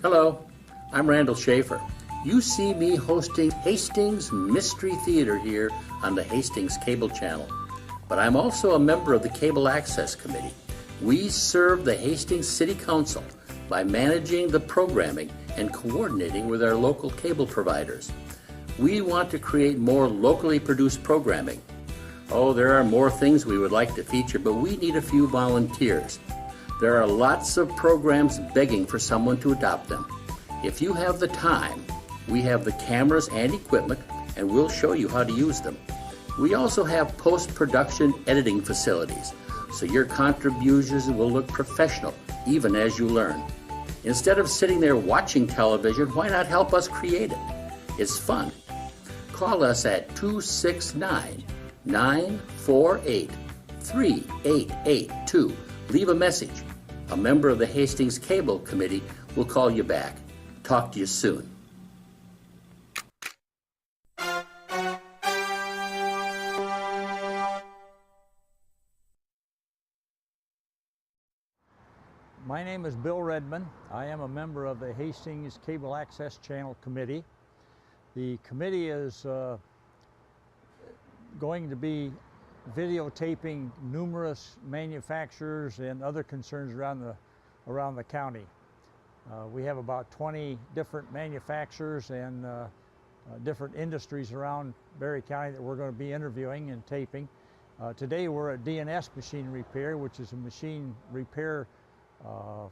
Hello, I'm Randall Schaefer. You see me hosting Hastings Mystery Theater here on the Hastings Cable Channel. But I'm also a member of the Cable Access Committee. We serve the Hastings City Council by managing the programming and coordinating with our local cable providers. We want to create more locally produced programming. Oh, there are more things we would like to feature, but we need a few volunteers. There are lots of programs begging for someone to adopt them. If you have the time, we have the cameras and equipment, and we'll show you how to use them. We also have post-production editing facilities, so your contributions will look professional, even as you learn. Instead of sitting there watching television, why not help us create it? It's fun. Call us at 269-948-3882. Leave a message. A member of the Hastings Cable Committee will call you back. Talk to you soon. My name is Bill Redman. I am a member of the Hastings Cable Access Channel Committee. The committee is going to be videotaping numerous manufacturers and other concerns around the county. We have about 20 different manufacturers and different industries around Berry County that we're going to be interviewing and taping. Today we're at DNS Machine Repair, which is a machine repair of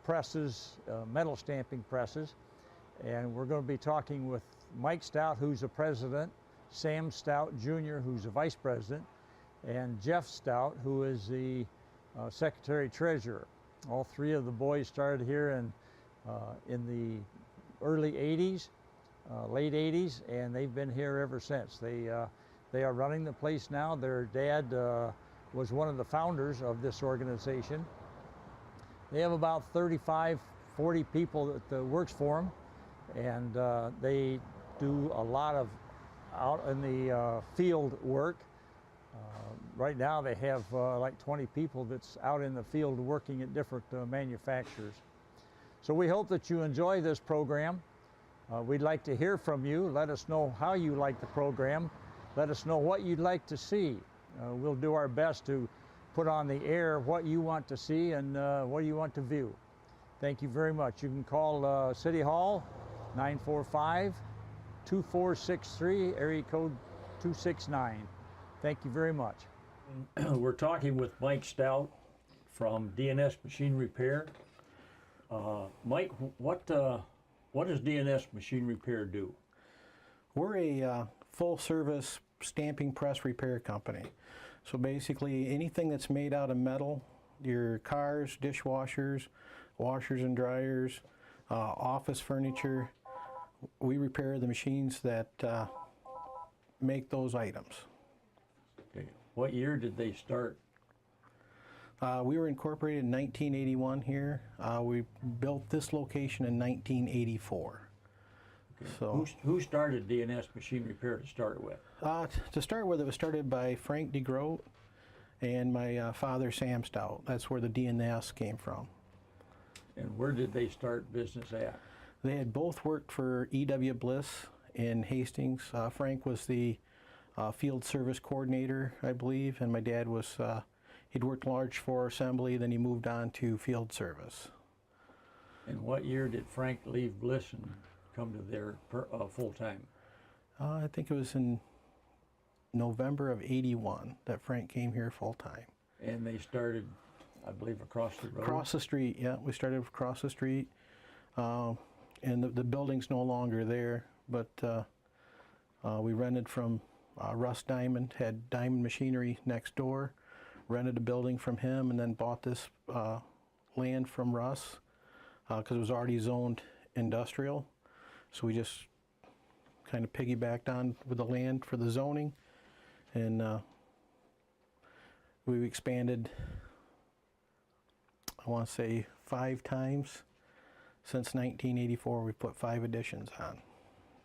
presses, metal stamping presses. And we're going to be talking with Mike Stout, who's the president, Sam Stout Jr., who's the vice president, and Jeff Stout, who is the secretary treasurer. All three of the boys started here in the early 80s, late 80s, and they've been here ever since. They are running the place now. Their dad was one of the founders of this organization. They have about 35, 40 people that works for them, and they do a lot of out in the field work. Right now they have like 20 people that's out in the field working at different manufacturers. So we hope that you enjoy this program. We'd like to hear from you. Let us know how you like the program. Let us know what you'd like to see. We'll do our best to put on the air what you want to see and what you want to view. Thank you very much. You can call City Hall 945-2463, area code 269. Thank you very much. We're talking with Mike Stout from DNS Machine Repair. Mike, what does DNS Machine Repair do? We're a full-service stamping press repair company. So basically anything that's made out of metal, your cars, dishwashers, washers and dryers, office furniture, we repair the machines that make those items. Okay. What year did they start? We were incorporated in 1981 here. We built this location in 1984. Okay. So, who started DNS Machine Repair to start with? To start with, it was started by Frank DeGroat and my father, Sam Stout. That's where the DNS came from. And where did they start business at? They had both worked for E.W. Bliss in Hastings. Frank was the field service coordinator, I believe, and my dad was, he'd worked large for assembly, then he moved on to field service. And what year did Frank leave Bliss and come to their full-time? I think it was in November of '81 that Frank came here full-time. And they started, I believe, across the road? Across the street, yeah. We started across the street. And the building's no longer there, but we rented from Russ Diamond, had Diamond Machinery next door, rented a building from him, and then bought this land from Russ because it was already zoned industrial. So we just kind of piggybacked on with the land for the zoning, and we've expanded, I want to say 5 times. Since 1984, we put 5 additions on.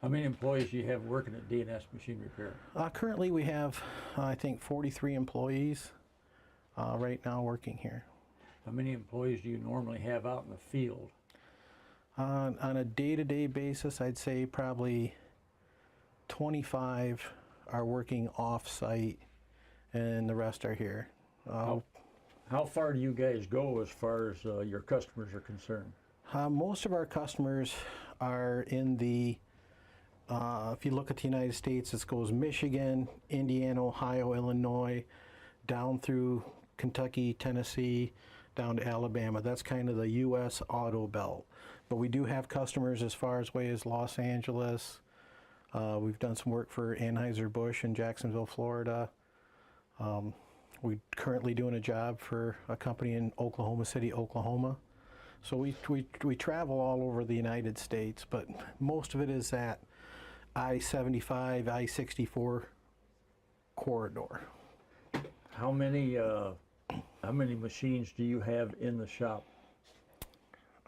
How many employees do you have working at DNS Machine Repair? Currently we have, I think, 43 employees right now working here. How many employees do you normally have out in the field? On a day-to-day basis, I'd say probably 25 are working off-site, and the rest are here. How far do you guys go as far as your customers are concerned? Most of our customers are in the, if you look at the United States, it goes Michigan, Indiana, Ohio, Illinois, down through Kentucky, Tennessee, down to Alabama. That's kind of the U.S. auto belt. But we do have customers as far away as Los Angeles. We've done some work for Anheuser-Busch in Jacksonville, Florida. We're currently doing a job for a company in Oklahoma City, Oklahoma. So we travel all over the United States, but most of it is that I-75, I-64 corridor. How many machines do you have in the shop,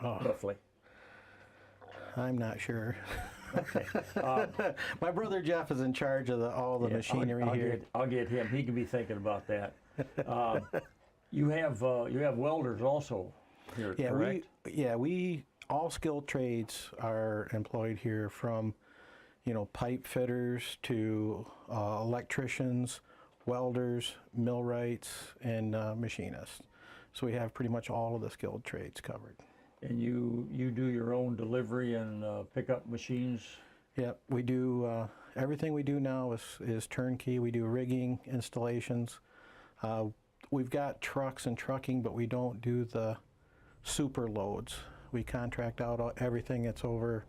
roughly? I'm not sure. Okay. My brother Jeff is in charge of all the machinery here. I'll get him. He can be thinking about that. You have welders also here, correct? We all skilled trades are employed here, from pipe fitters to electricians, welders, millwrights, and machinists. So we have pretty much all of the skilled trades covered. And you do your own delivery and pick up machines? Yep, we do. Everything we do now is turnkey. We do rigging, installations. We've got trucks and trucking, but we don't do the super loads. We contract out everything that's over,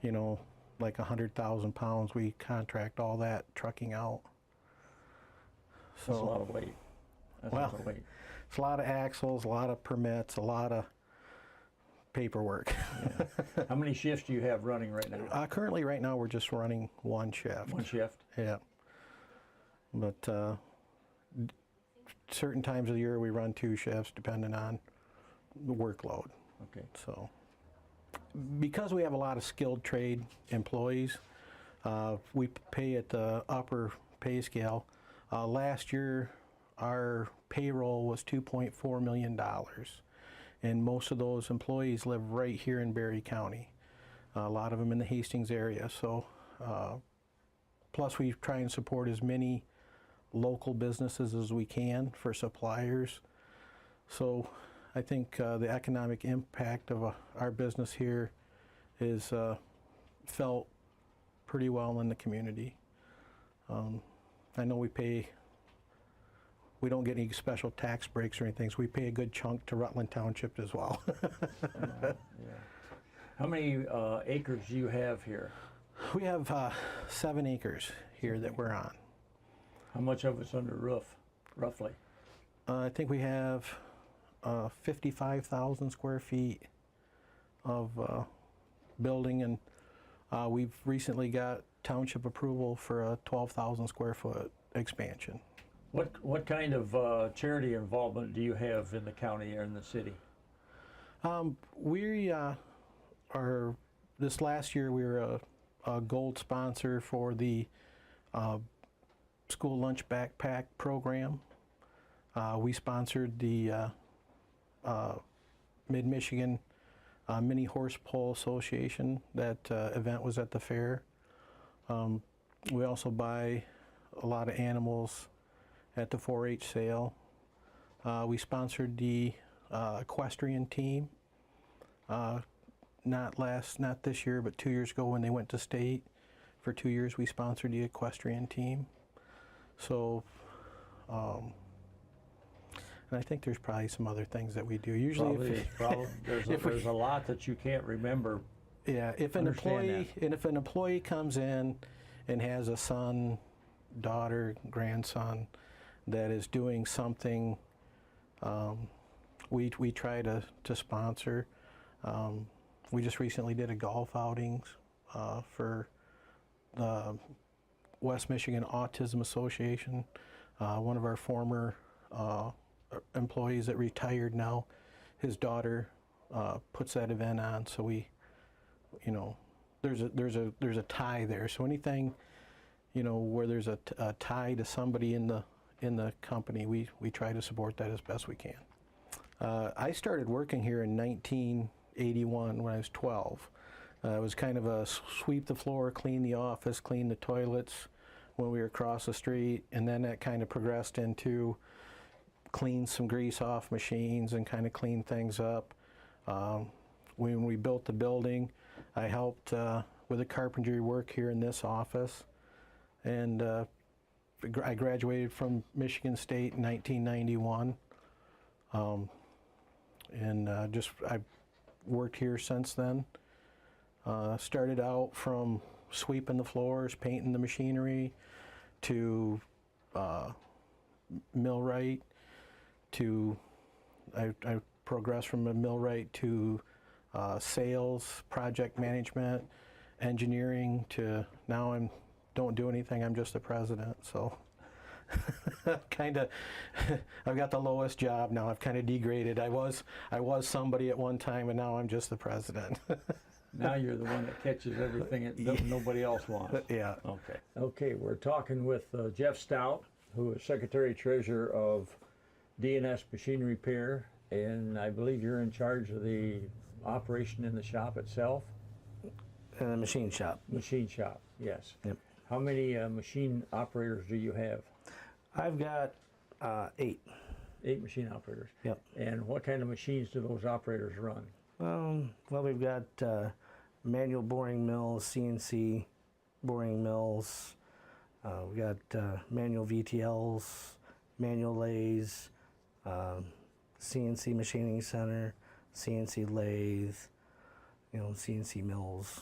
like 100,000 pounds. We contract all that trucking out. So, that's a lot of weight. That's a lot of weight. It's a lot of axles, a lot of permits, a lot of paperwork. Yeah. How many shifts do you have running right now? Currently, right now, we're just running one shift. One shift? Yeah. But certain times of the year, we run two shifts, depending on the workload. Okay. So, because we have a lot of skilled trade employees, we pay at the upper pay scale. Last year, our payroll was $2.4 million. And most of those employees live right here in Berry County. A lot of them in the Hastings area. So, plus we try and support as many local businesses as we can for suppliers. So I think the economic impact of our business here is felt pretty well in the community. I know we don't get any special tax breaks or anything, so we pay a good chunk to Rutland Township as well. Yeah. How many acres do you have here? We have 7 acres here that we're on. How much of it's under roof, roughly? I think we have 55,000 square feet of building, and we've recently got township approval for a 12,000 square foot expansion. What kind of charity involvement do you have in the county or in the city? We are, this last year we were a gold sponsor for the school lunch backpack program. We sponsored the Mid-Michigan Mini Horse Pole Association. That event was at the fair. We also buy a lot of animals at the 4-H sale. We sponsored the equestrian team. Not this year, but 2 years ago when they went to state. For 2 years we sponsored the equestrian team. So, and I think there's probably some other things that we do. Usually, there's a lot that you can't remember. Yeah, if an employee comes in and has a son, daughter, grandson that is doing something, we try to sponsor. We just recently did a golf outings for the West Michigan Autism Association. One of our former employees that retired now, his daughter puts that event on, so we, there's a tie there. So anything, where there's a tie to somebody in the company, we try to support that as best we can. I started working here in '81 when I was 12. It was kind of a sweep the floor, clean the office, clean the toilets when we were across the street, and then that kind of progressed into clean some grease off machines and kind of clean things up. When we built the building, I helped with the carpentry work here in this office, and I graduated from Michigan State in 1991, and I've worked here since then. Started out from sweeping the floors, painting the machinery, to millwright, to I progressed from a millwright to sales, project management, engineering, to now I don't do anything, I'm just the president. So kind of, I've got the lowest job now. I've kind of degraded. I was somebody at one time, and now I'm just the president. Now you're the one that catches everything that nobody else wants. Yeah. Okay. Okay, we're talking with Jeff Stout, who is Secretary-Treasurer of DNS Machine Repair, and I believe you're in charge of the operation in the shop itself? The machine shop. Machine shop, yes. Yep. How many machine operators do you have? I've got 8. 8 machine operators. Yep. And what kind of machines do those operators run? Well, we've got manual boring mills, CNC boring mills. We got manual VTLs, manual lathes, CNC machining center, CNC lathe, CNC mills.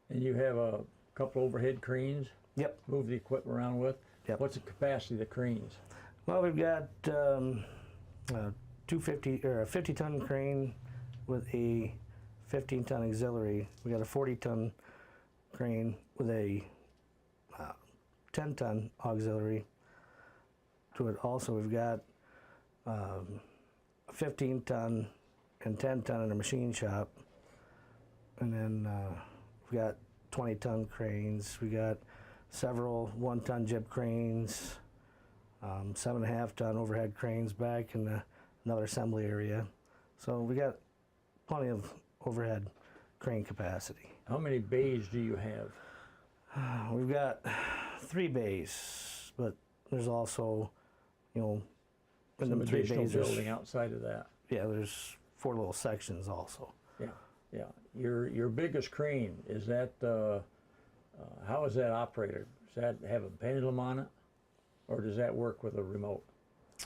And you have a couple overhead cranes? Yep. Move the equipment around with? Yep. What's the capacity of the cranes? Well, we've got a 50-ton crane with a 15-ton auxiliary. We got a 40-ton crane with a 10-ton auxiliary to it. Also, we've got a 15-ton and 10-ton in a machine shop, and then we've got 20-ton cranes. We got several 1-ton jib cranes, 7.5-ton overhead cranes back in another assembly area. So we got plenty of overhead crane capacity. How many bays do you have? We've got 3 bays, but there's also, in Some the 3 additional bays, building outside of that. yeah, there's 4 little sections also. Yeah, yeah. Your biggest crane, is that, how is that operated? Does that have a pendulum on it? Or does that work with a remote?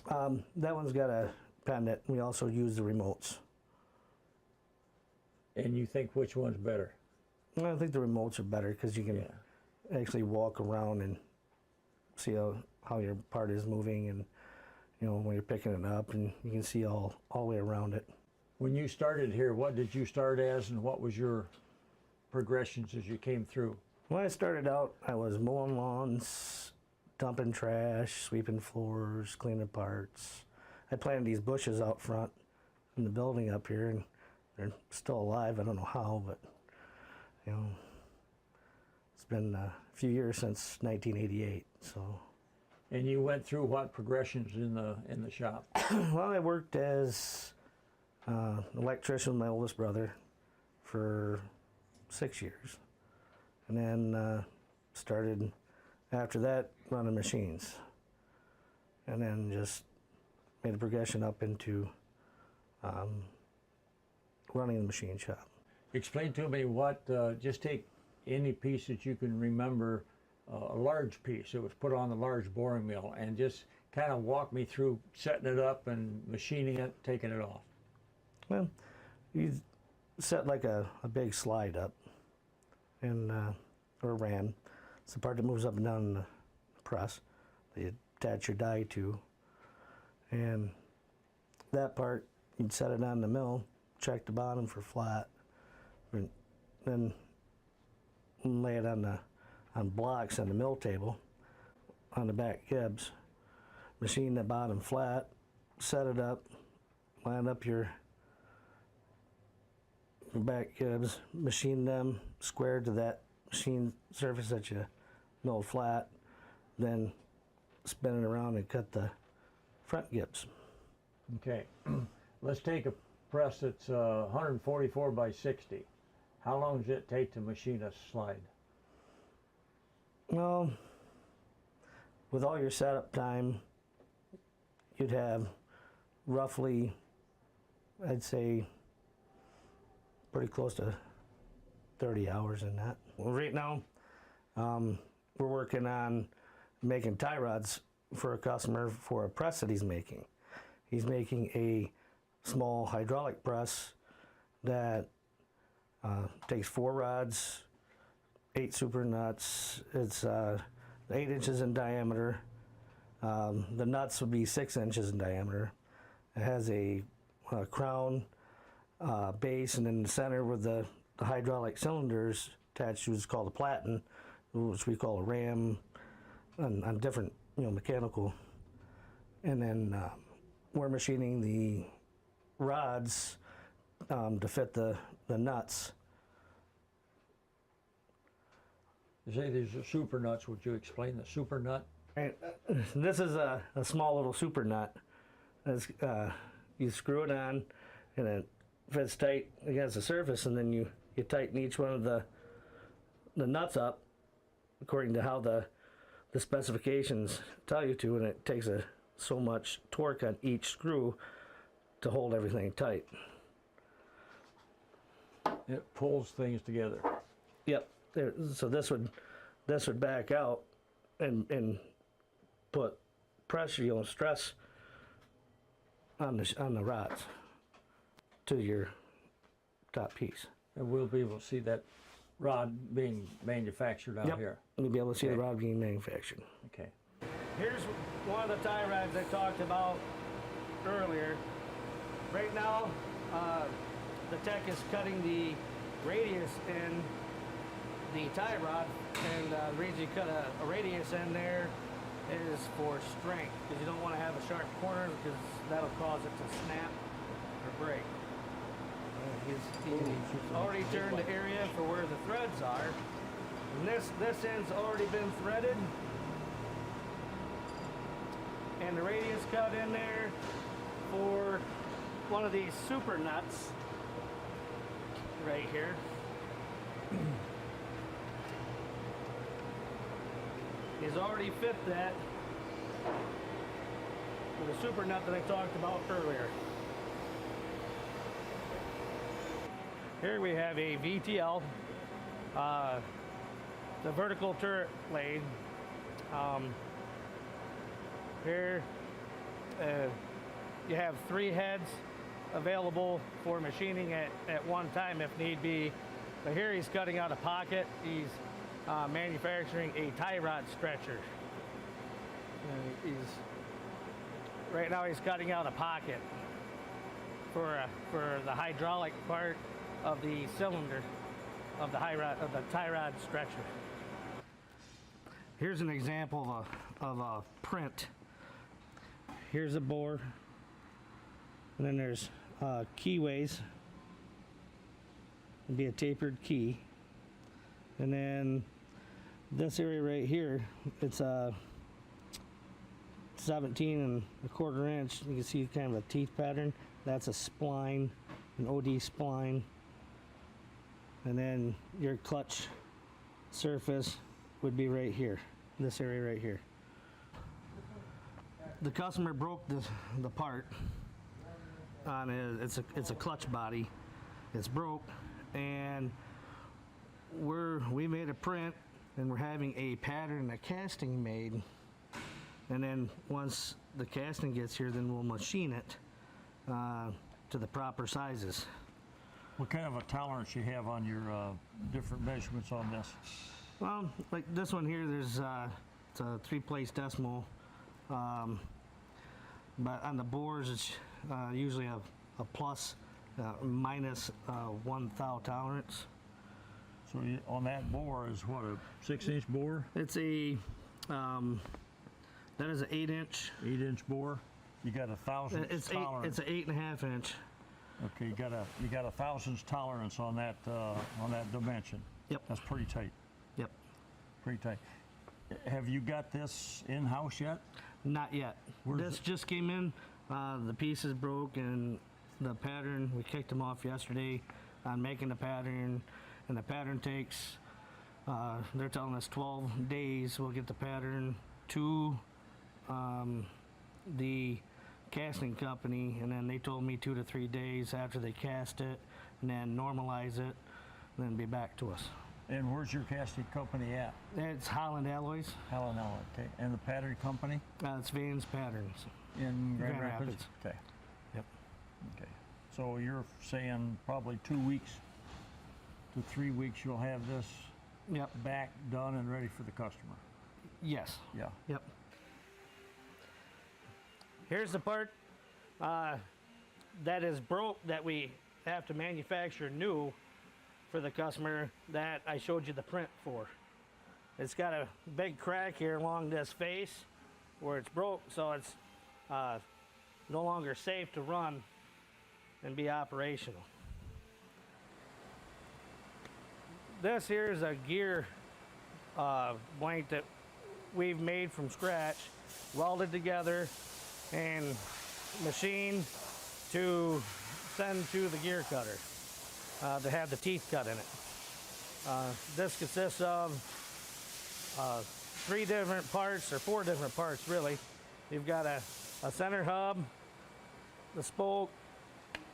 That one's got a pendant. We also use the remotes. And you think which one's better? I think the remotes are better because you can actually walk around and see how your part is moving, and when you're picking it up, and you can see all the way around it. When you started here, what did you start as, and what was your progressions as you came through? When I started out, I was mowing lawns, dumping trash, sweeping floors, cleaning parts. I planted these bushes out front in the building up here, and they're still alive. I don't know how, but it's been a few years since 1988. So. And you went through what progressions in the shop? Well, I worked as an electrician with my oldest brother for 6 years, and then started after that running machines, and then just made a progression up into running the machine shop. Explain to me what, just take any piece that you can remember, a large piece that was put on the large boring mill, and just kind of walk me through setting it up and machining it, taking it off. Well, you set like a big slide up, and or ram. It's the part that moves up and down the press that you attach your die to, and that part you'd set it on the mill, check the bottom for flat, and then lay it on blocks on the mill table on the back gibs, machine the bottom flat, set it up, line up your back gibs, machine them square to that machine surface that you milled flat, then spin it around and cut the front gibs. Okay, let's take press that's 144 by 60. How long does it take to machine a slide? Well, with all your setup time, you'd have roughly, I'd say, pretty close to 30 hours in that. Well, right now, we're working on making tie rods for a customer for a press that he's making. He's making a small hydraulic press that takes 4 rods, 8 super nuts. It's 8 inches in diameter. The nuts would be 6 inches in diameter. It has a crown, base, and in the center where the hydraulic cylinders attached to is called a platen, which we call a ram, on different mechanical. And then we're machining the rods to fit the nuts. You say these are super nuts. Would you explain the super nut? Right. This is a small little super nut. You screw it on, and it fits tight against the surface, and then you tighten each one of the nuts up according to how the specifications tell you to, and it takes so much torque on each screw to hold everything tight. It pulls things together. Yep. So this would back out and put pressure, stress on the rods to your top piece. And we'll be able to see that rod being manufactured out here. You'll be able to see the rod being manufactured. Okay. Here's one of the tie rods I talked about earlier. Right now, the tech is cutting the radius in the tie rod, and the reason you cut a radius in there is for strength, because you don't want to have a sharp corner, because that'll cause it to snap or break. He's already turned the area for where the threads are, and this end's already been threaded, and the radius cut in there for one of these super nuts right here. He's already fit that with a super nut that I talked about earlier. Here we have a VTL, the vertical turret blade. Here you have 3 heads available for machining at one time if need be. But here he's cutting out a pocket. He's manufacturing a tie rod stretcher. Right now he's cutting out a pocket for the hydraulic part of the cylinder of the tie rod stretcher. Here's an example of a print. Here's a bore, and then there's keyways. It'd be a tapered key, and then this area right here, it's a 17¼ inch. You can see kind of a teeth pattern. That's a spline, an OD spline. And then your clutch surface would be right here, this area right here. The customer broke the part on it. It's a clutch body. It's broke, and we made a print, and we're having a pattern, a casting made, and then once the casting gets here, then we'll machine it to the proper sizes. What kind of a tolerance you have on your different measurements on this? Well, like this one here, there's it's a 3-place decimal, but on the bores it's usually a plus, minus 1 thou tolerance. So on that bore is what, a 6-inch bore? It's a that is an 8-inch. 8-inch bore. You got a thousandths tolerance. It's an 8.5 inch. Okay, you got a thousandths tolerance on that dimension. Yep. That's pretty tight. Yep. Pretty tight. Have you got this in-house yet? Not yet. This just came in. The piece is broke, and the pattern. We kicked them off yesterday on making the pattern, and the pattern takes, they're telling us 12 days. We'll get the pattern to the casting company, and then they told me 2 to 3 days after they cast it, and then normalize it, and then be back to us. And where's your casting company at? It's Holland Alloys. Holland Alloy, okay. And the pattern company? It's Vans Patterns. In Grand Grand Rapids? Rapids. Okay. Yep. Okay. So you're saying probably 2 weeks to 3 weeks you'll have this Yep. back, done, and ready for the customer? Yes. Yeah. Yep. Here's the part that is broke that we have to manufacture new for the customer that I showed you the print for. It's got a big crack here along this face where it's broke, so it's no longer safe to run and be operational. This here is a gear blank that we've made from scratch, welded together, and machined to send to the gear cutter to have the teeth cut in it. This consists of 3 different parts, or 4 different parts really. You've got a center hub, the spoke,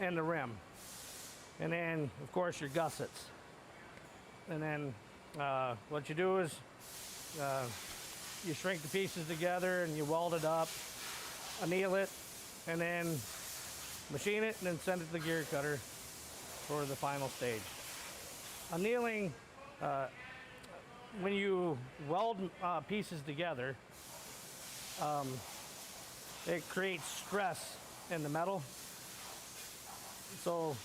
and the rim. And then, of course, your gussets. And then what you do is you shrink the pieces together and you weld it up, anneal it, and then machine it, and then send it to the gear cutter for the final stage. Annealing, when you weld pieces together, it creates stress in the metal. So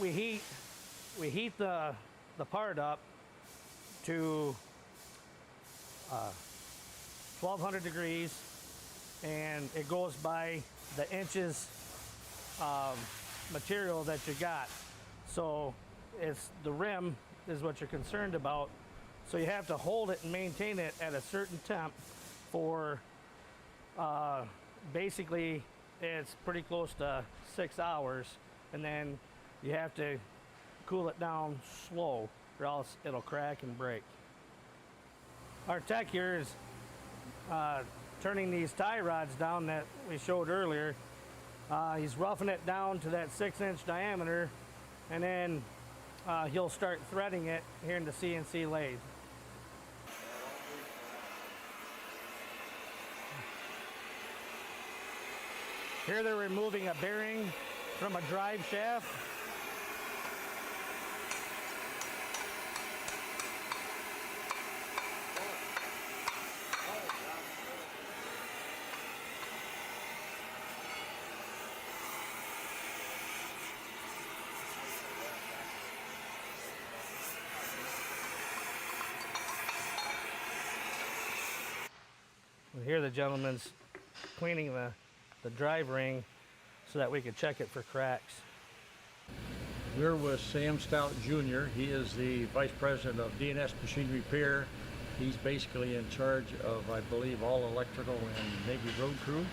we heat the part up to 1200 degrees, and it goes by the inches material that you got. So it's the rim is what you're concerned about. So you have to hold it and maintain it at a certain temp for basically it's pretty close to 6 hours, and then you have to cool it down slow or else it'll crack and break. Our tech here is turning these tie rods down that we showed earlier. He's roughing it down to that 6-inch diameter, and then he'll start threading it here in the CNC lathe. Here they're removing a bearing from a drive shaft. Here the gentleman's cleaning the drive ring so that we could check it for cracks. We're with Sam Stout Jr. He is the Vice President of DNS Machine Repair. He's basically in charge of, I believe, all electrical and maybe road crew.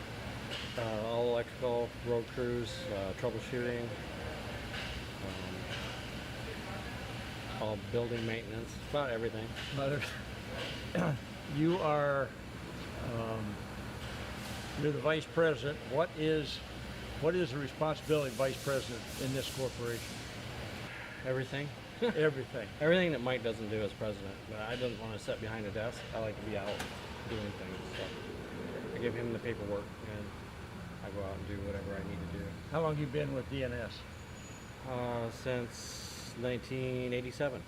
All electrical, road crews, troubleshooting, all building maintenance, about everything. You are you're the Vice President. What is the responsibility of Vice President in this corporation? Everything. Everything. Everything that Mike doesn't do as president. But I don't want to sit behind a desk. I like to be out doing things. So I give him the paperwork and I go out and do whatever I need to do. How long have you been with DNS? Since 1987.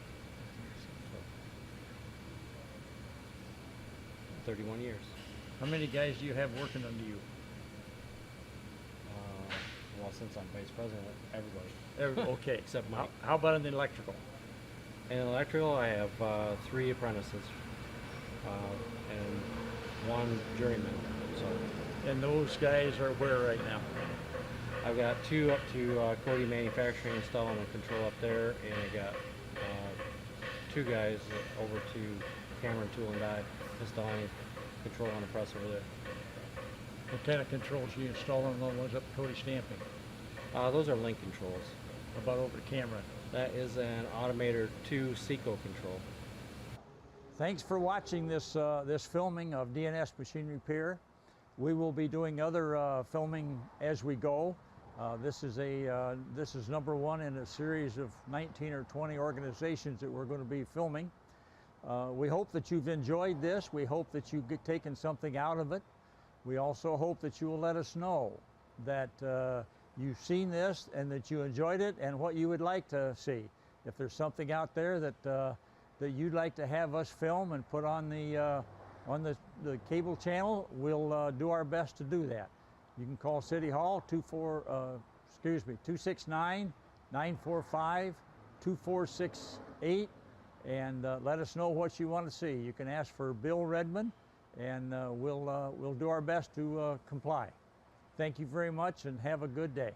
So, 31 years. How many guys do you have working under you? Well, since I'm vice president, everybody. Okay. Except Mike. How about in the electrical? In electrical, I have 3 apprentices and 1 journeyman. So, And those guys are where right now? I've got 2 up to Cody Manufacturing installing a control up there, and I got 2 guys over to Cameron Tool and Die installing control on the press over there. What kind of controls are you installing on the ones up Cody Stamping? Those are link controls. About over the camera. That is an Automator 2 Seco control. Thanks for watching this this filming of DNS Machine Repair. We will be doing other filming as we go. This is number one in a series of 19 or 20 organizations that we're going to be filming. We hope that you've enjoyed this. We hope that you've taken something out of it. We also hope that you will let us know that you've seen this and that you enjoyed it and what you would like to see. If there's something out there that that you'd like to have us film and put on the cable channel, we'll do our best to do that. You can call City Hall 246-945-2468 and let us know what you want to see. You can ask for Bill Redmond, and we'll do our best to comply. Thank you very much, and have a good day.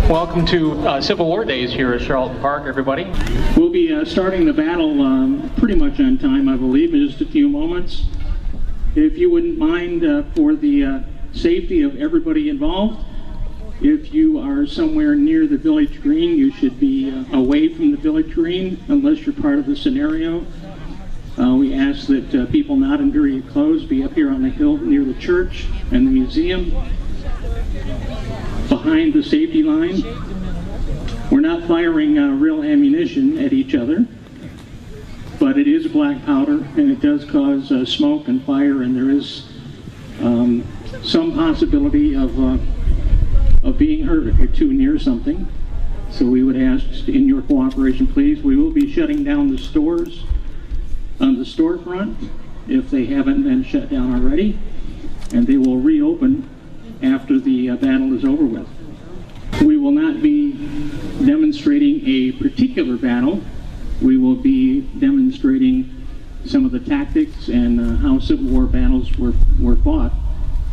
Welcome to Civil War Days here at Charlton Park, everybody. We'll be starting the battle pretty much on time, I believe, in just a few moments. If you wouldn't mind, for the safety of everybody involved, if you are somewhere near the village green, you should be away from the village green unless you're part of the scenario. We ask that people not in dirty clothes be up here on the hill near the church and the museum, behind the safety line. We're not firing real ammunition at each other, but it is black powder and it does cause smoke and fire, and there is some possibility of being hurt if you're too near something. So we would ask in your cooperation, please. We will be shutting down the stores on the storefront if they haven't been shut down already, and they will reopen after the battle is over with. We will not be demonstrating a particular battle. We will be demonstrating some of the tactics and how Civil War battles were fought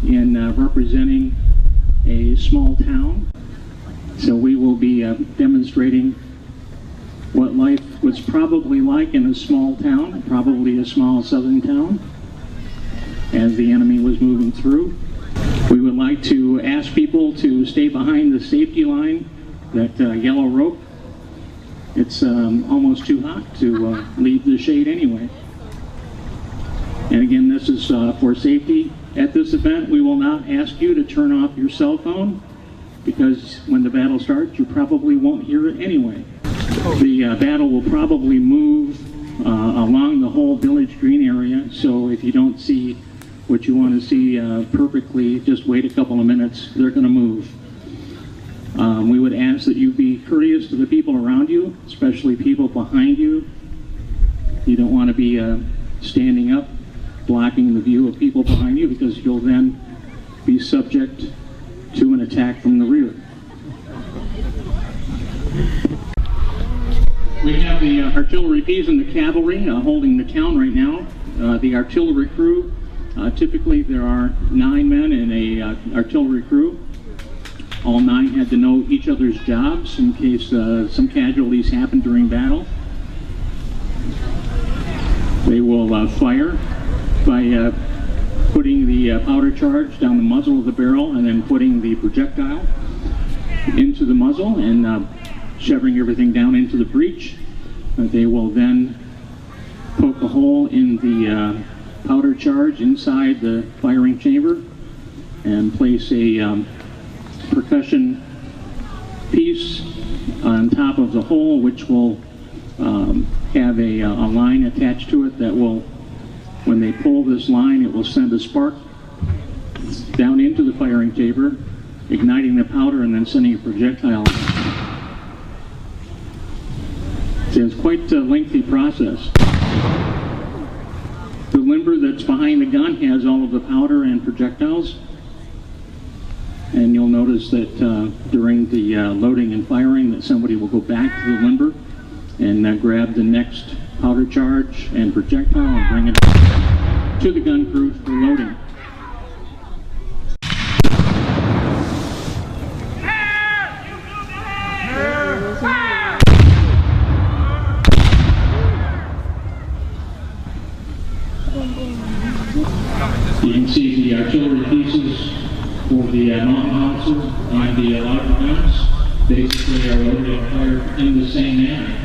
in representing a small town. So we will be demonstrating what life was probably like in a small town, probably a small southern town, as the enemy was moving through. We would like to ask people to stay behind the safety line, that yellow rope. It's almost too hot to leave the shade anyway. And again, this is for safety. At this event, we will not ask you to turn off your cell phone, because when the battle starts, you probably won't hear it anyway. The battle will probably move along the whole village green area, so if you don't see what you want to see perfectly, just wait a couple of minutes. They're going to move. We would ask that you be courteous to the people around you, especially people behind you. You don't want to be standing up, blocking the view of people behind you, because you'll then be subject to an attack from the rear. We have the artillery P's and the cavalry holding the town right now. The artillery crew, typically there are 9 men in a artillery crew. All 9 had to know each other's jobs in case some casualties happen during battle. They will fire by putting the powder charge down the muzzle of the barrel and then putting the projectile. into the muzzle and shoving everything down into the breech. They will then poke a hole in the powder charge inside the firing chamber and place a percussion piece on top of the hole, which will have a line attached to it that will, when they pull this line, it will send a spark down into the firing chamber, igniting the powder and then sending a projectile. So it's quite a lengthy process. The limber that's behind the gun has all of the powder and projectiles. And you'll notice that during the loading and firing that somebody will go back to the limber and grab the next powder charge and projectile and bring it to the gun crew for loading. You can see the artillery pieces for the mountain howitzer and the lighter guns basically are loaded and fired in the same manner.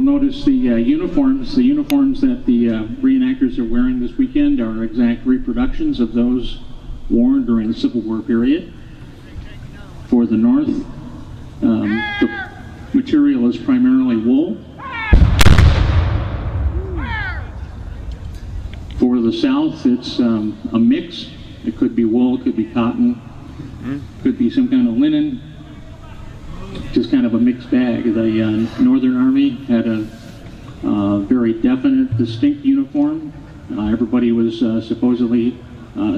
Notice the uniforms that the reenactors are wearing this weekend are exact reproductions of those worn during the Civil War period. For the North, the material is primarily wool. For the South, it's a mix. It could be wool, it could be cotton, could be some kind of linen. Just kind of a mixed bag. The Northern Army had a very definite, distinct uniform. Everybody was supposedly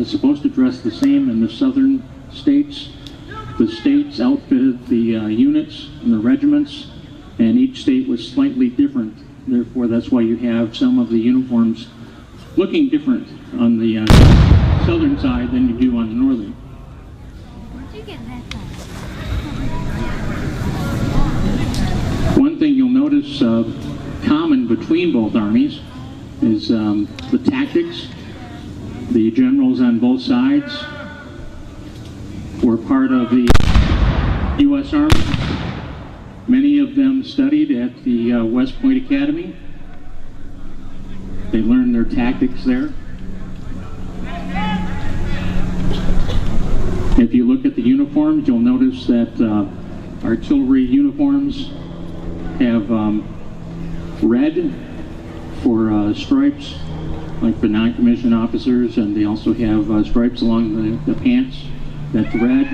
supposed to dress the same in the southern states. The states outfitted the units and the regiments, and each state was slightly different. Therefore, that's why you have some of the uniforms looking different on the southern side than you do on the northern. Where'd you get that from? One thing you'll notice common between both armies is the tactics. The generals on both sides were part of the U.S. Army. Many of them studied at the West Point Academy. They learned their tactics there. If you look at the uniforms, you'll notice that artillery uniforms have red for stripes, like for non-commissioned officers, and they also have stripes along the pants. That's red.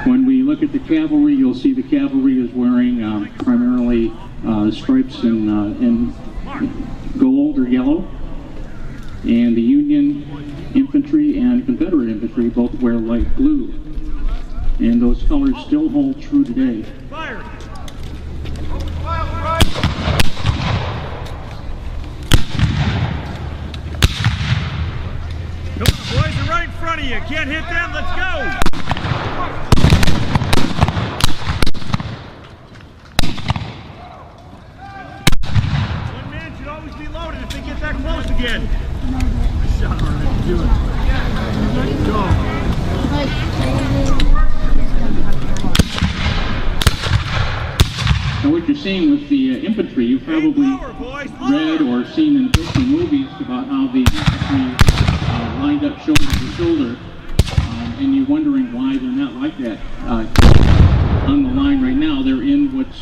When we look at the cavalry, you'll see the cavalry is wearing primarily stripes in gold or yellow, and the Union infantry and Confederate infantry both wear light blue, and those colors still hold true today. Fire! Come on, boys, they're right in front of you. Can't hit them, let's go! One man should always be loaded if they get that close again. Good shot, already. Do it. Go. Now what you're seeing with the infantry, you've probably read or seen in books and movies about how the infantry lined up shoulder to shoulder, and you're wondering why they're not like that. On the line right now, they're in what's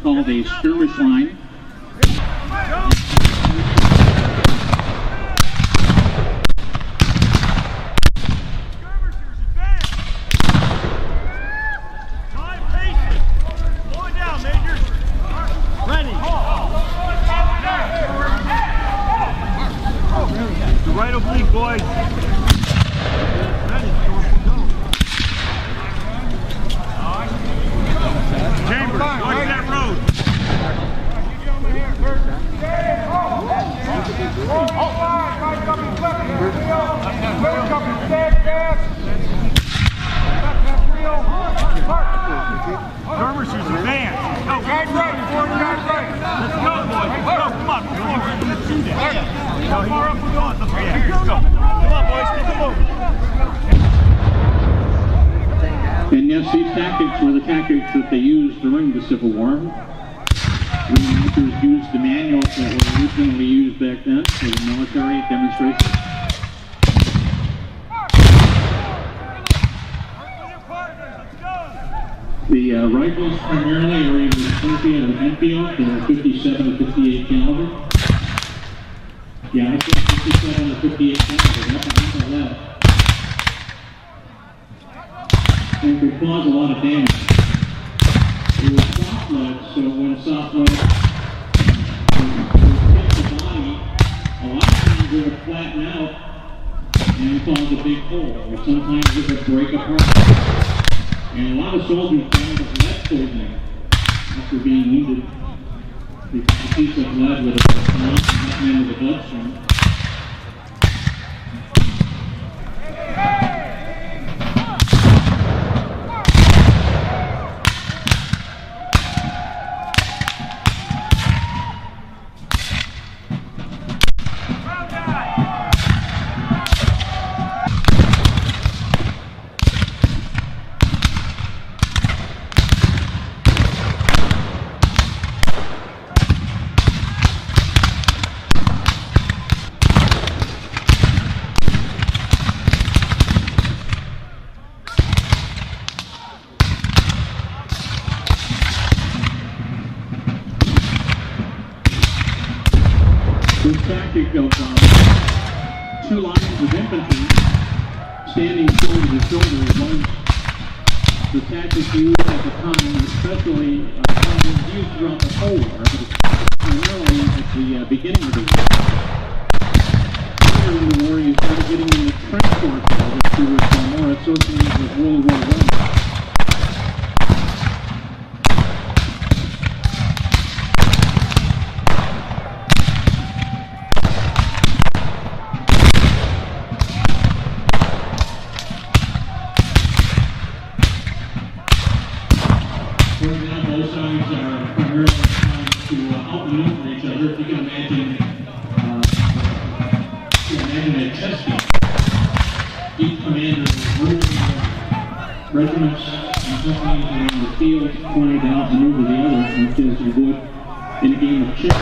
called a skirmish line. Right oblique, boys. Chambers, watch that road. Hold on, right up in front of you. Stand fast. Skirmishers advance. Go, guard right, forward, guard right. Let's go, boys. Let's go. Come on, come on. Let's do that. How far up we going? Let's go. Let's go. Come on, boys. Keep it moving. And yes, these tactics were the tactics that they used during the Civil War. Reenactors used the manuals that were originally used back then for the military demonstrations. The rifles primarily are either Springfield or Enfield. They're 57 to 58 caliber. Yeah, I think 57 to 58 caliber. That's a lot of lead. And could cause a lot of damage. It was soft lead, so when soft lead would hit the body, a lot of times it would flatten out and cause a big hole, or sometimes it would break apart. And a lot of soldiers died of lead poisoning after being wounded because a piece of lead would have gotten into the bloodstream. This tactic of two lines of infantry standing shoulder to shoulder was the tactic used at the time, especially used throughout the whole war, but primarily at the beginning of the war. Later in the war, you started getting into trench warfare, which was more associated with World War I. Both sides are primarily trying to outmaneuver each other. If you can imagine, a chess game. Each commander is ruling regiments and companies around the field, trying to outmaneuver the other, much as you would in a game of chess.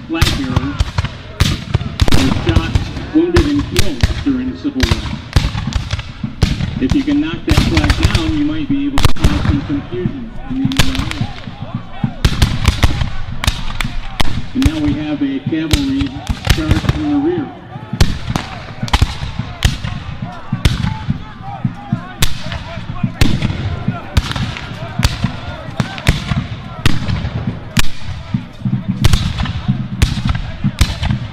Flag bearers were shot, wounded, and killed during the Civil War. If you can knock that flag down, you might be able to cause some confusion in the army. And now we have a cavalry charge from the rear.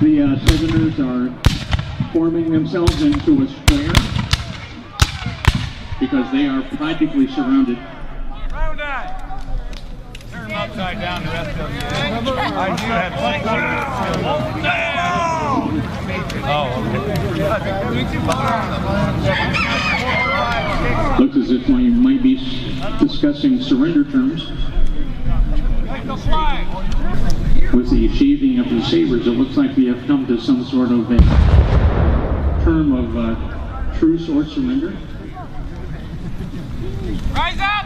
The Southerners are forming themselves into a square because they are practically surrounded. Round eye. Turn them upside down, the rest of them. I do have Looks as if we might be discussing surrender terms. With the achieving of the sabers, it looks like we have come to some sort of a term of truce or surrender. Rise up!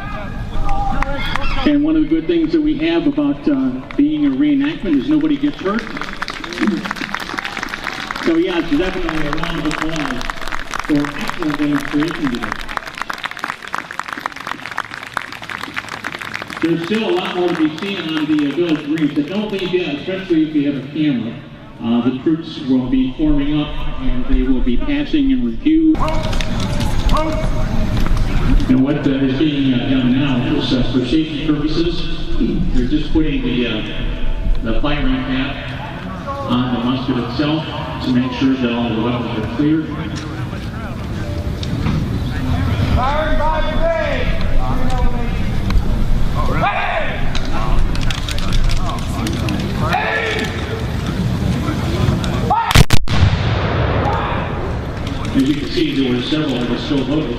And one of the good things that we have about being a reenactment is nobody gets hurt. So yeah, it's definitely a round of applause for excellent demonstration today. There's still a lot more to be seen on the village green, so don't leave yet, especially if you have a camera. The troops will be forming up and they will be passing in review. And what is being done now is for safety purposes, they're just putting the firing cap on the musket itself to make sure that all the weapons are clear. Firing by brigade! As you can see, there were several that were still loaded.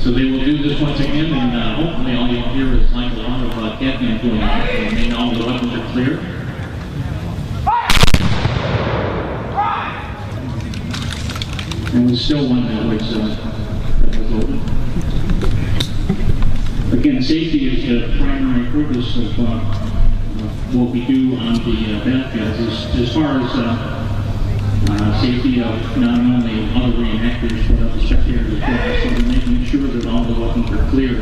So they will do this once again, and hopefully all you'll hear is like a lot of Catman going on, and all the weapons are clear. And there's still one that was loaded. Again, safety is the primary purpose of what we do on the battlefields. As far as safety of not only other reenactors, but of the spectators as well. So we're making sure that all the weapons are clear.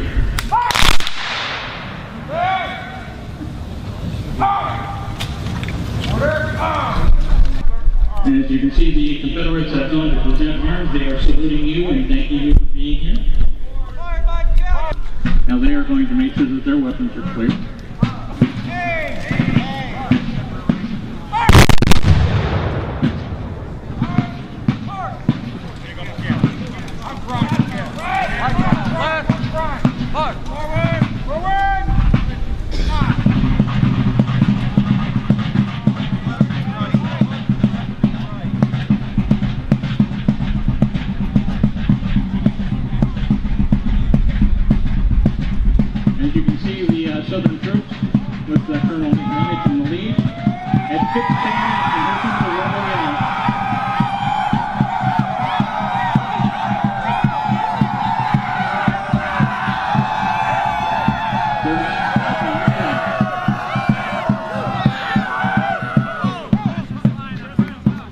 And as you can see, the Confederates have gone to present arms. They are saluting you and thanking you for being here. Now they are going to make sure that their weapons are clear. As you can see, the Southern troops with Colonel McManus in the lead at 15 and looking to roll out.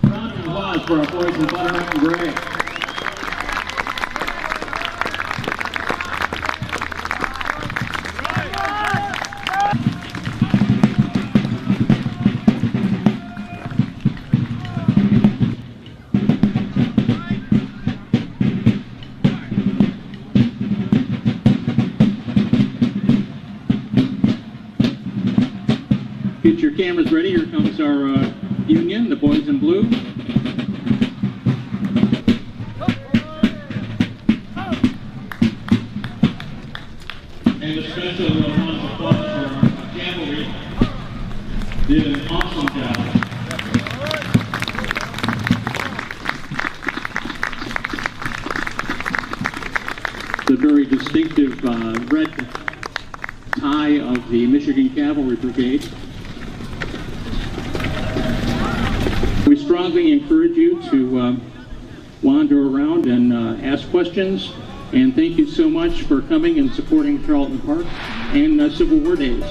Round of applause for our boys in Butternut and Gray. Get your cameras ready. Here comes our union, the boys in blue. And a special round of applause for our cavalry. Did an awesome job. The very distinctive red tie of the Michigan Cavalry Brigade. We strongly encourage you to wander around and ask questions, and thank you so much for coming and supporting Charlton Park and Civil War Days.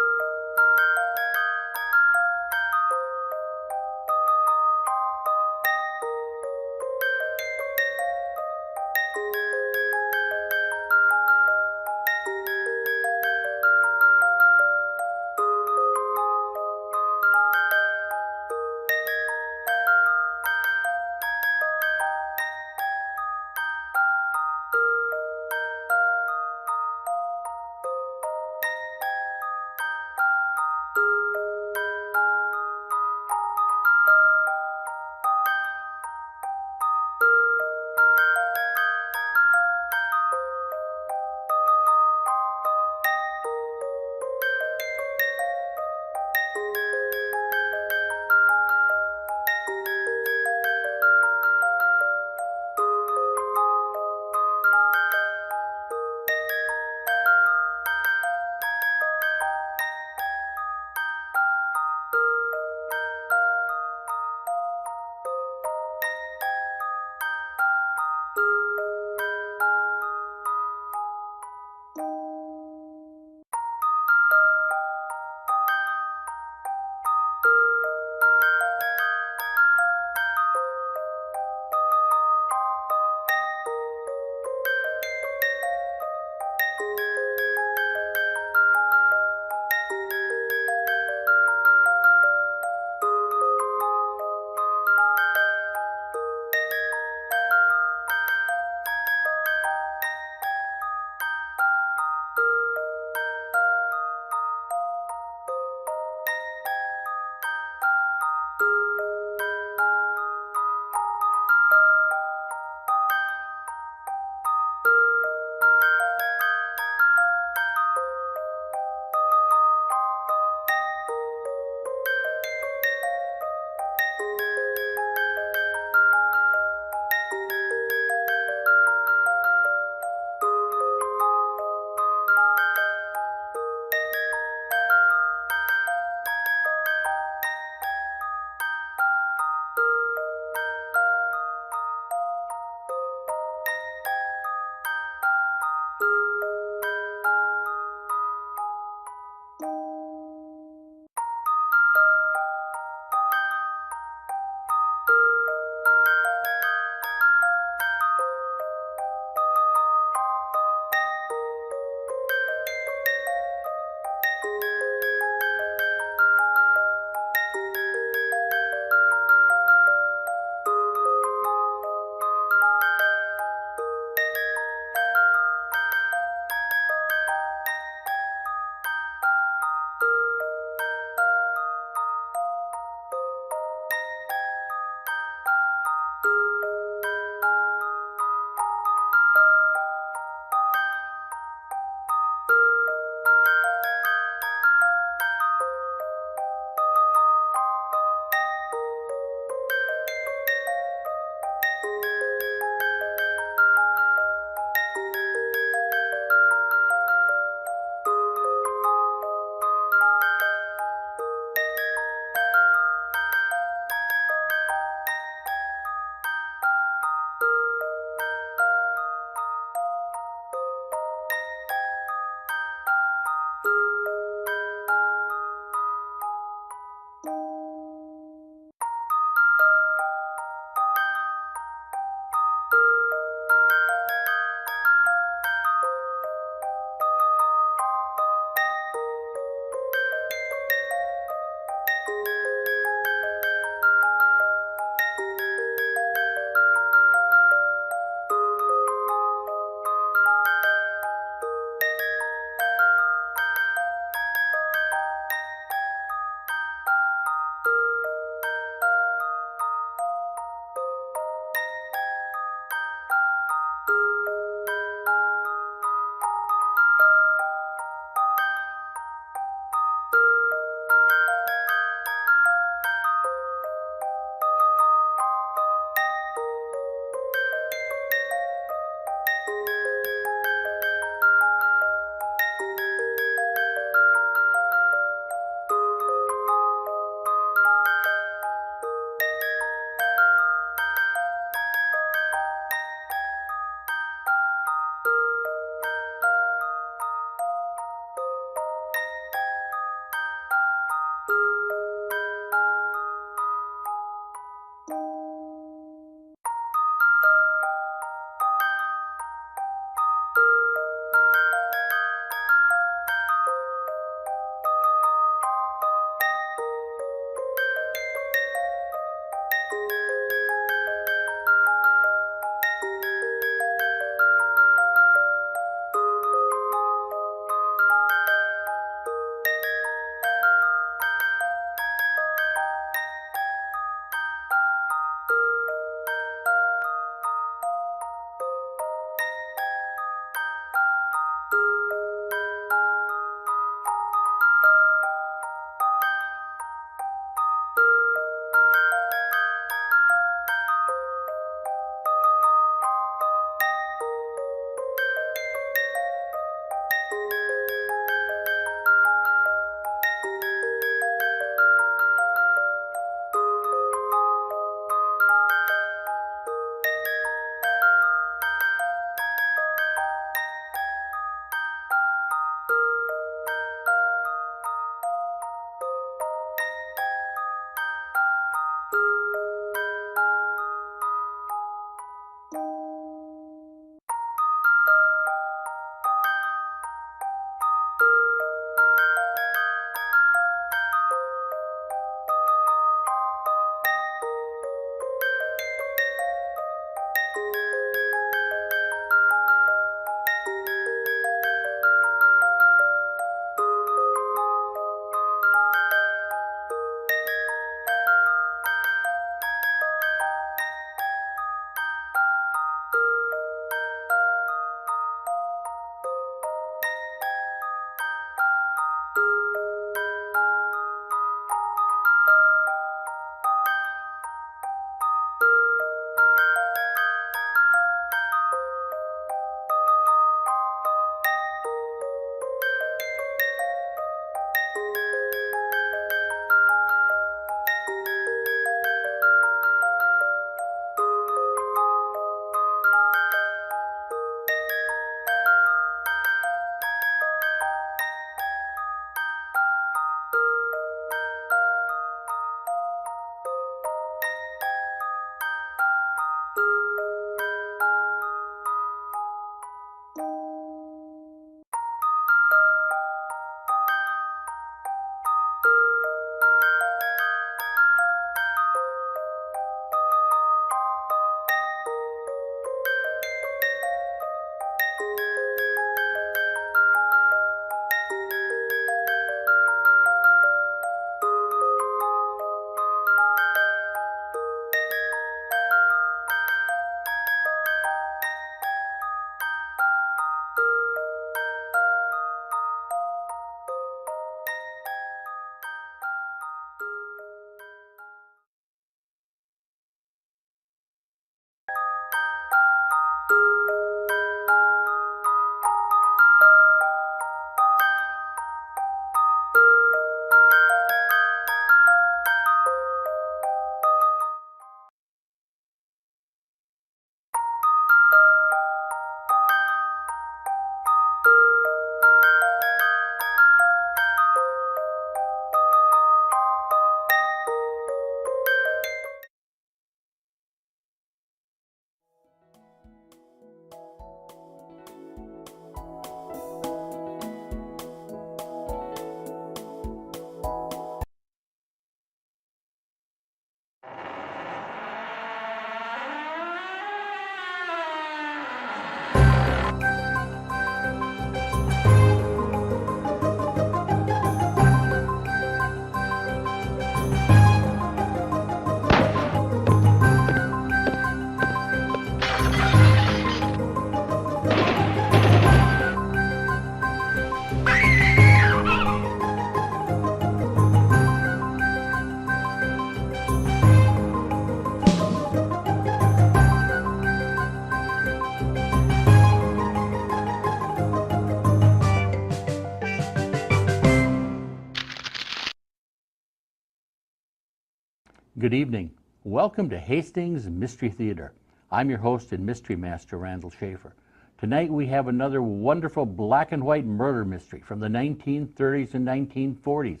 Good evening. Welcome to Hastings Mystery Theater. I'm your host and mystery master, Randall Schaefer. Tonight we have another wonderful black and white murder mystery from the 1930s and 1940s.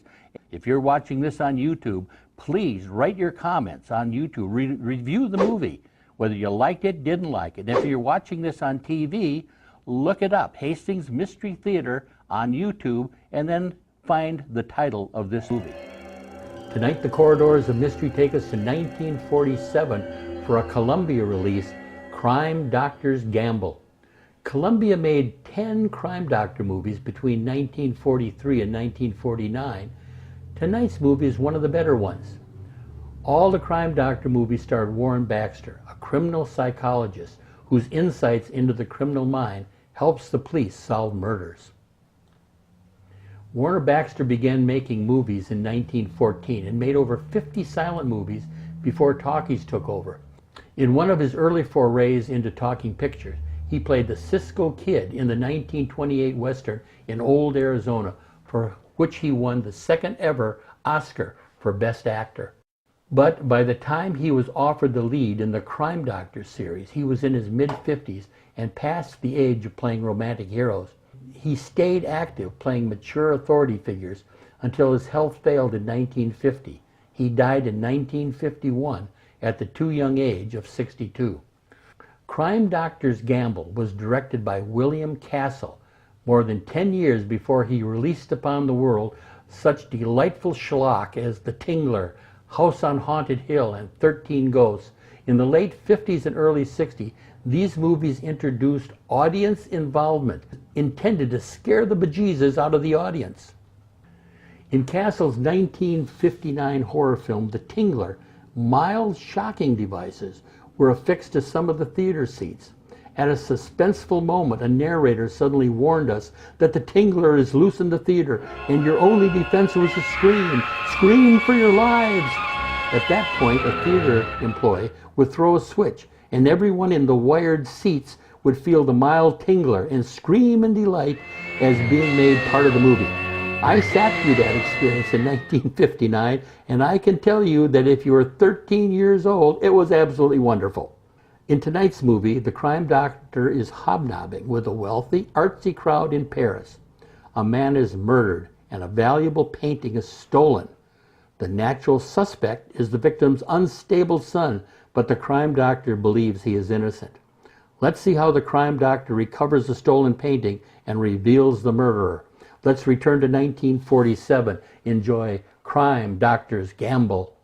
If you're watching this on YouTube, please write your comments on YouTube. Review the movie, whether you liked it, didn't like it. If you're watching this on TV, look it up, Hastings Mystery Theater on YouTube, and then find the title of this movie. Tonight, the corridors of mystery take us to 1947 for a Columbia release, Crime Doctor's Gamble. Columbia made 10 Crime Doctor movies between 1943 and 1949. Tonight's movie is one of the better ones. All the Crime Doctor movies starred Warren Baxter, a criminal psychologist whose insights into the criminal mind helps the police solve murders. Warner Baxter began making movies in 1914 and made over 50 silent movies before talkies took over. In one of his early forays into talking pictures, he played the Cisco Kid in the 1928 Western in Old Arizona, for which he won the second ever Oscar for Best Actor. But by the time he was offered the lead in the Crime Doctor series, he was in his mid-50s and past the age of playing romantic heroes. He stayed active, playing mature authority figures until his health failed in 1950. He died in 1951 at the too young age of 62. Crime Doctor's Gamble was directed by William Castle more than 10 years before he released upon the world such delightful schlock as The Tingler, House on Haunted Hill, and 13 Ghosts. In the late 50s and early 60s, these movies introduced audience involvement intended to scare the bejesus out of the audience. In Castle's 1959 horror film, The Tingler, mild shocking devices were affixed to some of the theater seats. At a suspenseful moment, a narrator suddenly warned us that the Tingler is loose in the theater and your only defense was to scream. Scream for your lives! At that point, a theater employee would throw a switch and everyone in the wired seats would feel the mild tingler and scream in delight as being made part of the movie. I sat through that experience in 1959, and I can tell you that if you were 13 years old, it was absolutely wonderful. In tonight's movie, the Crime Doctor is hobnobbing with a wealthy, artsy crowd in Paris. A man is murdered, and a valuable painting is stolen. The natural suspect is the victim's unstable son, but the Crime Doctor believes he is innocent. Let's see how the Crime Doctor recovers the stolen painting and reveals the murderer. Let's return to 1947. Enjoy Crime Doctor's Gamble.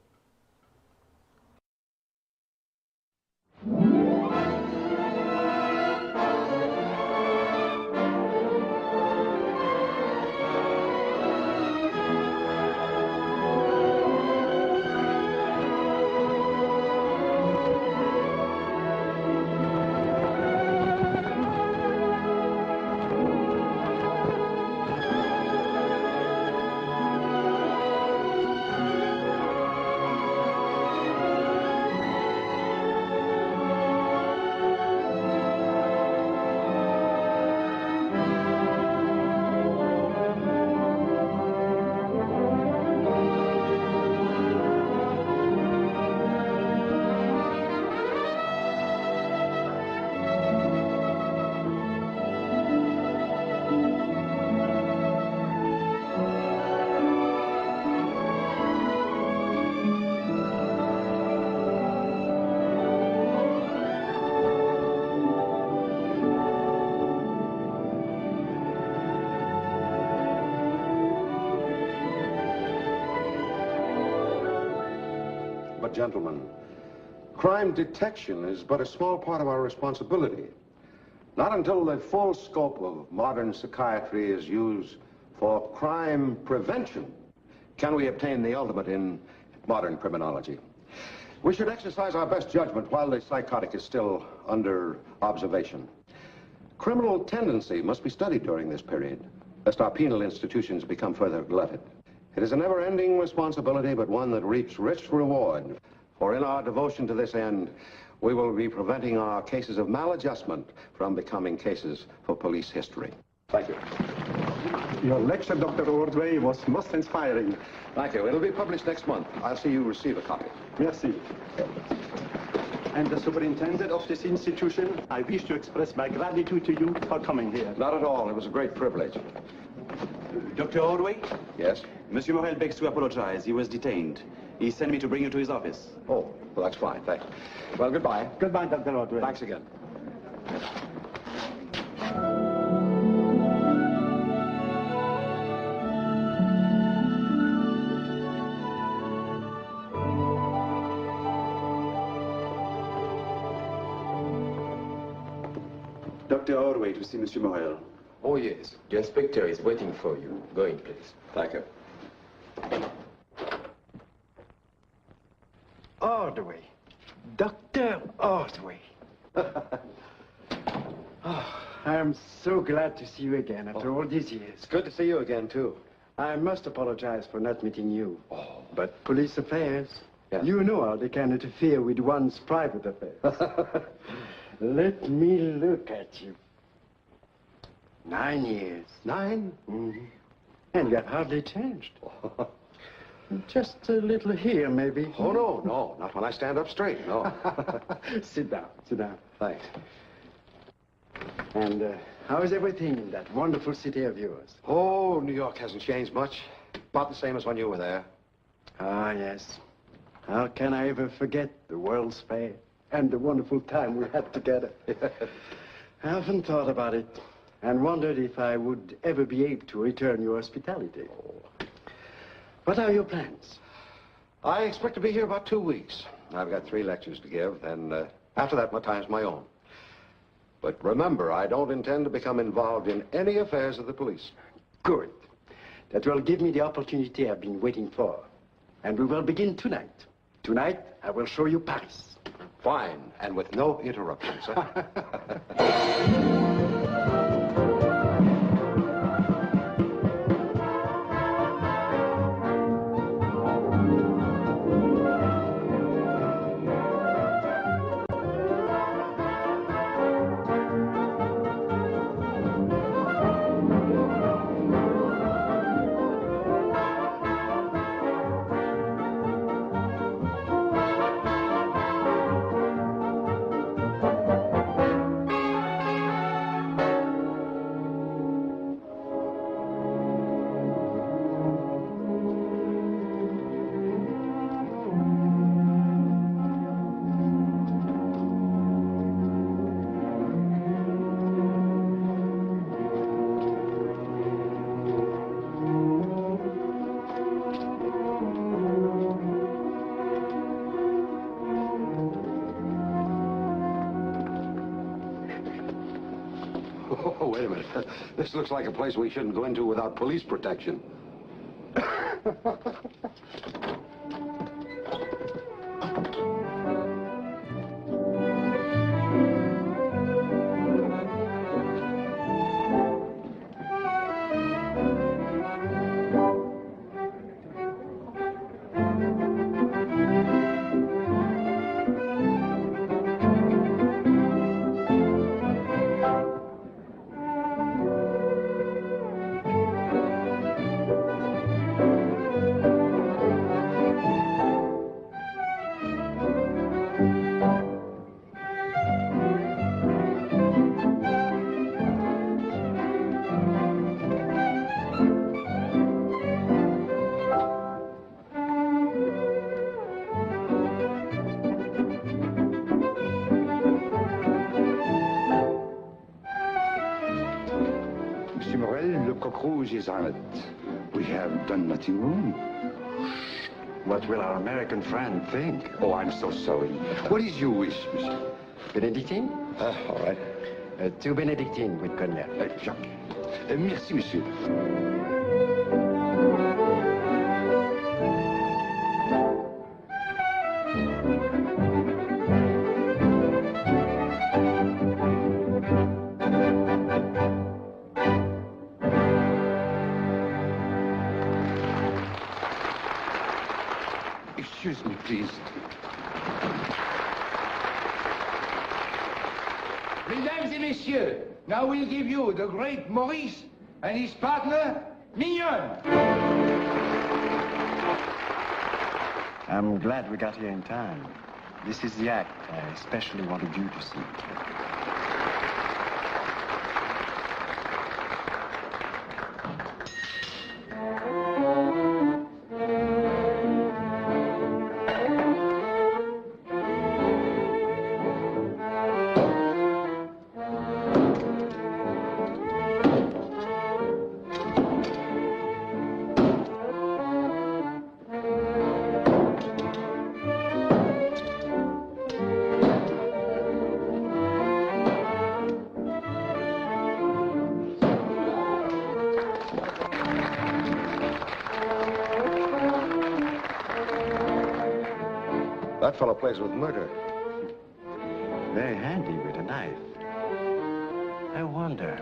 But, gentlemen, crime detection is but a small part of our responsibility. Not until the full scope of modern psychiatry is used for crime prevention can we obtain the ultimate in modern criminology. We should exercise our best judgment while the psychotic is still under observation. Criminal tendency must be studied during this period, lest our penal institutions become further glutted. It is a never-ending responsibility, but one that reaps rich reward. For in our devotion to this end, we will be preventing our cases of maladjustment from becoming cases for police history. Thank you. Your lecture, Dr. Ordway, was most inspiring. Thank you. It'll be published next month. I'll see you receive a copy. Merci. And the superintendent of this institution, I wish to express my gratitude to you for coming here. Not at all. It was a great privilege. Dr. Ordway? Yes? Monsieur Morel begs to apologize. He was detained. He sent me to bring you to his office. Oh, well, that's fine. Thank you. Well, goodbye. Goodbye, Dr. Ordway. Thanks again. Dr. Ordway to see Monsieur Morel. Oh, yes. The inspector is waiting for you. Go in, please. Thank you. Ordway. Dr. Ordway. I'm so glad to see you again after all these years. It's good to see you again, too. I must apologize for not meeting you. Oh. But police affairs, Yeah. you know how they can interfere with one's private affairs. Let me look at you. 9 years. 9? Mm-hmm. And you have hardly changed. Just a little here, maybe. Oh, no, no. Not when I stand up straight, no. Sit down, sit down. Thanks. And how is everything in that wonderful city of yours? Oh, New York hasn't changed much. About the same as when you were there. Ah, yes. How can I ever forget the World's Fair and the wonderful time we had together? I often thought about it and wondered if I would ever be able to return your hospitality. What are your plans? I expect to be here about 2 weeks. I've got 3 lectures to give, and after that, my time's my own. But remember, I don't intend to become involved in any affairs of the police. Good. That will give me the opportunity I've been waiting for. And we will begin tonight. Tonight, I will show you Paris. Fine, and with no interruptions. Oh, wait a minute. This looks like a place we shouldn't go into without police protection. Monsieur Morel, le coq rouge is on it. We have done nothing wrong. What will our American friend think? Oh, I'm so sorry. What is your wish, monsieur? Benedictine? All right. 2 Benedictine with cognac. Jacques. Merci, monsieur. Excuse me, please. Mesdames et messieurs, now we'll give you the great Maurice and his partner, Mignonne! I'm glad we got here in time. This is the act I especially wanted you to see. That fellow plays with murder. Very handy with a knife. I wonder.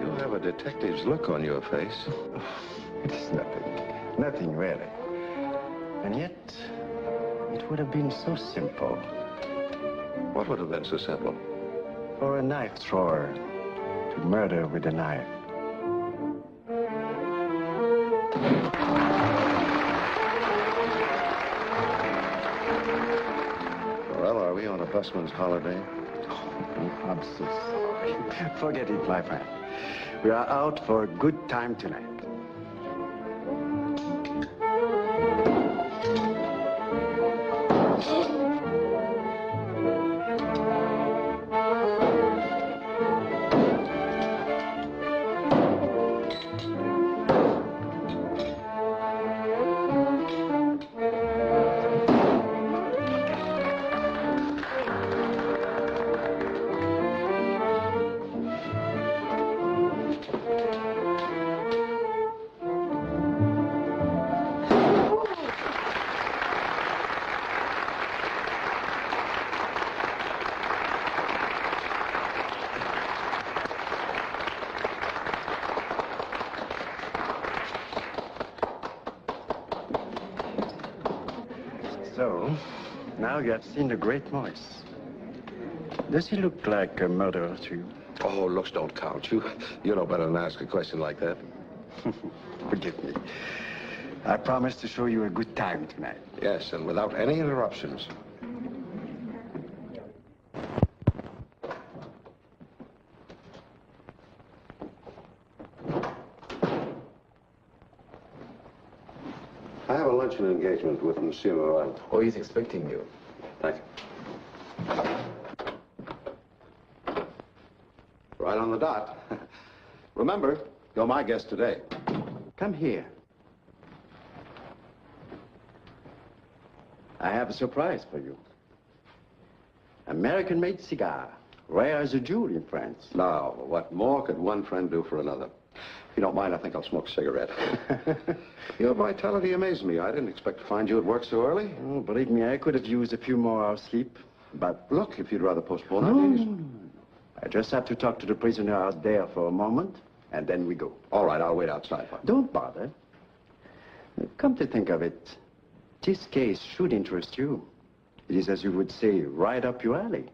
You have a detective's look on your face. It's nothing. Nothing really. And yet, it would have been so simple. What would have been so simple? For a knife thrower to murder with a knife. Well, are we on a busman's holiday? Oh, I'm so sorry. Forget it, my friend. We are out for a good time tonight. So, now you have seen the great Maurice. Does he look like a murderer to you? Oh, looks don't count. You know better than ask a question like that. Forgive me. I promise to show you a good time tonight. Yes, and without any interruptions. I have a luncheon engagement with Monsieur Morel. Oh, he's expecting you. Thank you. Right on the dot. Remember, you're my guest today. Come here. I have a surprise for you. American-made cigar. Rare as a jewel in France. Now, what more could one friend do for another? If you don't mind, I think I'll smoke a cigarette. Your vitality amazed me. I didn't expect to find you at work so early. Oh, believe me, I could have used a few more hours sleep. But look, if you'd rather postpone our no, meetings. I just have to talk to the prisoner out there for a moment, and then we go. All right, I'll wait outside. Don't bother. Come to think of it, this case should interest you. It is, as you would say, right up your alley.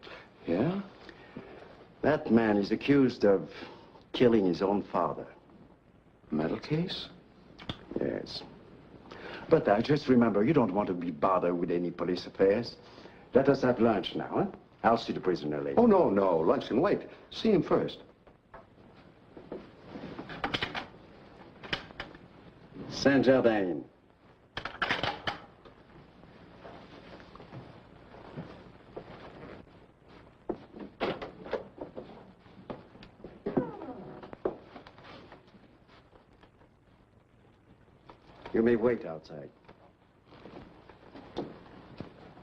Yeah? That man is accused of killing his own father. Metal case? Yes. But I just remember, you don't want to be bothered with any police affairs. Let us have lunch now, huh? I'll see the prisoner later. Oh, no, no. Lunch can wait. See him first. Saint-Jardin. You may wait outside.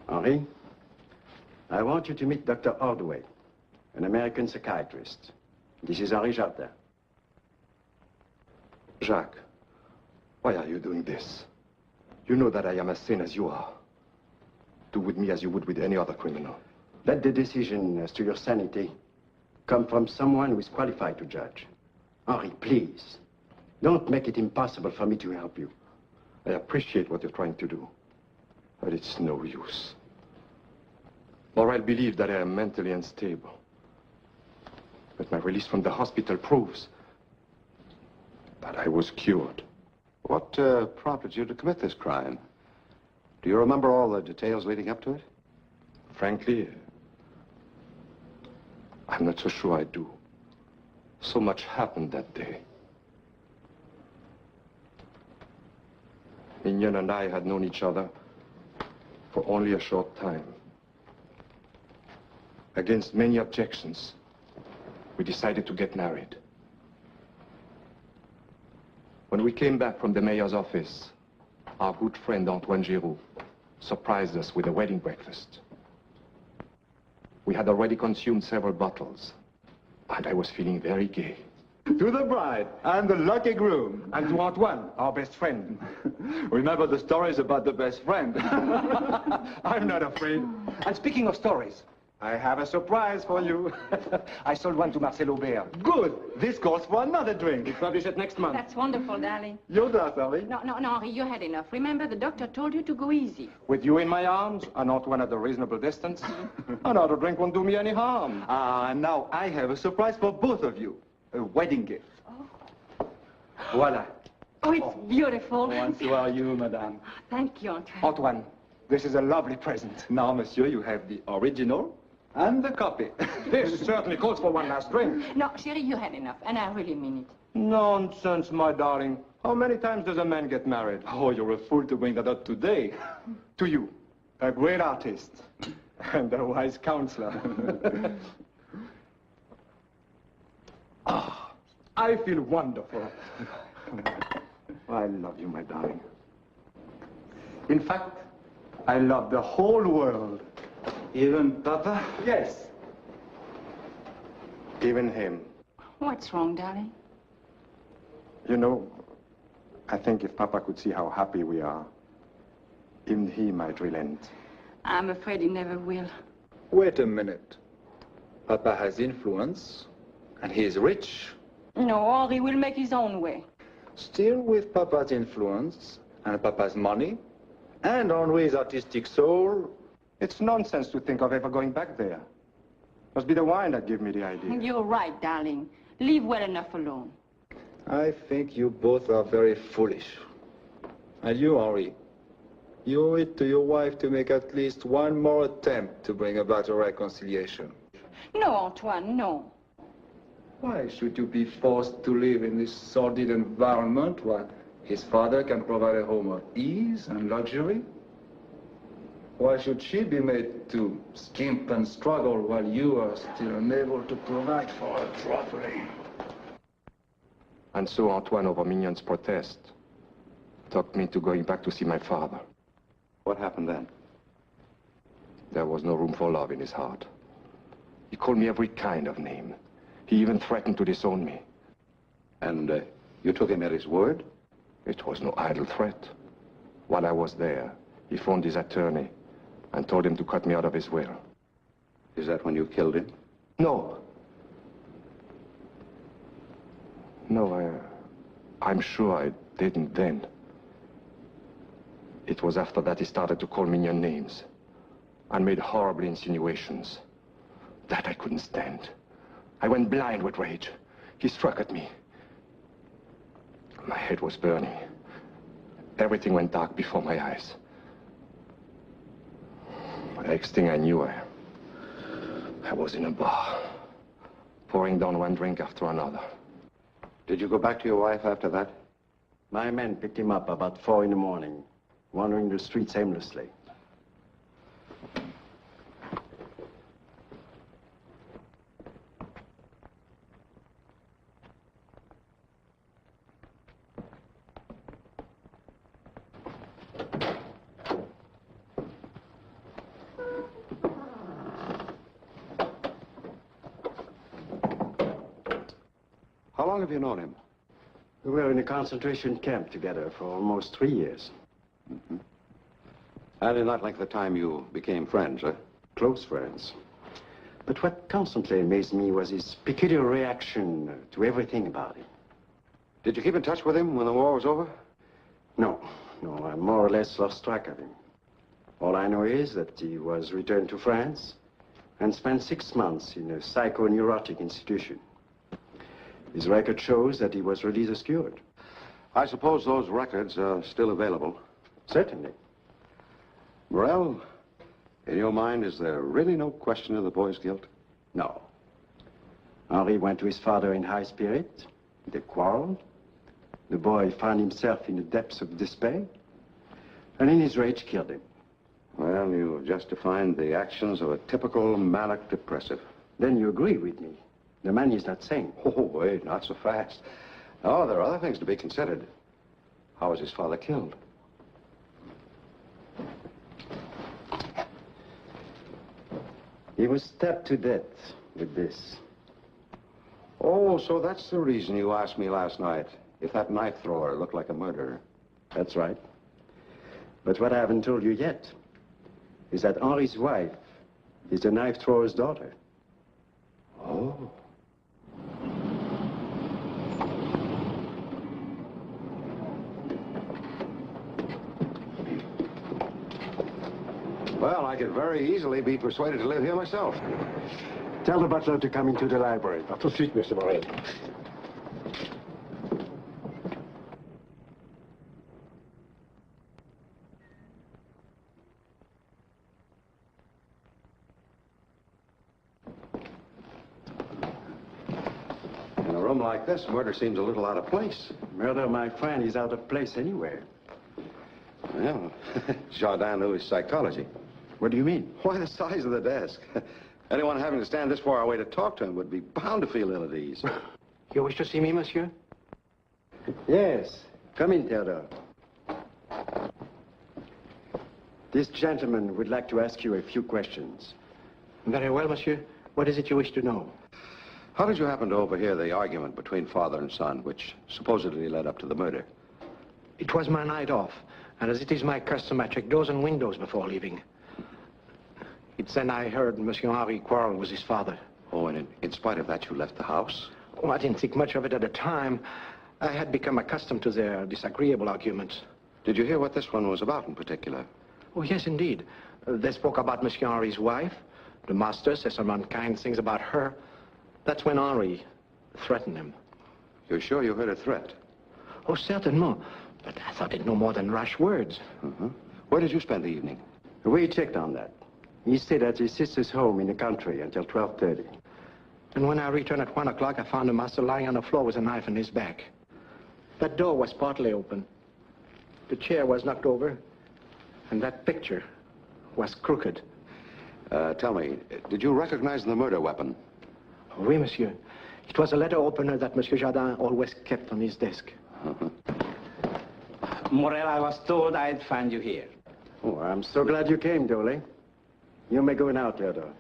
Henri, I want you to meet Dr. Ordway, an American psychiatrist. This is Henri Jardin. Jacques, why are you doing this? You know that I am as sane as you are. Do with me as you would with any other criminal. Let the decision as to your sanity come from someone who is qualified to judge. Henri, please, don't make it impossible for me to help you. I appreciate what you're trying to do, but it's no use. Morel believes that I am mentally unstable. But my release from the hospital proves But I was cured. What prompted you to commit this crime? Do you remember all the details leading up to it? Frankly, I'm not so sure I do. So much happened that day. Mignon and I had known each other for only a short time. Against many objections, we decided to get married. When we came back from the mayor's office, our good friend Antoine Giroux surprised us with a wedding breakfast. We had already consumed several bottles, and I was feeling very gay. To the bride and the lucky groom. And to Antoine, our best friend. Remember the stories about the best friend. I'm not afraid. And speaking of stories, I have a surprise for you. I sold one to Marcel Aubert. Good. This calls for another drink. We publish it next month. That's wonderful, darling. You're that, Harry? No, Henri, you had enough. Remember, the doctor told you to go easy. With you in my arms, and Antoine at a reasonable distance, another drink won't do me any harm. And now I have a surprise for both of you. A wedding gift. Oh. Voila. Oh, it's beautiful. And so are you, madame. Thank you, Antoine. Antoine, this is a lovely present. Now, monsieur, you have the original and the copy. This certainly calls for one last drink. No, Sherry, you had enough, and I really mean it. Nonsense, my darling. How many times does a man get married? Oh, you're a fool to bring that up today. To you, a great artist and a wise counselor. Ah, I feel wonderful. I love you, my darling. In fact, I love the whole world. Even Papa? Yes. Even him. What's wrong, darling? You know, I think if Papa could see how happy we are, even he might relent. I'm afraid he never will. Wait a minute. Papa has influence, and he is rich. No, Henri will make his own way. Still with Papa's influence, and Papa's money, and Henri's artistic soul. It's nonsense to think of ever going back there. Must be the wine that gave me the idea. You're right, darling. Leave well enough alone. I think you both are very foolish. And you, Henri, you owe it to your wife to make at least one more attempt to bring about a reconciliation. No, Antoine, no. Why should you be forced to live in this sordid environment while his father can provide a home of ease and luxury? Why should she be made to skimp and struggle while you are still unable to provide for her properly? And so Antoine, over Mignon's protest, talked me into going back to see my father. What happened then? There was no room for love in his heart. He called me every kind of name. He even threatened to disown me. And you took him at his word? It was no idle threat. While I was there, he phoned his attorney and told him to cut me out of his will. Is that when you killed him? No. No, I'm sure I didn't then. It was after that he started to call Mignon names and made horrible insinuations. That I couldn't stand. I went blind with rage. He struck at me. My head was burning. Everything went dark before my eyes. The next thing I knew, I was in a bar, pouring down one drink after another. Did you go back to your wife after that? My men picked him up about 4 in the morning, wandering the streets aimlessly. How long have you known him? We were in a concentration camp together for almost 3 years. Mm-hmm. And in that length of time you became friends, huh? Close friends. But what constantly amazed me was his peculiar reaction to everything about him. Did you keep in touch with him when the war was over? No, I more or less lost track of him. All I know is that he was returned to France and spent 6 months in a psychoneurotic institution. His record shows that he was released as cured. I suppose those records are still available. Certainly. Morel, in your mind, is there really no question of the boy's guilt? No. Henri went to his father in high spirit. They quarreled. The boy found himself in the depths of despair, and in his rage killed him. Well, you just defined the actions of a typical manic depressive. Then you agree with me. The man is not sane. Oh, wait, not so fast. Oh, there are other things to be considered. How was his father killed? He was stabbed to death with this. Oh, so that's the reason you asked me last night if that knife thrower looked like a murderer. That's right. But what I haven't told you yet is that Henri's wife is the knife thrower's daughter. Oh. Well, I could very easily be persuaded to live here myself. Tell the butler to come into the library. Tout de suite, Mr. Morel. In a room like this, murder seems a little out of place. Murder, my friend, is out of place anywhere. Well, Jardin knew his psychology. What do you mean? Why, the size of the desk. Anyone having to stand this far away to talk to him would be bound to feel ill at ease. You wish to see me, monsieur? Yes. Come in, Theodore. This gentleman would like to ask you a few questions. Very well, monsieur. What is it you wish to know? How did you happen to overhear the argument between father and son, which supposedly led up to the murder? It was my night off, and as it is my custom, I check doors and windows before leaving. It's then I heard Monsieur Henri quarrel with his father. Oh, and in spite of that, you left the house? Oh, I didn't think much of it at the time. I had become accustomed to their disagreeable arguments. Did you hear what this one was about in particular? Oh, yes, indeed. They spoke about Monsieur Henri's wife. The master said some unkind things about her. That's when Henri threatened him. You're sure you heard a threat? Oh, certainement. But I thought it no more than rash words. Where did you spend the evening? We checked on that. He stayed at his sister's home in the country until 12:30. And when I returned at 1 o'clock, I found the master lying on the floor with a knife in his back. That door was partly open. The chair was knocked over, and that picture was crooked. Tell me, did you recognize the murder weapon? Oui, monsieur. It was a letter opener that Monsieur Jardin always kept on his desk. Morel, I was told I'd find you here. Oh, I'm so glad you came, Dole. You may go now, Theodore.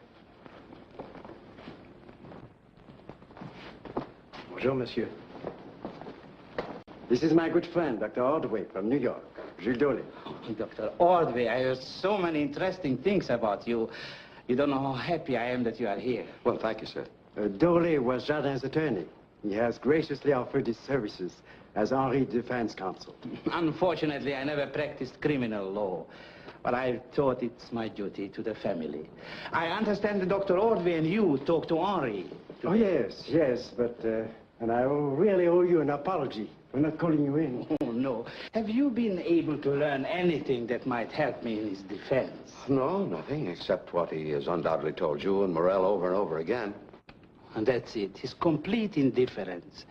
Bonjour, monsieur. This is my good friend, Dr. Ordway from New York, Jules Dole. Oh, Dr. Ordway, I heard so many interesting things about you. You don't know how happy I am that you are here. Well, thank you, sir. Dole was Jardin's attorney. He has graciously offered his services as Henri defense counsel. Unfortunately, I never practiced criminal law, but I thought it's my duty to the family. I understand that Dr. Ordway and you talked to Henri. Oh, yes, but and I really owe you an apology for not calling you in. Oh, no. Have you been able to learn anything that might help me in his defense? No, nothing, except what he has undoubtedly told you and Morel over and over again. And that's it. His complete indifference.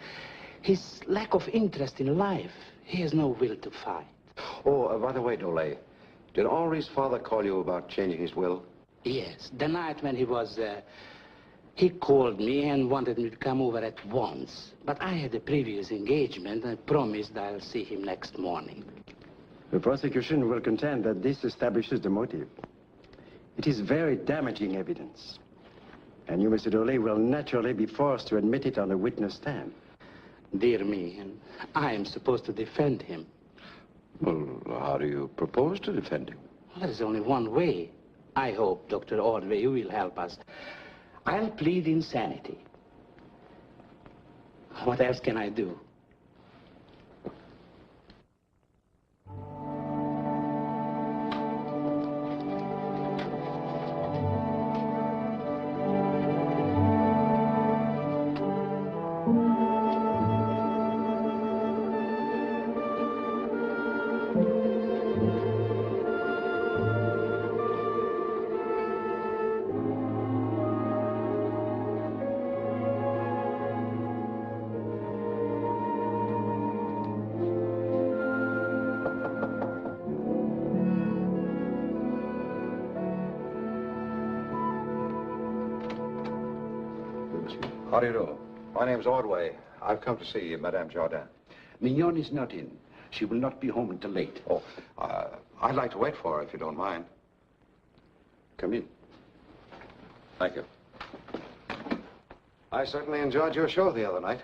His lack of interest in life. He has no will to fight. Oh, by the way, Dole, did Henri's father call you about changing his will? Yes. The night when he was there, he called me and wanted me to come over at once. But I had a previous engagement and promised I'll see him next morning. The prosecution will contend that this establishes the motive. It is very damaging evidence. And you, Mr. Dole, will naturally be forced to admit it on the witness stand. Dear me, and I am supposed to defend him. Well, how do you propose to defend him? Well, there is only one way. I hope, Dr. Ordway, you will help us. I'll plead insanity. What else can I do? How do you do? My name's Ordway. I've come to see Madame Jardin. Mignon is not in. She will not be home until late. Oh, I'd like to wait for her, if you don't mind. Come in. Thank you. I certainly enjoyed your show the other night.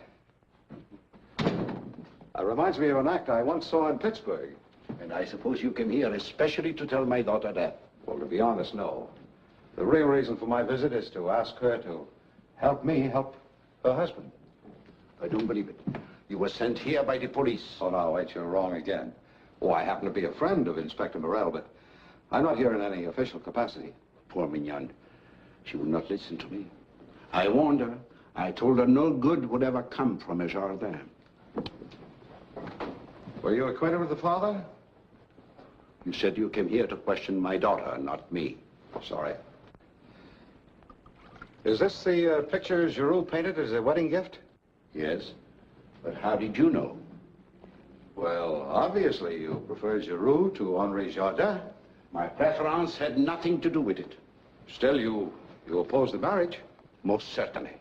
It reminds me of an act I once saw in Pittsburgh. And I suppose you came here especially to tell my daughter that. Well, to be honest, no. The real reason for my visit is to ask her to help me help her husband. I don't believe it. You were sent here by the police. Oh, now, wait, you're wrong again. Oh, I happen to be a friend of Inspector Morel, but I'm not here in any official capacity. Poor Mignon. She would not listen to me. I warned her. I told her no good would ever come from a Jardin. Were you acquainted with the father? You said you came here to question my daughter, not me. Sorry. Is this the picture Giroux painted as a wedding gift? Yes. But how did you know? Well, obviously you prefer Giroux to Henri Jardin. My preference had nothing to do with it. Still, you oppose the marriage? Most certainly.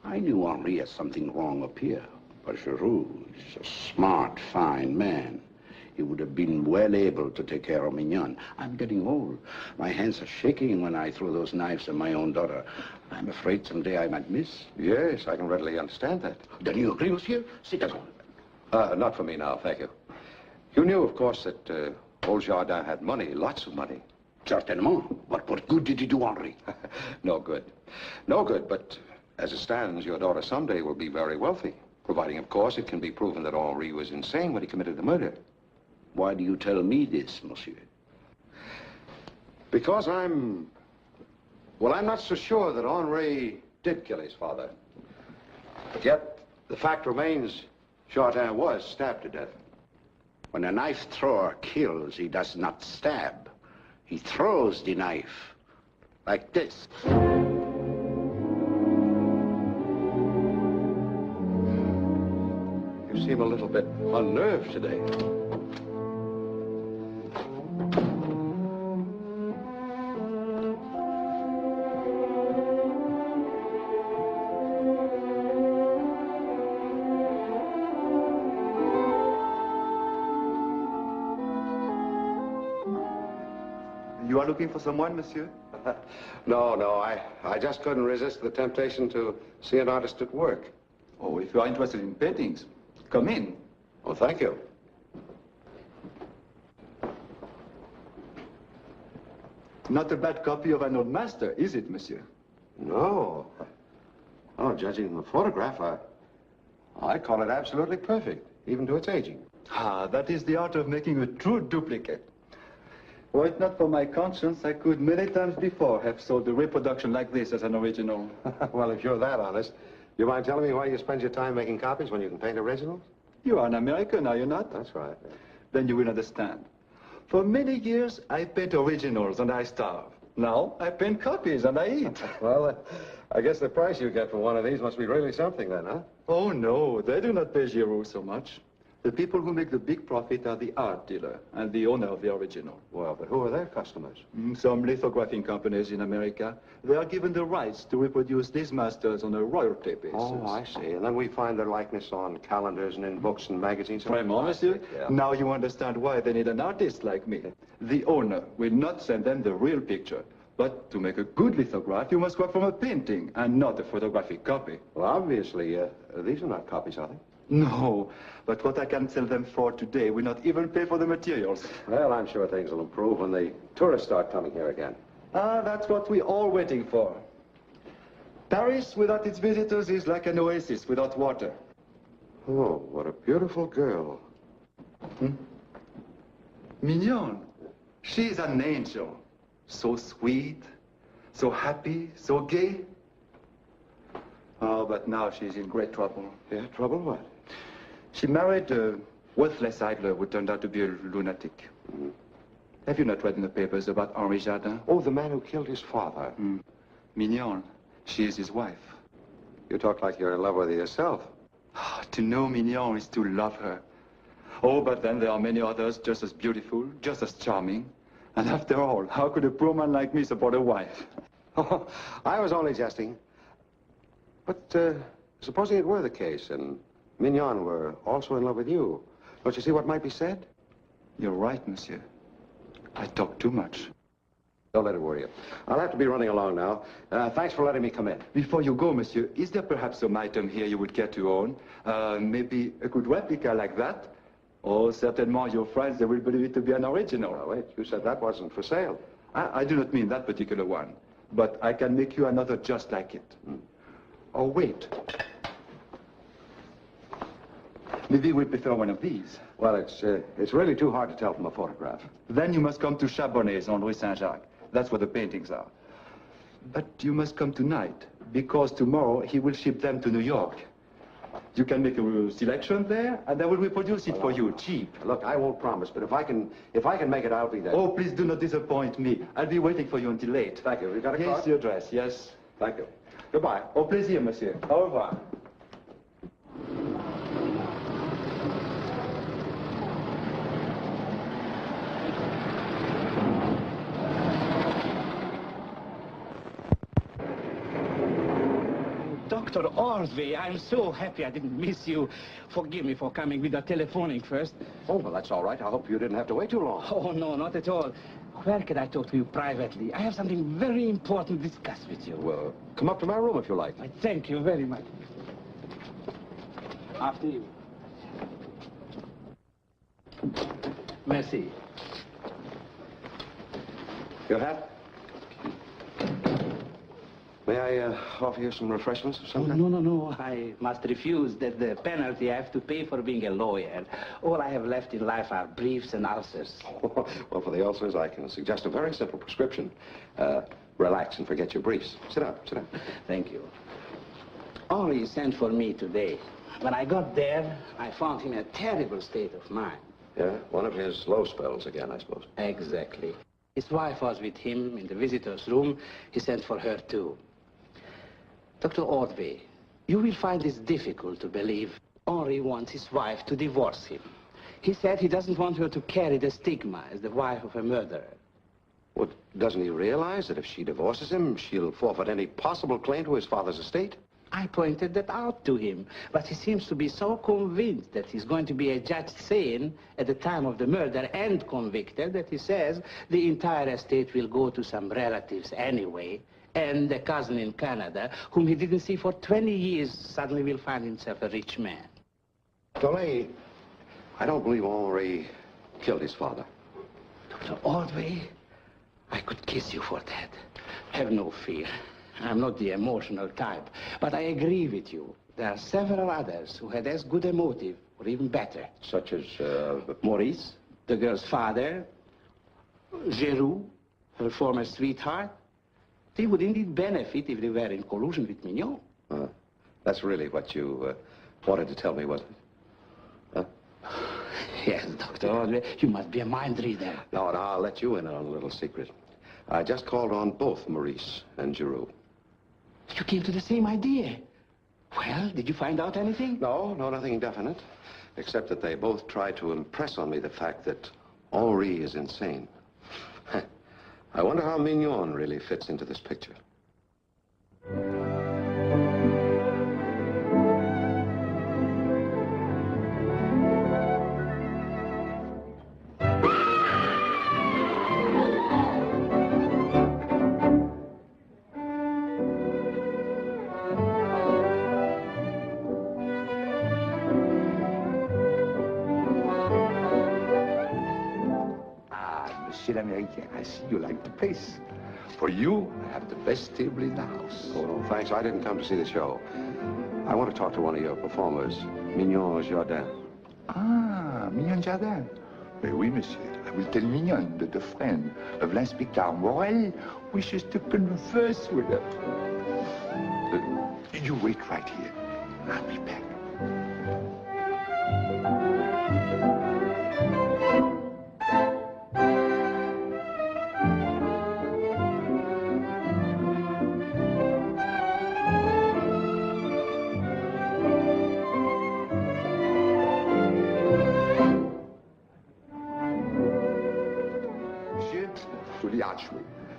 I knew Henri had something wrong up here. But Giroux is a smart, fine man. He would have been well able to take care of Mignon. I'm getting old. My hands are shaking when I throw those knives at my own daughter. I'm afraid someday I might miss. Yes, I can readily understand that. Then you agree, monsieur? Sit down. Not for me now, thank you. You knew, of course, that old Jardin had money, lots of money. Certainement. But what good did he do, Henri? No good. No good, but as it stands, your daughter someday will be very wealthy. Providing, of course, it can be proven that Henri was insane when he committed the murder. Why do you tell me this, monsieur? Because I'm not so sure that Henri did kill his father. But yet, the fact remains, Jardin was stabbed to death. When a knife thrower kills, he does not stab. He throws the knife, like this. You seem a little bit unnerved today. You are looking for someone, monsieur? No, I just couldn't resist the temptation to see an artist at work. Oh, if you are interested in paintings, come in. Oh, thank you. Not a bad copy of an old master, is it, monsieur? No. Oh, judging from the photograph, I call it absolutely perfect, even to its aging. Ah, that is the art of making a true duplicate. Were it not for my conscience, I could many times before have sold a reproduction like this as an original. Well, if you're that honest, you mind telling me why you spend your time making copies when you can paint originals? You are an American, are you not? That's right. Then you will understand. For many years, I paint originals and I starve. Now, I paint copies and I eat. Well, I guess the price you get for one of these must be really something then, huh? Oh, no, they do not pay Giroux so much. The people who make the big profit are the art dealer and the owner of the original. Well, but who are their customers? Some lithographing companies in America. They are given the rights to reproduce these masters on a royalty basis. Oh, I see. And then we find their likeness on calendars and in books and magazines. Vraiment, monsieur? Yeah. Now you understand why they need an artist like me. The owner will not send them the real picture. But to make a good lithograph, you must work from a painting and not a photographic copy. Well, obviously, these are not copies, are they? No, but what I can sell them for today will not even pay for the materials. Well, I'm sure things will improve when the tourists start coming here again. Ah, that's what we're all waiting for. Paris without its visitors is like an oasis without water. Oh, what a beautiful girl. Mignon. She's an angel. So sweet, so happy, so gay. Oh, but now she's in great trouble. Yeah, trouble what? She married a worthless idler who turned out to be a lunatic. Have you not read in the papers about Henri Jardin? Oh, the man who killed his father. Mignon. She is his wife. You talk like you're in love with her yourself. To know Mignon is to love her. Oh, but then there are many others just as beautiful, just as charming. And after all, how could a poor man like me support a wife? Oh, I was only jesting. But supposing it were the case and Mignon were also in love with you, don't you see what might be said? You're right, monsieur. I talk too much. Don't let it worry you. I'll have to be running along now. Thanks for letting me come in. Before you go, monsieur, is there perhaps some item here you would care to own? Maybe a good replica like that? Oh, certainly your friends, they will believe it to be an original. Now, wait, you said that wasn't for sale. I do not mean that particular one, but I can make you another just like it. Oh, wait. Maybe we prefer one of these. Well, it's really too hard to tell from a photograph. Then you must come to Chabonnet's on Rue Saint-Jacques. That's where the paintings are. But you must come tonight, because tomorrow he will ship them to New York. You can make a selection there, and they will reproduce it for you, cheap. Look, I won't promise, but if I can make it, I'll be there. Oh, please do not disappoint me. I'll be waiting for you until late. Thank you. You got a card? Here's your address, yes. Thank you. Goodbye. Au plaisir, monsieur. Au revoir. Dr. Ordway, I'm so happy I didn't miss you. Forgive me for coming without telephoning first. Oh, well, that's all right. I hope you didn't have to wait too long. Oh, no, not at all. Where can I talk to you privately? I have something very important to discuss with you. Well, come up to my room if you like. I thank you very much. After you. Merci. Your hat? May I offer you some refreshments or something? No. I must refuse. That's the penalty I have to pay for being a lawyer. All I have left in life are briefs and ulcers. Well, for the ulcers, I can suggest a very simple prescription. Relax and forget your briefs. Sit down, sit down. Thank you. Henri sent for me today. When I got there, I found him in a terrible state of mind. Yeah? One of his low spells again, I suppose. Exactly. His wife was with him in the visitor's room. He sent for her, too. Dr. Ordway, you will find this difficult to believe. Henri wants his wife to divorce him. He said he doesn't want her to carry the stigma as the wife of a murderer. Well, doesn't he realize that if she divorces him, she'll forfeit any possible claim to his father's estate? I pointed that out to him, but he seems to be so convinced that he's going to be adjudged sane at the time of the murder and convicted that he says the entire estate will go to some relatives anyway, and a cousin in Canada, whom he didn't see for 20 years, suddenly will find himself a rich man. Dolly, I don't believe Henri killed his father. Dr. Ordway, I could kiss you for that. Have no fear. I'm not the emotional type, but I agree with you. There are several others who had as good a motive, or even better. Such as, Maurice, the girl's father, Giroux, her former sweetheart. They would indeed benefit if they were in collusion with Mignon. That's really what you wanted to tell me, wasn't it? Yes, Dr. Ordway, you must be a mind reader. No, I'll let you in on a little secret. I just called on both Maurice and Giroux. You came to the same idea. Well, did you find out anything? No, nothing definite. Except that they both tried to impress on me the fact that Henri is insane. I wonder how Mignon really fits into this picture. L'Américain, I see you like the place. For you, I have the best table in the house. Oh, no, thanks. I didn't come to see the show. I want to talk to one of your performers, Mignon Jardin. Ah, Mignon Jardin. Mais oui, monsieur. I will tell Mignon that a friend of l'Inspecteur Morel wishes to converse with her. You wait right here. I'll be back.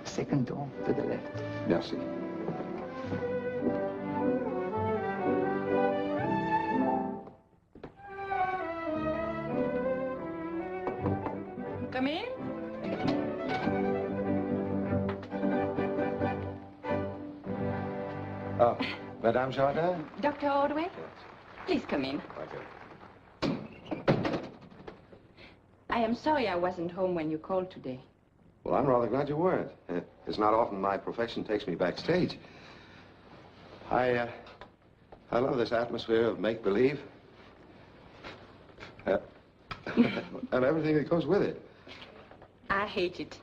Second door to the left. Merci. Oh, Madame Jardin? Dr. Ordway? Please come in. Thank you. I am sorry I wasn't home when you called today. Well, I'm rather glad you weren't. It's not often my profession takes me backstage. I love this atmosphere of make-believe. And everything that goes with it. I hate it.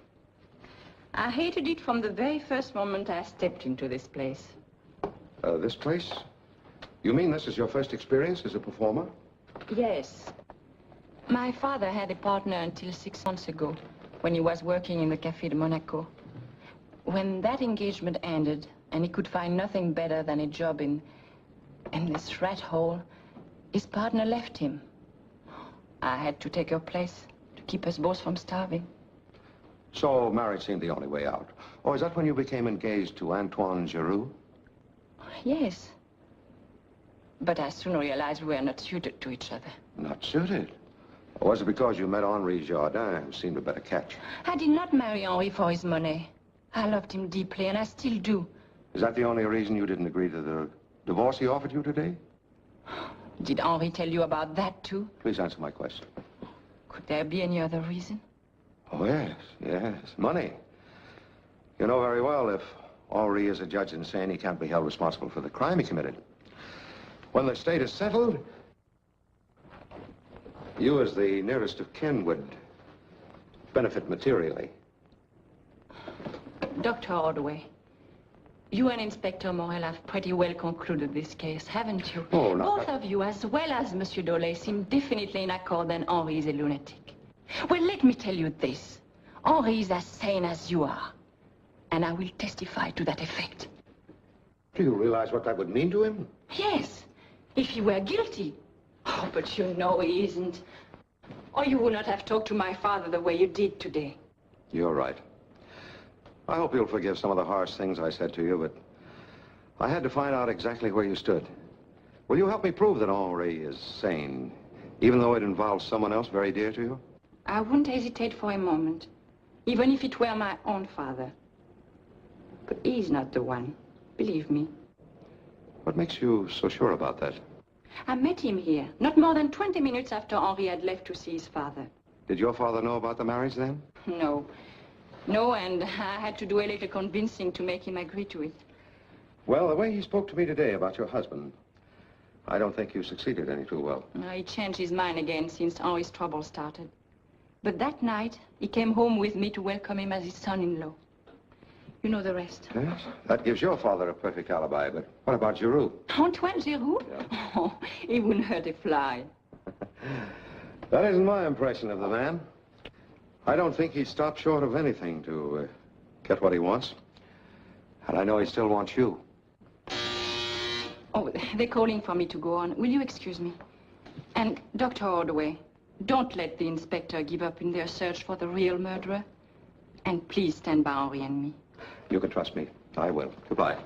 I hated it from the very first moment I stepped into this place. This place? You mean this is your first experience as a performer? Yes. My father had a partner until 6 months ago, when he was working in the Café de Monaco. When that engagement ended, and he could find nothing better than a job in this rat hole, his partner left him. I had to take her place to keep us both from starving. So marriage seemed the only way out. Or is that when you became engaged to Antoine Giroux? Yes. But I soon realized we were not suited to each other. Not suited? Or was it because you met Henri Jardin, who seemed a better catch? I did not marry Henri for his money. I loved him deeply, and I still do. Is that the only reason you didn't agree to the divorce he offered you today? Did Henri tell you about that, too? Please answer my question. Could there be any other reason? Oh, yes, yes. Money. You know very well if Henri is a judge insane, he can't be held responsible for the crime he committed. When the state is settled, you as the nearest of kin would benefit materially. Dr. Ordway, you and Inspector Morel have pretty well concluded this case, haven't you? Oh, no. Both of you, as well as Monsieur Dolay, seem definitely in accord that Henri is a lunatic. Well, let me tell you this. Henri is as sane as you are. And I will testify to that effect. Do you realize what that would mean to him? Yes, if he were guilty. Oh, but you know he isn't. Or you would not have talked to my father the way you did today. You're right. I hope you'll forgive some of the harsh things I said to you, but I had to find out exactly where you stood. Will you help me prove that Henri is sane, even though it involves someone else very dear to you? I wouldn't hesitate for a moment, even if it were my own father. But he's not the one, believe me. What makes you so sure about that? I met him here, not more than 20 minutes after Henri had left to see his father. Did your father know about the marriage then? No. No, and I had to do a little convincing to make him agree to it. Well, the way he spoke to me today about your husband, I don't think you succeeded any too well. He changed his mind again since Henri's trouble started. But that night, he came home with me to welcome him as his son-in-law. You know the rest. Yes? That gives your father a perfect alibi, but what about Giroux? Antoine Giroux? Yeah. Oh, he wouldn't hurt a fly. That isn't my impression of the man. I don't think he'd stop short of anything to get what he wants. And I know he still wants you. Oh, they're calling for me to go on. Will you excuse me? And Dr. Ordway, don't let the inspector give up in their search for the real murderer. And please stand by Henri and me. You can trust me. I will. Goodbye.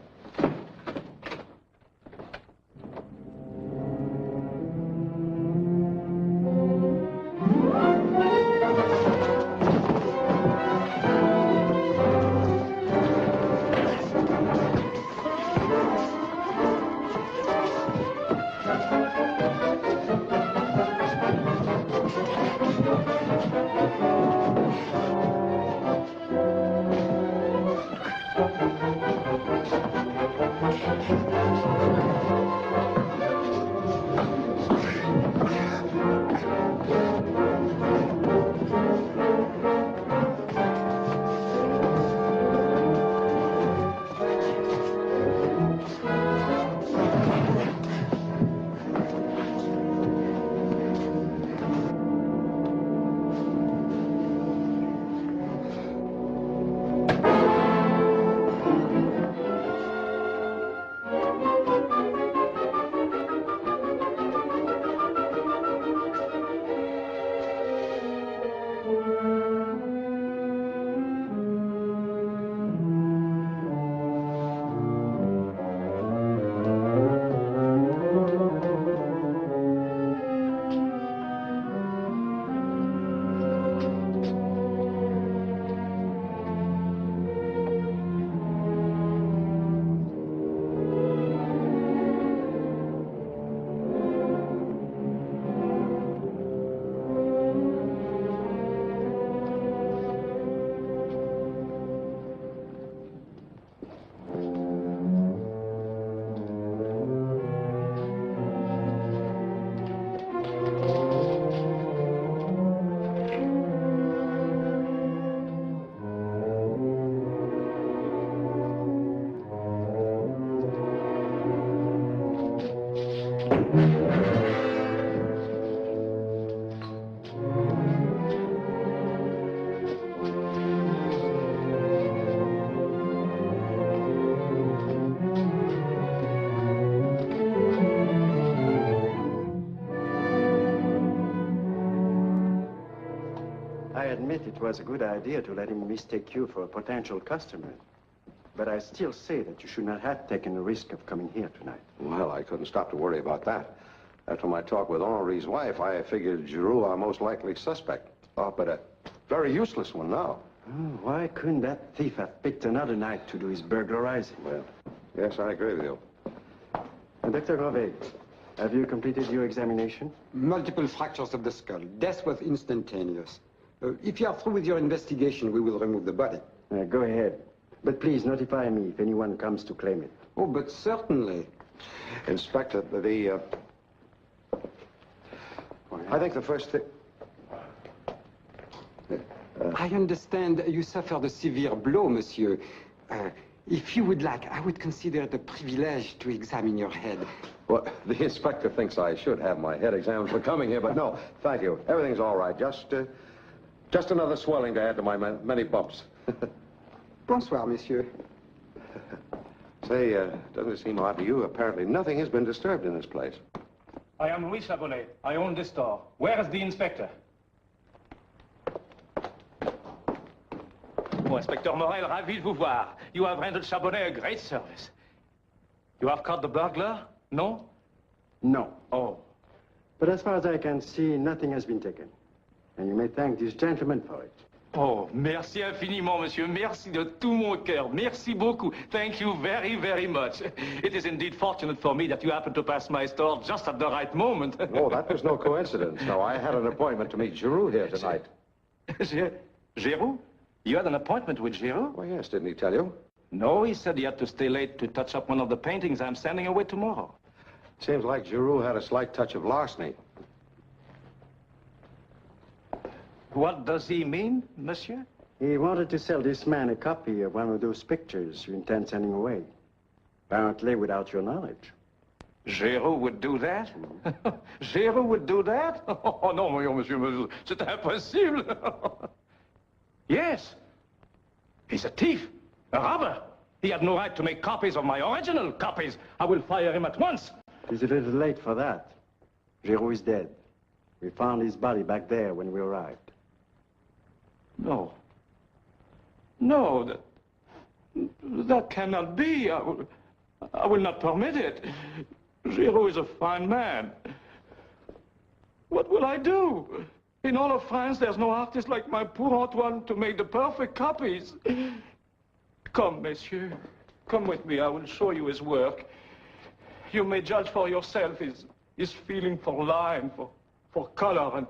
admit it was a good idea to let him mistake you for a potential customer. But I still say that you should not have taken the risk of coming here tonight. Well, I couldn't stop to worry about that. After my talk with Henri's wife, I figured Giroux our most likely suspect. Oh, but a very useless one now. Oh, why couldn't that thief have picked another night to do his burglarizing? Well, yes, I agree with you. Dr. Rove, have you completed your examination? Multiple fractures of the skull. Death was instantaneous. If you are through with your investigation, we will remove the body. Go ahead. But please notify me if anyone comes to claim it. Oh, but certainly. Inspector, I think the first thing... I understand you suffered a severe blow, monsieur. If you would like, I would consider it a privilege to examine your head. Well, the inspector thinks I should have my head examined for coming here, but no, thank you. Everything's all right. Just another swelling to add to my many bumps. Bonsoir, monsieur. Say, doesn't it seem odd to you? Apparently nothing has been disturbed in this place. I am Louis Chabonnet. I own this store. Where is the inspector? Oh, Inspector Morel, ravi de vous voir. You have rendered Chabonnet a great service. You have caught the burglar? No? No. Oh. But as far as I can see, nothing has been taken. And you may thank this gentleman for it. Oh, merci infiniment, monsieur. Merci de tout mon cœur. Merci beaucoup. Thank you very, very much. It is indeed fortunate for me that you happened to pass my store just at the right moment. Oh, that was no coincidence. No, I had an appointment to meet Giroux here tonight. Giroux? You had an appointment with Giroux? Well, yes, didn't he tell you? No, he said he had to stay late to touch up one of the paintings I'm sending away tomorrow. Seems like Giroux had a slight touch of larceny. What does he mean, monsieur? He wanted to sell this man a copy of one of those pictures you intend sending away. Apparently without your knowledge. Giroux would do that? Giroux would do that? Oh, non, monsieur, c'est impossible. Yes. He's a thief, a robber. He had no right to make copies of my original copies. I will fire him at once. It's a little late for that. Giroux is dead. We found his body back there when we arrived. No. No, that cannot be. I will not permit it. Giroux is a fine man. What will I do? In all of France, there's no artist like my poor Antoine to make the perfect copies. Come, monsieur. Come with me. I will show you his work. You may judge for yourself his feeling for line, for color,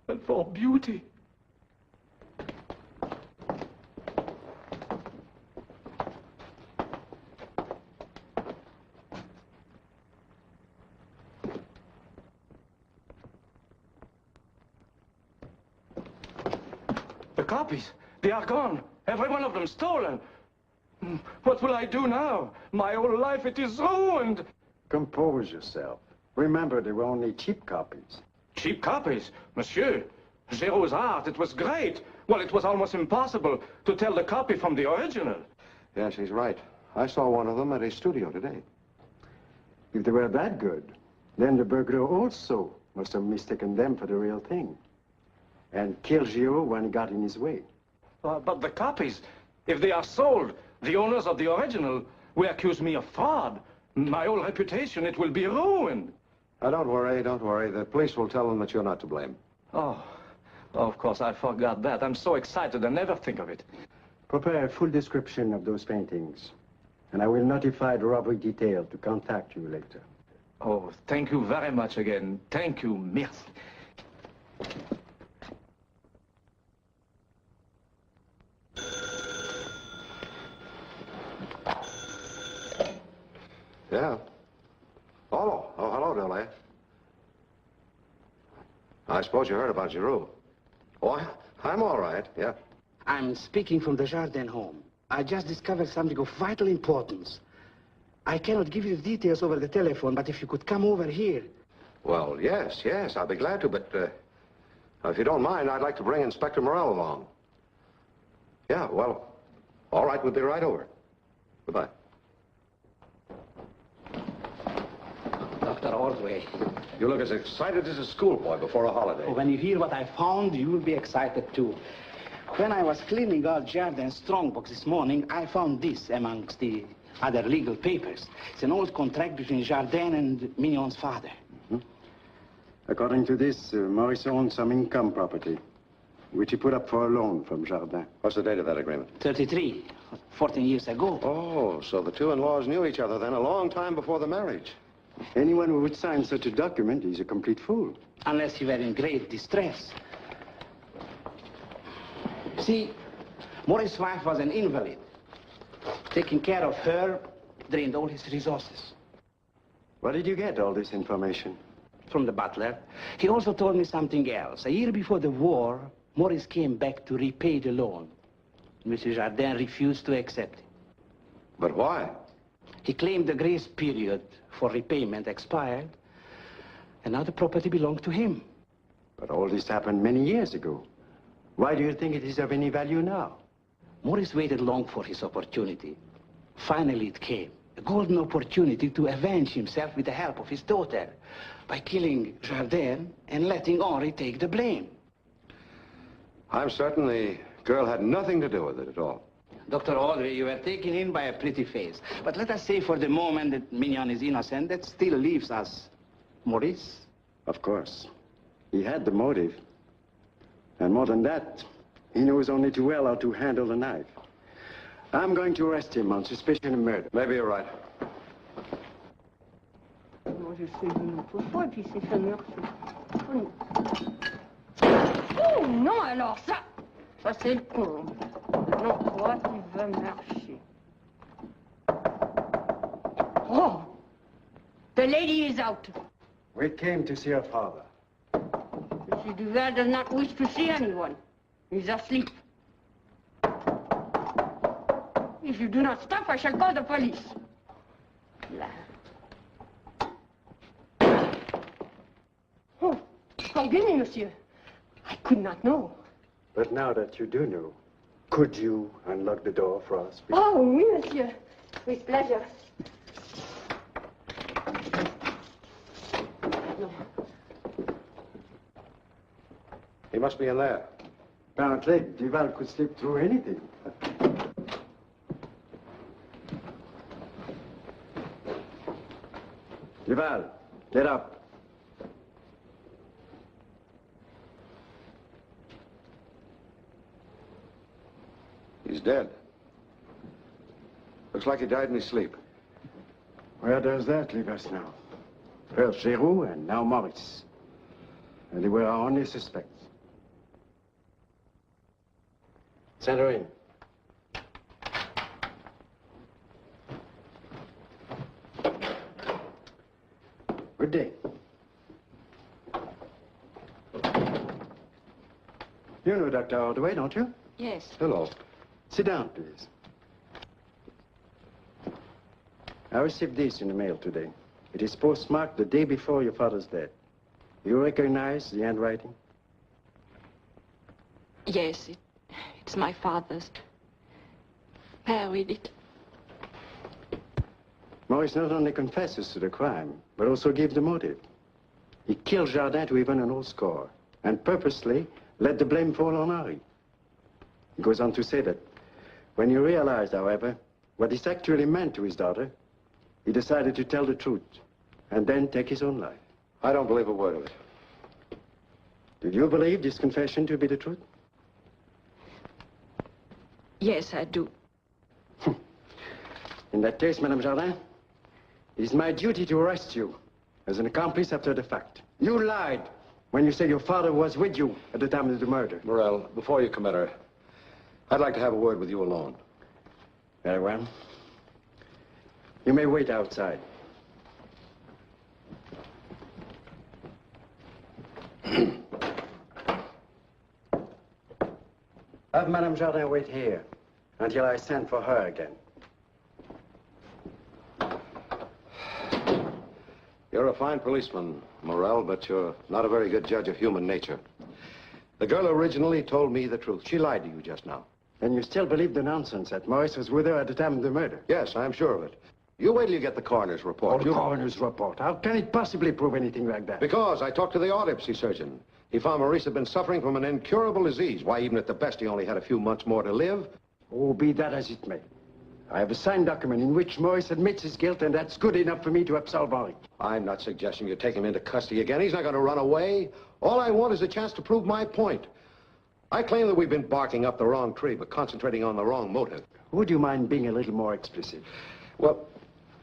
and for beauty. The copies, they are gone. Every one of them stolen. What will I do now? My whole life, it is ruined. Compose yourself. Remember, they were only cheap copies. Cheap copies? Monsieur, Giroux's art, it was great. Well, it was almost impossible to tell the copy from the original. Yes, he's right. I saw one of them at his studio today. If they were that good, then the burglar also must have mistaken them for the real thing. And killed Giroux when he got in his way. But the copies, if they are sold, the owners of the original will accuse me of fraud. My whole reputation, it will be ruined. Don't worry, don't worry. The police will tell them that you're not to blame. Oh, of course, I forgot that. I'm so excited, I never think of it. Prepare a full description of those paintings. And I will notify the robbery detail to contact you later. Oh, thank you very much again. Thank you, merci. Yeah. Oh, hello, Dole. I suppose you heard about Giroux. Oh, I'm all right, yeah. I'm speaking from the Jardin home. I just discovered something of vital importance. I cannot give you the details over the telephone, but if you could come over here. Well, yes, I'll be glad to, but if you don't mind, I'd like to bring Inspector Morel along. Yeah, well, all right, we'll be right over. Goodbye. Dr. Ordway. You look as excited as a schoolboy before a holiday. When you hear what I found, you will be excited too. When I was cleaning out Jardin's strongbox this morning, I found this amongst the other legal papers. It's an old contract between Jardin and Mignon's father. According to this, Maurice owned some income property, which he put up for a loan from Jardin. What's the date of that agreement? 33, 14 years ago. Oh, so the two in-laws knew each other then a long time before the marriage. Anyone who would sign such a document is a complete fool. Unless he were in great distress. See, Maurice's wife was an invalid. Taking care of her drained all his resources. Where did you get all this information? From the butler. He also told me something else. A year before the war, Maurice came back to repay the loan. Monsieur Jardin refused to accept it. But why? He claimed the grace period for repayment expired, and now the property belonged to him. But all this happened many years ago. Why do you think it is of any value now? Maurice waited long for his opportunity. Finally it came. A golden opportunity to avenge himself with the help of his daughter by killing Jardin and letting Henri take the blame. I'm certain the girl had nothing to do with it at all. Dr. Audrey, you were taken in by a pretty face. But let us say for the moment that Mignon is innocent. That still leaves us Maurice. Of course. He had the motive. And more than that, he knows only too well how to handle the knife. I'm going to arrest him on suspicion of murder. Maybe you're right. Moi, je sais une fois, et puis c'est ça meurt. Oh non, alors ça c'est le comble. Non, toi, tu vas marcher. Oh, the lady is out. We came to see her father. Monsieur Duval does not wish to see anyone. He's asleep. If you do not stop, I shall call the police. Là. Oh, forgive me, monsieur. I could not know. But now that you do know, could you unlock the door for us? Please? Oh, oui, monsieur. With pleasure. No. He must be in there. Apparently, Duval could slip through anything. Duval, get up. He's dead. Looks like he died in his sleep. Where does that leave us now? First Giroux and now Maurice. And they were our only suspects. Send her in. Good day. You know Dr. Ordway, don't you? Yes. Hello. Sit down, please. I received this in the mail today. It is postmarked the day before your father's death. You recognize the handwriting? Yes, it's my father's. May I read it? Maurice not only confesses to the crime, but also gives the motive. He killed Jardin to even an old score, and purposely let the blame fall on Henri. He goes on to say that when he realized, however, what this actually meant to his daughter, he decided to tell the truth, and then take his own life. I don't believe a word of it. Did you believe this confession to be the truth? Yes, I do. In that case, Madame Jardin, it is my duty to arrest you as an accomplice after the fact. You lied when you said your father was with you at the time of the murder. Morel, before you commit her, I'd like to have a word with you alone. Very well. You may wait outside. Have Madame Jardin wait here until I send for her again. You're a fine policeman, Morel, but you're not a very good judge of human nature. The girl originally told me the truth. She lied to you just now. And you still believe the nonsense that Maurice was with her at the time of the murder? Yes, I'm sure of it. You wait till you get the coroner's report. The coroner's report? How can it possibly prove anything like that? Because I talked to the autopsy surgeon. He found Maurice had been suffering from an incurable disease. Why, even at the best, he only had a few months more to live. Oh, be that as it may. I have a signed document in which Maurice admits his guilt, and that's good enough for me to absolve Henri. I'm not suggesting you take him into custody again. He's not going to run away. All I want is a chance to prove my point. I claim that we've been barking up the wrong tree, but concentrating on the wrong motive. Would you mind being a little more explicit? Well,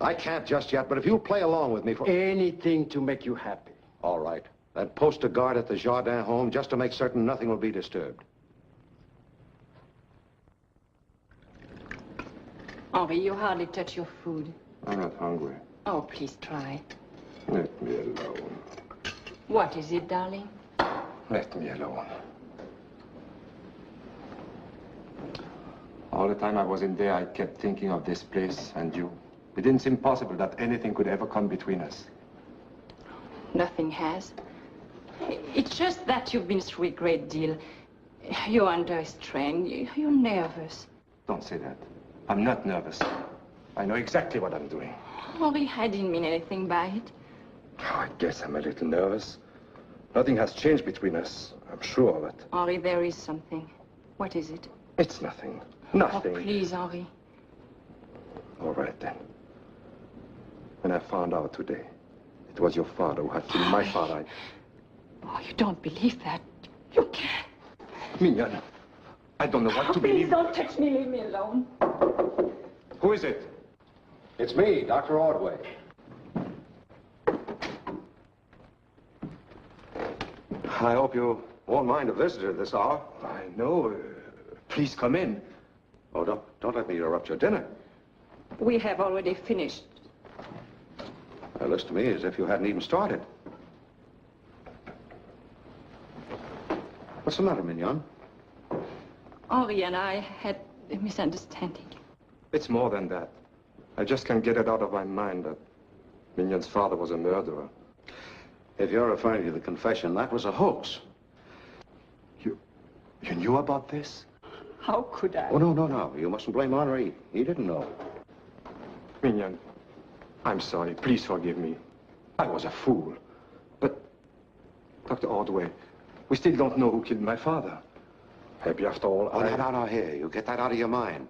I can't just yet, but if you'll play along with me for... Anything to make you happy. All right. Then post a guard at the Jardin home just to make certain nothing will be disturbed. Henri, you hardly touch your food. I'm not hungry. Oh, please try. Let me alone. What is it, darling? Let me alone. All the time I was in there, I kept thinking of this place and you. It didn't seem possible that anything could ever come between us. Nothing has. It's just that you've been through a great deal. You're under a strain. You're nervous. Don't say that. I'm not nervous. I know exactly what I'm doing. Henri, I didn't mean anything by it. Oh, I guess I'm a little nervous. Nothing has changed between us, I'm sure, but... Henri, there is something. What is it? It's nothing. Nothing. Oh, please, Henri. All right, then. When I found out today, it was your father who had killed my father. Oh, you don't believe that. You can't. Mignon, I don't know what to believe. Please don't touch me. Leave me alone. Who is it? It's me, Dr. Ordway. I hope you won't mind a visitor at this hour. I know. Please come in. Oh, don't let me interrupt your dinner. We have already finished. It looks to me as if you hadn't even started. What's the matter, Mignon? Henri and I had a misunderstanding. It's more than that. I just can't get it out of my mind that Mignon's father was a murderer. If you're referring to the confession, that was a hoax. You knew about this? How could I? Oh, no. You mustn't blame Henri. He didn't know. Mignon, I'm sorry. Please forgive me. I was a fool. But, Dr. Ordway, we still don't know who killed my father. Maybe after all, Now, here. You get that out of your mind.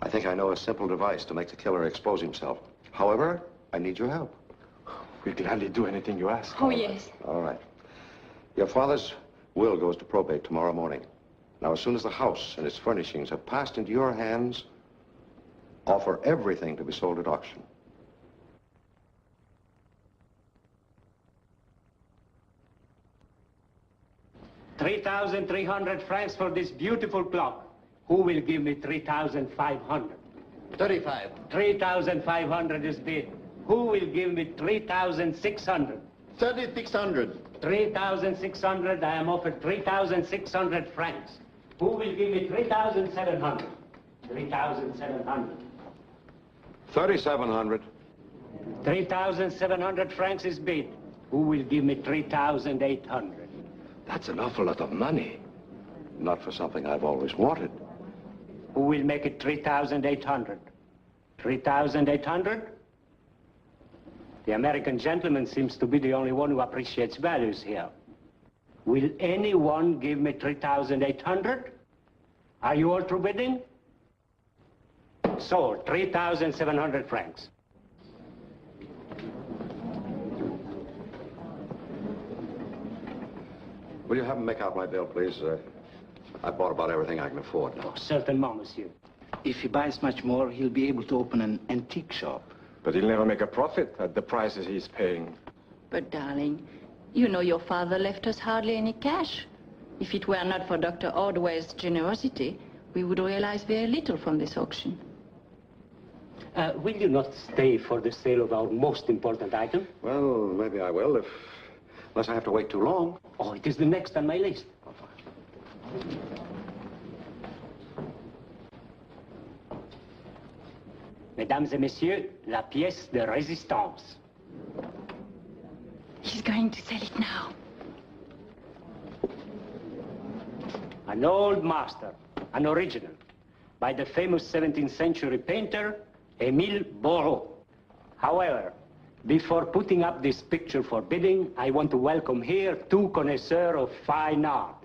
I think I know a simple device to make the killer expose himself. However, I need your help. We'll gladly do anything you ask. Oh, yes. All right. Your father's will goes to probate tomorrow morning. Now, as soon as the house and its furnishings have passed into your hands, offer everything to be sold at auction. $3,300 francs for this beautiful clock. Who will give me 3,500? 35. 3,500 is bid. Who will give me 3,600? 3,600. 3,600. I am offered 3,600 francs. Who will give me 3,700? 3,700. 3,700. 3,700 francs is bid. Who will give me 3,800? That's an awful lot of money. Not for something I've always wanted. Who will make it 3,800? 3,800? The American gentleman seems to be the only one who appreciates values here. Will anyone give me 3,800? Are you all through bidding? Sold. 3,700 francs. Will you have him make out my bill, please? I bought about everything I can afford now. Certainement, monsieur. If he buys much more, he'll be able to open an antique shop. But he'll never make a profit at the prices he's paying. But, darling, you know your father left us hardly any cash. If it were not for Dr. Ordway's generosity, we would realize very little from this auction. Will you not stay for the sale of our most important item? Well, maybe I will, unless I have to wait too long. Oh, it is the next on my list. Mesdames et messieurs, la pièce de résistance. He's going to sell it now. An old master, an original, by the famous 17th century painter, Emile Borot. However, before putting up this picture for bidding, I want to welcome here two connoisseurs of fine art,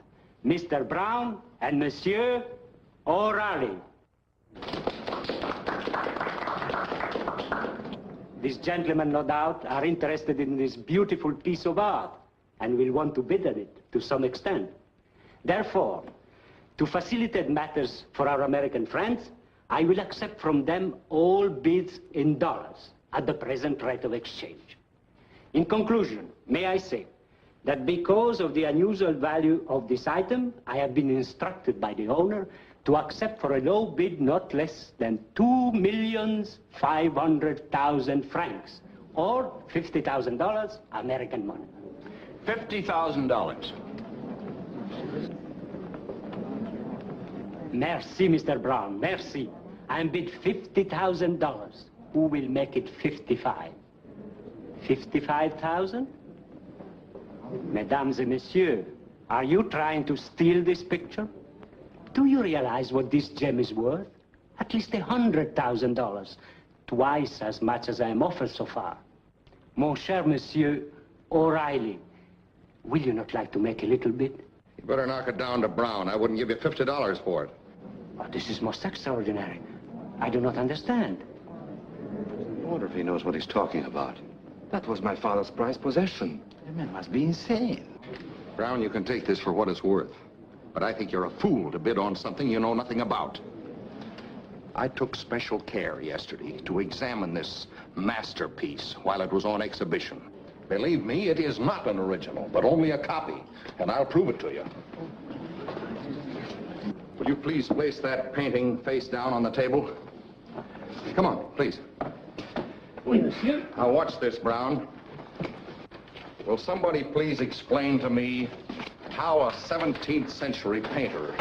Mr. Brown and Monsieur O'Reilly. These gentlemen, no doubt, are interested in this beautiful piece of art and will want to bid on it to some extent. Therefore, to facilitate matters for our American friends, I will accept from them all bids in dollars at the present rate of exchange. In conclusion, may I say that because of the unusual value of this item, I have been instructed by the owner to accept for a low bid not less than 2,500,000 francs, or $50,000 American money. $50,000. Merci, Mr. Brown, merci. I bid $50,000. Who will make it 55? 55,000? Mesdames et messieurs, are you trying to steal this picture? Do you realize what this gem is worth? At least $100,000. Twice as much as I am offered so far. Mon cher Monsieur O'Reilly, will you not like to make a little bit? You better knock it down to Brown. I wouldn't give you $50 for it. Oh, this is most extraordinary. I do not understand. I wonder if he knows what he's talking about. That was my father's prized possession. The man must be insane. Brown, you can take this for what it's worth. But I think you're a fool to bid on something you know nothing about. I took special care yesterday to examine this masterpiece while it was on exhibition. Believe me, it is not an original, but only a copy, and I'll prove it to you. Will you please place that painting face down on the table? Come on, please. Oui, monsieur. Now watch this, Brown. Will somebody please explain to me how a 17th century painter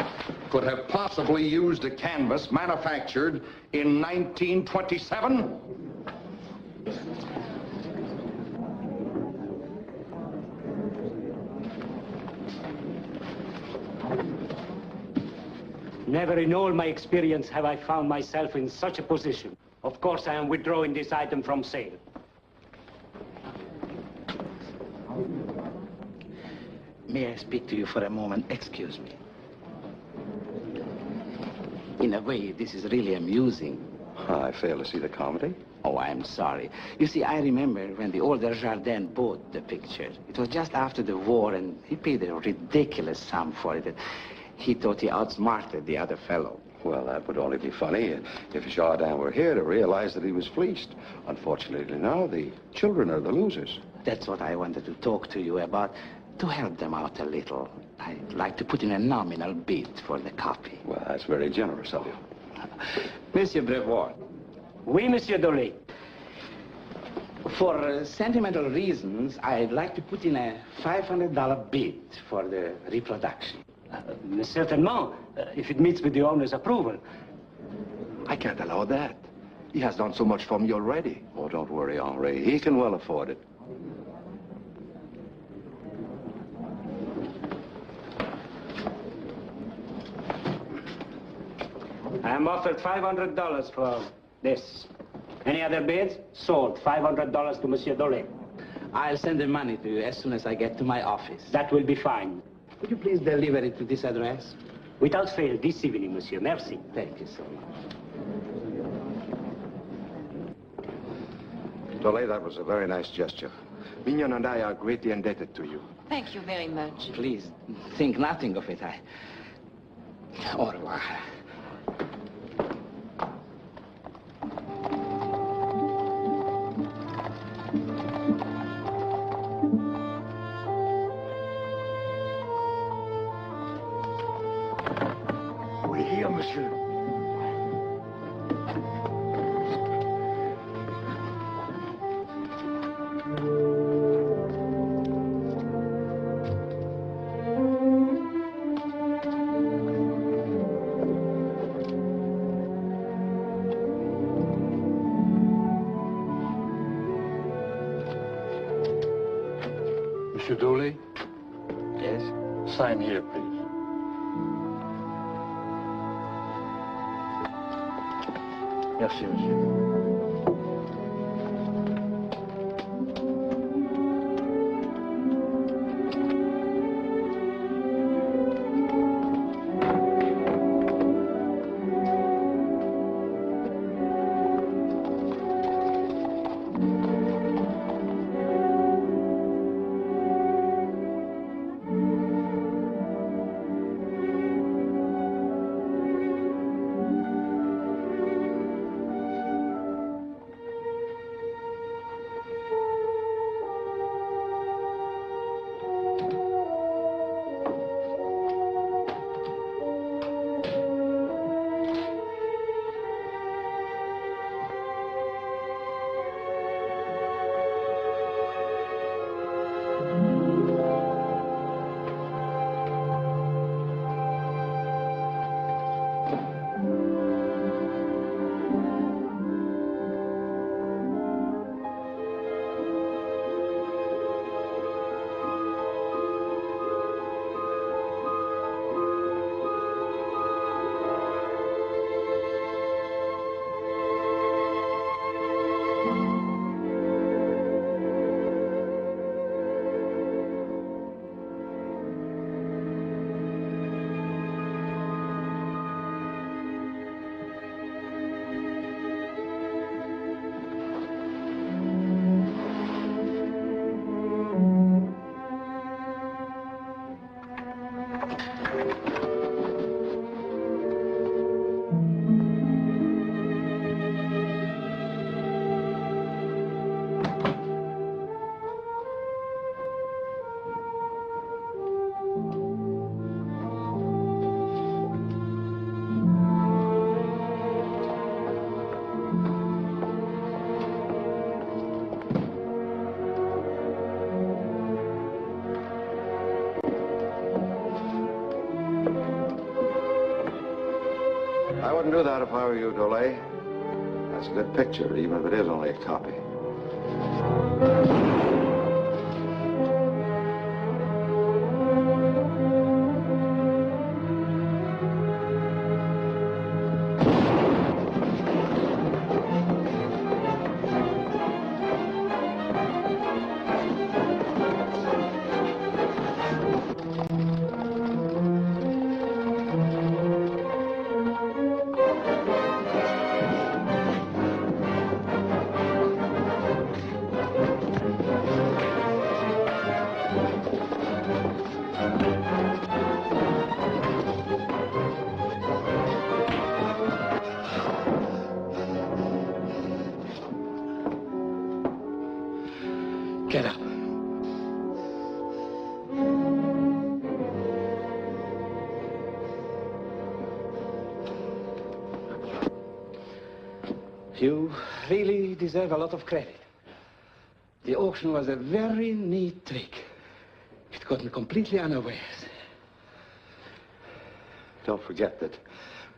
could have possibly used a canvas manufactured in 1927? Never in all my experience have I found myself in such a position. Of course, I am withdrawing this item from sale. May I speak to you for a moment? Excuse me. In a way, this is really amusing. I fail to see the comedy. Oh, I'm sorry. You see, I remember when the older Jardin bought the picture. It was just after the war, and he paid a ridiculous sum for it. He thought he outsmarted the other fellow. Well, that would only be funny if Jardin were here to realize that he was fleeced. Unfortunately, now the children are the losers. That's what I wanted to talk to you about, to help them out a little. I'd like to put in a nominal bid for the copy. Well, that's very generous of you. Monsieur Brevoort. Oui, Monsieur Dolé. For sentimental reasons, I'd like to put in a $500 bid for the reproduction. Certainement, if it meets with the owner's approval. I can't allow that. He has done so much for me already. Oh, don't worry, Henri. He can well afford it. I am offered $500 for this. Any other bids? Sold. $500 to Monsieur Dolé. I'll send the money to you as soon as I get to my office. That will be fine. Could you please deliver it to this address? Without fail, this evening, monsieur. Merci. Thank you so much. Dolé, that was a very nice gesture. Mignon and I are greatly indebted to you. Thank you very much. Please, think nothing of it. Au revoir. Monsieur. Monsieur Dolé? Yes? Sign here, please. Merci, monsieur. do that if I were you, Dole. That's a good picture, even if it is only a copy. Get up. You really deserve a lot of credit. The auction was a very neat trick. It caught me completely unawares. Don't forget that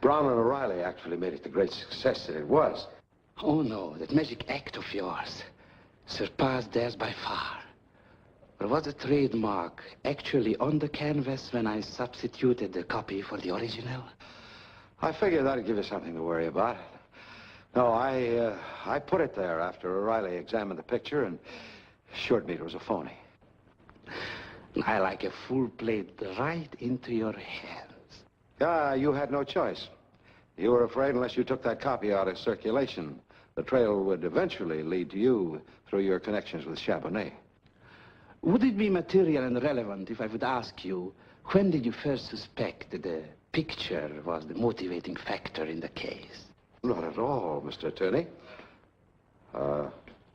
Brown and O'Reilly actually made it the great success that it was. Oh, no, that magic act of yours surpassed theirs by far. There was a trademark actually on the canvas when I substituted the copy for the original. I figured that'd give you something to worry about. No, I put it there after O'Reilly examined the picture and assured me it was a phony. I like a full plate right into your hands. Yeah, you had no choice. You were afraid unless you took that copy out of circulation, the trail would eventually lead to you through your connections with Chabonnet. Would it be material and relevant if I would ask you, when did you first suspect that the picture was the motivating factor in the case? Not at all, Mr. Attorney.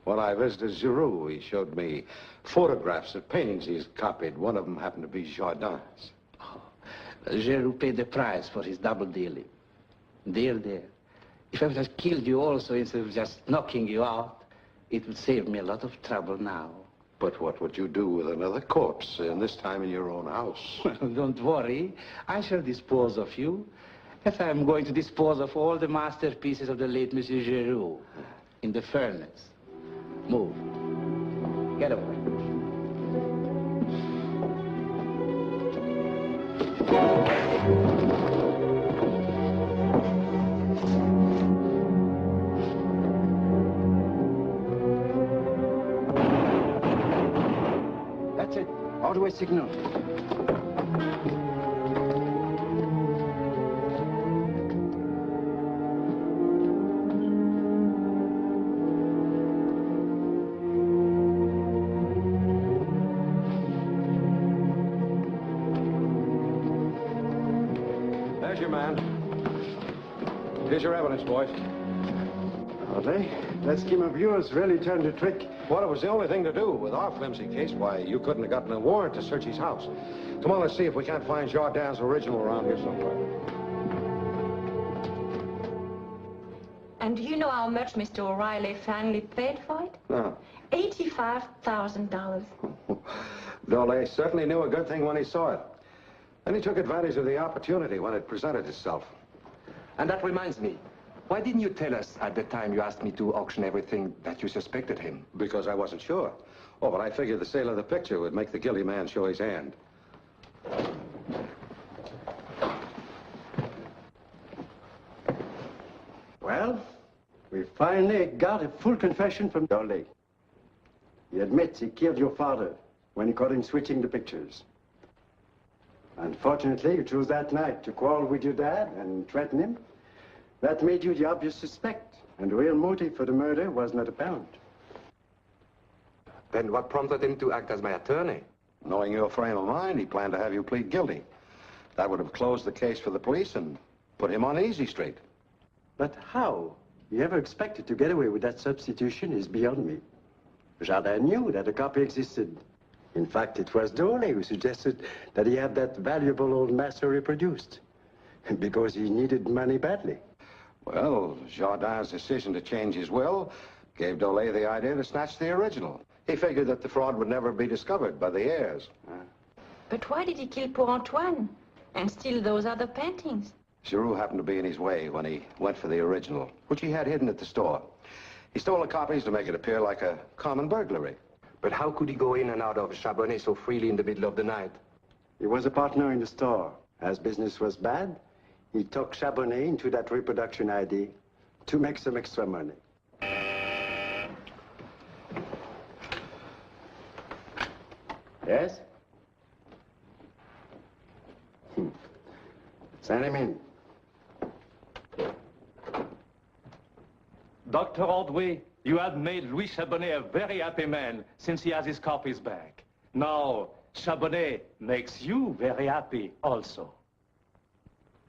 When I visited Giroux, he showed me photographs of paintings he's copied. One of them happened to be Jardin's. Oh, Giroux paid the price for his double dealing. Dear, if I would have killed you also instead of just knocking you out, it would save me a lot of trouble now. But what would you do with another corpse, and this time in your own house? Well, don't worry. I shall dispose of you, as I'm going to dispose of all the masterpieces of the late Monsieur Giroux in the furnace. Move. Get away. That's it. All-the-way signal. There's your man. Here's your evidence, boys. Okay. That scheme of yours really turned a trick. Well, it was the only thing to do. With our flimsy case, why, you couldn't have gotten a warrant to search his house. Come on, let's see if we can't find Jardin's original around here somewhere. And do you know how much Mr. O'Reilly finally paid for it? No. $85,000. Dole certainly knew a good thing when he saw it. And he took advantage of the opportunity when it presented itself. And that reminds me, why didn't you tell us at the time you asked me to auction everything that you suspected him? Because I wasn't sure. Oh, but I figured the sale of the picture would make the guilty man show his hand. Well, we finally got a full confession from Dole. He admits he killed your father when he caught him switching the pictures. Unfortunately, you chose that night to quarrel with your dad and threaten him. That made you the obvious suspect, and the real motive for the murder was not apparent. Then what prompted him to act as my attorney? Knowing your frame of mind, he planned to have you plead guilty. That would have closed the case for the police and put him on easy street. But how he ever expected to get away with that substitution is beyond me. Jardin knew that a copy existed. In fact, it was Dole who suggested that he have that valuable old master reproduced, because he needed money badly. Well, Jardin's decision to change his will gave Dole the idea to snatch the original. He figured that the fraud would never be discovered by the heirs. But why did he kill poor Antoine and steal those other paintings? Giroux happened to be in his way when he went for the original, which he had hidden at the store. He stole the copies to make it appear like a common burglary. But how could he go in and out of Chabonnet so freely in the middle of the night? He was a partner in the store. As business was bad, he took Chabonnet into that reproduction ID to make some extra money. Yes? Send him in. Dr. Ordway, you have made Louis Chabonnet a very happy man since he has his copies back. Now, Chabonnet makes you very happy also.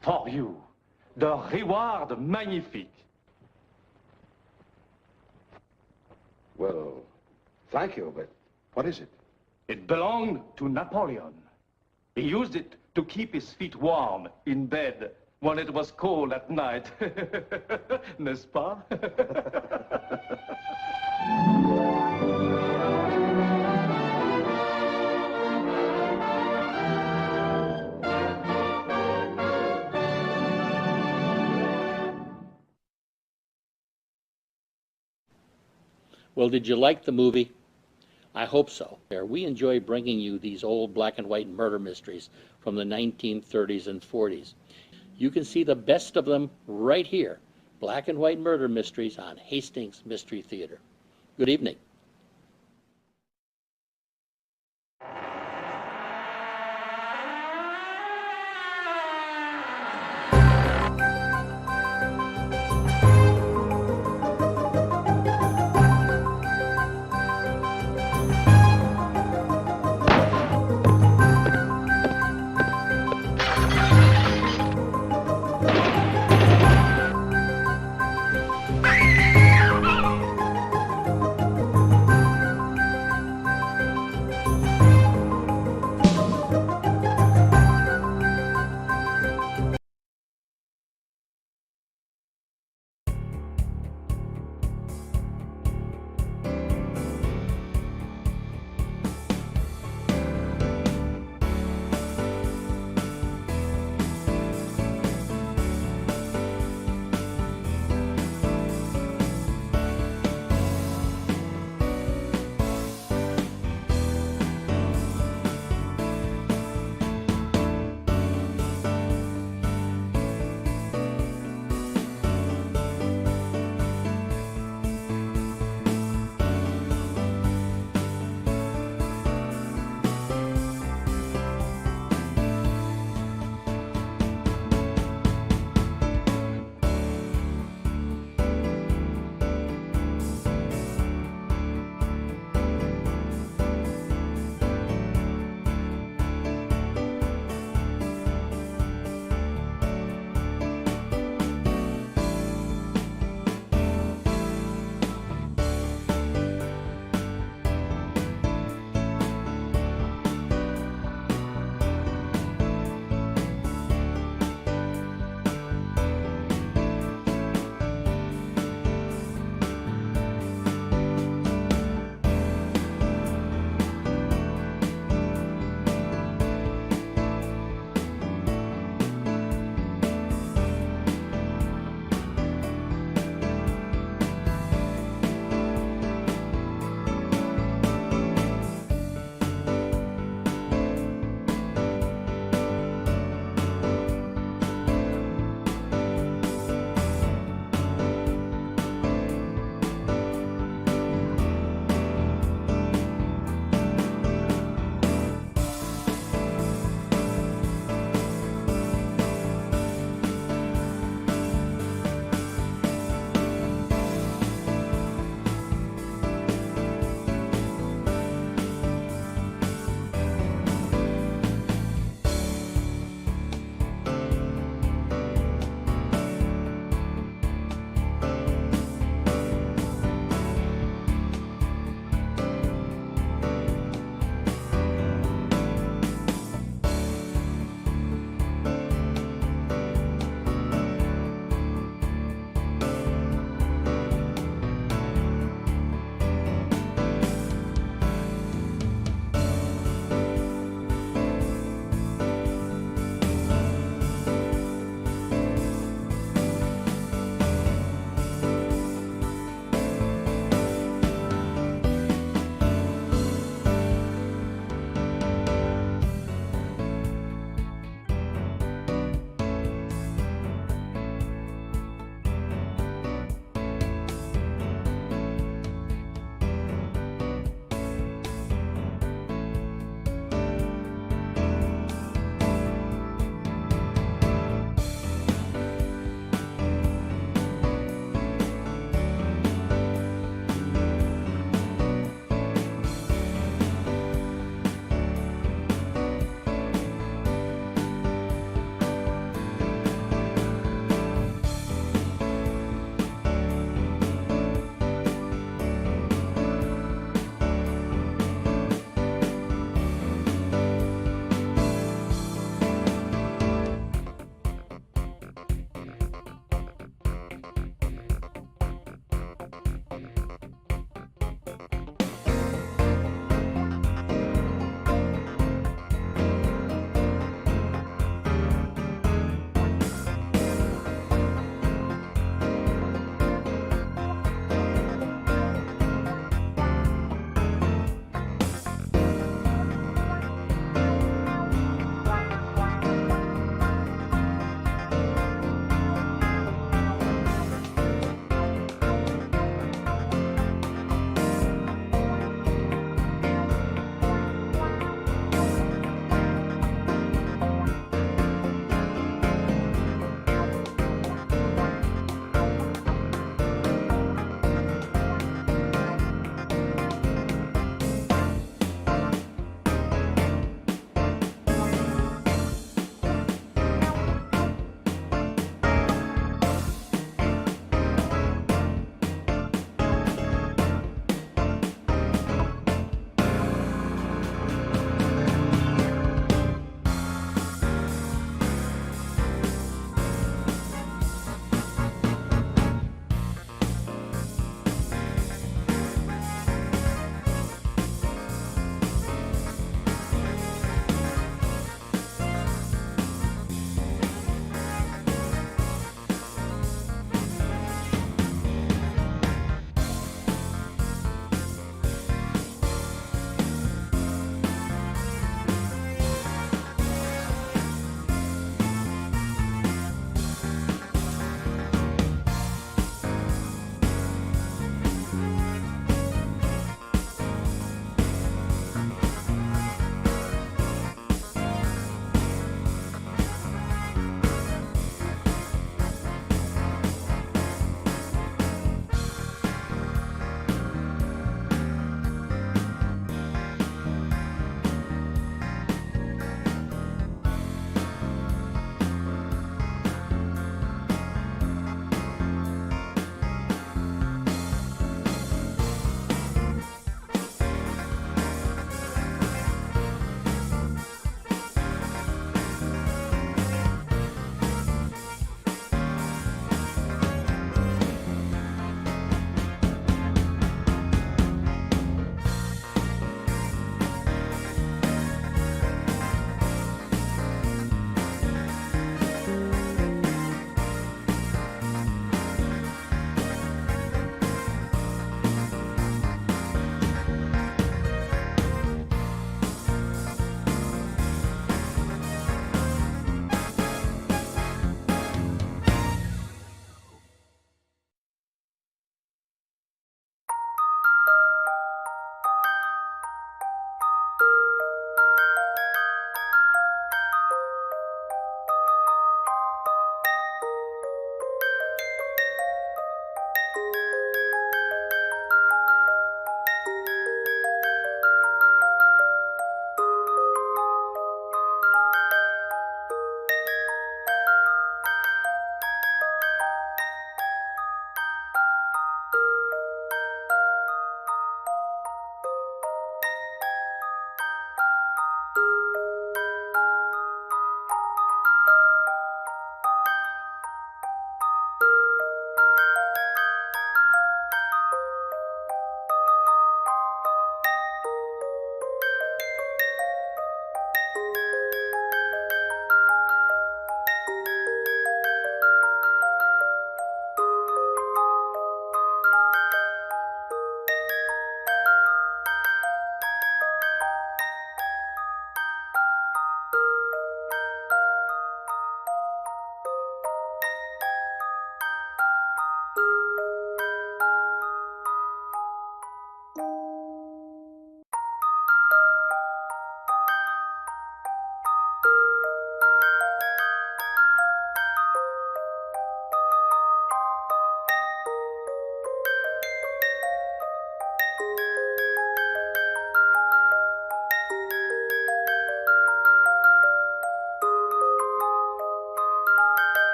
For you, the reward magnifique. Well, thank you, but what is it? It belonged to Napoleon. He used it to keep his feet warm in bed when it was cold at night. N'est-ce pas? Well, did you like the movie? I hope so. We enjoy bringing you these old black and white murder mysteries from the 1930s and 40s. You can see the best of them right here, Black and White Murder Mysteries on Hastings Mystery Theater. Good evening.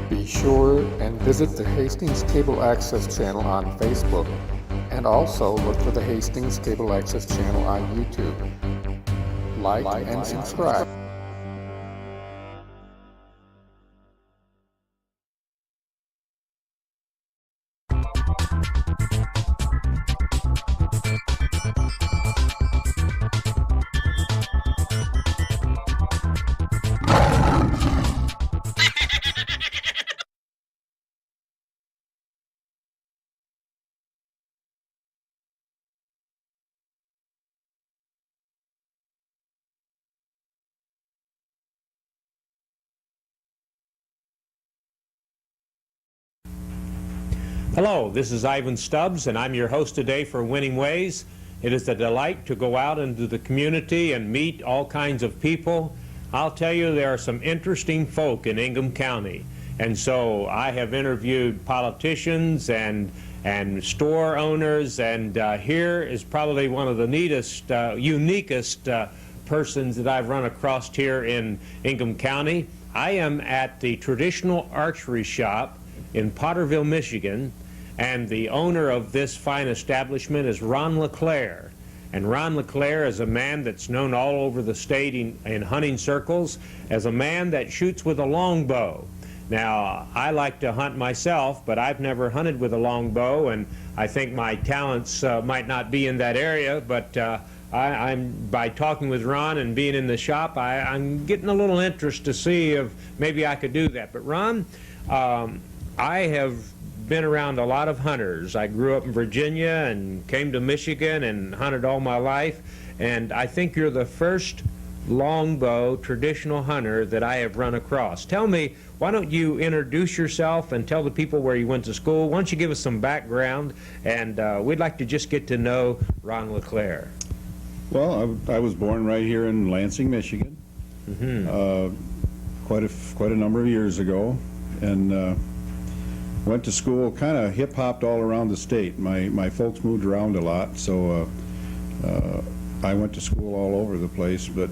Be sure and visit the Hastings Cable Access channel on Facebook, and also look for the Hastings Cable Access channel on YouTube. Like and subscribe. Hello, this is Ivan Stubbs, and I'm your host today for Winning Ways. It is a delight to go out into the community and meet all kinds of people. I'll tell you, there are some interesting folk in Ingham County, and so I have interviewed politicians and store owners, and here is probably one of the neatest, uniquest persons that I've run across here in Ingham County. I am at the traditional archery shop in Potterville, Michigan, and the owner of this fine establishment is Ron LeClaire. And Ron LeClaire is a man that's known all over the state in hunting circles as a man that shoots with a longbow. Now, I like to hunt myself, but I've never hunted with a longbow, and I think my talents might not be in that area, but by talking with Ron and being in the shop, I'm getting a little interest to see if maybe I could do that. But Ron, I have been around a lot of hunters. I grew up in Virginia and came to Michigan and hunted all my life, and I think you're the first longbow traditional hunter that I have run across. Tell me, why don't you introduce yourself and tell the people where you went to school? Why don't you give us some background, and we'd like to just get to know Ron LeClaire. Well, I was born right here in Lansing, Michigan, quite a number of years ago, and went to school, kind of hip-hopped all around the state. My folks moved around a lot, so I went to school all over the place. But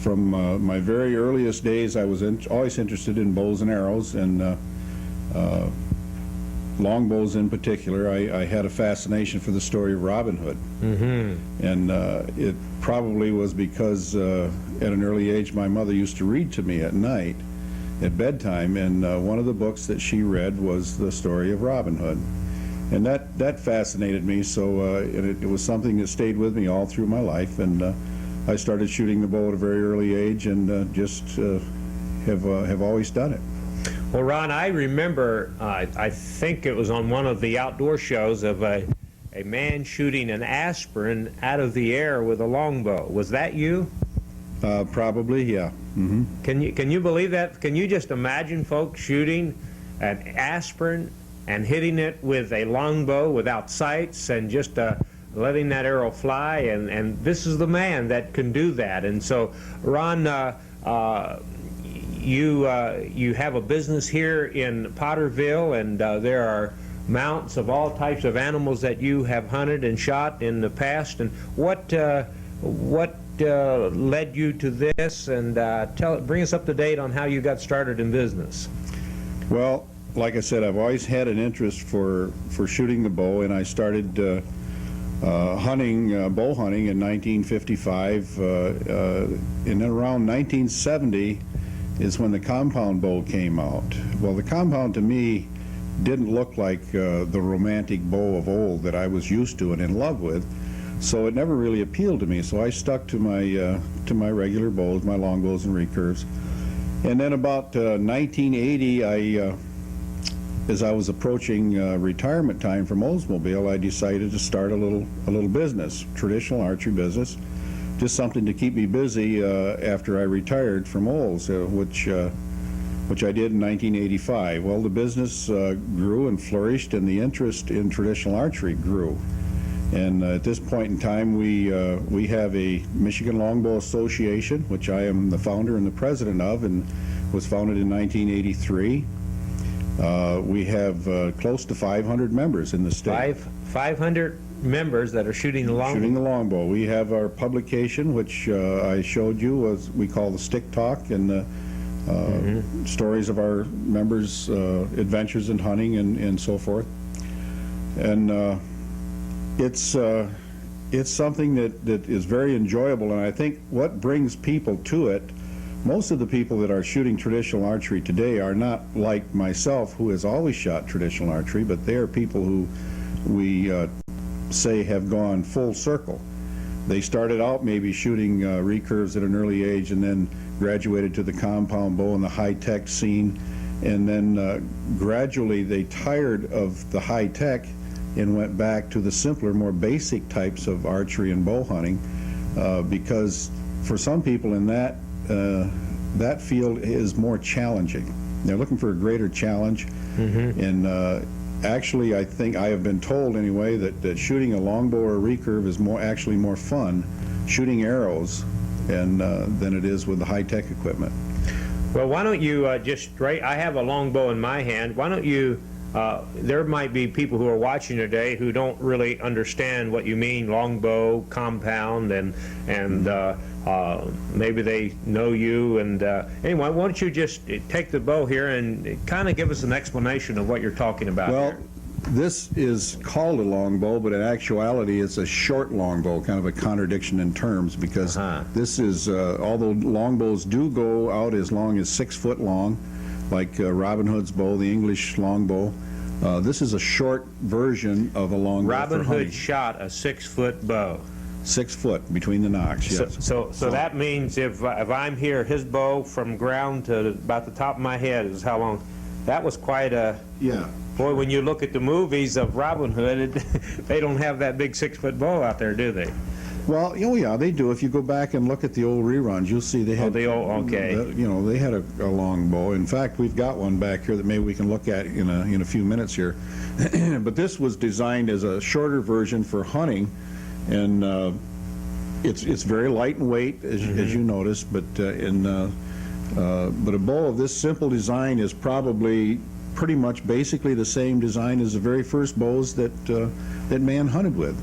from my very earliest days, I was always interested in bows and arrows, and longbows in particular. I had a fascination for the story of Robin Hood. And it probably was because at an early age my mother used to read to me at night at bedtime, and one of the books that she read was the story of Robin Hood. And that fascinated me, so it was something that stayed with me all through my life, and I started shooting the bow at a very early age, and just have always done it. Well, Ron, I remember, I think it was on one of the outdoor shows of a man shooting an aspirin out of the air with a longbow. Was that you? Probably, yeah. Can you believe that? Can you just imagine folks shooting an aspirin and hitting it with a longbow without sights and just letting that arrow fly? And this is the man that can do that. And so, Ron, you have a business here in Potterville, and there are mounts of all types of animals that you have hunted and shot in the past. And what led you to this, and bring us up to date on how you got started in business? Well, like I said, I've always had an interest for shooting the bow, and I started bow hunting in 1955, and then around 1970 is when the compound bow came out. Well, the compound to me didn't look like the romantic bow of old that I was used to and in love with. So it never really appealed to me. So I stuck to my regular bows, my longbows and recurves. And then about 1980, as I was approaching retirement time from Oldsmobile, I decided to start a little business, traditional archery business, just something to keep me busy after I retired from Olds, which I did in 1985. Well, the business grew and flourished, and the interest in traditional archery grew. And at this point in time, we have a Michigan Longbow Association, which I am the founder and the president of, and was founded in 1983. We have close to 500 members in the state. 500 members that are shooting the longbow. Shooting the longbow. We have our publication, which I showed you, we call the Stick Talk, and the stories of our members' adventures in hunting and so forth. And it's something that is very enjoyable, and I think what brings people to it, most of the people that are shooting traditional archery today are not like myself, who has always shot traditional archery, but they are people who we say have gone full circle. They started out maybe shooting recurves at an early age and then graduated to the compound bow and the high-tech scene, and then gradually they tired of the high-tech and went back to the simpler, more basic types of archery and bow hunting, because for some people in that field is more challenging. They're looking for a greater challenge, and actually I think I have been told anyway that shooting a longbow or a recurve is actually more fun shooting arrows than it is with the high-tech equipment. Well, why don't you I have a longbow in my hand. Why don't you there might be people who are watching today who don't really understand what you mean, longbow, compound, and maybe they know you. And anyway, why don't you just take the bow here and kind of give us an explanation of what you're talking about here. This is called a longbow, but in actuality it's a short longbow, kind of a contradiction in terms, because this is, although longbows do go out as long as 6 foot long, like Robin Hood's bow, the English longbow, this is a short version of a longbow. Robin Hood shot a 6-foot bow. 6 foot between the nocks, yes. So that means if I'm here, his bow from ground to about the top of my head is how long? That was quite a... Yeah. Boy, when you look at the movies of Robin Hood, they don't have that big 6-foot bow out there, do they? Well, oh yeah, they do. If you go back and look at the old reruns, you'll see they had. They had a long bow. In fact, we've got one back here that maybe we can look at in a few minutes here. But this was designed as a shorter version for hunting, and it's very light in weight, as you noticed. But but a bow of this simple design is probably pretty much basically the same design as the very first bows that man hunted with.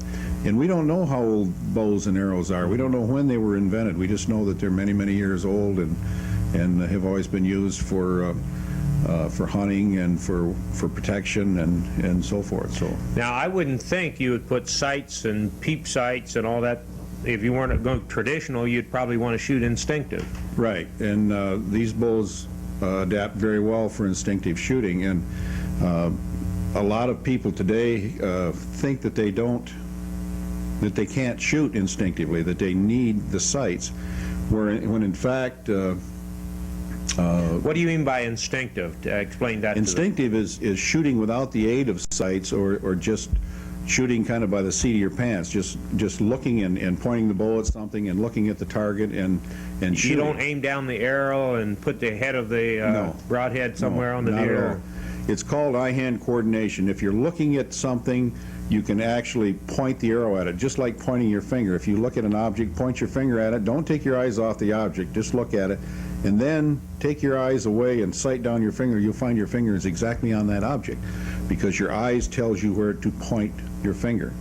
And we don't know how old bows and arrows are. We don't know when they were invented. We just know that they're many, many years old and have always been used for hunting and for protection and so forth. So now, I wouldn't think you would put sights and peep sights and all that. If you weren't going traditional, you'd probably want to shoot instinctive. Right, and these bows adapt very well for instinctive shooting. And a lot of people today think that that they can't shoot instinctively, that they need the sights, when in fact... what do you mean by instinctive? Explain that. Instinctive is shooting without the aid of sights, or just shooting kind of by the seat of your pants, just looking and pointing the bow at something and looking at the target and shooting. You don't aim down the arrow and put the head of the broadhead somewhere on the deer? It's called eye-hand coordination. If you're looking at something, you can actually point the arrow at it, just like pointing your finger. If you look at an object, point your finger at it. Don't take your eyes off the object, just look at it. And then take your eyes away and sight down your finger. You'll find your finger is exactly on that object, because your eyes tells you where to point your finger.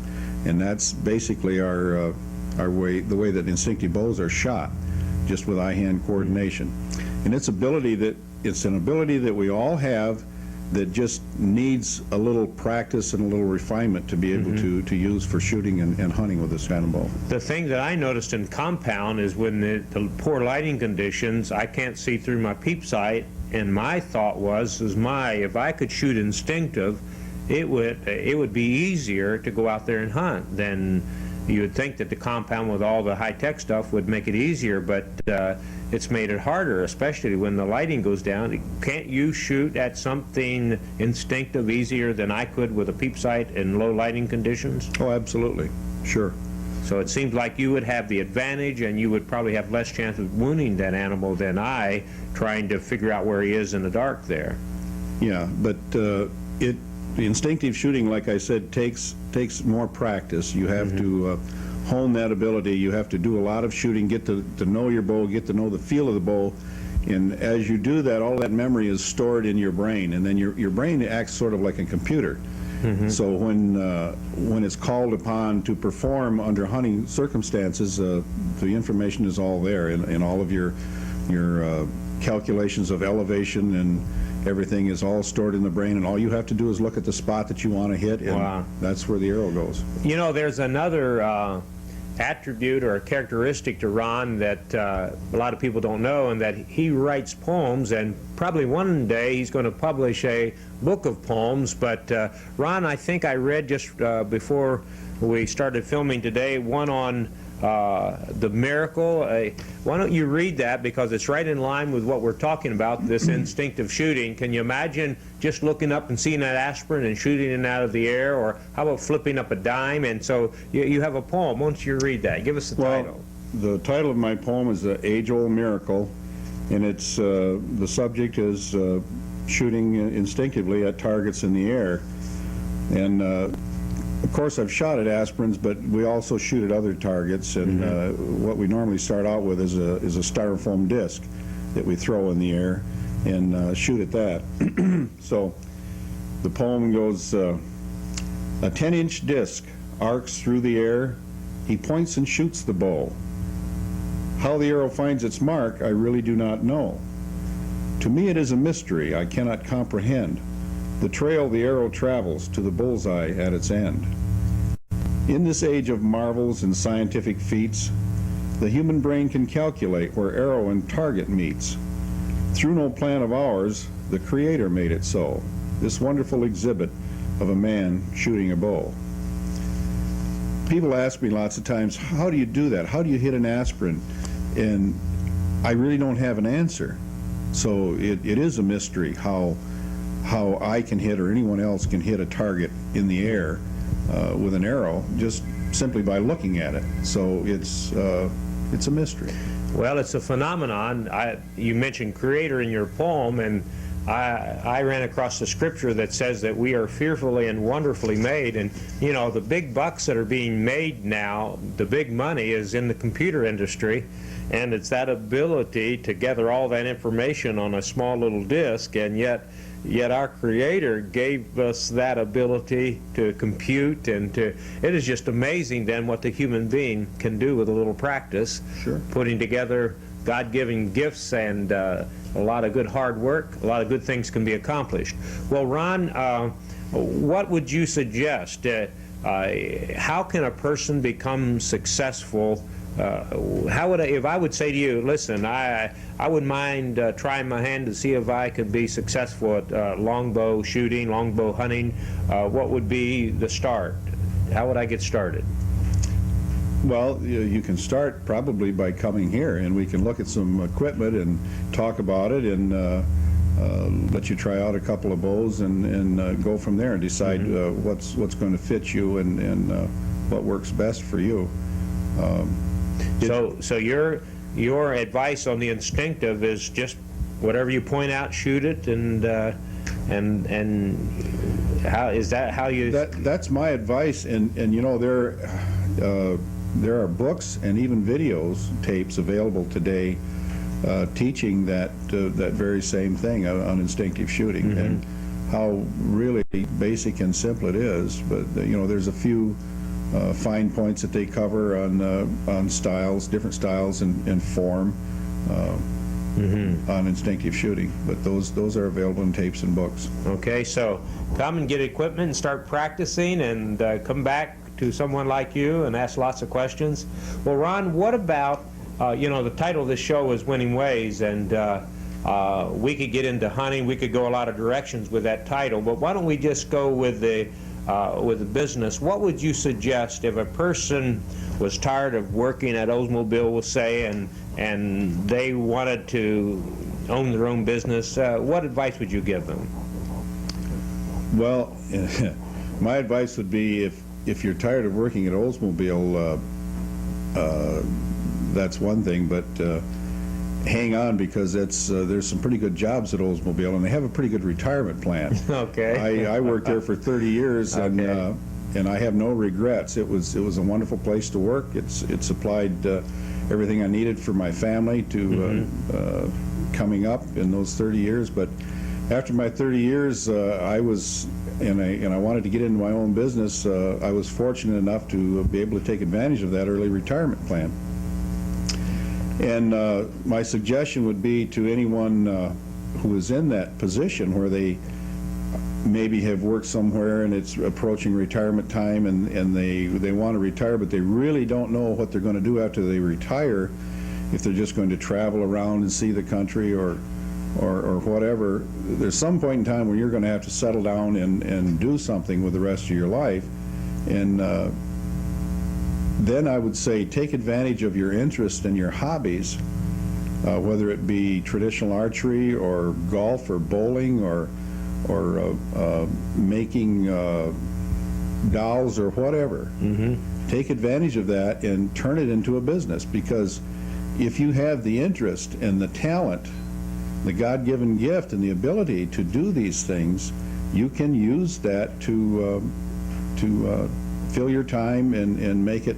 And that's basically the way that instinctive bows are shot, just with eye-hand coordination. And it's an ability that we all have, that just needs a little practice and a little refinement to be able to use for shooting and hunting with this kind of bow. The thing that I noticed in compound is when the poor lighting conditions, I can't see through my peep sight, and my thought was, if I could shoot instinctive, it would be easier to go out there and hunt. Then you would think that the compound with all the high-tech stuff would make it easier, but it's made it harder, especially when the lighting goes down. Can't you shoot at something instinctive easier than I could with a peep sight in low lighting conditions? Oh, absolutely. Sure. So it seems like you would have the advantage, and you would probably have less chance of wounding that animal than I, trying to figure out where he is in the dark there. Yeah, but instinctive shooting, like I said, takes more practice. You have to hone that ability. You have to do a lot of shooting, get to know your bow, get to know the feel of the bow. And as you do that, all that memory is stored in your brain, and then your brain acts sort of like a computer. So when it's called upon to perform under hunting circumstances, the information is all there, and all of your calculations of elevation and everything is all stored in the brain, and all you have to do is look at the spot that you want to hit, and that's where the arrow goes. You know, there's another attribute or a characteristic to Ron that a lot of people don't know, and that he writes poems, and probably one day he's going to publish a book of poems. But Ron, I think I read just before we started filming today one on the miracle. Why don't you read that, because it's right in line with what we're talking about, this instinctive shooting. Can you imagine just looking up and seeing that aspirin and shooting it out of the air? Or how about flipping up a dime? And so you have a poem. Why don't you read that? Give us the title. The title of my poem is The Age-Old Miracle, and it's the subject is shooting instinctively at targets in the air. And of course, I've shot at aspirins, but we also shoot at other targets, and what we normally start out with is a styrofoam disc that we throw in the air and shoot at that. So the poem goes, a 10-inch disc arcs through the air. He points and shoots the bow. How the arrow finds its mark, I really do not know. To me it is a mystery I cannot comprehend. The trail the arrow travels to the bullseye at its end. In this age of marvels and scientific feats, the human brain can calculate where arrow and target meets. Through no plan of ours, the Creator made it so, this wonderful exhibit of a man shooting a bow. People ask me lots of times, how do you do that? How do you hit an aspirin? And I really don't have an answer. So it is a mystery how I can hit, or anyone else can hit, a target in the air with an arrow just simply by looking at it. So it's a mystery. Well, it's a phenomenon. You mentioned Creator in your poem, and I ran across the scripture that says that we are fearfully and wonderfully made. And you know, the big bucks that are being made now, the big money is in the computer industry, and it's that ability to gather all that information on a small little disk, and yet our Creator gave us that ability to compute, and it is just amazing then what the human being can do with a little practice. Sure. Putting together God-given gifts and a lot of good hard work, a lot of good things can be accomplished. Well, Ron, what would you suggest? How can a person become successful? If I would say to you, listen, I wouldn't mind trying my hand to see if I could be successful at longbow shooting, longbow hunting, what would be the start? How would I get started? Well, you can start probably by coming here, and we can look at some equipment and talk about it, and let you try out a couple of bows, and go from there and decide what's going to fit you and what works best for you. So your advice on the instinctive is just whatever you point out, shoot it, and how is that how you? That's my advice, and you know, there are books and even videos tapes available today teaching that very same thing on instinctive shooting, and how really basic and simple it is. But you know, there's a few fine points that they cover on styles, different styles and form on instinctive shooting. But those are available in tapes and books. Okay, so come and get equipment and start practicing, and come back to someone like you and ask lots of questions. Well, Ron, what about, you know, the title of this show is Winning Ways, and we could get into hunting, we could go a lot of directions with that title, but why don't we just go with the business? What would you suggest if a person was tired of working at Oldsmobile, we'll say, and they wanted to own their own business? What advice would you give them? Well, my advice would be, if you're tired of working at Oldsmobile, that's one thing, but hang on, because there's some pretty good jobs at Oldsmobile, and they have a pretty good retirement plan. Okay. I worked there for 30 years, Okay. and I have no regrets. It was a wonderful place to work. It supplied everything I needed for my family to coming up in those 30 years. But after my 30 years, I was, and I wanted to get into my own business. I was fortunate enough to be able to take advantage of that early retirement plan. And my suggestion would be to anyone who is in that position where they maybe have worked somewhere and it's approaching retirement time, and they want to retire, but they really don't know what they're going to do after they retire, if they're just going to travel around and see the country or whatever. There's some point in time where you're going to have to settle down and do something with the rest of your life. And then I would say take advantage of your interest and your hobbies, whether it be traditional archery or golf or bowling or making dolls or whatever. Take advantage of that and turn it into a business, because if you have the interest and the talent, the God-given gift and the ability to do these things, you can use that to fill your time and make it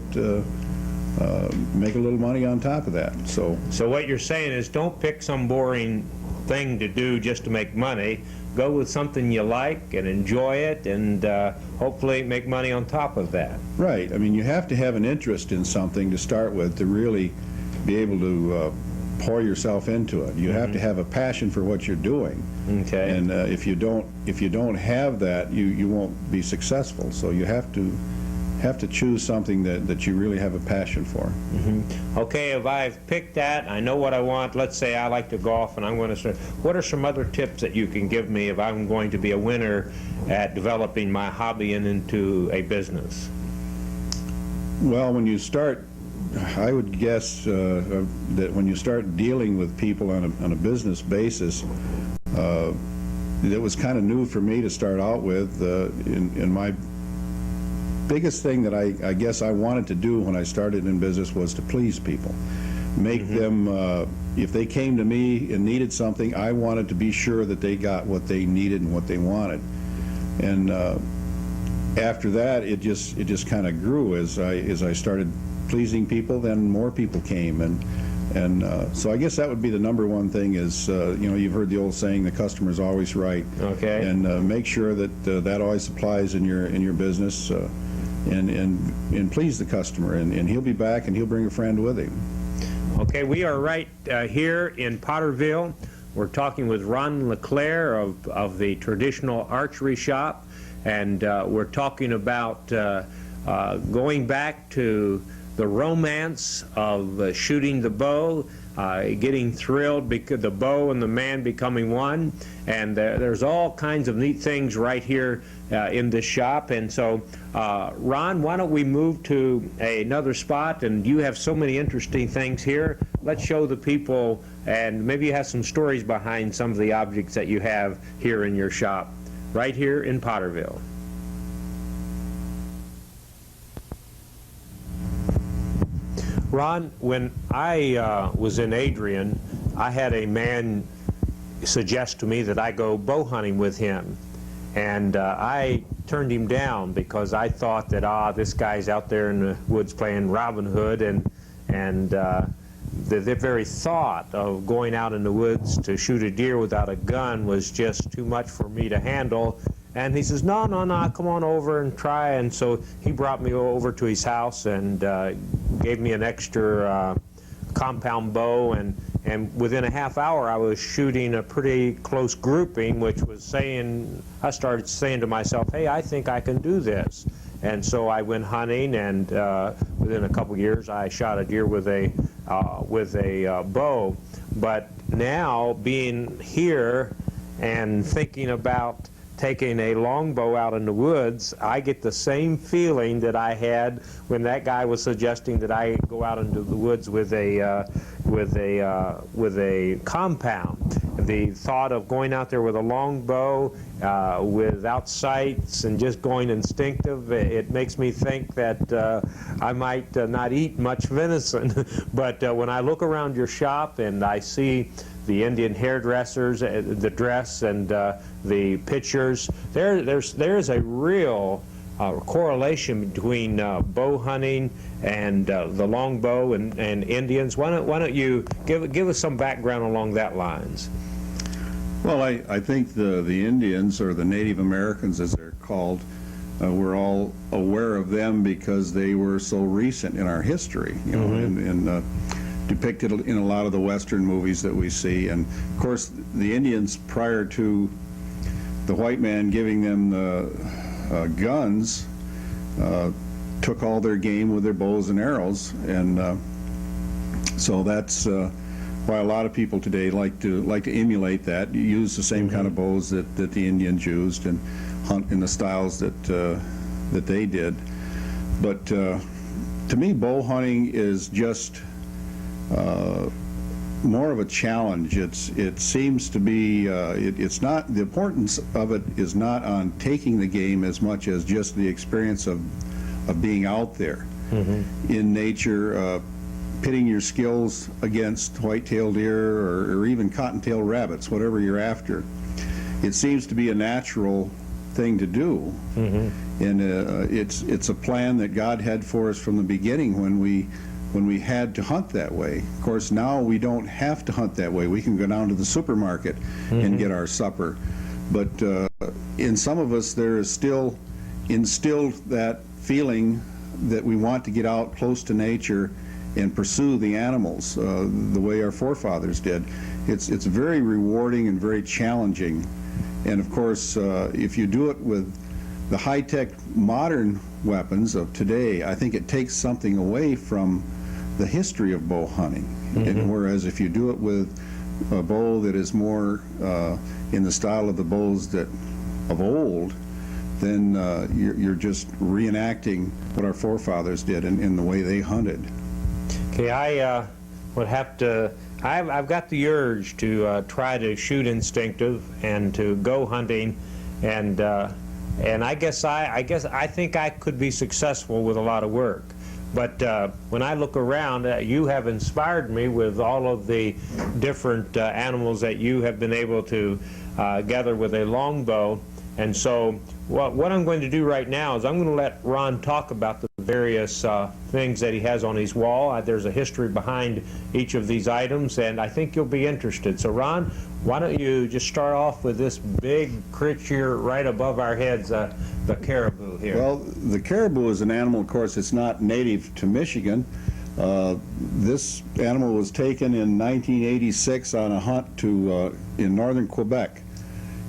make a little money on top of that. So what you're saying is, don't pick some boring thing to do just to make money. Go with something you like and enjoy it, and hopefully make money on top of that. Right. I mean, you have to have an interest in something to start with to really be able to pour yourself into it. You have to have a passion for what you're doing. Okay. And if you don't have that, you won't be successful. So you have to choose something that you really have a passion for. Okay, if I've picked that, I know what I want. Let's say I like to golf, and I'm going to start. What are some other tips that you can give me if I'm going to be a winner at developing my hobby and into a business? Well, when you start, I would guess that when you start dealing with people on a business basis, it was kind of new for me to start out with. In my biggest thing that I guess I wanted to do when I started in business was to please people. Make them, if they came to me and needed something, I wanted to be sure that they got what they needed and what they wanted. And after that, it just kind of grew as I started pleasing people. Then more people came, and so I guess that would be the number one thing is, you know, you've heard the old saying, the customer's always right. Okay. And make sure that that always applies in your business, and please the customer, and he'll be back and he'll bring a friend with him. Okay, we are right here in Potterville. We're talking with Ron LeClaire of the Traditional Archery Shop, and we're talking about going back to the romance of shooting the bow, getting thrilled because the bow and the man becoming one, and there's all kinds of neat things right here in this shop. And so Ron, why don't we move to another spot, and you have so many interesting things here. Let's show the people, and maybe you have some stories behind some of the objects that you have here in your shop right here in Potterville. Ron, when I was in Adrian, I had a man suggest to me that I go bow hunting with him. And I turned him down because I thought that, this guy's out there in the woods playing Robin Hood, and the very thought of going out in the woods to shoot a deer without a gun was just too much for me to handle. And he says, no, come on over and try. And so he brought me over to his house and gave me an extra compound bow, and within a half hour I was shooting a pretty close grouping, which was saying, I started saying to myself, hey, I think I can do this. And so I went hunting, and within a couple years I shot a deer with a bow. But now, being here and thinking about taking a longbow out in the woods, I get the same feeling that I had when that guy was suggesting that I go out into the woods with a compound. the thought of going out there with a long bow, without sights, and just going instinctive, it makes me think that I might not eat much venison. But when I look around your shop and I see the Indian hairdressers, the dress, and the pictures, there's a real correlation between bow hunting and the longbow and Indians. Why don't you give us some background along that lines? Well, I think the Indians, or the Native Americans as they're called, we're all aware of them because they were so recent in our history, you know, and depicted in a lot of the Western movies that we see. And of course, the Indians, prior to the white man giving them the guns, took all their game with their bows and arrows, and so that's why a lot of people today like to emulate that, use the same kind of bows that the Indians used, and hunt in the styles that they did. But to me, bow hunting is just more of a challenge. It seems to be, it's not, the importance of it is not on taking the game as much as just the experience of being out there in nature, pitting your skills against white-tailed deer or even cotton-tailed rabbits, whatever you're after. It seems to be a natural thing to do, and it's a plan that God had for us from the beginning when we had to hunt that way. Of course, now we don't have to hunt that way. We can go down to the supermarket and get our supper. But in some of us, there is still instilled that feeling that we want to get out close to nature and pursue the animals the way our forefathers did. It's very rewarding and very challenging. And of course, if you do it with the high-tech modern weapons of today, I think it takes something away from the history of bow hunting. And whereas if you do it with a bow that is more in the style of the bows of old, then you're just reenacting what our forefathers did in the way they hunted. Okay, I would have to, I've got the urge to try to shoot instinctive and to go hunting, and I think I could be successful with a lot of work. But when I look around, you have inspired me with all of the different animals that you have been able to gather with a longbow. And so what I'm going to do right now is I'm going to let Ron talk about the various things that he has on his wall. There's a history behind each of these items, and I think you'll be interested. So Ron, why don't you just start off with this big creature right above our heads, the caribou here. Well, the caribou is an animal, of course, it's not native to Michigan. This animal was taken in 1986 on a hunt in northern Quebec.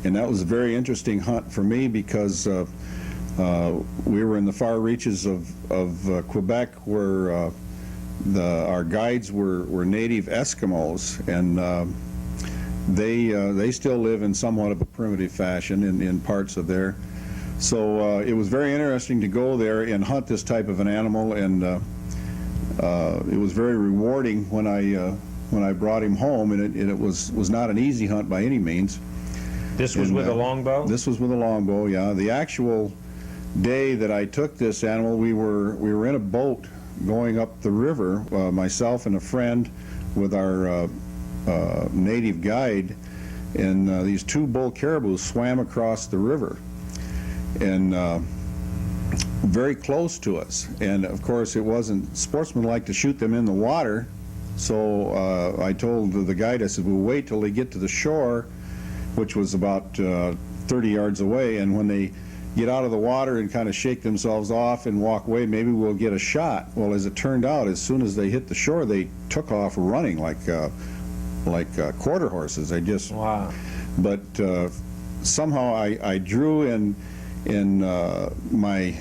And that was a very interesting hunt for me because we were in the far reaches of Quebec, where our guides were native Eskimos, and they still live in somewhat of a primitive fashion in parts of there. So it was very interesting to go there and hunt this type of an animal, and it was very rewarding when I brought him home, and it was not an easy hunt by any means. This was with a longbow? This was with a longbow, yeah. The actual day that I took this animal, we were in a boat going up the river, myself and a friend with our native guide, and these two bull caribou swam across the river, and very close to us. And of course, it wasn't sportsmanlike to shoot them in the water, so I told the guide, I said, we'll wait till they get to the shore, which was about 30 yards away, and when they get out of the water and kind of shake themselves off and walk away, maybe we'll get a shot. Well, as it turned out, as soon as they hit the shore, they took off running like quarter horses. They just, wow. But somehow I drew in my,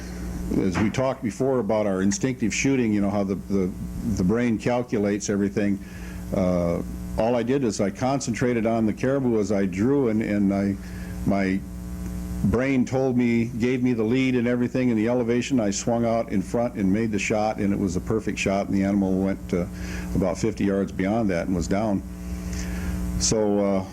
as we talked before about our instinctive shooting, you know, how the brain calculates everything. All I did is I concentrated on the caribou as I drew, and my brain gave me the lead and everything in the elevation. I swung out in front and made the shot, and it was a perfect shot, and the animal went about 50 yards beyond that and was down. So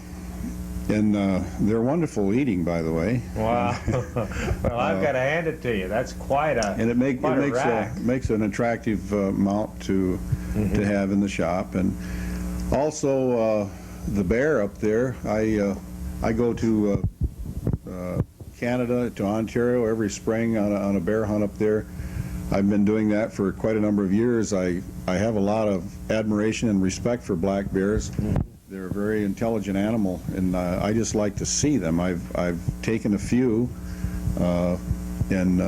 And they're wonderful eating, by the way. Wow. Well, I've got to hand it to you. That's quite a And it rack. makes an attractive mount to have in the shop. And also the bear up there. I go to Canada, to Ontario every spring on a bear hunt up there. I've been doing that for quite a number of years. I have a lot of admiration and respect for black bears. They're a very intelligent animal, and I just like to see them. I've taken a few, and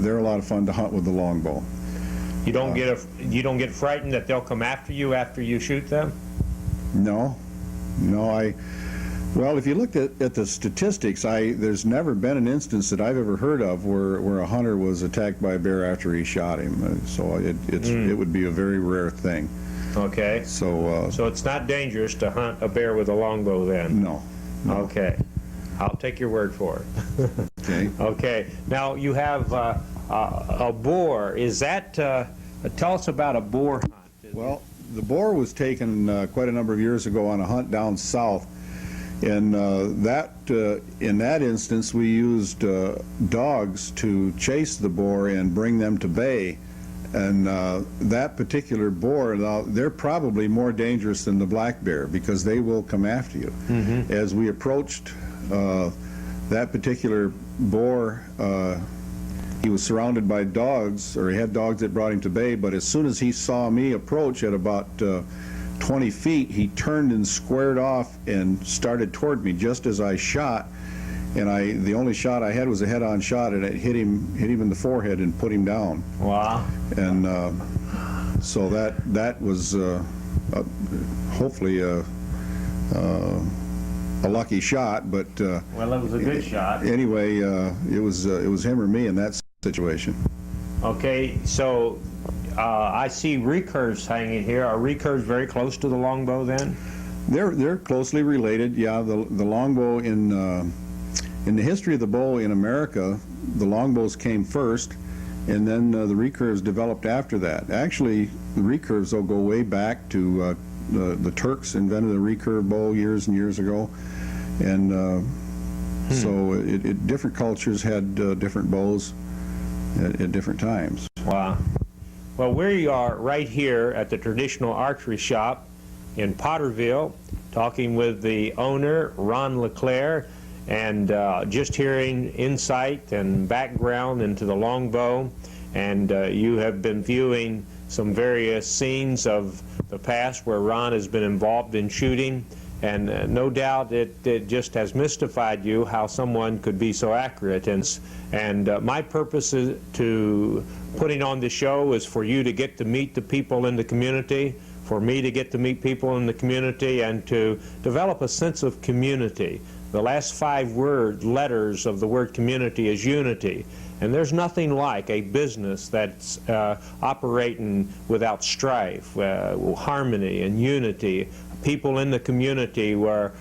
they're a lot of fun to hunt with the longbow. You don't get frightened that they'll come after you shoot them? No. Well, if you look at the statistics, there's never been an instance that I've ever heard of where a hunter was attacked by a bear after he shot him. So it would be a very rare thing. Okay. So it's not dangerous to hunt a bear with a longbow then? No. Okay. I'll take your word for it. Okay. Okay. Now you have a boar. Is that? Tell us about a boar hunt. Well, the boar was taken quite a number of years ago on a hunt down south, and in that instance we used dogs to chase the boar and bring them to bay. And that particular boar, they're probably more dangerous than the black bear because they will come after you. As we approached that particular boar, he was surrounded by dogs, or he had dogs that brought him to bay, but as soon as he saw me approach at about 20 feet, he turned and squared off and started toward me just as I shot. And the only shot I had was a head-on shot, and it hit him in the forehead and put him down. Wow. And so that was hopefully a lucky shot, but well, it was a good shot. Anyway, it was him or me in that situation. Okay, so I see recurves hanging here. Are recurves very close to the longbow then? They're closely related. Yeah, the longbow in the history of the bow in America, the longbows came first, and then the recurves developed after that. Actually, the recurves will go way back to the Turks invented the recurve bow years and years ago, and so different cultures had different bows at different times. Wow. Well, we are right here at the traditional archery shop in Potterville, talking with the owner, Ron LeClaire, and just hearing insight and background into the longbow. And you have been viewing some various scenes of the past where Ron has been involved in shooting, and no doubt it just has mystified you how someone could be so accurate. And my purpose to putting on the show is for you to get to meet the people in the community, for me to get to meet people in the community, and to develop a sense of community. The last 5 letters of the word community is unity. And there's nothing like a business that's operating without strife, harmony and unity. People in the community were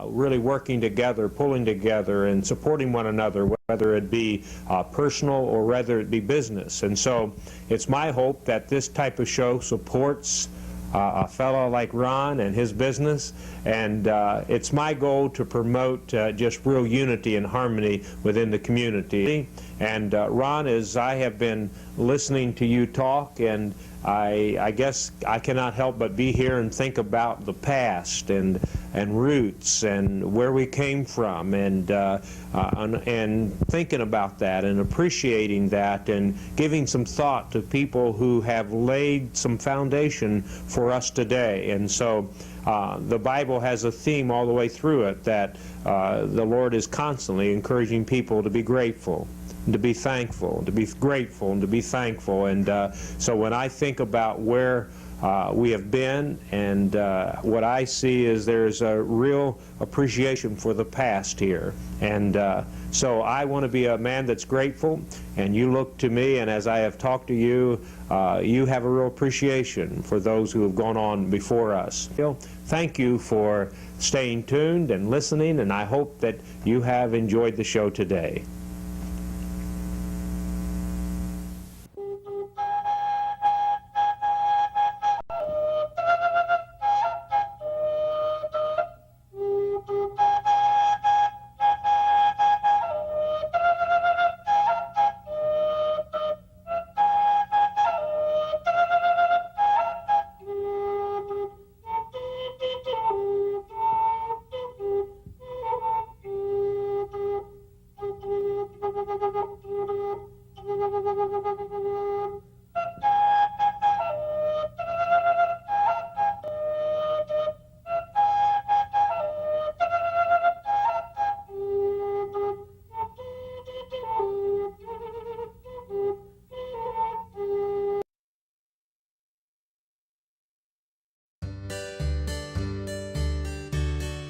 really working together, pulling together, and supporting one another, whether it be personal or whether it be business. And so it's my hope that this type of show supports a fellow like Ron and his business, and it's my goal to promote just real unity and harmony within the community. And Ron, as I have been listening to you talk, and I guess I cannot help but be here and think about the past and roots and where we came from, and thinking about that and appreciating that and giving some thought to people who have laid some foundation for us today. And so the Bible has a theme all the way through it that the Lord is constantly encouraging people to be grateful, to be thankful, to be grateful, and to be thankful. And so when I think about where we have been, and what I see is there's a real appreciation for the past here. And so I want to be a man that's grateful, and you look to me, and as I have talked to you, you have a real appreciation for those who have gone on before us. Thank you for staying tuned and listening, and I hope that you have enjoyed the show today.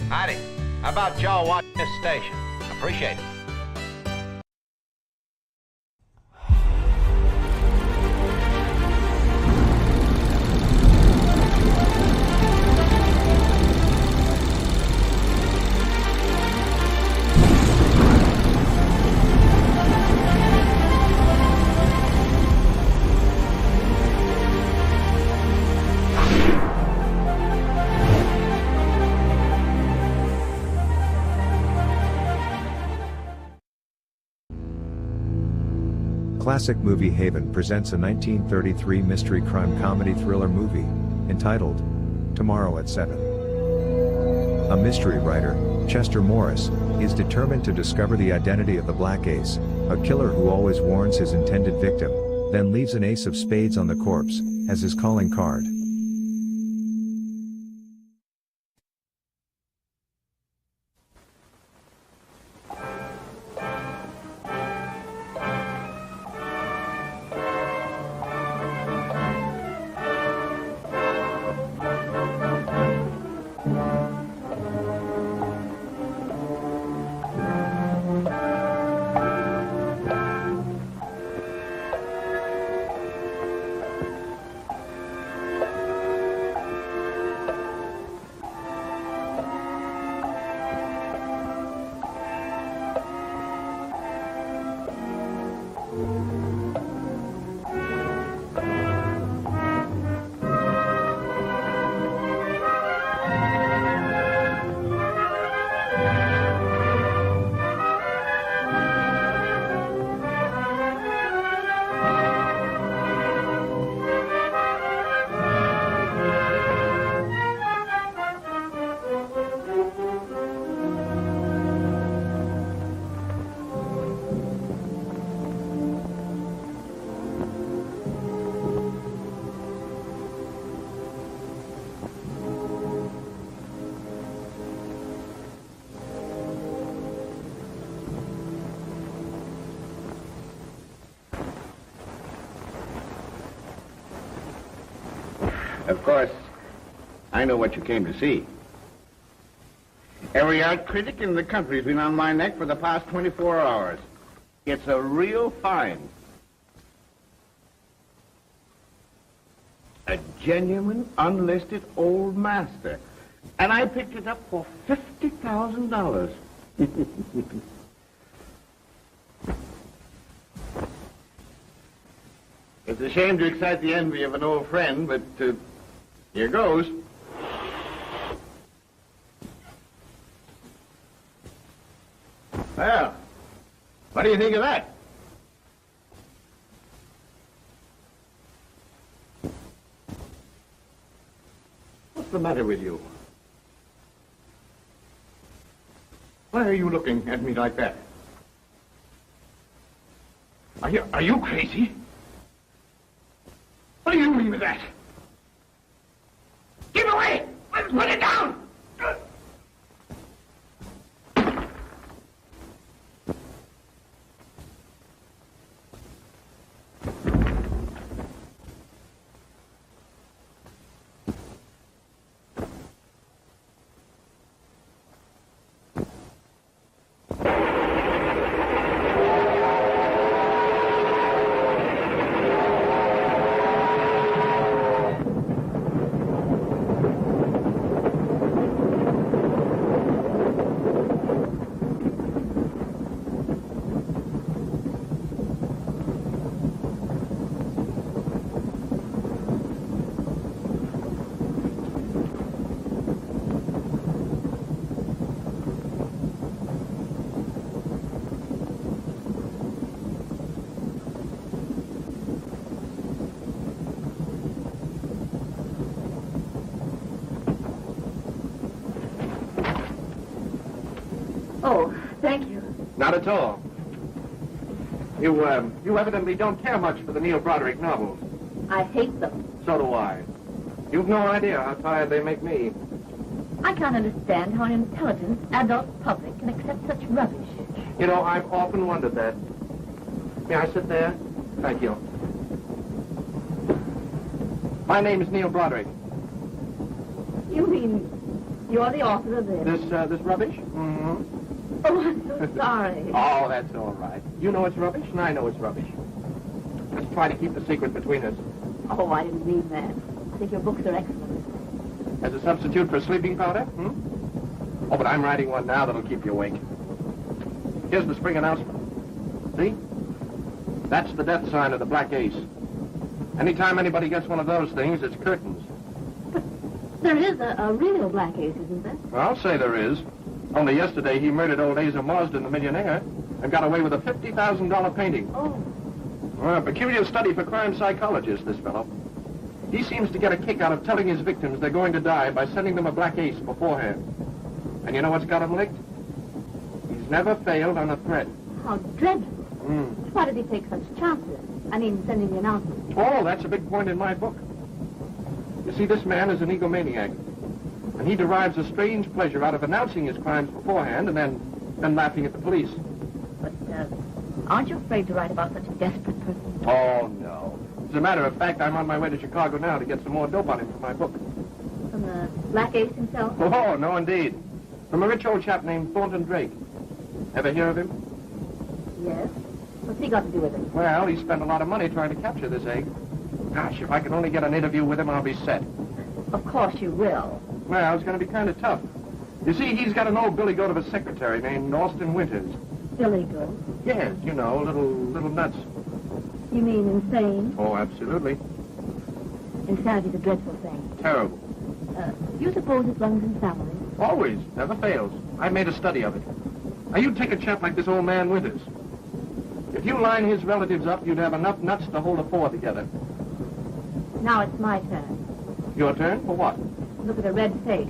Howdy. How about y'all watching this station? Appreciate it. Classic Movie Haven presents a 1933 mystery crime comedy thriller movie, entitled Tomorrow at 7. A mystery writer, Chester Morris, is determined to discover the identity of the Black Ace, a killer who always warns his intended victim, then leaves an ace of spades on the corpse, as his calling card. Of course, I know what you came to see. Every art critic in the country's been on my neck for the past 24 hours. It's a real find. A genuine, unlisted old master. And I picked it up for $50,000. It's a shame to excite the envy of an old friend, but here goes. Well, what do you think of that? What's the matter with you? Why are you looking at me like that? Are you crazy? What do you mean with that? Give away! Put it down! Oh, thank you. Not at all. You evidently don't care much for the Neil Broderick novels. I hate them. So do I. You've no idea how tired they make me. I can't understand how an intelligent adult public can accept such rubbish. You know, I've often wondered that. May I sit there? Thank you. My name is Neil Broderick. You mean You're the author of this. This rubbish? Mm-hmm. Oh, I'm so sorry. Oh, that's all right. You know it's rubbish, and I know it's rubbish. Let's try to keep the secret between us. Oh, I didn't mean that. I think your books are excellent. As a substitute for sleeping powder? Oh, but I'm writing one now that'll keep you awake. Here's the spring announcement. See? That's the death sign of the Black Ace. Anytime anybody gets one of those things, it's curtains. There is a real Black Ace, isn't there? Well, I'll say there is. Only yesterday he murdered old Asa Marsden, the millionaire, and got away with a $50,000 painting. Oh. Well, a peculiar study for crime psychologists, this fellow. He seems to get a kick out of telling his victims they're going to die by sending them a Black Ace beforehand. And you know what's got him licked? He's never failed on a threat. How dreadful. Why did he take such chances? I mean, sending the announcement. Oh, that's a big point in my book. You see, this man is an egomaniac. And he derives a strange pleasure out of announcing his crimes beforehand and then laughing at the police. But, aren't you afraid to write about such a desperate person? Oh, no. As a matter of fact, I'm on my way to Chicago now to get some more dope on him for my book. From the Black Ace himself? Oh, no, indeed. From a rich old chap named Thornton Drake. Ever hear of him? Yes. What's he got to do with it? Well, he spent a lot of money trying to capture this egg. Gosh, if I can only get an interview with him, I'll be set. Of course you will. Well, it's going to be kind of tough. You see, he's got an old billy goat of a secretary named Austin Winters. Billy goat? Yes, you know, little nuts. You mean insane? Oh, absolutely. Insanity's a dreadful thing. Terrible. Do you suppose it runs in families? Always. Never fails. I made a study of it. Now, you take a chap like this old man Winters. If you line his relatives up, you'd have enough nuts to hold a four together. Now it's my turn. Your turn? For what? Look at the red face.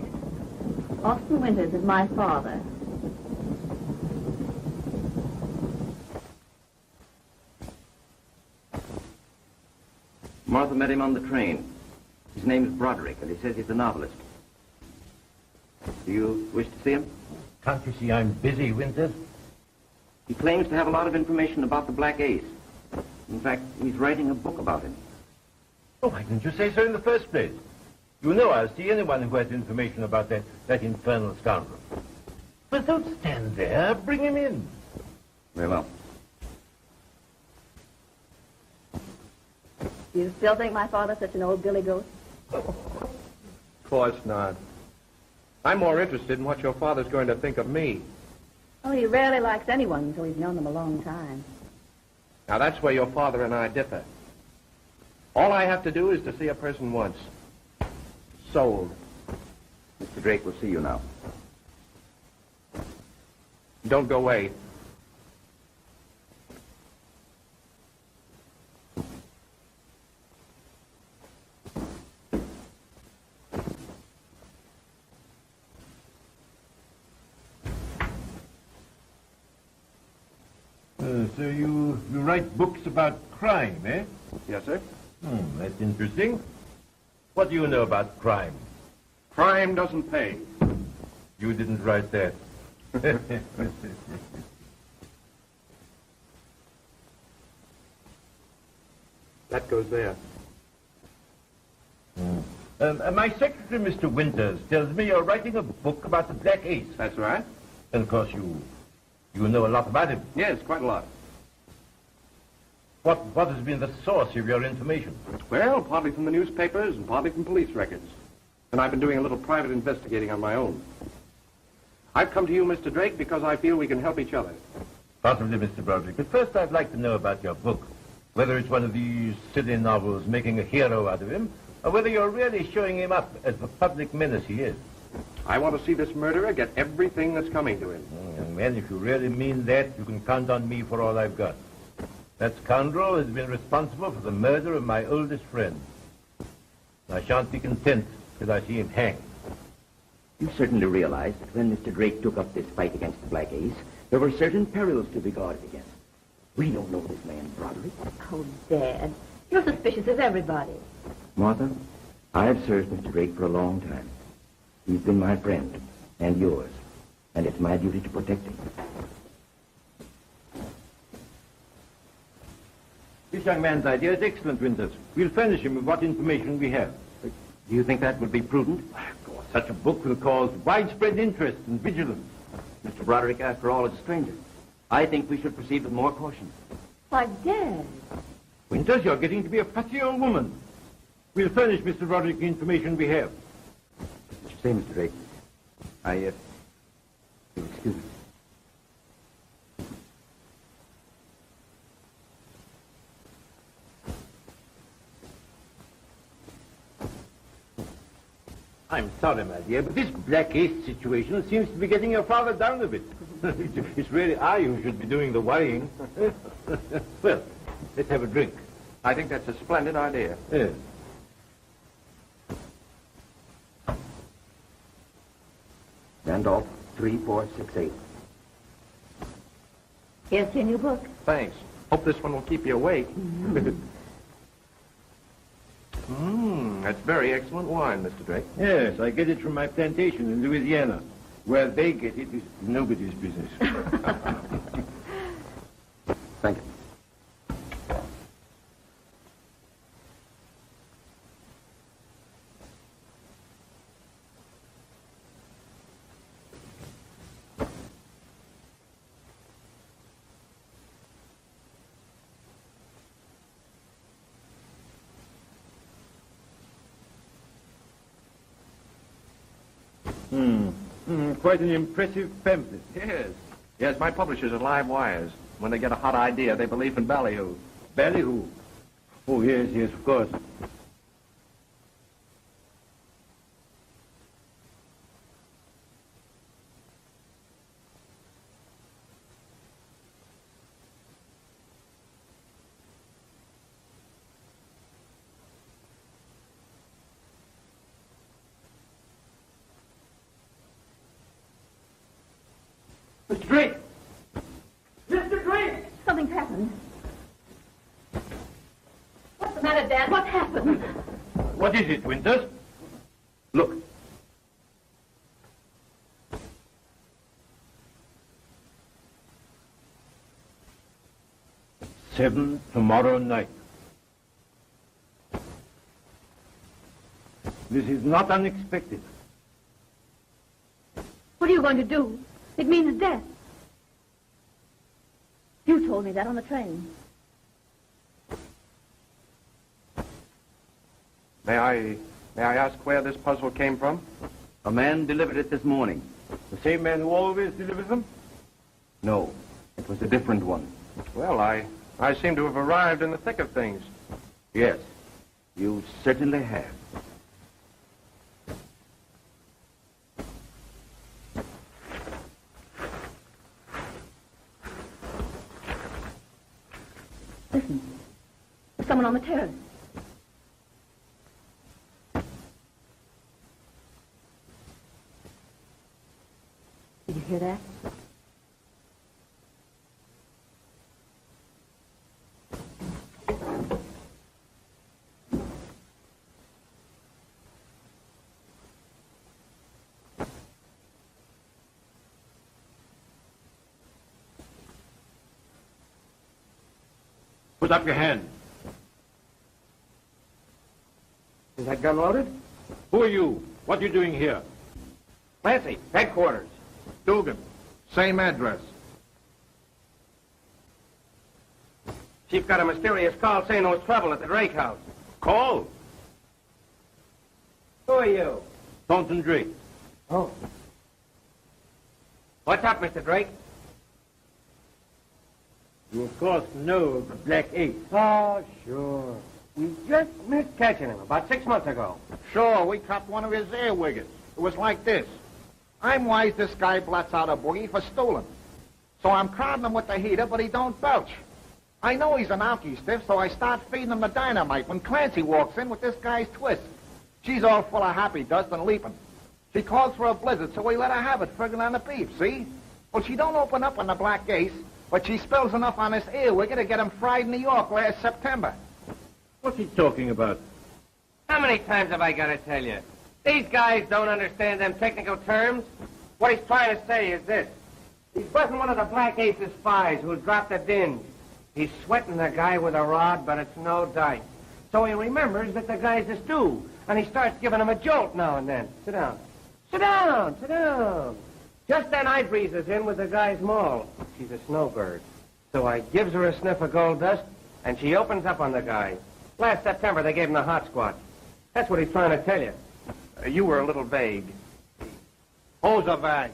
Austin Winters is my father. Martha met him on the train. His name is Broderick, and he says he's a novelist. Do you wish to see him? Can't you see I'm busy, Winters? He claims to have a lot of information about the Black Ace. In fact, he's writing a book about him. Oh, why didn't you say so in the first place? You know I'll see anyone who has information about that infernal scoundrel. But don't stand there. Bring him in. Very well. Do you still think my father's such an old billy goat? Of course not. I'm more interested in what your father's going to think of me. Oh, he rarely likes anyone until he's known them a long time. Now, that's where your father and I differ. All I have to do is to see a person once. Sold. Mr. Drake will see you now. Don't go away. So you write books about crime, eh? Yes, sir. That's interesting. What do you know about crime? Crime doesn't pay. You didn't write that. That goes there. My secretary, Mr. Winters, tells me you're writing a book about the Black Ace. That's right. And of course you know a lot about him. Yes, quite a lot. What has been the source of your information? Well, partly from the newspapers and partly from police records. And I've been doing a little private investigating on my own. I've come to you, Mr. Drake, because I feel we can help each other. Possibly, Mr. Broderick. But first I'd like to know about your book. Whether it's one of these silly novels making a hero out of him, or whether you're really showing him up as the public menace he is. I want to see this murderer get everything that's coming to him. Young man, if you really mean that, you can count on me for all I've got. That scoundrel has been responsible for the murder of my oldest friend. I shan't be content till I see him hanged. You certainly realize that when Mr. Drake took up this fight against the Black Ace, there were certain perils to be guarded against. We don't know this man, Broderick. Oh, Dad, you're suspicious of everybody. Martha, I have served Mr. Drake for a long time. He's been my friend, and yours, and it's my duty to protect him. This young man's idea is excellent, Winters. We'll furnish him with what information we have. Do you think that would be prudent? Of course, such a book will cause widespread interest and vigilance. Mr. Broderick, after all, is a stranger. I think we should proceed with more caution. Why, Dad. Winters, you're getting to be a fussy old woman. We'll furnish Mr. Broderick the information we have. Say, Mr. Drake, you'll excuse me. I'm sorry, my dear, but this Black Ace situation seems to be getting your father down a bit. It's really I who should be doing the worrying. Well, let's have a drink. I think that's a splendid idea. Yes. Randolph, 3468. Here's your new book. Thanks. Hope this one will keep you awake. That's very excellent wine, Mr. Drake. Yes, I get it from my plantation in Louisiana. Where they get it is nobody's business. Thank you. Quite an impressive pamphlet. Yes. Yes, my publishers are live wires. When they get a hot idea, they believe in ballyhoo. Ballyhoo? Oh, yes, yes, of course. Mr. Drake! Mr. Drake! Something's happened. What's the matter, Dad? What happened? What is it, Winters? Look. $7 tomorrow night. This is not unexpected. What are you going to do? It means death. You told me that on the train. May I ask where this puzzle came from? A man delivered it this morning. The same man who always delivers them? No, it was a different one. Well, I seem to have arrived in the thick of things. Yes, you certainly have. Listen. There's someone on the terrace. Did you hear that? Put up your hand. Is that gun loaded? Who are you? What are you doing here? Clancy, headquarters. Dugan, same address. Chief got a mysterious call saying there was trouble at the Drake house. Call? Who are you? Thornton Drake. Oh. What's up, Mr. Drake? You, of course, know of the Black Ace. Oh, sure. We just missed catching him about 6 months ago. Sure, we copped one of his earwiggers. It was like this. I'm wise this guy blots out a boogie for stealing. So I'm crowding him with the heater, but he don't belch. I know he's an alky stiff, so I start feeding him the dynamite when Clancy walks in with this guy's twist. She's all full of happy dust and leaping. She calls for a blizzard, so we let her have it, friggin' on the beef, see? Well, she don't open up on the Black Ace, but she spills enough on this earwigger to get him fried in New York last September. What's he talking about? How many times have I got to tell you? These guys don't understand them technical terms. What he's trying to say is this. He's busting one of the Black Ace's spies who dropped the dinge. He's sweating the guy with a rod, but it's no dice. So he remembers that the guy's a stew, and he starts giving him a jolt now and then. Sit down. Sit down, sit down. Just then I breezes in with the guy's mole. She's a snowbird. So I gives her a sniff of gold dust, and she opens up on the guy. Last September, they gave him the hot squat. That's what he's trying to tell you. You were a little vague. Who's a vague?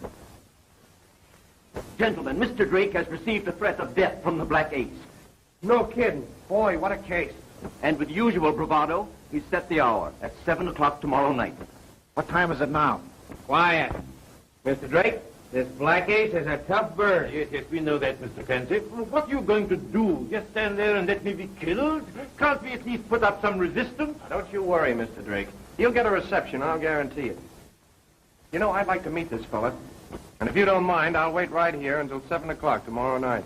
Gentlemen, Mr. Drake has received a threat of death from the Black Ace. No kidding. Boy, what a case. And with usual bravado, he's set the hour at 7 o'clock tomorrow night. What time is it now? Quiet. Mr. Drake, this Black Ace is a tough bird. Yes, we know that, Mr. Clancy. What are you going to do? Just stand there and let me be killed? Can't we at least put up some resistance? Don't you worry, Mr. Drake. He'll get a reception, I'll guarantee it. You know, I'd like to meet this fella. And if you don't mind, I'll wait right here until 7 o'clock tomorrow night.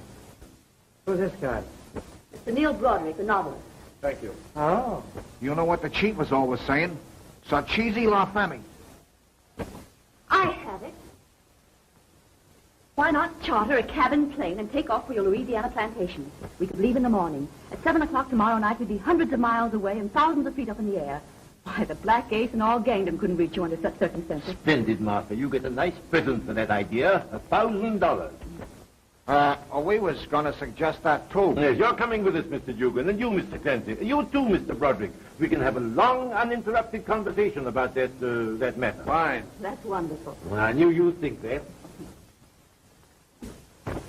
Who's this guy? Mr. Neil Broderick, the novelist. Thank you. Oh. You know what the chief was always saying? Sarchisi la femme. I have it. Why not charter a cabin plane and take off for your Louisiana plantation? We could leave in the morning. At 7 o'clock tomorrow night, we'd be hundreds of miles away and thousands of feet up in the air. Why, the Black Ace and all Gangdom couldn't reach you under such circumstances. Splendid, Martha. You get a nice present for that idea. $1,000. We was going to suggest that, too. Yes, you're coming with us, Mr. Dugan, and you, Mr. Clancy. You too, Mr. Broderick. We can have a long, uninterrupted conversation about that matter. Fine. That's wonderful. Well, I knew you'd think that.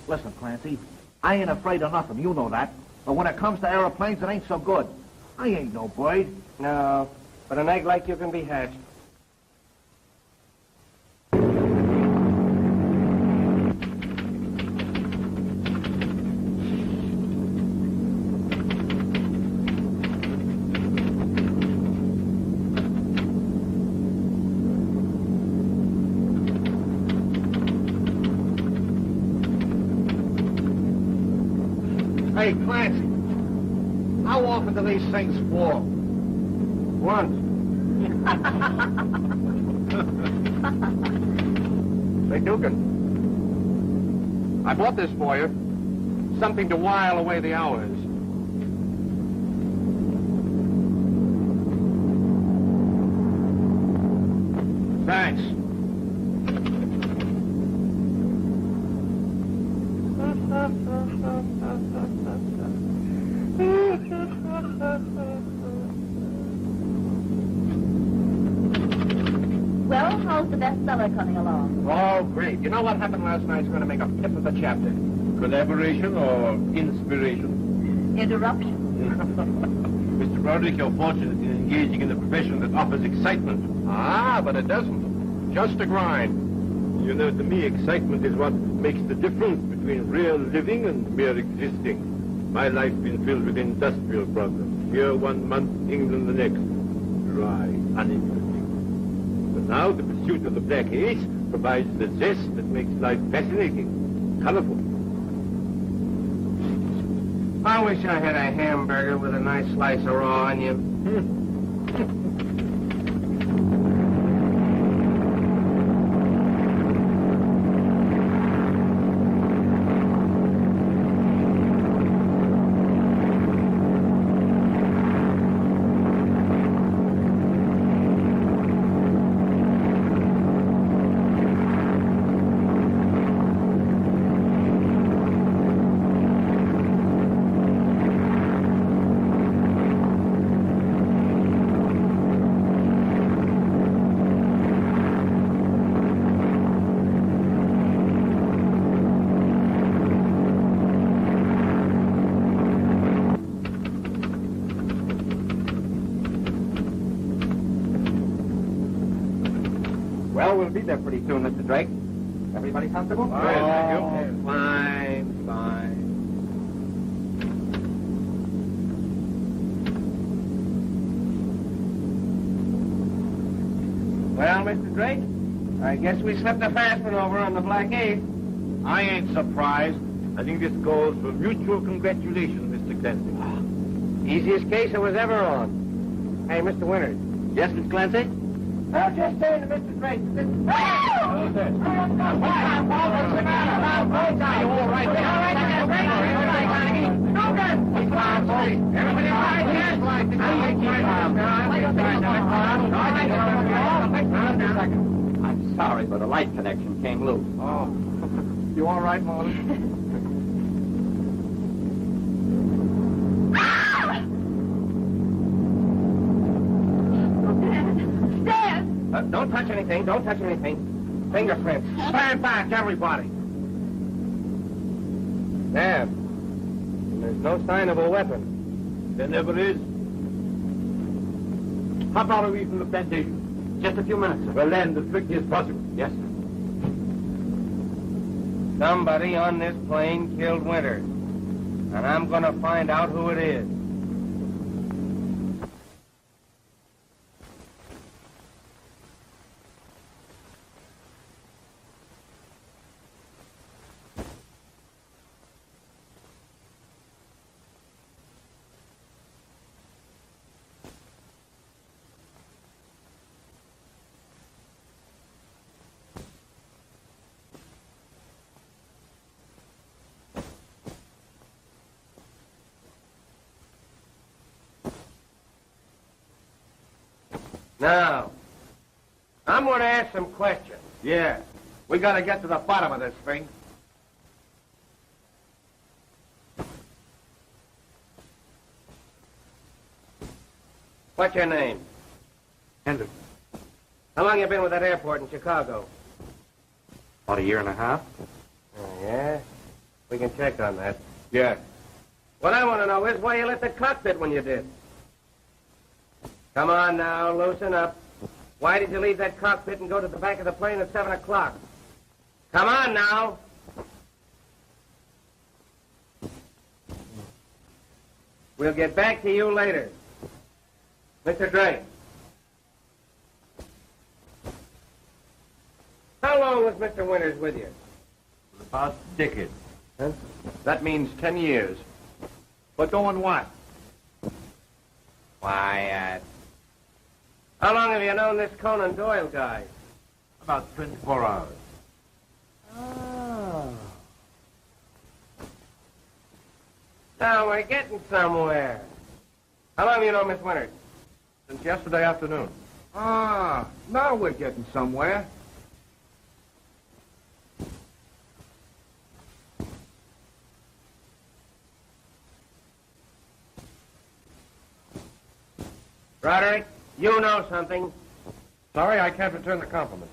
Listen, Clancy, I ain't afraid of nothing, you know that. But when it comes to aeroplanes, it ain't so good. I ain't no bird. No, but an egg like you can be hatched. Hey, Clancy, how often do these things fall? Once. Say, Dugan, I bought this for you. Something to while away the hours. Thanks. Well, how's the bestseller coming along? Oh, great. You know what happened last night's going to make a fifth of the chapter. Collaboration or inspiration? Interruption. Mr. Broderick, you're fortunate in engaging in a profession that offers excitement. Ah, but it doesn't. Just a grind. You know, to me, excitement is what makes the difference between real living and mere existing. My life's been filled with industrial problems. Here 1 month, England the next. Dry, uninteresting. But now the pursuit of the Black Ace provides the zest that makes life fascinating, colorful. I wish I had a hamburger with a nice slice of raw onion. Well, we'll be there pretty soon, Mr. Drake. Everybody comfortable? Fine, thank you. Fine, fine. Well, Mr. Drake, I guess we slipped a fast one over on the Black Ace. I ain't surprised. I think this calls for mutual congratulations, Mr. Clancy. Easiest case I was ever on. Hey, Mr. Winters. Yes, Miss Clancy? Now, just stay to Mr. Drake. What's the matter? What's the matter? Are you all right there? All right, Dugan! He's I'm sorry, but the light connection came loose. Oh. You all right, Molly? Don't touch anything. Don't touch anything. Fingerprints. Stand back, everybody. There. There's no sign of a weapon. There never is. How far are we from the plantation? Just a few minutes, sir. Well, then, as quickly as possible. Yes, sir. Somebody on this plane killed Winters. And I'm going to find out who it is. Now, I'm going to ask some questions. Yeah. We got to get to the bottom of this thing. What's your name? Henderson. How long you been with that airport in Chicago? About a year and a half. Oh, yeah? We can check on that. Yeah. What I want to know is why you left the cockpit when you did. Come on now, loosen up. Why did you leave that cockpit and go to the back of the plane at 7 o'clock? Come on now. We'll get back to you later. Mr. Drake. How long was Mr. Winters with you? For the past decade. Huh? That means 10 years. But doing what? Why, how long have you known this Conan Doyle guy? About 24 hours. Oh. Now we're getting somewhere. How long have you known Miss Winters? Since yesterday afternoon. Ah, now we're getting somewhere. Roderick, you know something. Sorry, I can't return the compliment.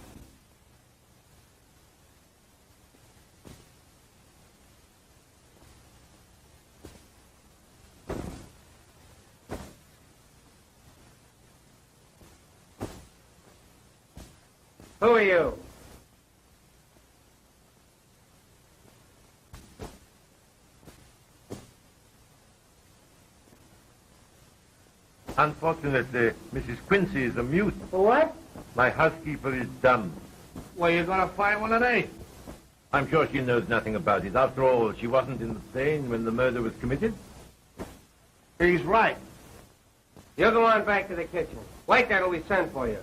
Who are you? Unfortunately, Mrs. Quincy is a mute. What? My housekeeper is dumb. Well, you're going to find one that ain't. I'm sure she knows nothing about it. After all, she wasn't in the plane when the murder was committed. He's right. You go on back to the kitchen. Wait there till we send for you.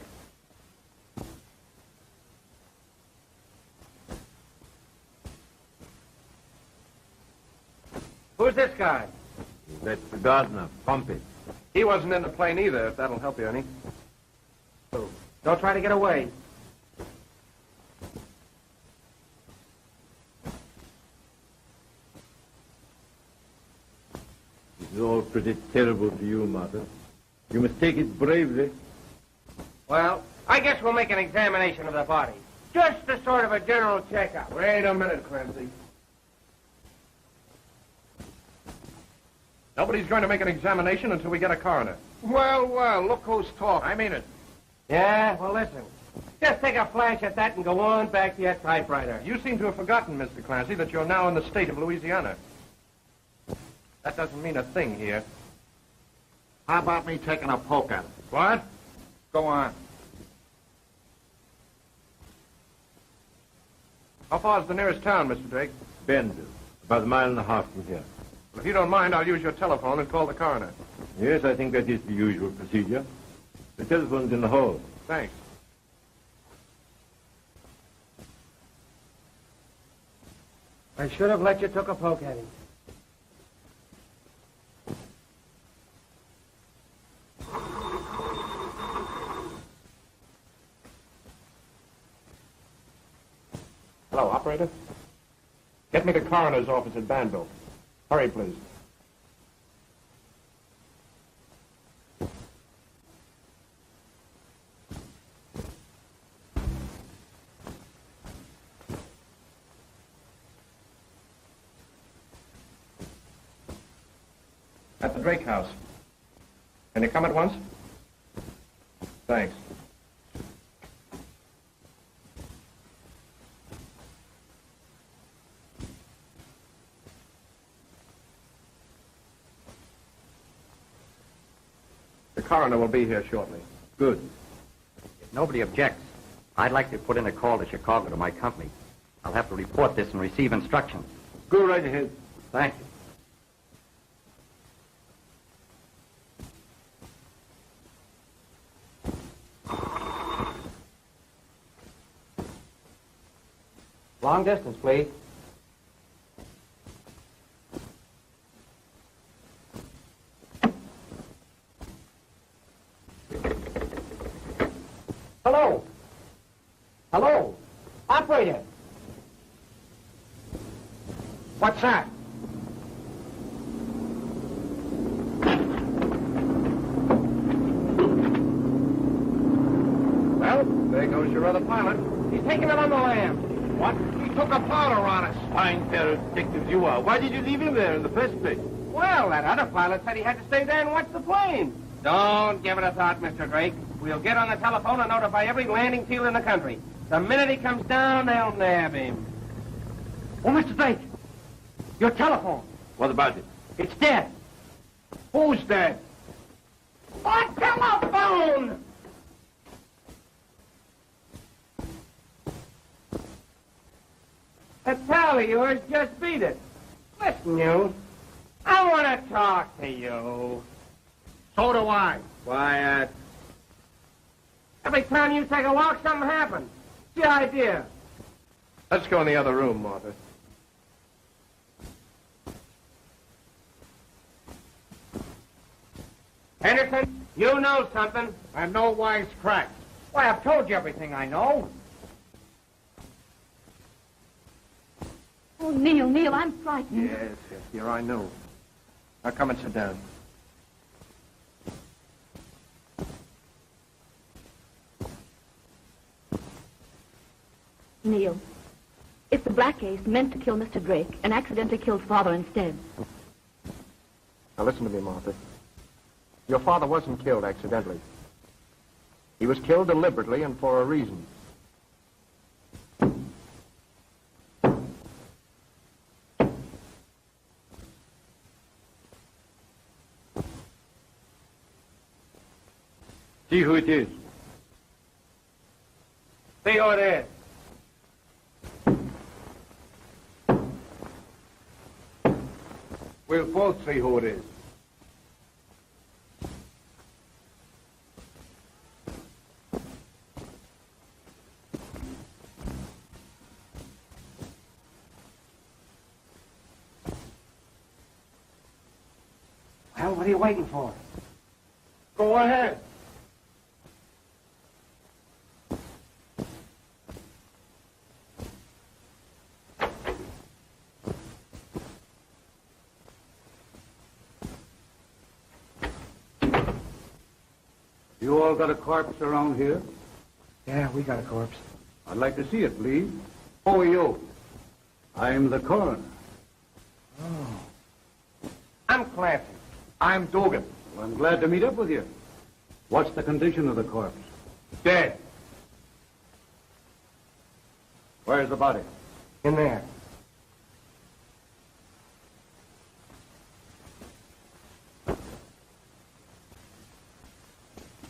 Who's this guy? That's the gardener, Pompey. He wasn't in the plane either, if that'll help you any. Don't try to get away. This is all pretty terrible for you, Martha. You must take it bravely. Well, I guess we'll make an examination of the body. Just a sort of a general checkup. Wait a minute, Clancy. Nobody's going to make an examination until we get a coroner. Well, look who's talking. I mean it. Yeah, well, listen. Just take a flash at that and go on back to your typewriter. You seem to have forgotten, Mr. Clancy, that you're now in the state of Louisiana. That doesn't mean a thing here. How about me taking a poke at it? What? Go on. How far is the nearest town, Mr. Drake? Benville, about a mile and a half from here. Well, if you don't mind, I'll use your telephone and call the coroner. Yes, I think that is the usual procedure. The telephone's in the hall. Thanks. I should have let you took a poke at him. Hello, operator? Get me the coroner's office at Banville. Hurry, please. At the Drake house. Can you come at once? Thanks. The coroner will be here shortly. Good. If nobody objects, I'd like to put in a call to Chicago to my company. I'll have to report this and receive instructions. Go right ahead. Thank you. Long distance, please. Hello? Hello? Operator! What's that? Well, there goes your other pilot. He's taking it on the lam. What? He took a powder on us. Fine pair of detectives you are. Why did you leave him there in the first place? Well, that other pilot said he had to stay there and watch the plane. Don't give it a thought, Mr. Drake. We'll get on the telephone and notify every landing field in the country. The minute he comes down, they'll nab him. Oh, Mr. Drake, your telephone. What about it? It's dead. Who's dead? What telephone? That pal of yours just beat it. Listen, you. I want to talk to you. So do I. Quiet. Every time you take a walk, something happens. What's the idea? Let's go in the other room, Martha. Henderson, you know something. And no wise cracks. Why, I've told you everything I know. Oh, Neil, I'm frightened. Yes, here I know. Now come and sit down. Neil, if the Black Ace meant to kill Mr. Drake and accidentally killed Father instead. Now listen to me, Martha. Your father wasn't killed accidentally. He was killed deliberately and for a reason. See who it is. See who it is. We'll both see who it is. Well, what are you waiting for? Go ahead. You all got a corpse around here? Yeah, we got a corpse. I'd like to see it, please. Who are you? I'm the coroner. Oh. I'm Clancy. I'm Dugan. Well, I'm glad to meet up with you. What's the condition of the corpse? Dead. Where's the body? In there.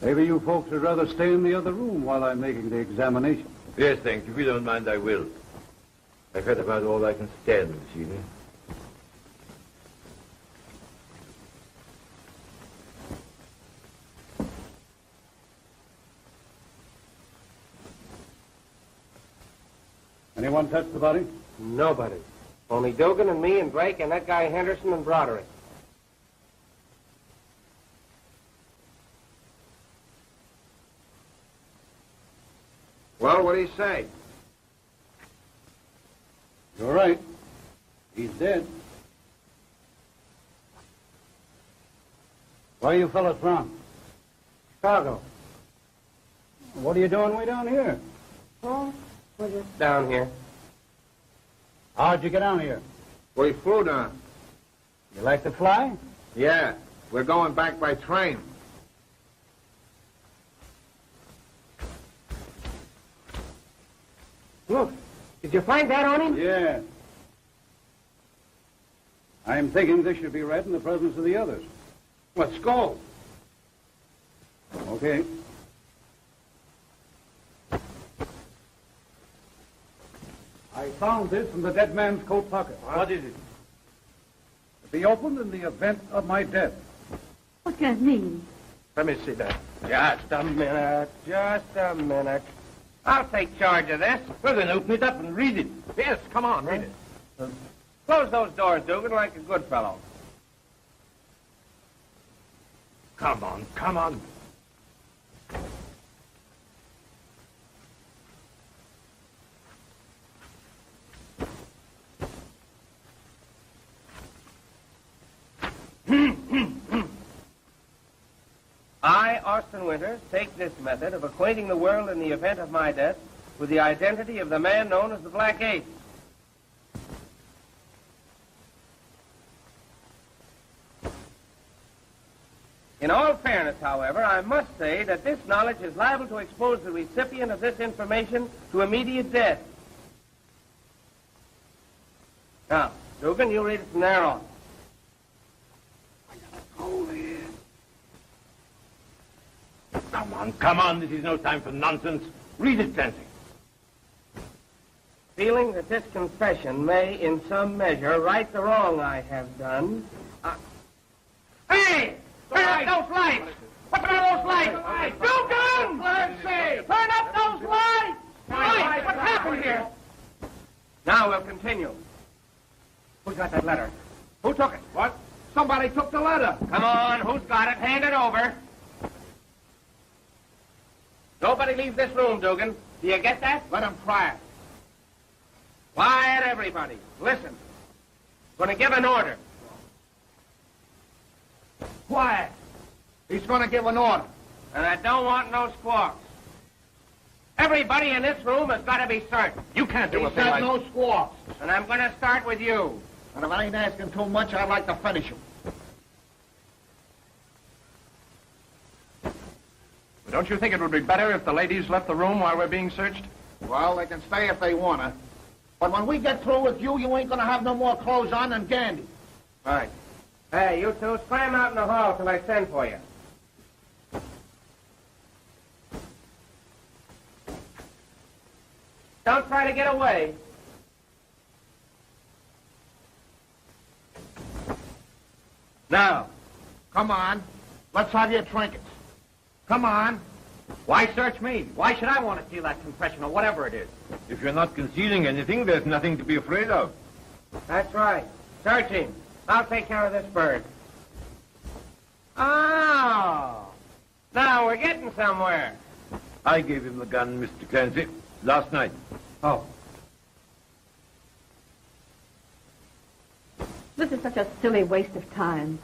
Maybe you folks would rather stay in the other room while I'm making the examination. Yes, thank you. If you don't mind, I will. I've had about all I can stand this evening. Anyone touch the body? Nobody. Only Dugan and me and Drake and that guy Henderson and Broderick. Well, what do you say? You're right. He's dead. Where you fellas from? Chicago. What are you doing way down here? Oh, we're just down here. How'd you get down here? We flew down. You like to fly? Yeah, we're going back by train. Look, did you find that on him? Yeah. I'm thinking this should be read in the presence of the others. Let's go. Okay. I found this in the dead man's coat pocket. What is it? To be opened in the event of my death. What can it mean? Let me see that. Just a minute. Just a minute. I'll take charge of this. We're going to open it up and read it. Yes, come on, read it. Close those doors, Dugan, like a good fellow. Come on, come on. I, Austin Winters, take this method of acquainting the world in the event of my death with the identity of the man known as the Black Ace. In all fairness, however, I must say that this knowledge is liable to expose the recipient of this information to immediate death. Now, Dugan, you read it from there on. Come on, this is no time for nonsense. Read it, Clancy. Feeling that this confession may, in some measure, right the wrong I have done, Hey! Turn up those lights! What's all those lights? Dugan! Turn up those lights! Lights! What's happened here? Now we'll continue. Who's got that letter? Who took it? What? Somebody took the letter. Come on, who's got it? Hand it over. Nobody leave this room, Dugan. Do you get that? Let him try it. Quiet, everybody. Listen. Going to give an order. Quiet. He's going to give an order. And I don't want no squawks. Everybody in this room has got to be certain. You can't do He a thing said like no squawks. And I'm going to start with you. And if I ain't asking too much, I'd like to finish him. Don't you think it would be better if the ladies left the room while we're being searched? Well, they can stay if they want to. But when we get through with you, you ain't going to have no more clothes on than Gandy. Right. Hey, you two, scram out in the hall till I send for you. Don't try to get away. Now, come on. Let's have your trinkets. Come on. Why search me? Why should I want to steal that confession or whatever it is? If you're not concealing anything, there's nothing to be afraid of. That's right. Search him. I'll take care of this bird. Oh. Now we're getting somewhere. I gave him the gun, Mr. Clancy, last night. Oh. This is such a silly waste of time.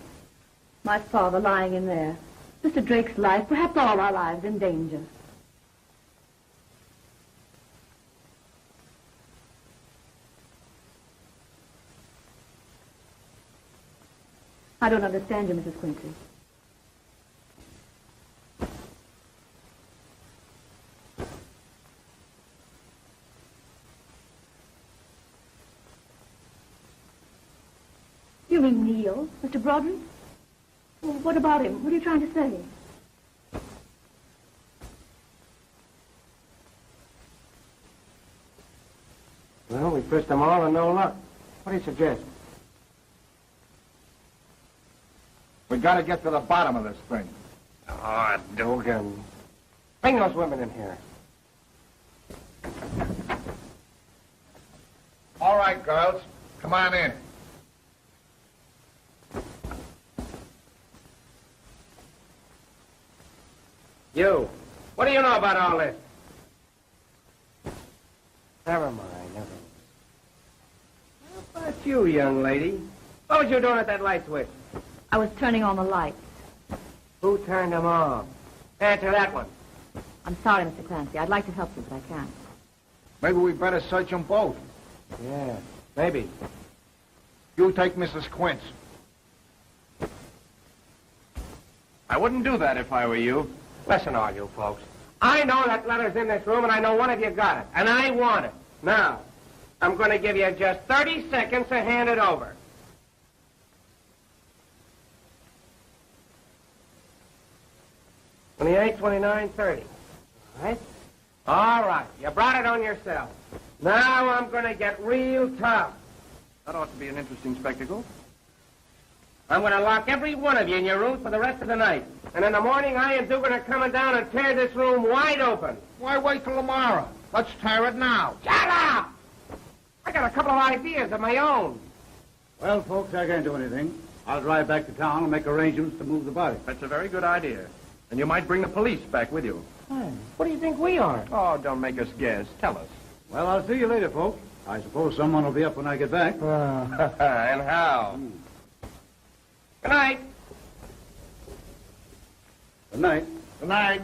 My father lying in there. Mr. Drake's life, perhaps all our lives, in danger. I don't understand you, Mrs. Quincy. You mean Neil, Mr. Broderick? Well, what about him? What are you trying to say? Well, we fished them all and no luck. What do you suggest? We got to get to the bottom of this thing. Oh, Dugan. Bring those women in here. All right, girls. Come on in. You. What do you know about all this? Never mind, never mind. That's you, young lady. What was you doing at that light switch? I was turning on the lights. Who turned them off? Answer that one. I'm sorry, Mr. Clancy. I'd like to help you, but I can't. Maybe we better search them both. Yeah, maybe. You take Mrs. Quince. I wouldn't do that if I were you. Listen, all you folks. I know that letter's in this room, and I know one of you got it. And I want it. Now, I'm going to give you just 30 seconds to hand it over. 28, 29, 30. All right? All right. You brought it on yourself. Now I'm going to get real tough. That ought to be an interesting spectacle. I'm going to lock every one of you in your rooms for the rest of the night. And in the morning, I and Dugan are coming down and tear this room wide open. Why wait till tomorrow? Let's tear it now. Shut up! I got a couple of ideas of my own. Well, folks, I can't do anything. I'll drive back to town and make arrangements to move the body. That's a very good idea. And you might bring the police back with you. Hey, what do you think we are? Oh, don't make us guess. Tell us. Well, I'll see you later, folks. I suppose someone will be up when I get back. And how? Good night. Good night. Good night.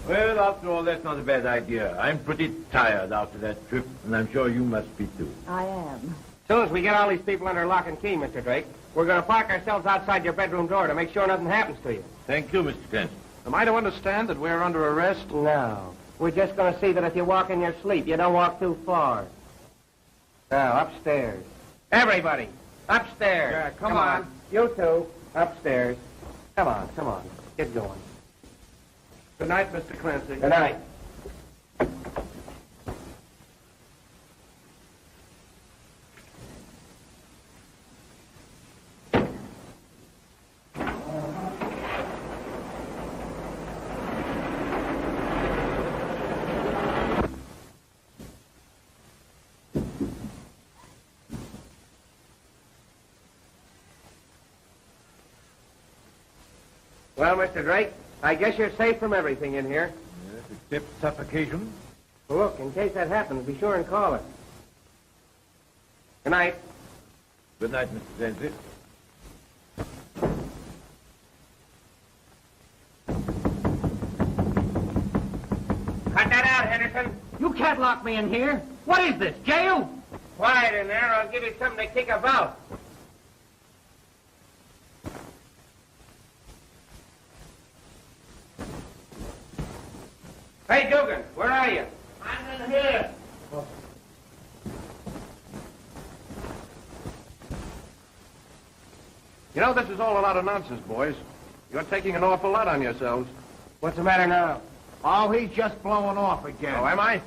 Well, after all, that's not a bad idea. I'm pretty tired after that trip, and I'm sure you must be too. I am. As soon as we get all these people under lock and key, Mr. Drake, we're going to park ourselves outside your bedroom door to make sure nothing happens to you. Thank you, Mr. Clancy. Am I to understand that we're under arrest? No. We're just going to see that if you walk in your sleep, you don't walk too far. Now, upstairs. Everybody, upstairs. Yeah, come on. You two, upstairs. Come on. Get going. Good night, Mr. Clancy. Good night. Well, Mr. Drake, I guess you're safe from everything in here. Yes, except suffocation. Well, look, in case that happens, be sure and call us. Good night. Good night, Mr. Clancy. Cut that out, Henderson. You can't lock me in here. What is this, jail? Quiet in there, or I'll give you something to kick about. Hey, Dugan, where are you? I'm in here. You know, this is all a lot of nonsense, boys. You're taking an awful lot on yourselves. What's the matter now? Oh, he's just blowing off again. Oh, am I?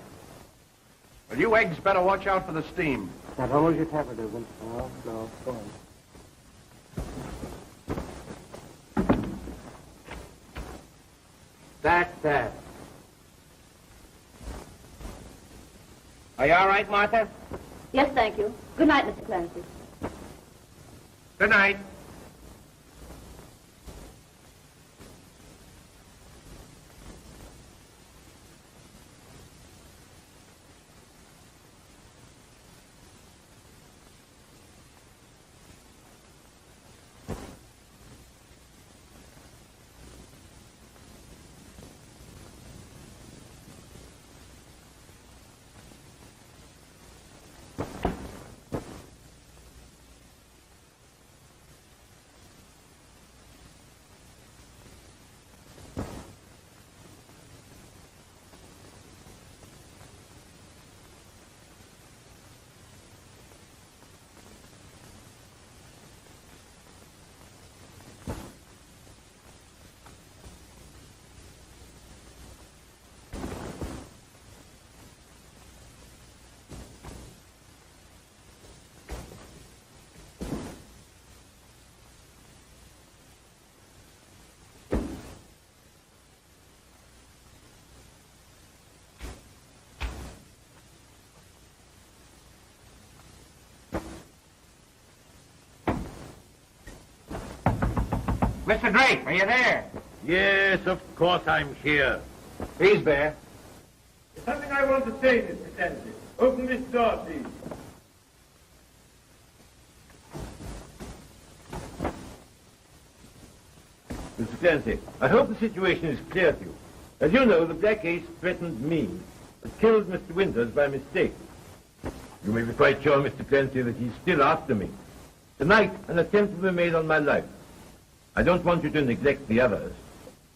Well, you eggs better watch out for the steam. Now, don't lose your temper, Dugan. No, go on. That's that. Are you all right, Martha? Yes, thank you. Good night, Mr. Clancy. Good night. Mr. Drake, are you there? Yes, of course I'm here. He's there. There's something I want to say, Mr. Clancy. Open this door, please. Mr. Clancy, I hope the situation is clear to you. As you know, the Black Ace threatened me, but killed Mr. Winters by mistake. You may be quite sure, Mr. Clancy, that he's still after me. Tonight, an attempt will be made on my life. I don't want you to neglect the others,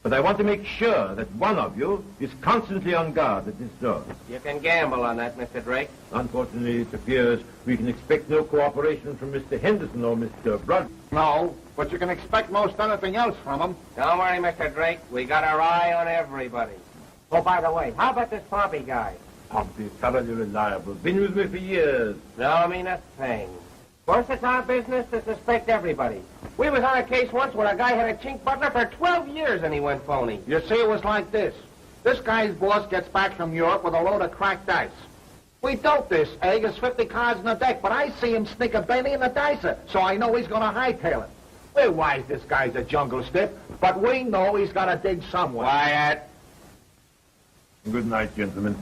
but I want to make sure that one of you is constantly on guard at this door. You can gamble on that, Mr. Drake. Unfortunately, it appears we can expect no cooperation from Mr. Henderson or Mr. Broad. No, but you can expect most anything else from them. Don't worry, Mr. Drake. We got our eye on everybody. Oh, by the way, how about this Pompey guy? Pompey, thoroughly reliable. Been with me for years. No, mean a thing. Of course, it's our business to suspect everybody. We was on a case once where a guy had a chink butler for 12 years and he went phony. You see, it was like this. This guy's boss gets back from Europe with a load of cracked dice. We dope this egg as 50 cards in the deck, but I see him sneak a Benny in the dicer, so I know he's going to hightail it. We're wise this guy's a jungle stiff, but we know he's got to dig somewhere. Quiet. Good night, gentlemen.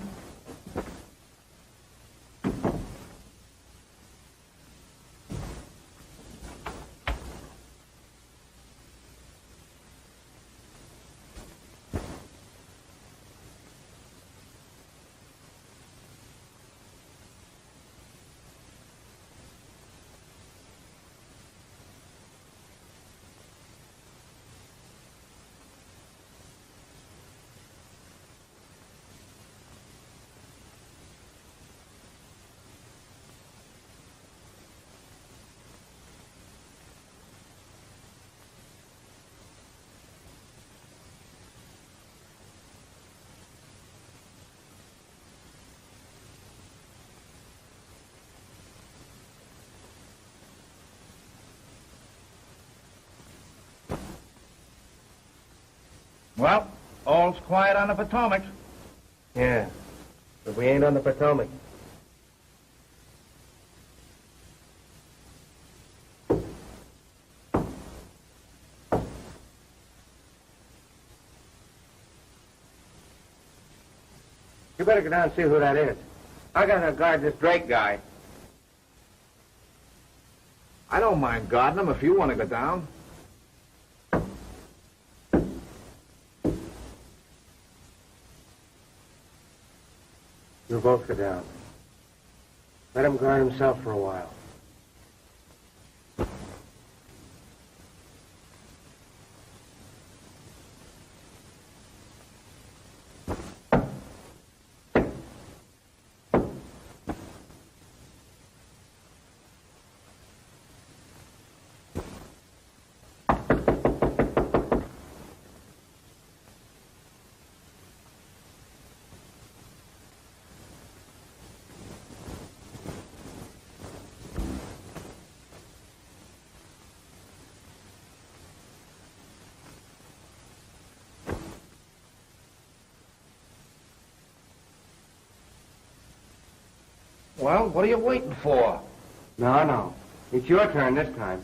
Well, all's quiet on the Potomac. Yeah, but we ain't on the Potomac. You better go down and see who that is. I gotta guard this Drake guy. I don't mind guarding him if you want to go down. You both go down. Let him guard himself for a while. Well, what are you waiting for? No. It's your turn this time.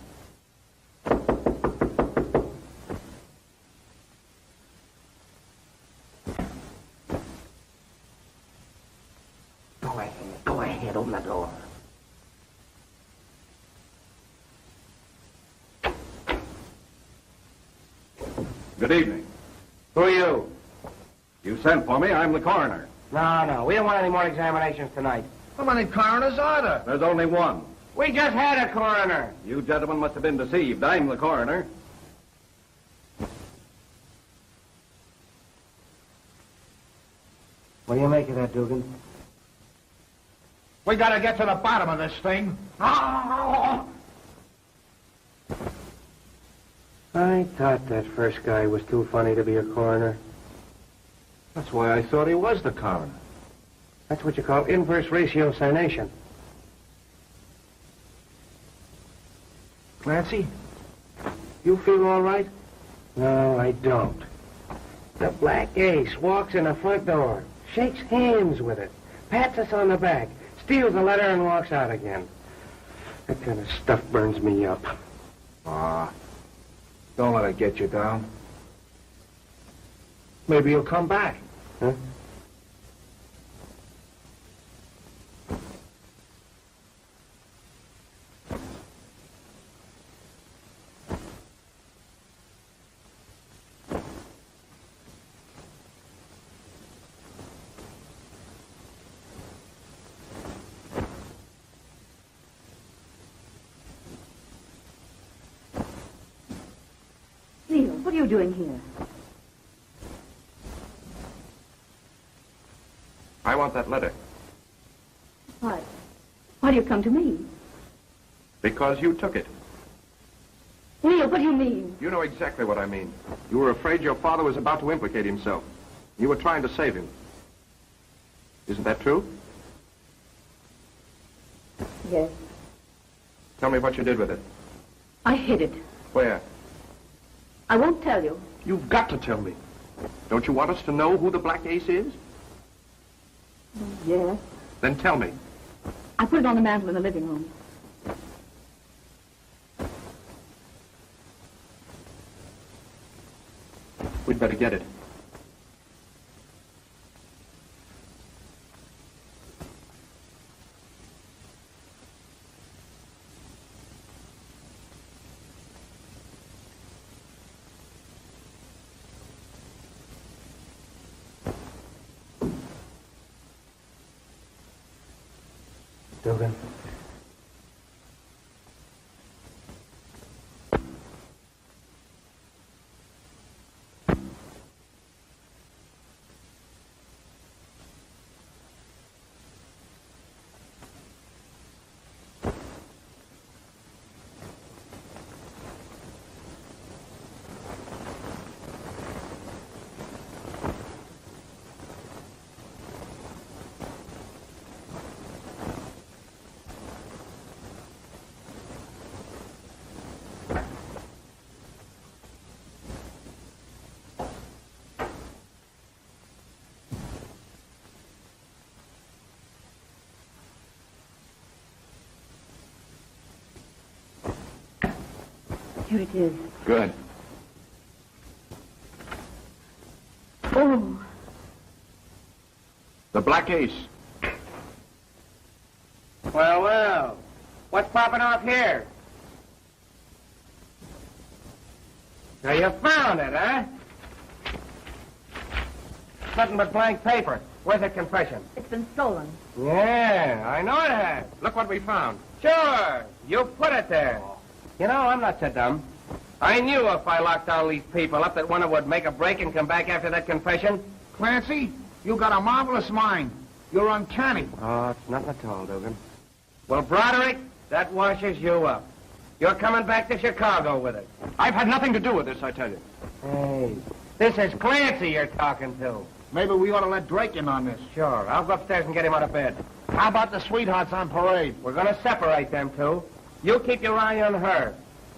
Go ahead, open the door. Good evening. Who are you? You sent for me. I'm the coroner. No. We don't want any more examinations tonight. How many coroners are there? There's only one. We just had a coroner. You gentlemen must have been deceived. I'm the coroner. What do you make of that, Dugan? We got to get to the bottom of this thing. I thought that first guy was too funny to be a coroner. That's why I thought he was the coroner. That's what you call inverse ratiocination. Clancy, you feel all right? No, I don't. The Black Ace walks in the front door, shakes hands with it, pats us on the back, steals a letter and walks out again. That kind of stuff burns me up. Don't let it get you down. Maybe he'll come back. Huh? What are you doing here? I want that letter. Why? Why do you come to me? Because you took it. Neil, what do you mean? You know exactly what I mean. You were afraid your father was about to implicate himself. You were trying to save him. Isn't that true? Yes. Tell me what you did with it. I hid it. Where? I won't tell you. You've got to tell me. Don't you want us to know who the Black Ace is? Yes. Then tell me. I put it on the mantel in the living room. We'd better get it. Dugan. Here it is. Good. Oh. The Black Ace. Well, well. What's popping off here? Now you found it, huh? Nothing but blank paper. Where's the confession? It's been stolen. Yeah, I know it has. Look what we found. Sure, you put it there. You know, I'm not so dumb. I knew if I locked all these people up that one would make a break and come back after that confession. Clancy, you got a marvelous mind. You're uncanny. Oh, it's nothing at all, Dugan. Well, Broderick, that washes you up. You're coming back to Chicago with it. I've had nothing to do with this, I tell you. Hey, this is Clancy you're talking to. Maybe we ought to let Drake in on this. Sure, I'll go upstairs and get him out of bed. How about the sweethearts on parade? We're going to separate them two. You keep your eye on her.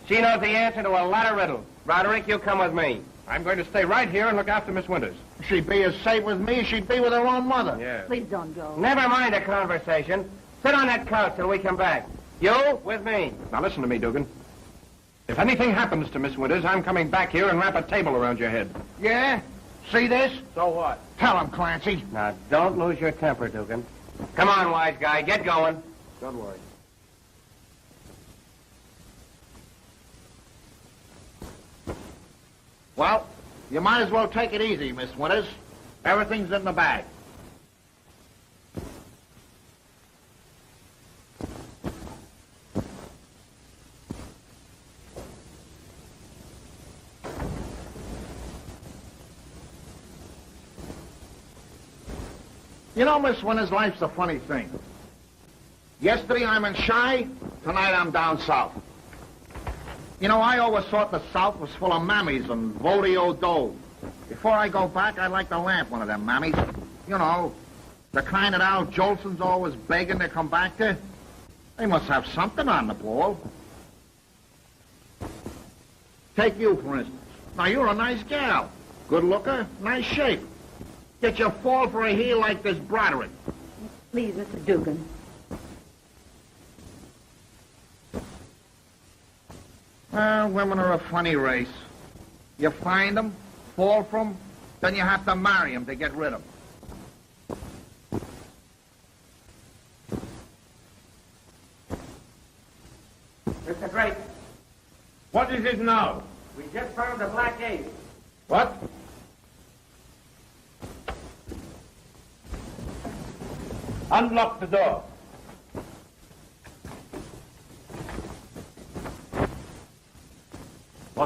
She knows the answer to a lot of riddles. Broderick, you come with me. I'm going to stay right here and look after Miss Winters. She'd be as safe with me as she'd be with her own mother. Yeah. Please don't go. Never mind the conversation. Sit on that couch till we come back. You with me. Now listen to me, Dugan. If anything happens to Miss Winters, I'm coming back here and wrap a table around your head. Yeah? See this? So what? Tell him, Clancy. Now, don't lose your temper, Dugan. Come on, wise guy. Get going. Don't worry. Well, you might as well take it easy, Miss Winters. Everything's in the bag. You know, Miss Winters, life's a funny thing. Yesterday I'm in Chi, tonight I'm down south. You know, I always thought the South was full of mammies and rodeo dough. Before I go back, I'd like to lamp one of them mammies. You know, the kind that Al Jolson's always begging to come back to. They must have something on the ball. Take you, for instance. Now, you're a nice gal. Good looker, nice shape. Get you fall for a heel like this Broderick. Please, Mr. Dugan. Well, women are a funny race. You find them, fall for them, then you have to marry them to get rid of them. Mr. Drake, What is it now? we just found the Black Ace. What? Unlock the door.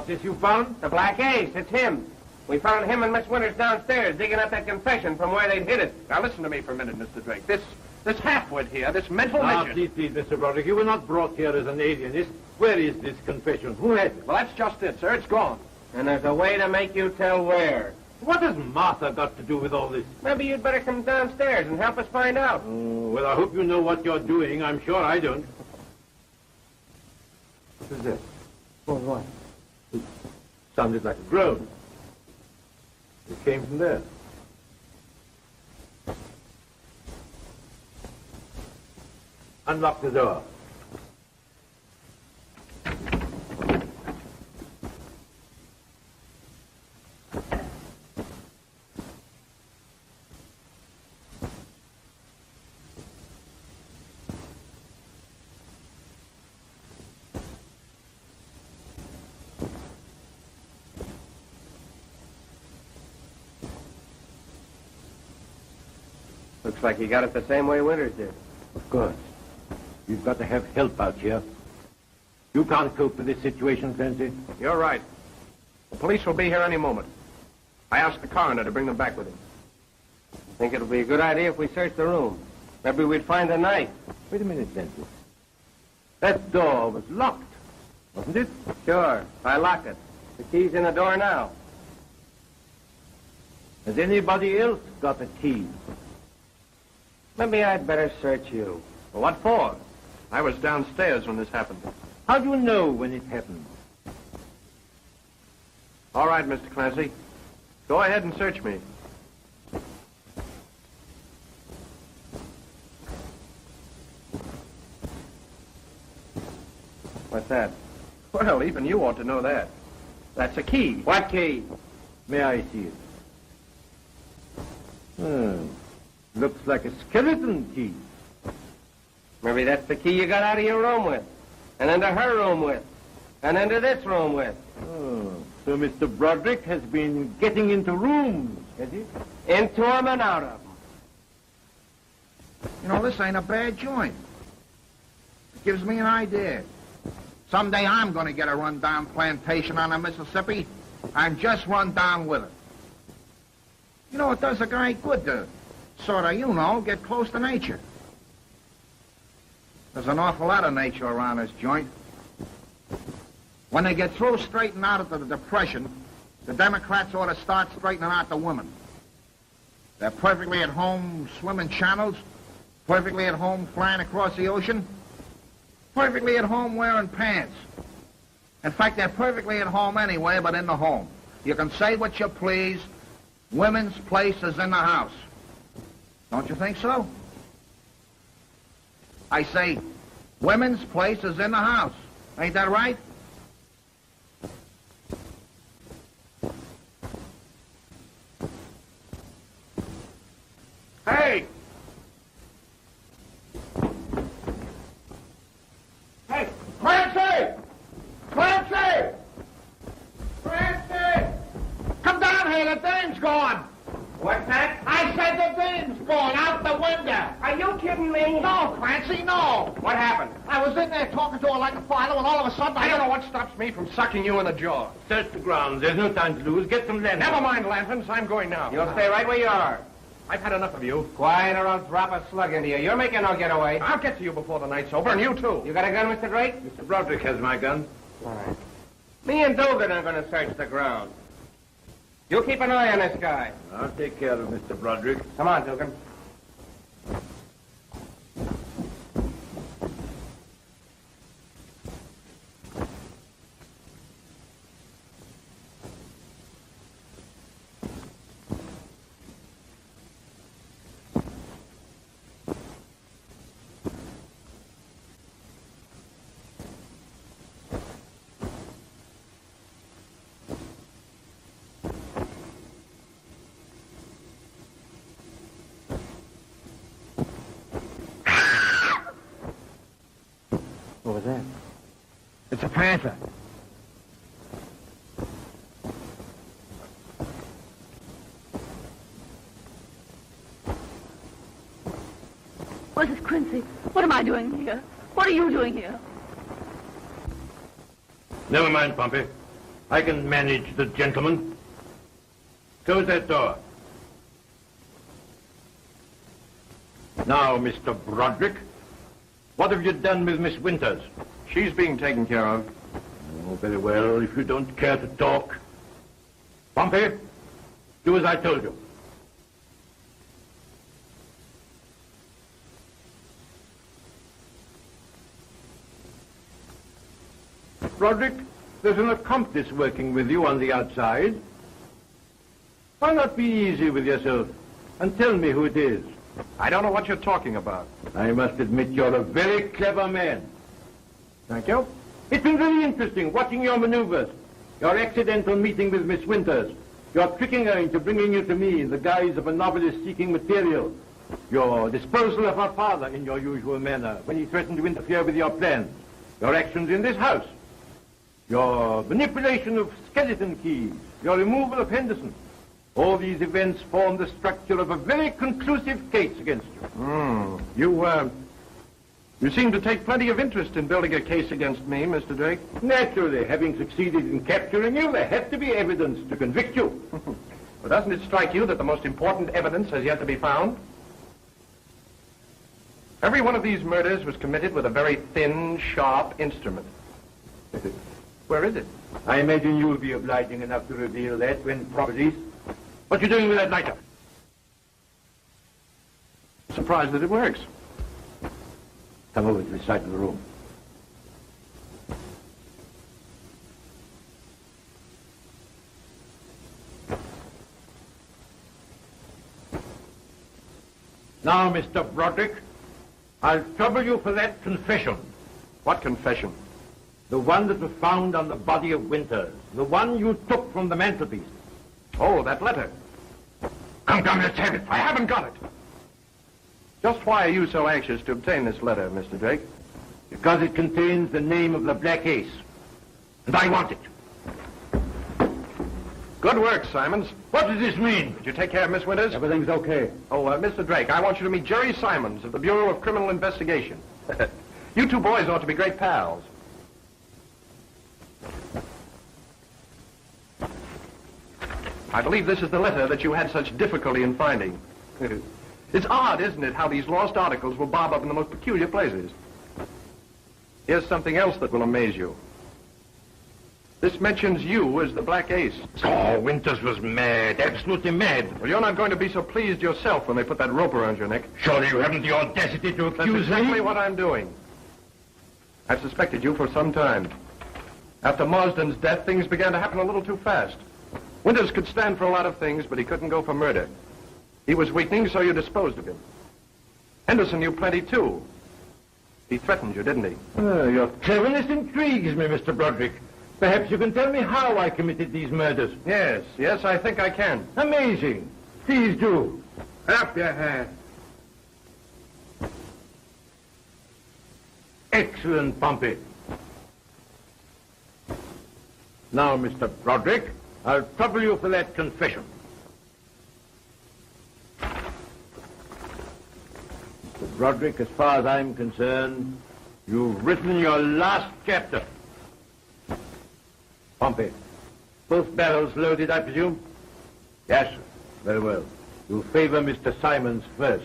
What's this you found? The Black Ace. It's him. We found him and Miss Winters downstairs digging up that confession from where they'd hid it. Now listen to me for a minute, Mr. Drake. This halfwit here, this mental Now, midget. please, Mr. Broderick, you were not brought here as an alienist. Where is this confession? Who has it? Well, that's just it, sir. It's gone. And there's a way to make you tell where. What has Martha got to do with all this? Maybe you'd better come downstairs and help us find out. Oh, well, I hope you know what you're doing. I'm sure I don't. What is that? What? It sounded like a groan. It came from there. Unlock the door. Looks like you got it the same way Winters did. Of course. You've got to have help out here. You can't cope with this situation, Clancy. You're right. The police will be here any moment. I asked the coroner to bring them back with him. I think it'll be a good idea if we search the room. Maybe we'd find a knife. Wait a minute, Clancy. That door was locked, wasn't it? Sure. I locked it. The key's in the door now. Has anybody else got a key? Maybe I'd better search you. Well, what for? I was downstairs when this happened. How do you know when it happened? All right, Mr. Clancy. Go ahead and search me. What's that? Well, even you ought to know that. That's a key. What key? May I see it? Looks like a skeleton key. Maybe that's the key you got out of your room with, and into her room with, and into this room with. Oh, so Mr. Broderick has been getting into rooms, has he? Into them and out of them. You know, this ain't a bad joint. It gives me an idea. Someday I'm going to get a rundown plantation on the Mississippi and just run down with it. You know, it does a guy good to sort of, you know, get close to nature. There's an awful lot of nature around this joint. When they get through straightening out of the Depression, the Democrats ought to start straightening out the women. They're perfectly at home swimming channels, perfectly at home flying across the ocean, perfectly at home wearing pants. In fact, they're perfectly at home anyway, but in the home. You can say what you please. Women's place is in the house. Don't you think so? I say, women's place is in the house. Ain't that right? Hey! Hey! Clancy! Clancy! Clancy! Come down here, the dame's gone! What's that? I said the dame's gone, out the window! Are you kidding me? No, Clancy, no! What happened? I was in there talking to her like a father, and all of a sudden I don't know what stops me from sucking you in the jaw. Search the grounds. There's no time to lose. Get some lanterns. Never mind lanterns. I'm going now. You'll stay right where you are. I've had enough of you. Quiet or I'll drop a slug into you. You're making no getaway. I'll get to you before the night's over, and you too. You got a gun, Mr. Drake? Mr. Broderick has my gun. All right. Me and Dugan are going to search the ground. You keep an eye on this guy. I'll take care of Mr. Broderick. Come on, Dugan. What was that? It's a panther. Mrs. Quincy, what am I doing here? What are you doing here? Never mind, Pompey. I can manage the gentleman. Close that door. Now, Mr. Broderick, what have you done with Miss Winters? She's being taken care of. Oh, very well, if you don't care to talk. Pompey, do as I told you. Broderick, there's an accomplice working with you on the outside. Why not be easy with yourself and tell me who it is? I don't know what you're talking about. I must admit you're a very clever man. Thank you. It's been very interesting watching your maneuvers. Your accidental meeting with Miss Winters. Your tricking her into bringing you to me in the guise of a novelist seeking material. Your disposal of her father in your usual manner when he threatened to interfere with your plans. Your actions in this house. Your manipulation of skeleton keys. Your removal of Henderson. All these events form the structure of a very conclusive case against you. You seem to take plenty of interest in building a case against me, Mr. Drake. Naturally, having succeeded in capturing you, there had to be evidence to convict you. Well, doesn't it strike you that the most important evidence has yet to be found? Every one of these murders was committed with a very thin, sharp instrument. Where is it? I imagine you'll be obliging enough to reveal that when properties. What you doing with that lighter? Surprised that it works. Come over to the side of the room. Now, Mr. Broderick, I'll trouble you for that confession. What confession? The one that was found on the body of Winters. The one you took from the mantelpiece. Oh, that letter. Come, let's have it. I haven't got it. Just why are you so anxious to obtain this letter, Mr. Drake? Because it contains the name of the Black Ace. And I want it. Good work, Simons. What does this mean? Did you take care of Miss Winters? Everything's okay. Oh, Mr. Drake, I want you to meet Jerry Simons of the Bureau of Criminal Investigation. You two boys ought to be great pals. I believe this is the letter that you had such difficulty in finding. It's odd, isn't it, how these lost articles will bob up in the most peculiar places. Here's something else that will amaze you. This mentions you as the Black Ace. Oh, Winters was mad, absolutely mad. Well, you're not going to be so pleased yourself when they put that rope around your neck. Surely you haven't the audacity to accuse me? That's exactly what I'm doing. I've suspected you for some time. After Marsden's death, things began to happen a little too fast. Winters could stand for a lot of things, but he couldn't go for murder. He was weakening, so you disposed of him. Henderson knew plenty, too. He threatened you, didn't he? Your cleverness intrigues me, Mr. Broderick. Perhaps you can tell me how I committed these murders. Yes, I think I can. Amazing. Please do. Up your hand. Excellent, Pompey. Now, Mr. Broderick, I'll trouble you for that confession. Mr. Broderick, as far as I'm concerned, you've written your last chapter. Pompey, both barrels loaded, I presume? Yes, sir. Very well. You favor Mr. Simons first.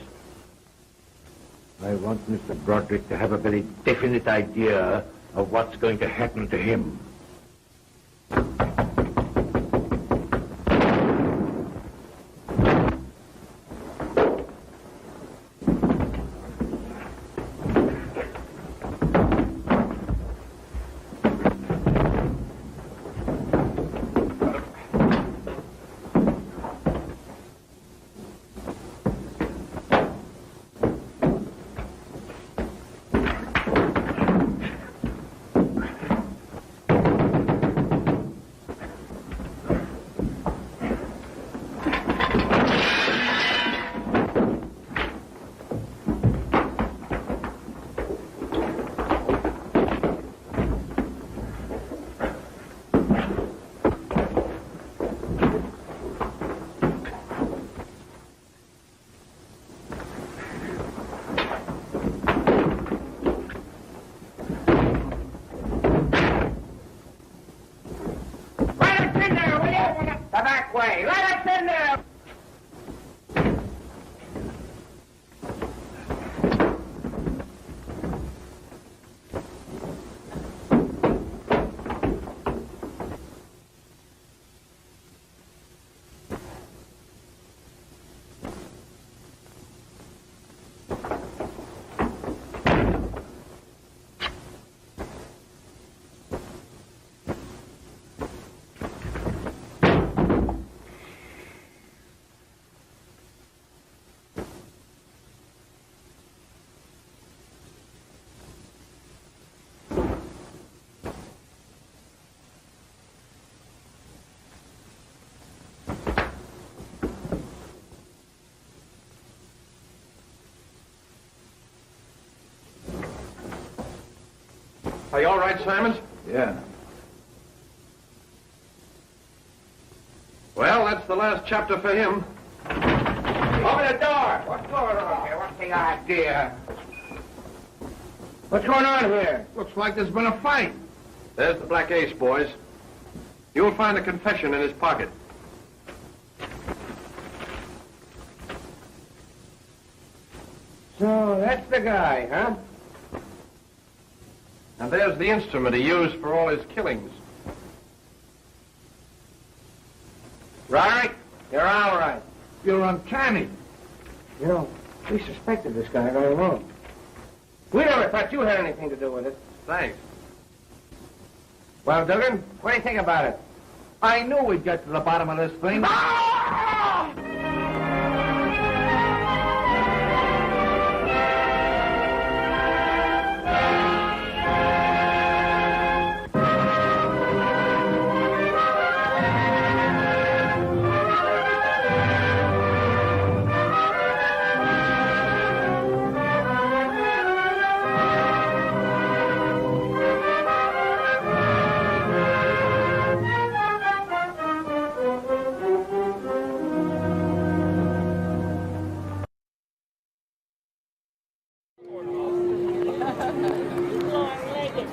I want Mr. Broderick to have a very definite idea of what's going to happen to him. Are you all right, Simons? Yeah. Well, that's the last chapter for him. Open the door. What's going on here? What's the idea? What's going on here? Looks like there's been a fight. There's the Black Ace, boys. You'll find a confession in his pocket. So that's the guy, huh? And there's the instrument he used for all his killings. Right? You're all right. You're uncanny. You know, we suspected this guy all along. We never thought you had anything to do with it. Thanks. Well, Duggan, what do you think about it? I knew we'd get to the bottom of this thing.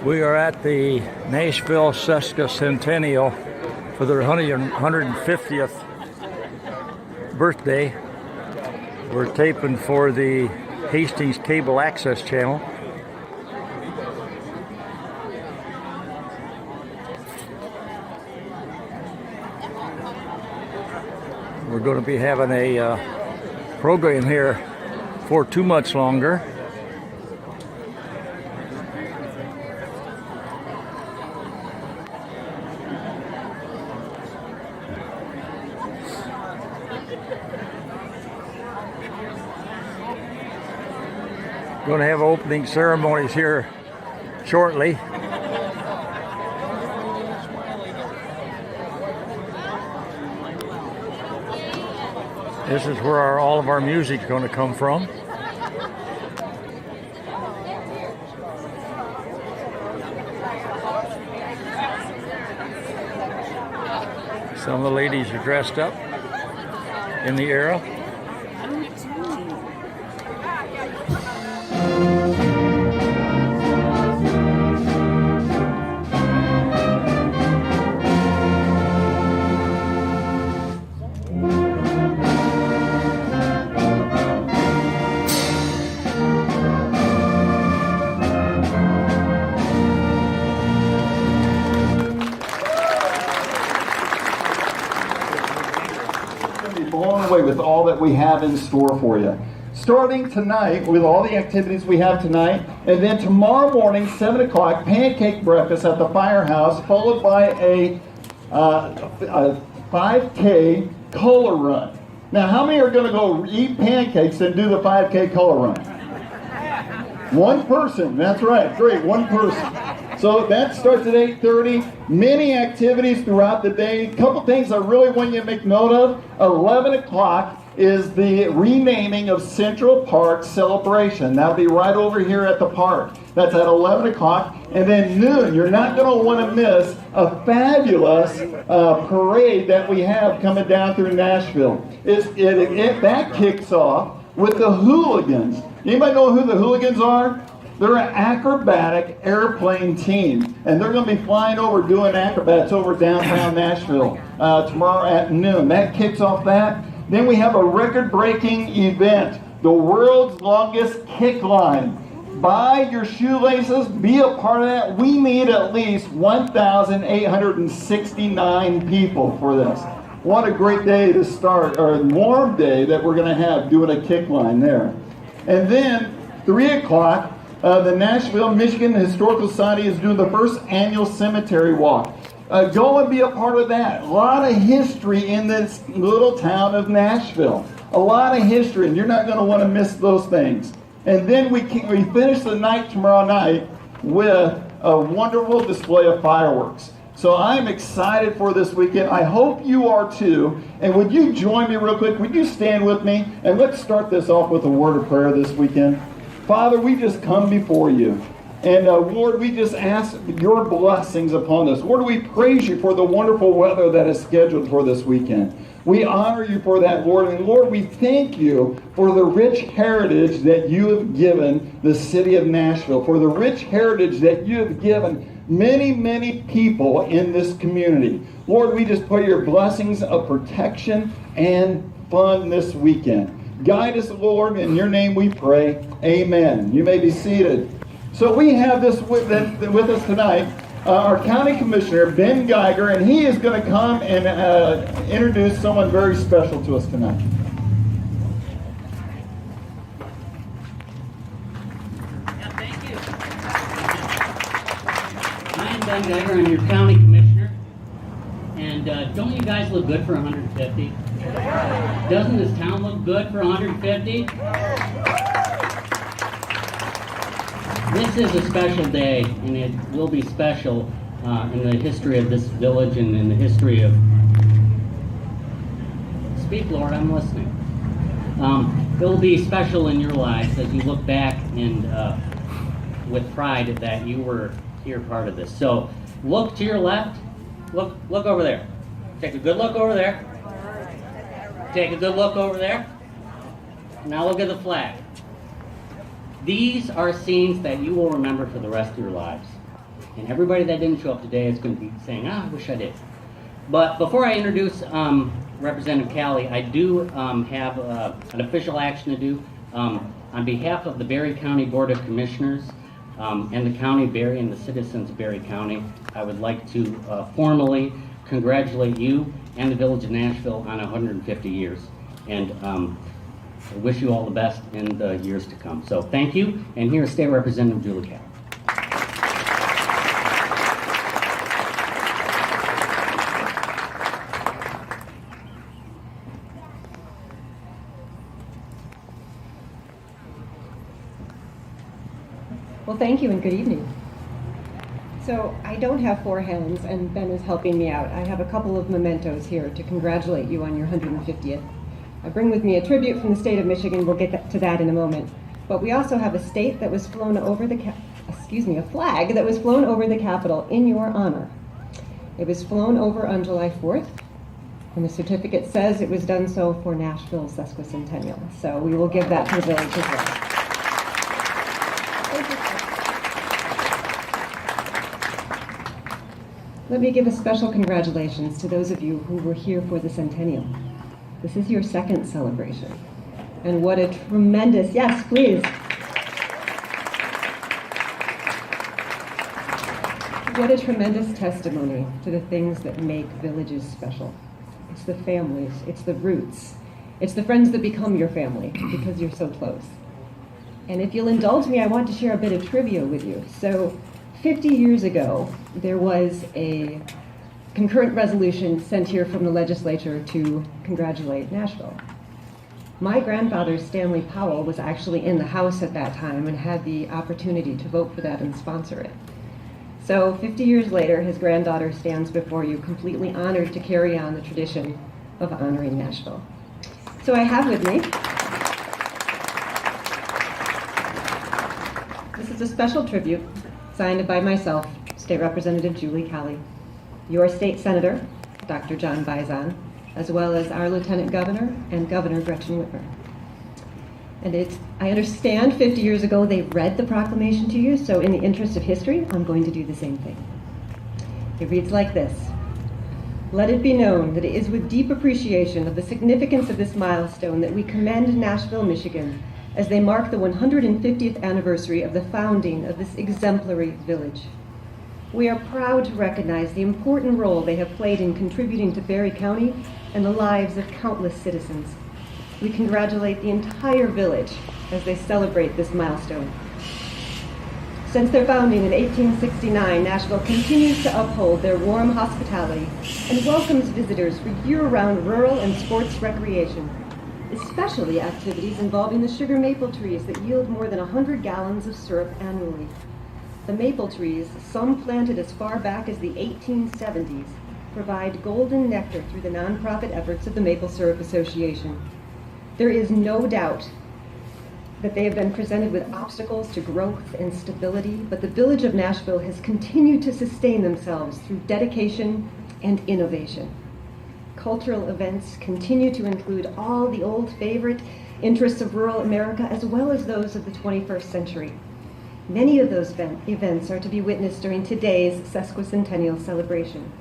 We are at the Nashville Sesquicentennial for their 150th birthday. We're taping for the Hastings Cable Access Channel. We're going to be having a program here for 2 months longer. Going to have opening ceremonies here shortly. This is where all of our music is going to come from. Some of the ladies are dressed up in the era. With all that we have in store for you. Starting tonight with all the activities we have tonight, and then tomorrow morning, 7 o'clock, pancake breakfast at the firehouse, followed by a 5K color run. Now, how many are going to go eat pancakes and do the 5K color run? One person, that's right, great, one person. So that starts at 8:30. Many activities throughout the day. A couple things I really want you to make note of. 11 o'clock is the renaming of Central Park Celebration. That'll be right over here at the park. That's at 11 o'clock. And then noon, you're not going to want to miss a fabulous parade that we have coming down through Nashville. That kicks off with the Hooligans. Anybody know who the Hooligans are? They're an acrobatic airplane team, and they're going to be flying over doing acrobats over downtown Nashville tomorrow at noon. That kicks off that. Then we have a record-breaking event, the world's longest kick line. Buy your shoelaces, be a part of that. We need at least 1,869 people for this. What a great day to start, or a warm day that we're going to have doing a kick line there. And then 3 o'clock, the Nashville, Michigan Historical Society is doing the first annual cemetery walk. Go and be a part of that. A lot of history in this little town of Nashville. A lot of history, and you're not going to want to miss those things. And then we finish the night tomorrow night with a wonderful display of fireworks. So I'm excited for this weekend. I hope you are too. And would you join me real quick? Would you stand with me? And let's start this off with a word of prayer this weekend. Father, we just come before you. And Lord, we just ask your blessings upon us. Lord, we praise you for the wonderful weather that is scheduled for this weekend. We honor you for that, Lord. And Lord, we thank you for the rich heritage that you have given the city of Nashville, for the rich heritage that you have given many, many people in this community. Lord, we just pray your blessings of protection and fun this weekend. Guide us, Lord, in your name we pray. Amen. You may be seated. So we have this with us tonight, our county commissioner, Ben Geiger, and he is going to come and introduce someone very special to us tonight. I'm Ben Geiger, I'm your county commissioner, and don't you guys look good for 150? Doesn't this town look good for 150? This is a special day, and it will be special in the history of this village and in the history of... Speak, Lord, I'm listening. It will be special in your lives as you look back and with pride that you were here part of this. So look to your left, look over there. Take a good look over there. Take a good look over there. Now look at the flag. These are scenes that you will remember for the rest of your lives. And everybody that didn't show up today is going to be saying, I wish I did. But before I introduce Representative Callie, I do have an official action to do. On behalf of the Berry County Board of Commissioners and the County of Berry and the citizens of Berry County, I would like to formally congratulate you and the Village of Nashville on 150 years. And I wish you all the best in the years to come. So thank you, and here's State Representative Julie Callie. Well, thank you and good evening. So I don't have four hands, and Ben is helping me out. I have a couple of mementos here to congratulate you on your 150th. I bring with me a tribute from the state of Michigan. We'll get to that in a moment. But we also have a state that was flown over the a flag that was flown over the Capitol in your honor. It was flown over on July 4th, and the certificate says it was done so for Nashville's sesquicentennial. So we will give that to the village as well. Let me give a special congratulations to those of you who were here for the centennial. This is your second celebration. And what a tremendous, yes, please. What a tremendous testimony to the things that make villages special. It's the families, it's the roots, it's the friends that become your family because you're so close. And if you'll indulge me, I want to share a bit of trivia with you. So 50 years ago, there was a concurrent resolution sent here from the legislature to congratulate Nashville. My grandfather, Stanley Powell, was actually in the House at that time and had the opportunity to vote for that and sponsor it. So 50 years later, his granddaughter stands before you, completely honored to carry on the tradition of honoring Nashville. So I have with me, this is a special tribute signed by myself, State Representative Julie Callie, your state senator, Dr. John Bison, as well as our Lieutenant Governor and Governor Gretchen Whitmer. And I understand 50 years ago they read the proclamation to you, so in the interest of history, I'm going to do the same thing. It reads like this. Let it be known that it is with deep appreciation of the significance of this milestone that we commend Nashville, Michigan, as they mark the 150th anniversary of the founding of this exemplary village. We are proud to recognize the important role they have played in contributing to Berry County and the lives of countless citizens. We congratulate the entire village as they celebrate this milestone. Since their founding in 1869, Nashville continues to uphold their warm hospitality and welcomes visitors for year-round rural and sports recreation, especially activities involving the sugar maple trees that yield more than 100 gallons of syrup annually. The maple trees, some planted as far back as the 1870s, provide golden nectar through the nonprofit efforts of the Maple Syrup Association. There is no doubt that they have been presented with obstacles to growth and stability, but the Village of Nashville has continued to sustain themselves through dedication and innovation. Cultural events continue to include all the old favorite interests of rural America as well as those of the 21st century. Many of those events are to be witnessed during today's sesquicentennial celebration.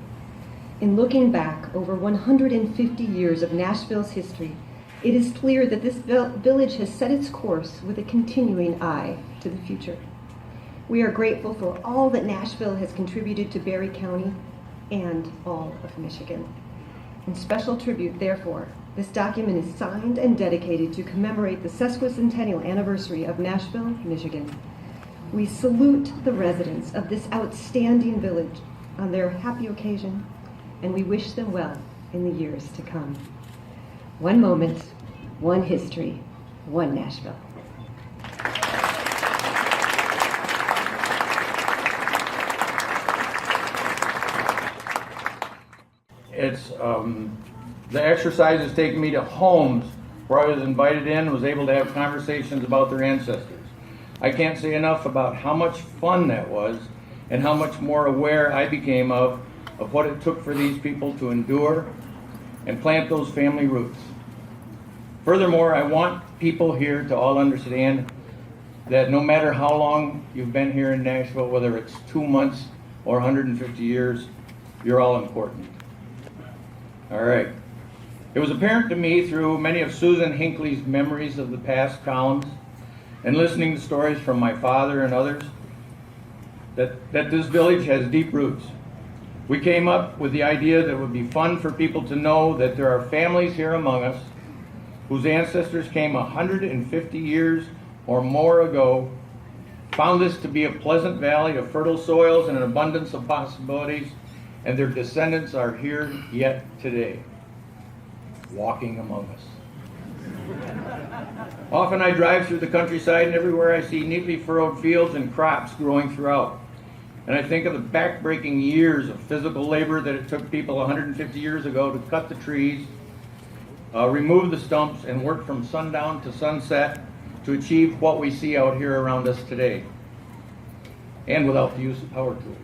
In looking back over 150 years of Nashville's history, it is clear that this village has set its course with a continuing eye to the future. We are grateful for all that Nashville has contributed to Berry County and all of Michigan. In special tribute, therefore, this document is signed and dedicated to commemorate the sesquicentennial anniversary of Nashville, Michigan. We salute the residents of this outstanding village on their happy occasion, and we wish them well in the years to come. One moment, one history, one Nashville. It's the exercise has taken me to homes where I was invited in and was able to have conversations about their ancestors. I can't say enough about how much fun that was and how much more aware I became of what it took for these people to endure and plant those family roots. Furthermore, I want people here to all understand that no matter how long you've been here in Nashville, whether it's 2 months or 150 years, you're all important. All right. It was apparent to me through many of Susan Hinckley's memories of the past columns and listening to stories from my father and others that this village has deep roots. We came up with the idea that it would be fun for people to know that there are families here among us whose ancestors came 150 years or more ago, found this to be a pleasant valley of fertile soils and an abundance of possibilities, and their descendants are here yet today, walking among us. Often I drive through the countryside, and everywhere I see neatly furrowed fields and crops growing throughout. And I think of the back-breaking years of physical labor that it took people 150 years ago to cut the trees, remove the stumps, and work from sundown to sunset to achieve what we see out here around us today, and without the use of power tools.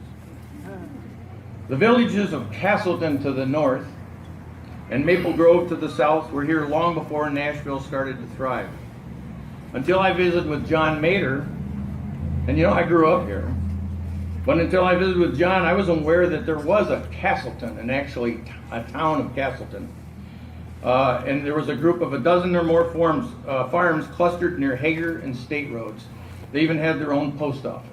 The villages of Castleton to the north and Maple Grove to the south were here long before Nashville started to thrive. Until I visited with John Mader, and you know, I grew up here, but until I visited with John, I was aware that there was a Castleton, and actually a town of Castleton. And there was a group of a dozen or more farms clustered near Hager and State roads. They even had their own post office.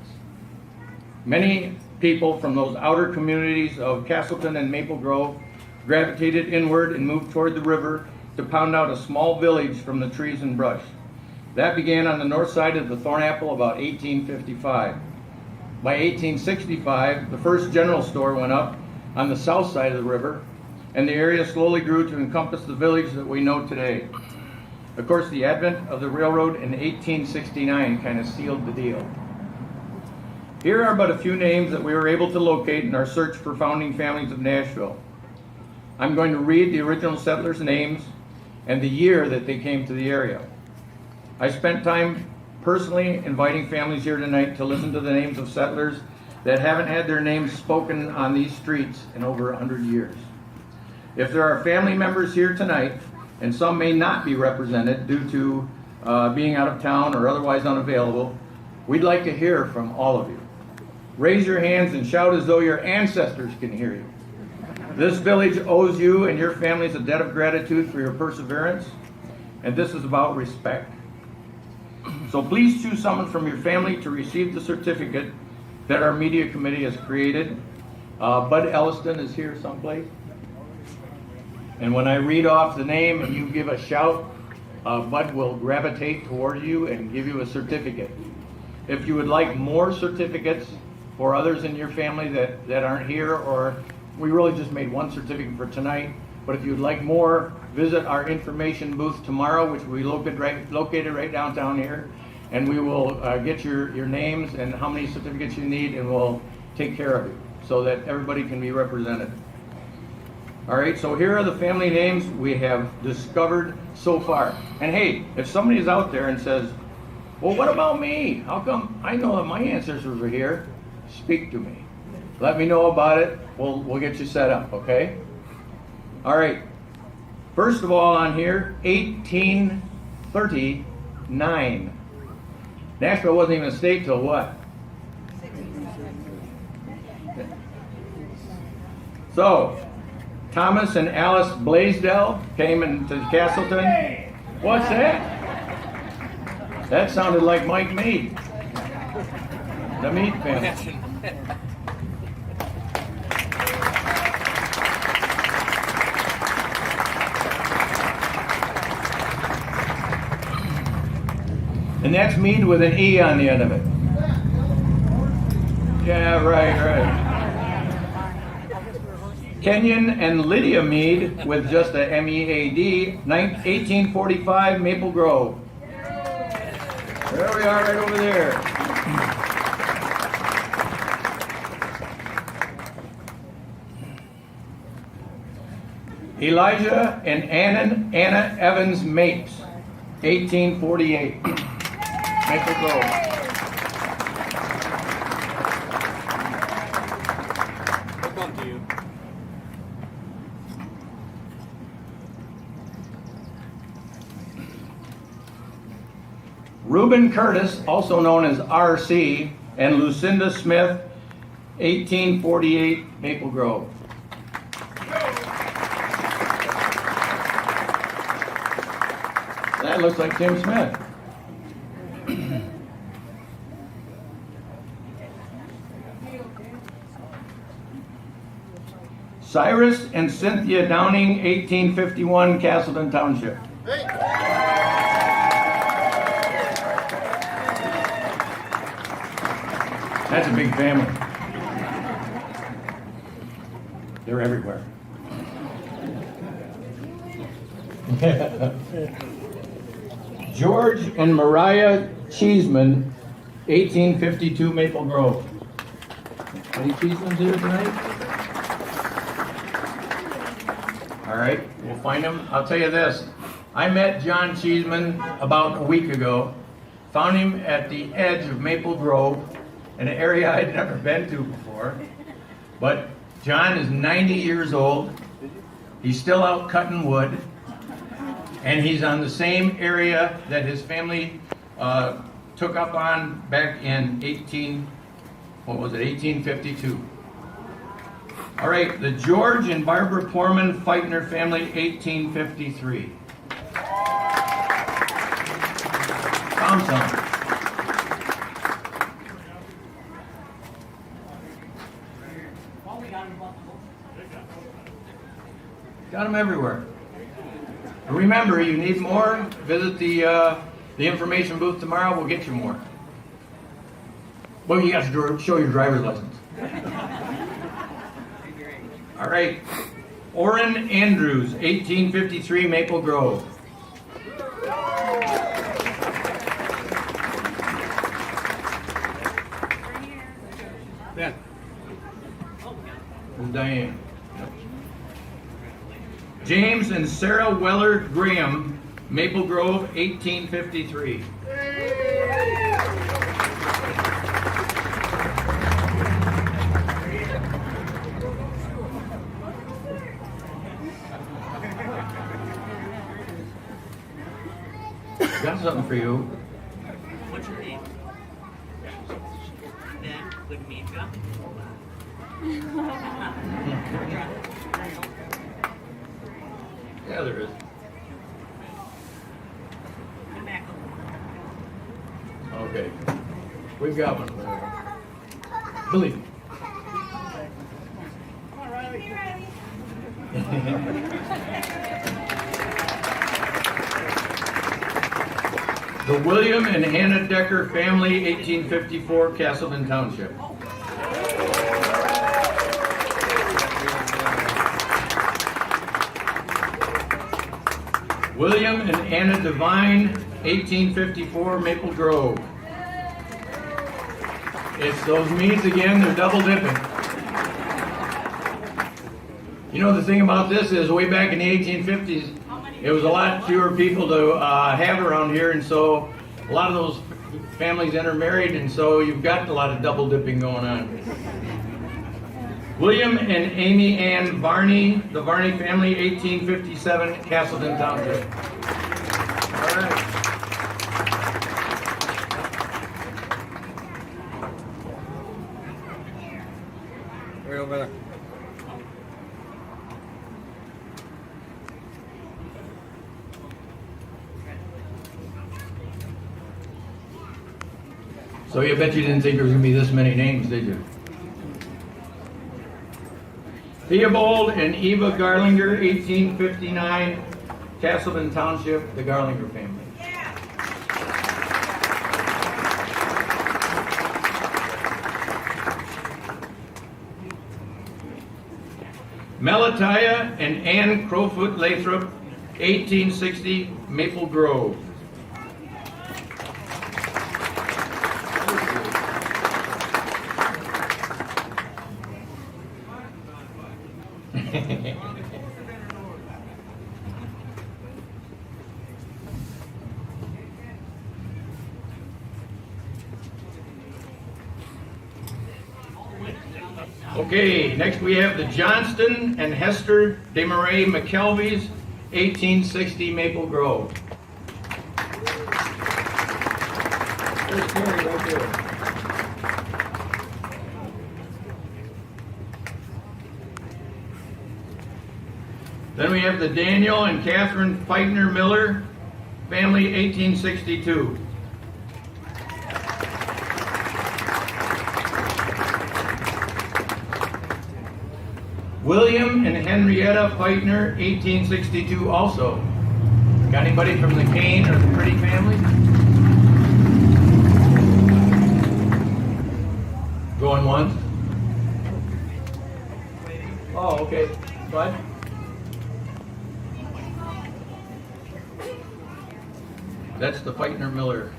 Many people from those outer communities of Castleton and Maple Grove gravitated inward and moved toward the river to pound out a small village from the trees and brush. That began on the north side of the Thornapple about 1855. By 1865, the first general store went up on the south side of the river, and the area slowly grew to encompass the village that we know today. Of course, the advent of the railroad in 1869 kind of sealed the deal. Here are but a few names that we were able to locate in our search for founding families of Nashville. I'm going to read the original settlers' names and the year that they came to the area. I spent time personally inviting families here tonight to listen to the names of settlers that haven't had their names spoken on these streets in over 100 years. If there are family members here tonight, and some may not be represented due to being out of town or otherwise unavailable, we'd like to hear from all of you. Raise your hands and shout as though your ancestors can hear you. This village owes you and your families a debt of gratitude for your perseverance, and this is about respect. So please choose someone from your family to receive the certificate that our media committee has created. Bud Elliston is here someplace. And when I read off the name and you give a shout, Bud will gravitate toward you and give you a certificate. If you would like more certificates for others in your family that aren't here, or we really just made one certificate for tonight, but if you'd like more, visit our information booth tomorrow, which we located right downtown here, and we will get your names and how many certificates you need, and we'll take care of you so that everybody can be represented. All right, so here are the family names we have discovered so far. And hey, if somebody is out there and says, Well, what about me? How come I know that my ancestors were here? Speak to me. Let me know about it. We'll get you set up, okay? All right. First of all, on here, 1839. Nashville wasn't even a state till what? So, Thomas and Alice Blaisdell came into Castleton. What's that? That sounded like Mike Mead. The Mead family. And that's Mead with an E on the end of it. Yeah, right. Kenyon and Lydia Mead with just a M-E-A-D, 1845 Maple Grove. There we are, right over there. Elijah and Anna Evans Mapes, 1848. Maple Grove. Welcome to you. Reuben Curtis, also known as R.C., and Lucinda Smith, 1848 Maple Grove. That looks like Tim Smith. Cyrus and Cynthia Downing, 1851 Castleton Township. That's a big family. They're everywhere. George and Mariah Cheeseman, 1852 Maple Grove. Any Cheesemans here tonight? All right, we'll find them. I'll tell you this. I met John Cheeseman about a week ago. Found him at the edge of Maple Grove, in an area I'd never been to before. But John is 90 years old. He's still out cutting wood. And he's on the same area that his family took up on back in 1852. All right, the George and Barbara Poorman Feitner family, 1853. Thompson. Got them everywhere. Remember, you need more, visit the information booth tomorrow, we'll get you more. Well, you got to show your driver's license. All right, Orrin Andrews, 1853 Maple Grove. Ben. This is Diane. James and Sarah Weller Graham, Maple Grove, 1853. Got something for you. What's your name? Dan, good to meet you. Yeah, there is. Okay. We've got one for you. Believe me. Come on, Riley. Hey, Riley. The William and Hannah Decker family, 1854, Castleton Township. William and Anna Devine, 1854, Maple Grove. It's those Meads again, they're double dipping. You know, the thing about this is way back in the 1850s, it was a lot fewer people to have around here, and so a lot of those families intermarried, and so you've got a lot of double dipping going on. William and Amy Ann Varney, the Varney family, 1857, Castleton Township. All right. Way over there. So you bet you didn't think there was going to be this many names, did you? Theobald and Eva Garlinger, 1859, Castleton Township, the Garlinger family. Melatiah and Ann Crowfoot Lathrop, 1860, Maple Grove. Okay, next we have the Johnston and Hester Desmarais McKelveys, 1860 Maple Grove. There's Terry right there. Then we have the Daniel and Catherine Feitner Miller family, 1862. William and Henrietta Feitner, 1862 also. Got anybody from the Kane or the Pretty family? Going once? Oh, okay. What? That's the Feitner Miller.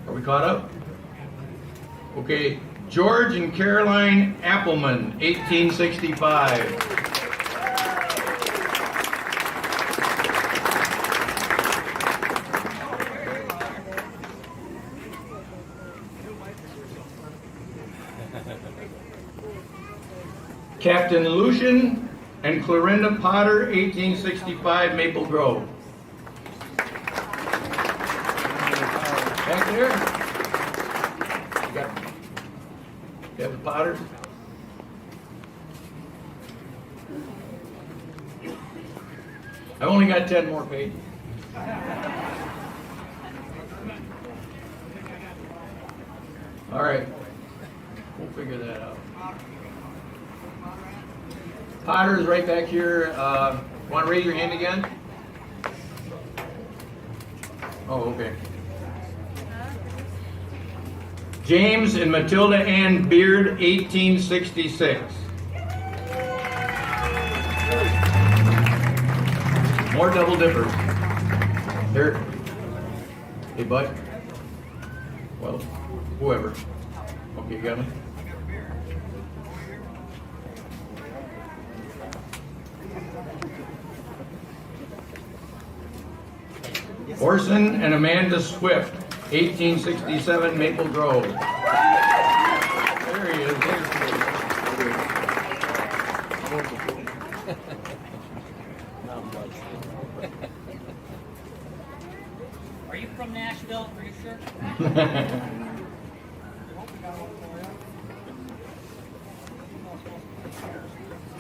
Are we caught up? Okay, George and Caroline Appleman, 1865. Captain Lucian and Clorinda Potter, 1865, Maple Grove. Back there? You have the Potters? I only got 10 more pages. All right. We'll figure that out. Potter's right back here. Want to raise your hand again? Oh, okay. James and Matilda Ann Beard, 1866. More double dippers. Here. Hey, bud. Well, whoever. Okay, you got me? Orson and Amanda Swift, 1867, Maple Grove. There he is. Are you from Nashville? Are you sure?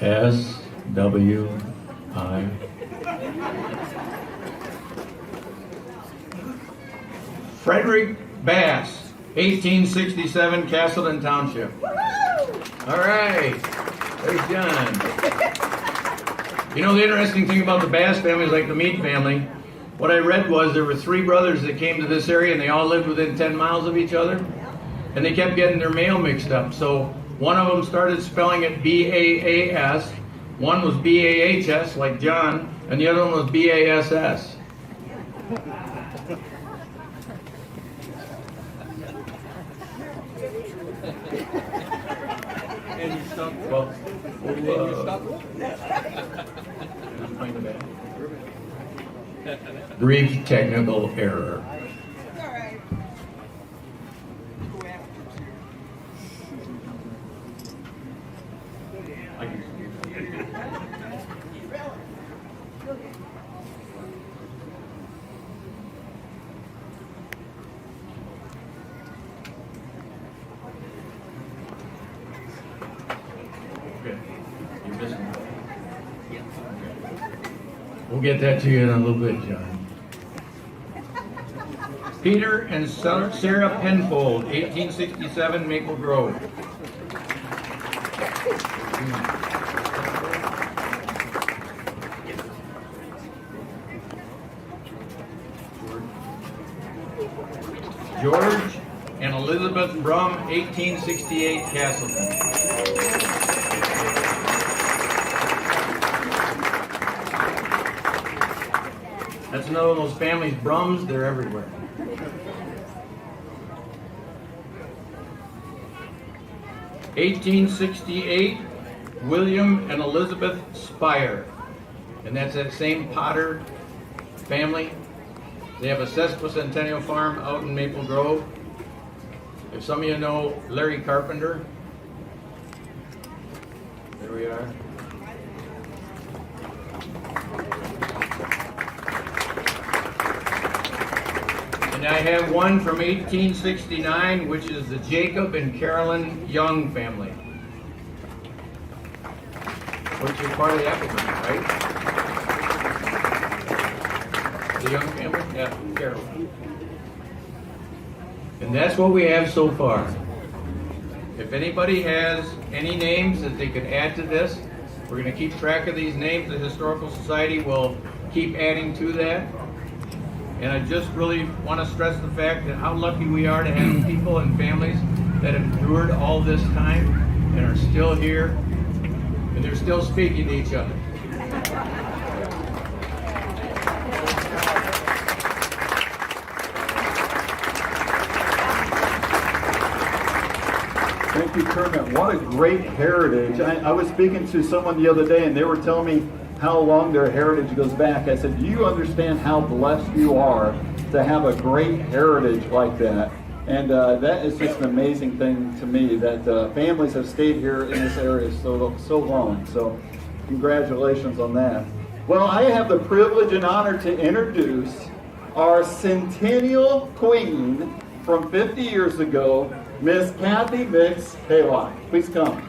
S-W-I. Frederick Bass, 1867, Castleton Township. All right, there's John. You know, the interesting thing about the Bass family is like the Meade family. What I read was there were 3 brothers that came to this area and they all lived within 10 miles of each other. And they kept getting their mail mixed up. So one of them started spelling it B-A-A-S, one was B-A-H-S, like John, and the other one was B-A-S-S. And you stuck. Well, And you stuck. find the back. Brief technical error. We'll get that to you in a little bit, John. Peter and Sarah Penfold, 1867, Maple Grove. George and Elizabeth Brum, 1868, Castleton. That's another one of those families, Brums, they're everywhere. (1868), William and Elizabeth Spire. And that's that same Potter family. They have a sesquicentennial farm out in Maple Grove. If some of you know Larry Carpenter, there we are. And I have one from 1869, which is the Jacob and Carolyn Young family. Which is part of the Appleton, right? The Young family? Yeah, Carolyn. And that's what we have so far. If anybody has any names that they could add to this, we're going to keep track of these names. The Historical Society will keep adding to that. And I just really want to stress the fact that how lucky we are to have people and families that have endured all this time and are still here, and they're still speaking to each other. Thank you, Kermit. What a great heritage. I was speaking to someone the other day, and they were telling me how long their heritage goes back. I said, do you understand how blessed you are to have a great heritage like that? And that is just an amazing thing to me, that families have stayed here in this area so long. So congratulations on that. Well, I have the privilege and honor to introduce our centennial queen from 50 years ago, Miss Kathy Mix Haylock. Please come.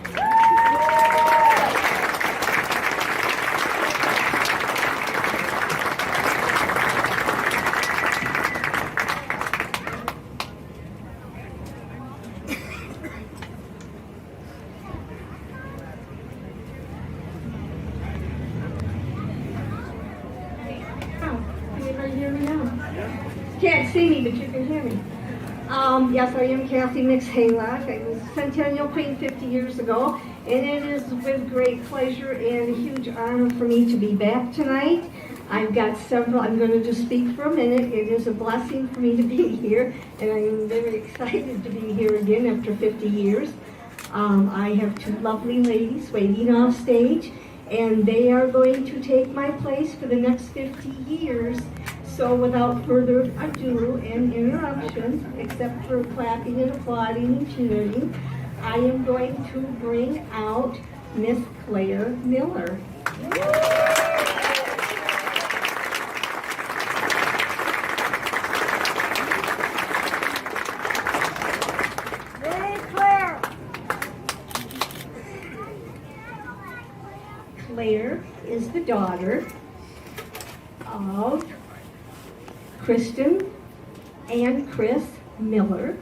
Can't see me, but you can hear me. Yes, I am Kathy Mix Haylock. I was Centennial Queen 50 years ago, and it is with great pleasure and a huge honor for me to be back tonight. I've got several, I'm going to just speak for a minute. It is a blessing for me to be here, and I am very excited to be here again after 50 years. I have two lovely ladies waiting off stage, and they are going to take my place for the next 50 years. So without further ado and interruption, except for clapping and applauding and cheering, I am going to bring out Miss Claire Miller. Hey, Claire! Claire is the daughter of Kristen and Chris Miller.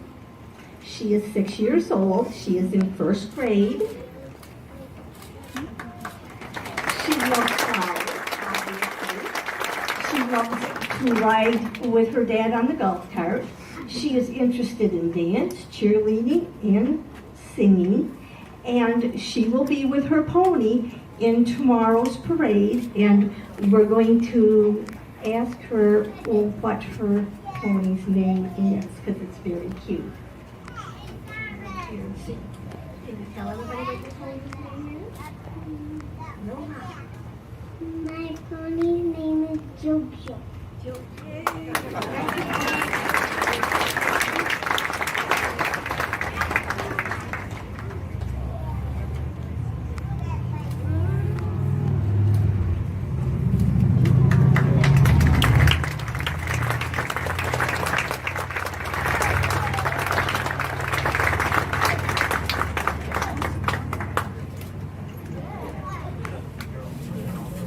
She is 6 years old. She is in first grade. She loves flowers, obviously. She loves to ride with her dad on the golf cart. She is interested in dance, cheerleading, and singing. And she will be with her pony in tomorrow's parade. And we're going to ask her what her pony's name is, because it's very cute. Can you tell everybody what your pony's name is? No. My pony's name is Jojo.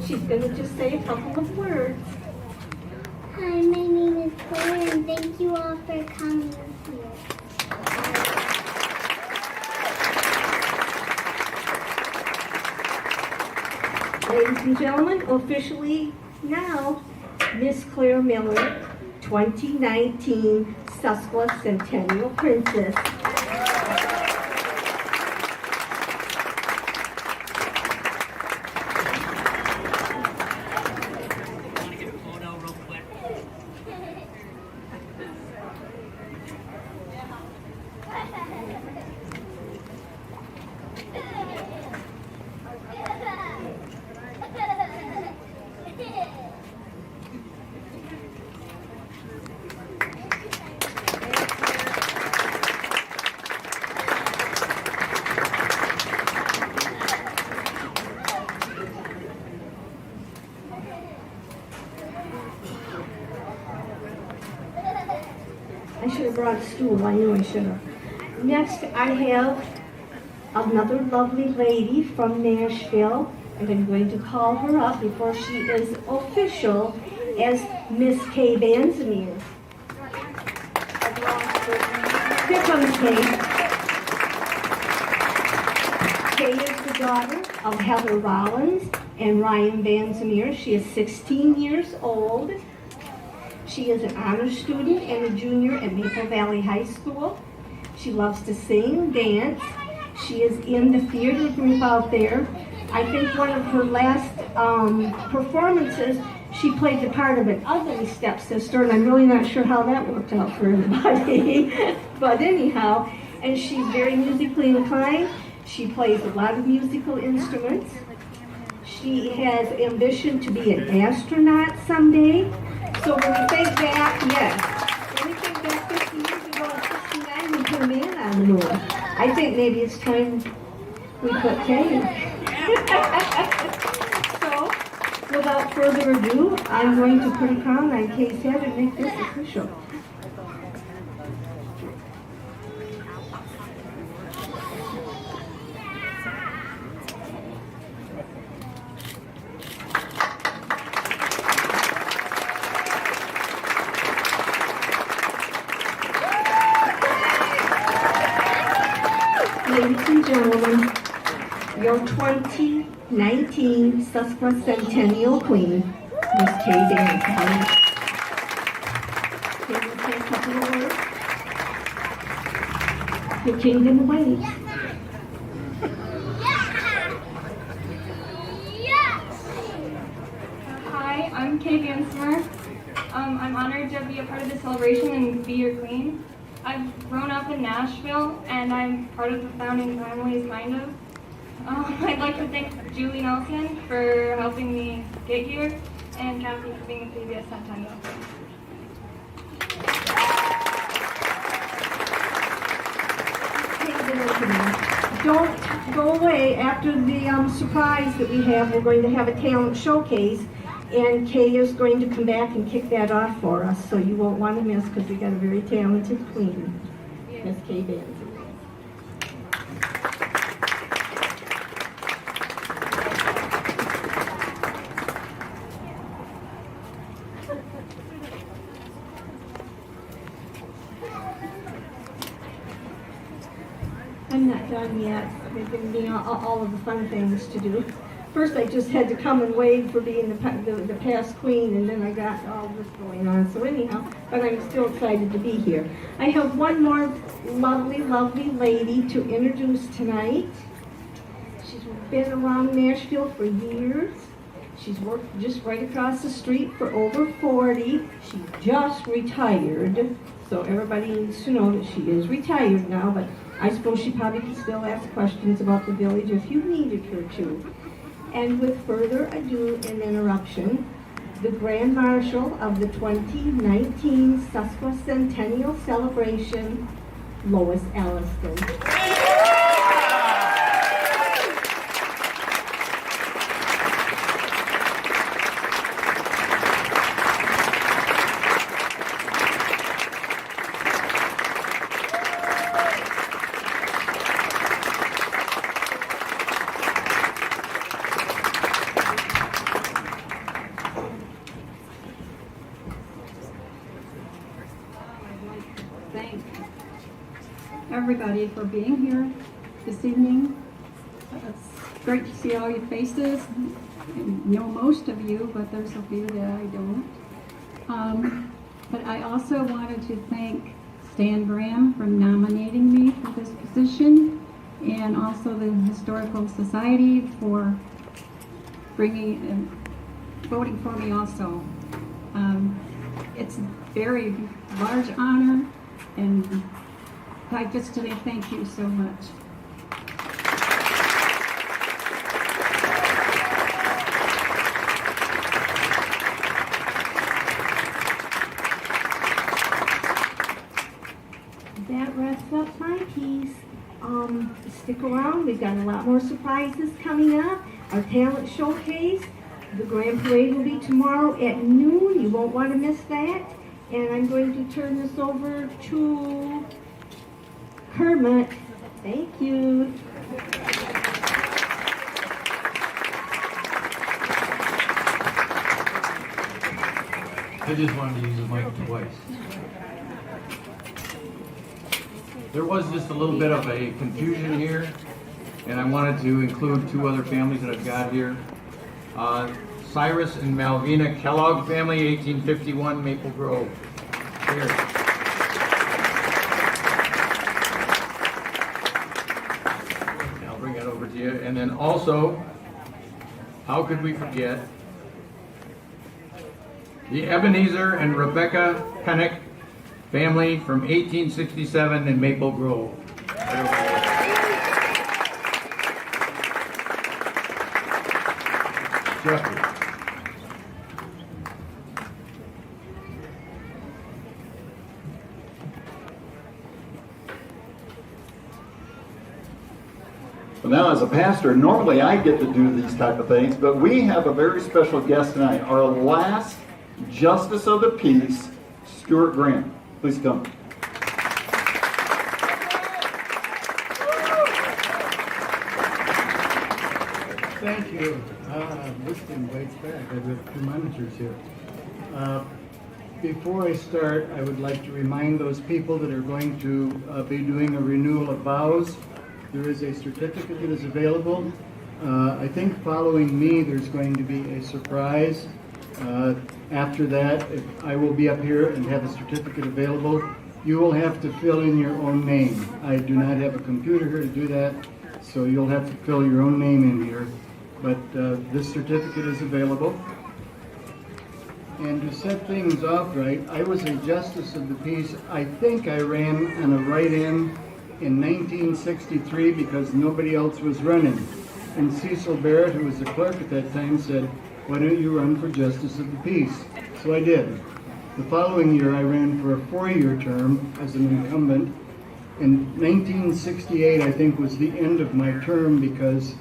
She's going to just say a couple of words. Hi, my name is Claire, and thank you all for coming here. Ladies and gentlemen, officially now, Miss Claire Miller, 2019 Sesquicentennial Princess. I should have brought a stool, I knew I should have. Next, I have another lovely lady from Nashville, and I'm going to call her up before she is official as Miss Kay Banzamere. Here comes Kay. Kay is the daughter of Heather Rollins and Ryan Banzamere. She is 16 years old. She is an honor student and a junior at Maple Valley High School. She loves to sing, dance. She is in the theater group out there. I think one of her last performances, she played the part of an ugly stepsister, and I'm really not sure how that worked out for everybody. But anyhow, and she's very musically inclined. She plays a lot of musical instruments. She has ambition to be an astronaut someday. So when we think back, yes, when we think back 50 years ago in 69, we put a man on the moon. I think maybe it's time we put Kay. So, without further ado, I'm going to put a crown on Kay's head and make this official. Ladies and gentlemen, your 2019 Sesquicentennial Queen, Miss Kay Banzamere. Kay will say a couple of words. The kingdom waits. Hi, I'm Kay Banzamere. I'm honored to be a part of this celebration and be your queen. I've grown up in Nashville, and I'm part of the founding families, kind of. I'd like to thank Julie Nelson for helping me get here, and Kathy for being the previous centennial. Don't go away. After the surprise that we have, we're going to have a talent showcase, and Kay is going to come back and kick that off for us, so you won't want to miss, because we got a very talented queen, Miss Kay Banzamere. I'm not done yet. They've given me all of the fun things to do. First, I just had to come and wave for being the past queen, and then I got all this going on. So anyhow, but I'm still excited to be here. I have one more lovely, lovely lady to introduce tonight. She's been around Nashville for years. She's worked just right across the street for over 40. She just retired, so everybody needs to know that she is retired now, but I suppose she probably could still ask questions about the village if you needed her to. And with further ado and interruption, the Grand Marshal of the 2019 Sesquicentennial Celebration, Lois Elliston. everybody for being here this evening. It's great to see all your faces. I know most of you, but there's a few that I don't. But I also wanted to thank Stan Graham for nominating me for this position, and also the Historical Society for voting for me also. It's a very large honor, and I just today thank you so much. That wraps up my piece. Stick around, we've got a lot more surprises coming up. Our talent showcase, the grand parade will be tomorrow at noon. You won't want to miss that. And I'm going to turn this over to Kermit. Thank you. I just wanted to use the mic twice. There was just a little bit of a confusion here, and I wanted to include two other families that I've got here. Cyrus and Malvina Kellogg family, 1851 Maple Grove. Here. I'll bring that over to you. And then also, how could we forget the Ebenezer and Rebecca Pennick family from 1867 in Maple Grove. Jeffrey. Well, now, as a pastor, normally I get to do these type of things, but we have a very special guest tonight. Our last Justice of the Peace, Stuart Graham. Please come. Thank you. This thing waits back. I've got two monitors here. Before I start, I would like to remind those people that are going to be doing a renewal of vows. There is a certificate that is available. I think following me, there's going to be a surprise. After that, I will be up here and have a certificate available. You will have to fill in your own name. I do not have a computer here to do that, so you'll have to fill your own name in here. But this certificate is available. And to set things off right, I was a Justice of the Peace. I think I ran on a write-in in 1963 because nobody else was running. And Cecil Barrett, who was the clerk at that time, said, "Why don't you run for Justice of the Peace?" So I did. The following year, I ran for a 4-year term as an incumbent. In 1968, I think, was the end of my term because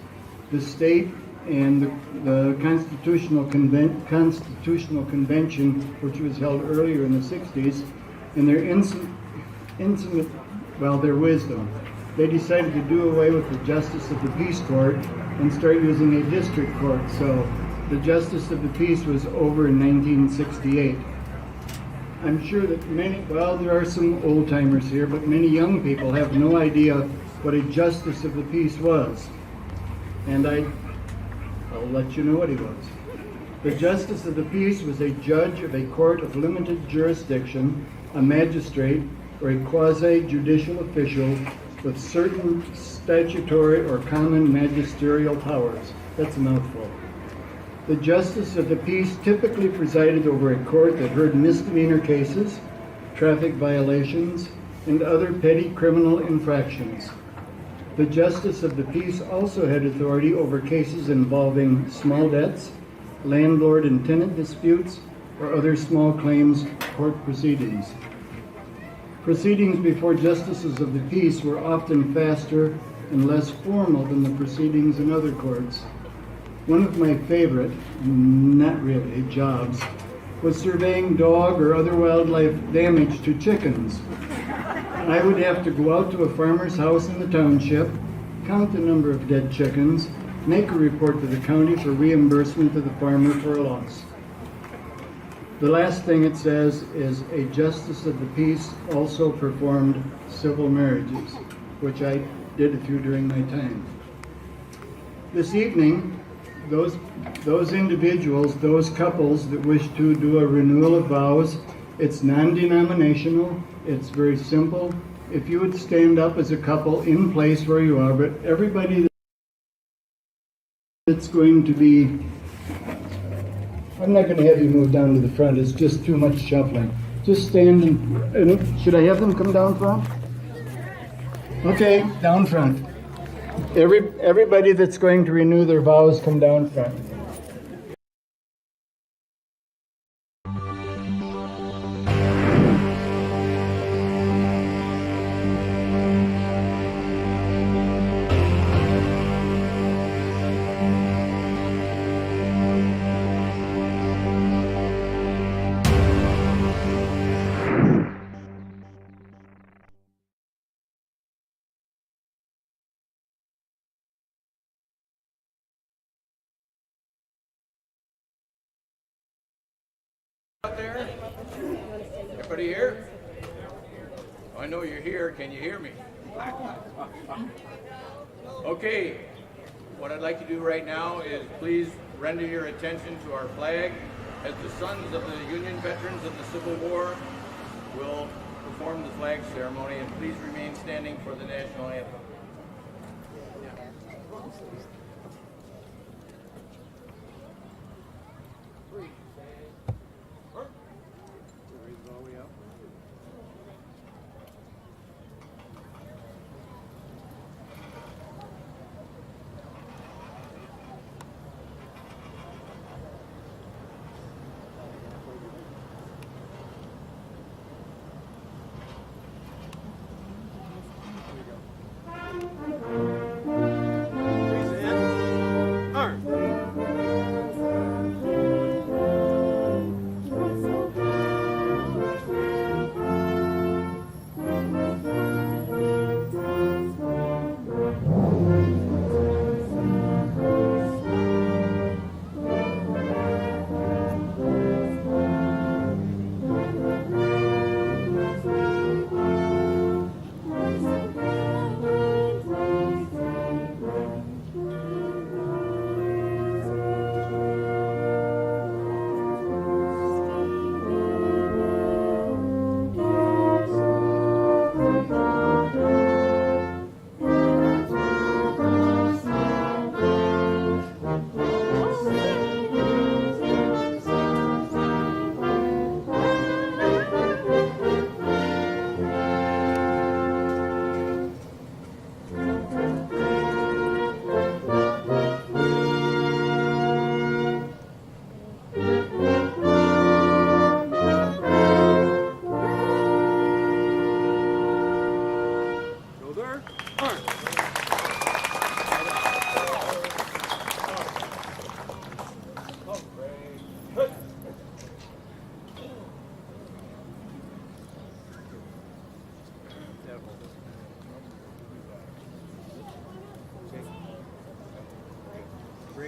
the state and the Constitutional Convention, which was held earlier in the 60s, in their their wisdom, they decided to do away with the Justice of the Peace Court and start using a district court. So the Justice of the Peace was over in 1968. I'm sure that there are some old-timers here, but many young people have no idea what a Justice of the Peace was. And I'll let you know what he was. The Justice of the Peace was a judge of a court of limited jurisdiction, a magistrate, or a quasi-judicial official with certain statutory or common magisterial powers. That's a mouthful. The Justice of the Peace typically presided over a court that heard misdemeanor cases, traffic violations, and other petty criminal infractions. The Justice of the Peace also had authority over cases involving small debts, landlord and tenant disputes, or other small claims court proceedings. Proceedings before Justices of the Peace were often faster and less formal than the proceedings in other courts. One of my favorite, not really, jobs was surveying dog or other wildlife damage to chickens. I would have to go out to a farmer's house in the township, count the number of dead chickens, make a report to the county for reimbursement to the farmer for a loss. The last thing it says is a justice of the peace also performed civil marriages, which I did a few during my time. This evening, those individuals, those couples that wish to do a renewal of vows, it's non-denominational, it's very simple. If you would stand up as a couple in place where you are, but everybody that's going to be, I'm not going to have you move down to the front, it's just too much shuffling. Just stand and should I have them come down front? Okay, down front. Everybody that's going to renew their vows, come down front. Out there? Everybody here? I know you're here. Can you hear me? Okay. What I'd like to do right now is please render your attention to our flag as the sons of the Union veterans of the Civil War will perform the flag ceremony, and please remain standing for the national anthem.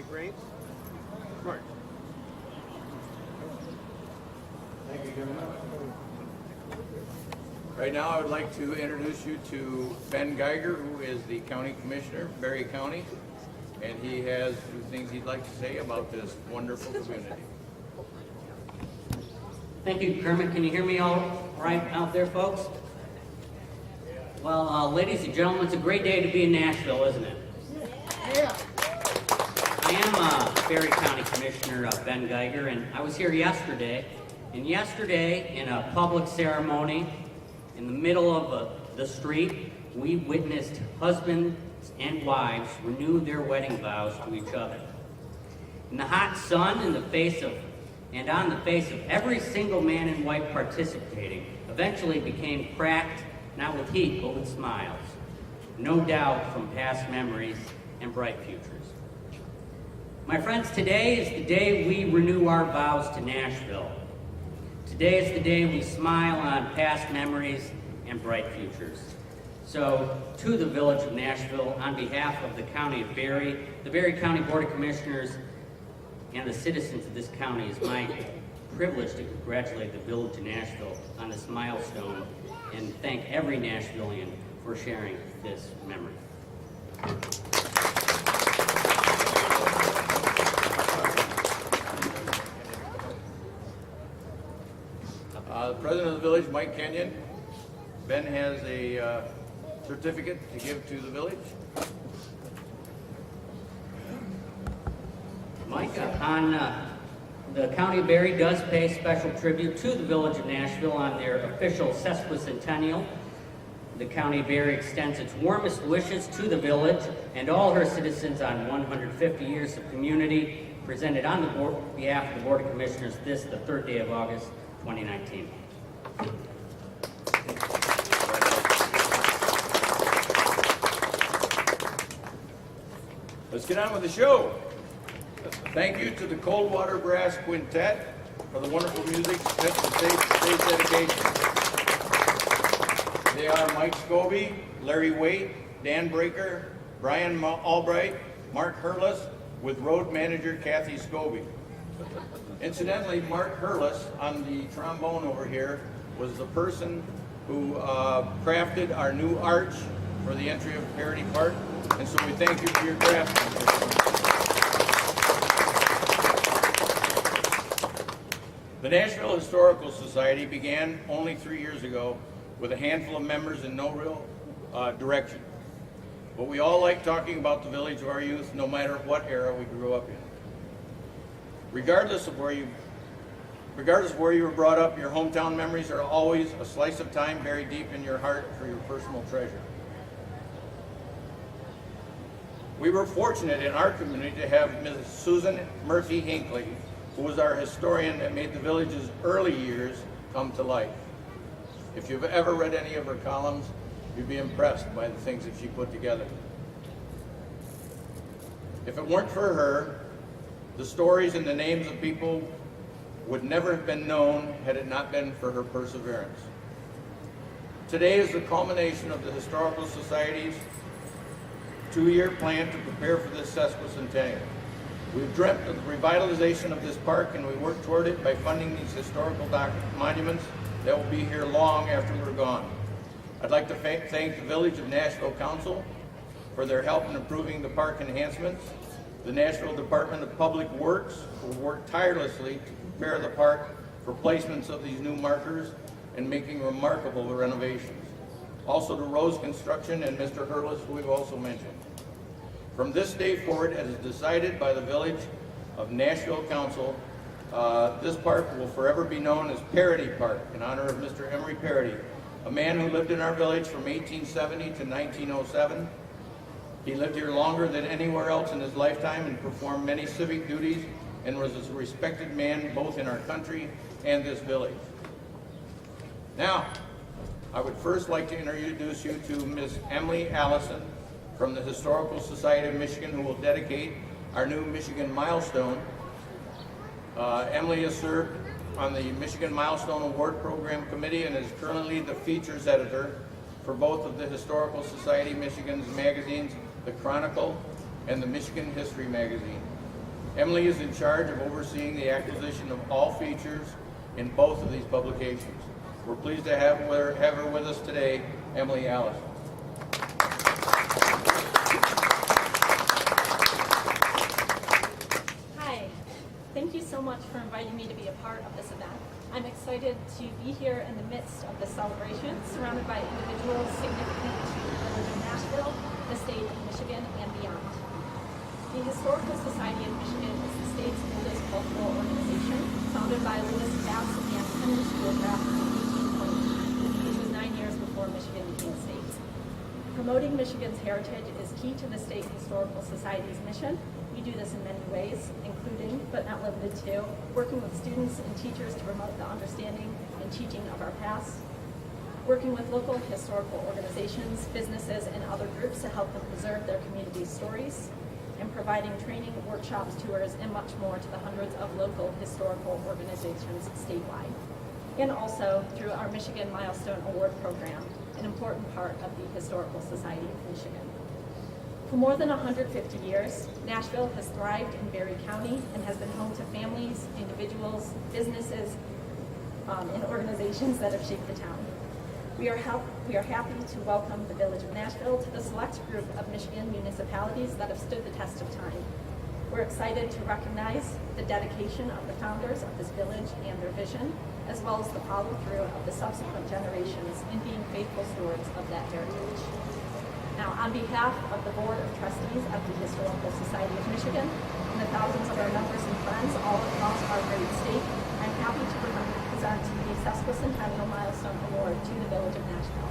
Great. Mark. Thank you, gentlemen. Right now, I would like to introduce you to Ben Geiger, who is the county commissioner, Berry County, and he has a few things he'd like to say about this wonderful community. Thank you, Kermit. Can you hear me all right out there, folks? Well, ladies and gentlemen, it's a great day to be in Nashville, isn't it? Yeah. I am Berry County Commissioner Ben Geiger, and I was here yesterday. And yesterday, in a public ceremony in the middle of the street, we witnessed husbands and wives renew their wedding vows to each other. In the hot sun, on the face of every single man in white participating, eventually became cracked, not with heat, but with smiles. No doubt from past memories and bright futures. My friends, today is the day we renew our vows to Nashville. Today is the day we smile on past memories and bright futures. So, to the village of Nashville, on behalf of the County of Berry, the Berry County Board of Commissioners, and the citizens of this county, is my privilege to congratulate the Village of Nashville on this milestone and thank every Nashvilleian for sharing this memory. The president of the village, Mike Kenyon. Ben has a certificate to give to the village. Mike, the County of Berry does pay special tribute to the Village of Nashville on their official sesquicentennial. The County of Berry extends its warmest wishes to the village and all her citizens on 150 years of community, presented on behalf of the Board of Commissioners this, the 3rd day of August, 2019. Let's get on with the show. Thank you to the Coldwater Brass Quintet for the wonderful music and stage dedication. They are Mike Scobie, Larry Waite, Dan Breaker, Brian Albright, Mark Hurlis, with road manager Kathy Scobie. Incidentally, Mark Hurlis on the trombone over here was the person who crafted our new arch for the entry of Parody Park, and so we thank you for your craftsmanship. The Nashville Historical Society began only 3 years ago with a handful of members and no real direction. But we all like talking about the village of our youth, no matter what era we grew up in. Regardless of where you were brought up, your hometown memories are always a slice of time buried deep in your heart for your personal treasure. We were fortunate in our community to have Mrs. Susan Murphy Hinckley, who was our historian that made the village's early years come to life. If you've ever read any of her columns, you'd be impressed by the things that she put together. If it weren't for her, the stories and the names of people would never have been known had it not been for her perseverance. Today is the culmination of the Historical Society's 2-year plan to prepare for this sesquicentennial. We've dreamt of the revitalization of this park, and we work toward it by funding these historical monuments that will be here long after we're gone. I'd like to thank the Village of Nashville Council for their help in improving the park enhancements, the Nashville Department of Public Works, who worked tirelessly to prepare the park for placements of these new markers and making remarkable renovations. Also to Rose Construction and Mr. Hurlis, who we've also mentioned. From this day forward, as is decided by the Village of Nashville Council, this park will forever be known as Parody Park in honor of Mr. Emery Parody, a man who lived in our village from 1870 to 1907. He lived here longer than anywhere else in his lifetime and performed many civic duties and was a respected man both in our country and this village. Now, I would first like to introduce you to Ms. Emily Allison from the Historical Society of Michigan, who will dedicate our new Michigan Milestone. Emily has served on the Michigan Milestone Award Program Committee and is currently the features editor for both of the Historical Society of Michigan's magazines, The Chronicle and the Michigan History Magazine. Emily is in charge of overseeing the acquisition of all features in both of these publications. We're pleased to have her with us today, Emily Allison. Hi, thank you so much for inviting me to be a part of this event. I'm excited to be here in the midst of this celebration, surrounded by individuals significant to the village of Nashville, the state of Michigan, and beyond. The Historical Society of Michigan is the state's oldest cultural organization, founded by Louis Bass and Henry Schoolcraft in 1829, which was 9 years before Michigan became a state. Promoting Michigan's heritage is key to the State Historical Society's mission. We do this in many ways, including, but not limited to, working with students and teachers to promote the understanding and teaching of our past, working with local historical organizations, businesses, and other groups to help them preserve their community's stories, and providing training, workshops, tours, and much more to the hundreds of local historical organizations statewide. And also through our Michigan Milestone Award Program, an important part of the Historical Society of Michigan. For more than 150 years, Nashville has thrived in Berry County and has been home to families, individuals, individuals, businesses, and organizations that have shaped the town. We are happy to welcome the Village of Nashville to the select group of Michigan municipalities that have stood the test of time. We're excited to recognize the dedication of the founders of this village and their vision, as well as the follow-through of the subsequent generations in being faithful stewards of that heritage. Now, on behalf of the Board of Trustees of the Historical Society of Michigan and the thousands of our members and friends all across our great state, I'm happy to present the Sesquicentennial Milestone Award to the Village of Nashville.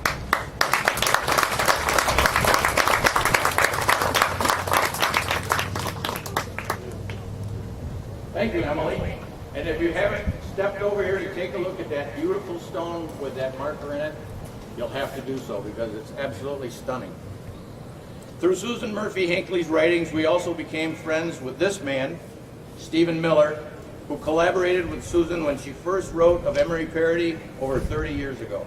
Thank you, Emily. And if you haven't stepped over here to take a look at that beautiful stone with that marker in it, you'll have to do so because it's absolutely stunning. Through Susan Murphy Hinckley's writings, we also became friends with this man, Stephen Miller, who collaborated with Susan when she first wrote of Emery Parody over 30 years ago.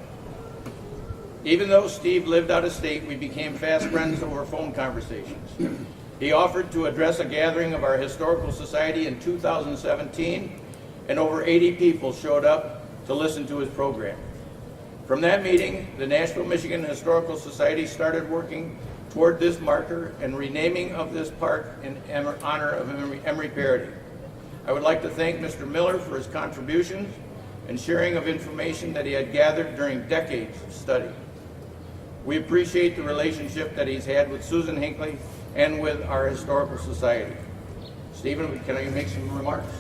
Even though Steve lived out of state, we became fast friends over phone conversations. He offered to address a gathering of our historical society in 2017, and over 80 people showed up to listen to his program. From that meeting, the Nashville, Michigan Historical Society started working toward this marker and renaming of this park in honor of Emery Parody. I would like to thank Mr. Miller for his contributions and sharing of information that he had gathered during decades of study. We appreciate the relationship that he's had with Susan Hinckley and with our Historical Society. Stephen, can I make some remarks?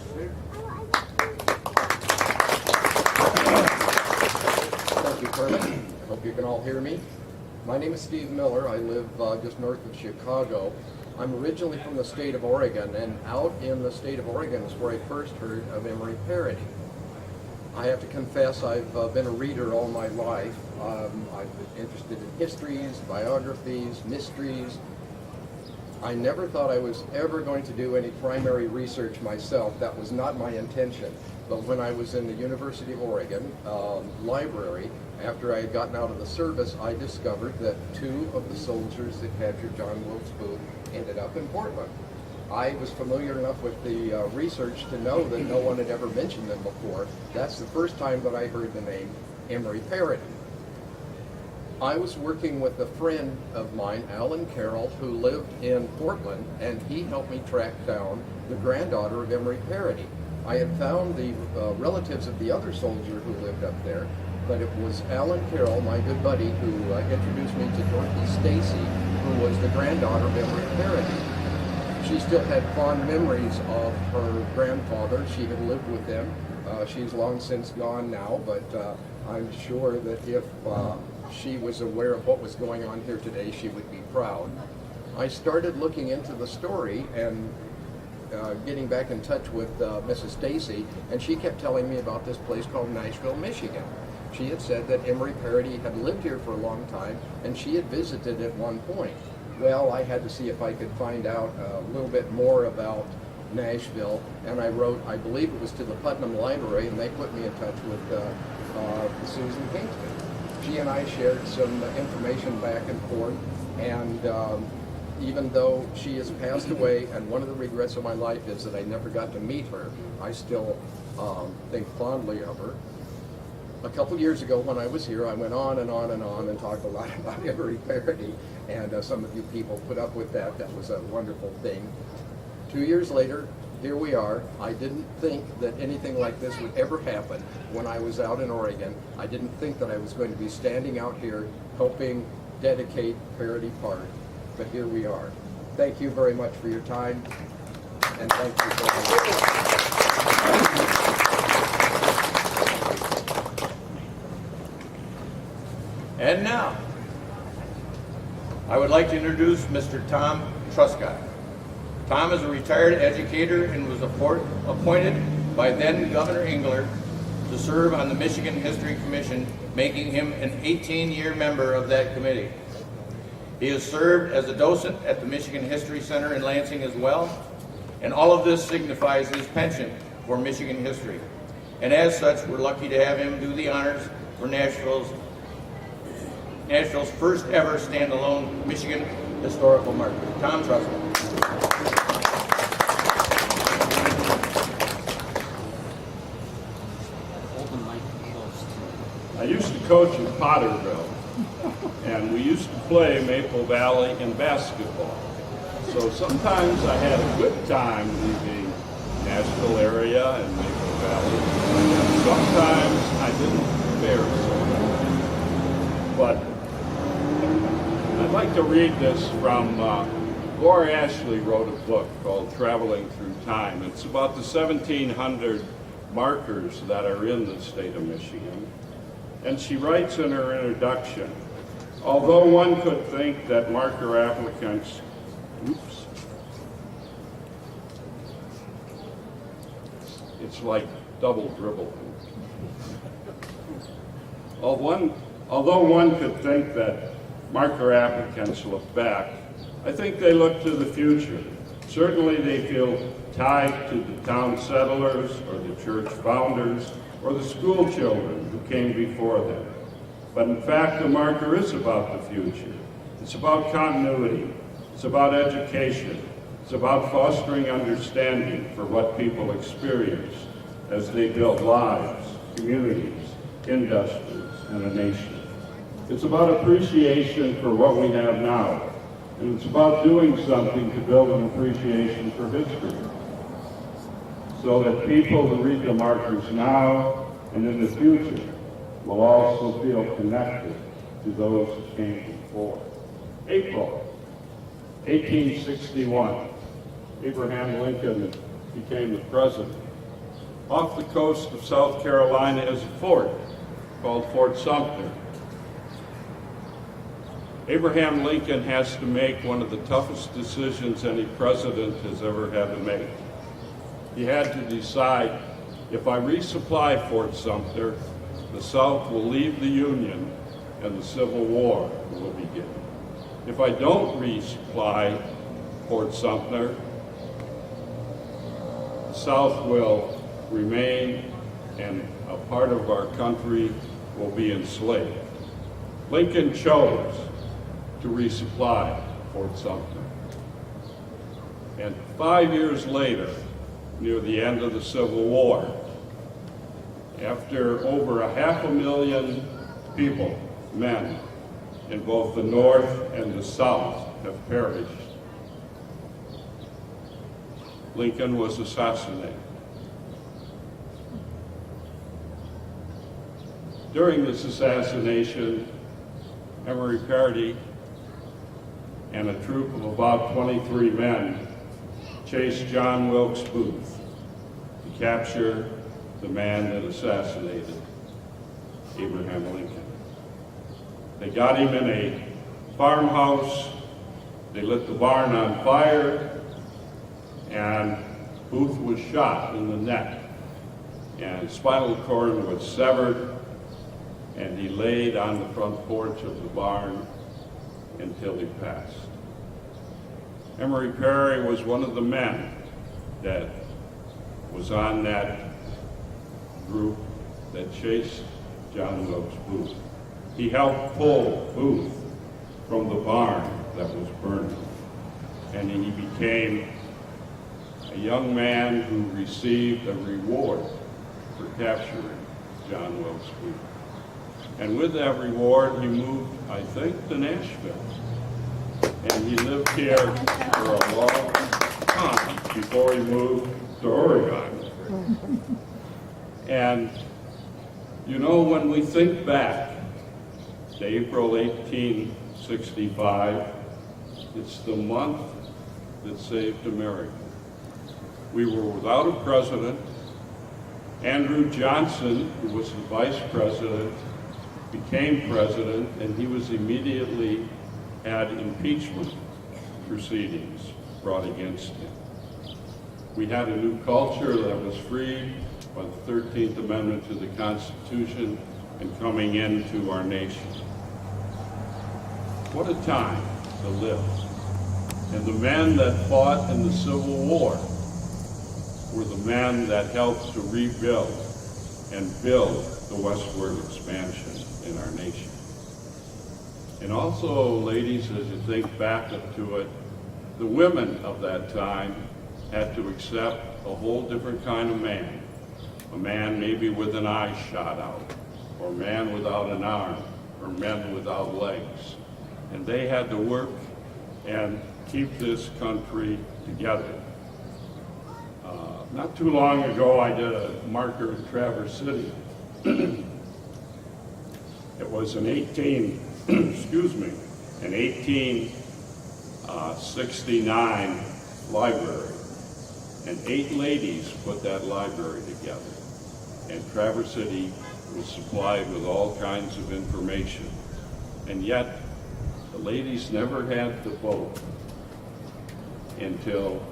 Thank you, Kermit. I hope you can all hear me. My name is Steve Miller. I live just north of Chicago. I'm originally from the state of Oregon, and out in the state of Oregon is where I first heard of Emery Parody. I have to confess I've been a reader all my life. I've been interested in histories, biographies, mysteries. I never thought I was ever going to do any primary research myself. That was not my intention. But when I was in the University of Oregon library, after I had gotten out of the service, I discovered that 2 of the soldiers that captured John Wilkes Booth ended up in Portland. I was familiar enough with the research to know that no one had ever mentioned them before. That's the first time that I heard the name Emery Parody. I was working with a friend of mine, Alan Carroll, who lived in Portland, and he helped me track down the granddaughter of Emery Parody. I had found the relatives of the other soldier who lived up there, but it was Alan Carroll, my good buddy, who introduced me to Dorothy Stacy, who was the granddaughter of Emery Parody. She still had fond memories of her grandfather. She had lived with him. She's long since gone now, but I'm sure that if she was aware of what was going on here today, she would be proud. I started looking into the story and getting back in touch with Mrs. Stacy, and she kept telling me about this place called Nashville, Michigan. She had said that Emery Parody had lived here for a long time, and she had visited at one point. Well, I had to see if I could find out a little bit more about Nashville, and I wrote, I believe it was to the Putnam Library, and they put me in touch with Susan Hinckley. She and I shared some information back and forth, and even though she has passed away, and one of the regrets of my life is that I never got to meet her, I still think fondly of her. A couple years ago when I was here, I went on and on and on and talked a lot about Emery Parody, and some of you people put up with that. That was a wonderful thing. 2 years later, here we are. I didn't think that anything like this would ever happen when I was out in Oregon. I didn't think that I was going to be standing out here helping dedicate Parody Park, but here we are. Thank you very much for your time, and thank you for And now, I would like to introduce Mr. Tom Truscott. Tom is a retired educator and was appointed by then Governor Engler to serve on the Michigan History Commission, making him an 18-year member of that committee. He has served as a docent at the Michigan History Center in Lansing as well, and all of this signifies his penchant for Michigan history. And as such, we're lucky to have him do the honors for Nashville's first ever standalone Michigan historical marker. Tom Truscott. I used to coach in Potterville, and we used to play Maple Valley in basketball. So sometimes I had a good time leaving Nashville area and Maple Valley, and sometimes I didn't fare so well. But I'd like to read this from, Laura Ashley wrote a book called Traveling Through Time. It's about the 1,700 markers that are in the state of Michigan. And she writes in her introduction, although one could think that marker applicants, it's like double dribble. Although one could think that marker applicants look back, I think they look to the future. Certainly they feel tied to the town settlers or the church founders or the school children who came before them. But in fact, the marker is about the future. It's about continuity. It's about education. It's about fostering understanding for what people experience as they build lives, communities, industries, and a nation. It's about appreciation for what we have now. And it's about doing something to build an appreciation for history, so that people who read the markers now and in the future will also feel connected to those who came before. April 1861, Abraham Lincoln became the president. Off the coast of South Carolina is a fort called Fort Sumter. Abraham Lincoln has to make one of the toughest decisions any president has ever had to make. He had to decide, if I resupply Fort Sumter, the South will leave the Union and the Civil War will begin. If I don't resupply Fort Sumter, the South will remain and a part of our country will be enslaved. Lincoln chose to resupply Fort Sumter. And 5 years later, near the end of the Civil War, after over 500,000 people, men, in both the North and the South have perished, Lincoln was assassinated. During this assassination, Emory Party and a troop of about 23 men chased John Wilkes Booth to capture the man that assassinated Abraham Lincoln. They got him in a farmhouse, they lit the barn on fire, and Booth was shot in the neck, and his spinal cord was severed, and he laid on the front porch of the barn until he passed. Emory Perry was one of the men that was on that group that chased John Wilkes Booth. He helped pull Booth from the barn that was burning, and he became a young man who received a reward for capturing John Wilkes Booth. And with that reward, he moved, I think, to Nashville. And he lived here for a long time before he moved to Oregon. And, you know, when we think back to April 1865, it's the month that saved America. We were without a president. Andrew Johnson, who was the vice president, became president, and he was immediately had impeachment proceedings brought against him. We had a new culture that was freed by the 13th Amendment to the Constitution and coming into our nation. What a time to live. And the men that fought in the Civil War were the men that helped to rebuild and build the westward expansion in our nation. And also, ladies, as you think back up to it, the women of that time had to accept a whole different kind of man, a man maybe with an eye shot out, or a man without an arm, or men without legs. And they had to work and keep this country together. Not too long ago, I did a marker in Traverse City. It was an 1869 library, and 8 ladies put that library together. And Traverse City was supplied with all kinds of information. And yet, the ladies never had to vote until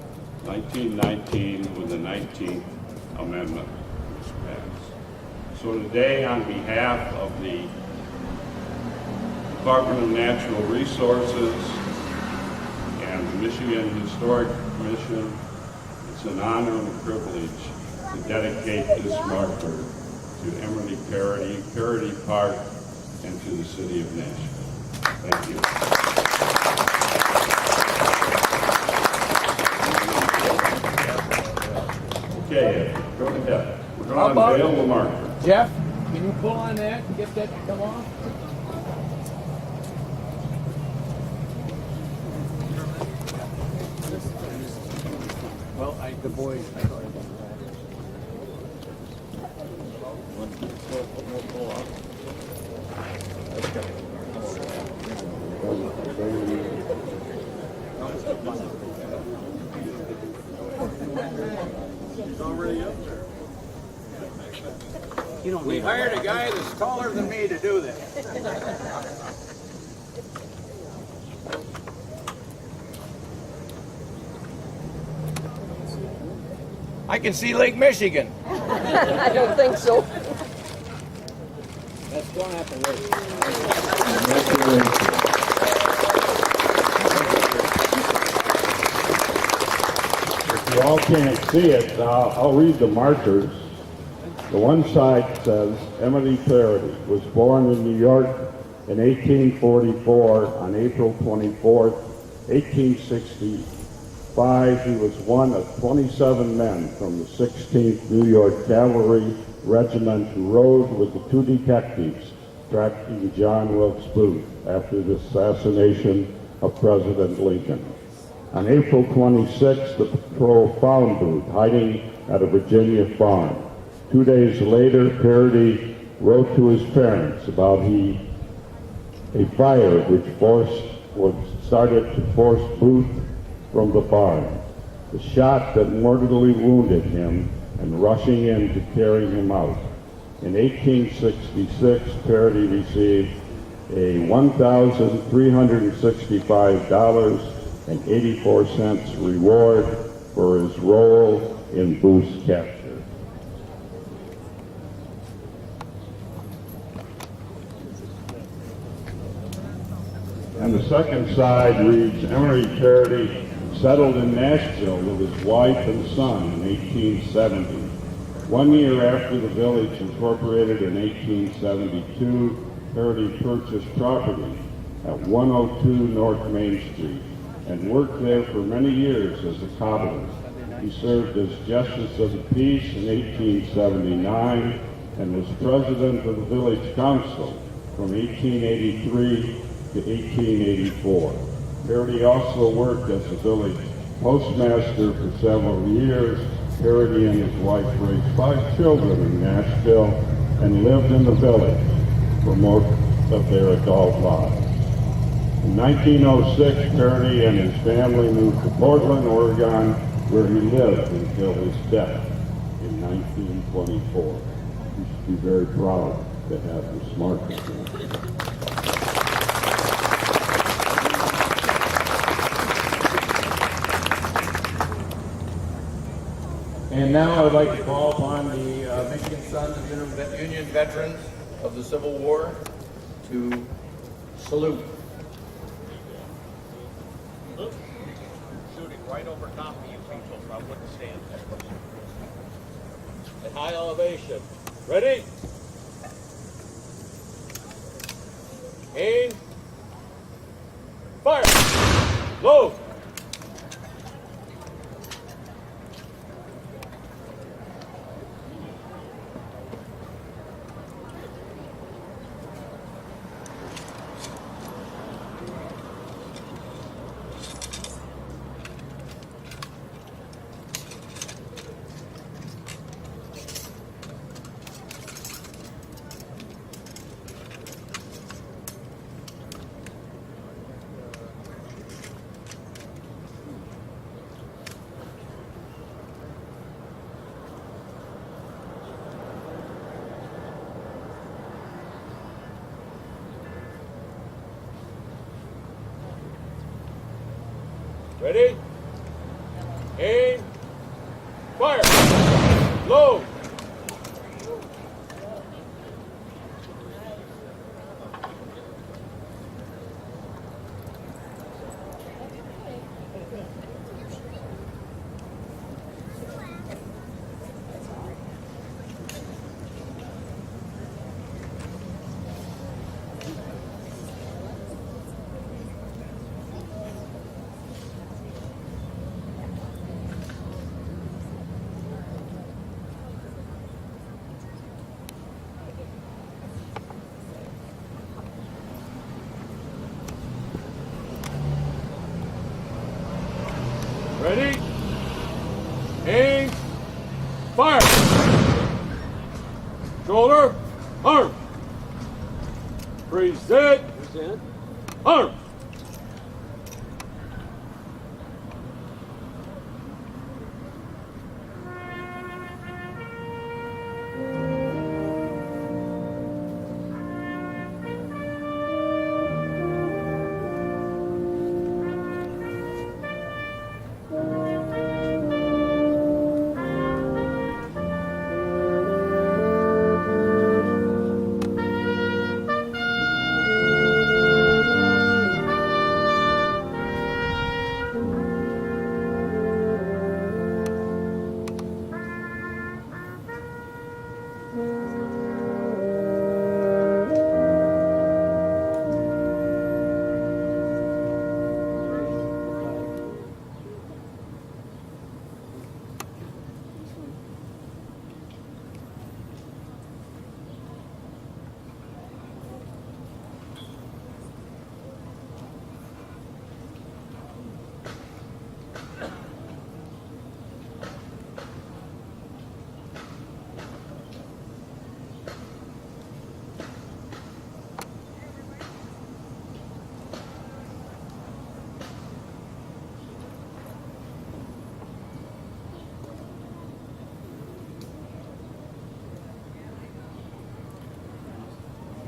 1919 when the 19th Amendment was passed. So today, on behalf of the Department of Natural Resources and the Michigan Historic Commission, it's an honor and a privilege to dedicate this marker to Emily Parody Park, and to the city of Nashville. Thank you. Okay, go ahead. We're going to unveil the marker. Jeff, can you pull on that and get that to come off? Well, the boys. He's already up there. We hired a guy that's taller than me to do this. I can see Lake Michigan. I don't think so. That's going to have to wait. If you all can't see it, I'll read the markers. The one side says, Emily Parody was born in New York in 1844 on April 24th, 1865. He was one of 27 men from the 16th New York Cavalry Regiment who rode with the 2 detectives tracking John Wilkes Booth after the assassination of President Lincoln. On April 26th, the patrol found Booth hiding at a Virginia farm. 2 days later, Parody wrote to his parents about a fire which started to force Booth from the barn. The shot that mortally wounded him and rushing in to carry him out. In 1866, Parody received a $1,365.84 reward for his role in Booth's capture. And the second side reads, Emery Parody settled in Nashville with his wife and son in 1870. 1 year after the village incorporated in 1872, Parody purchased property at 102 North Main Street and worked there for many years as a cobbler. He served as Justice of the Peace in 1879 and was president of the village council from 1883 to 1884. Parody also worked as a village postmaster for several years. Parody and his wife raised 5 children in Nashville and lived in the village for most of their adult lives. In 1906, Parody and his family moved to Portland, Oregon, where he lived until his death in 1924. We should be very proud to have this marker. And now I would like to call upon the Michigan Sons of Union Veterans of the Civil War to salute. Shooting right over top of you people, so I wouldn't stand there. At high elevation. Ready? Aim. Fire! Load! Ready? Aim. Fire. Load. Ready? Aim. Fire. Shoulder. Arm. Present. Arm.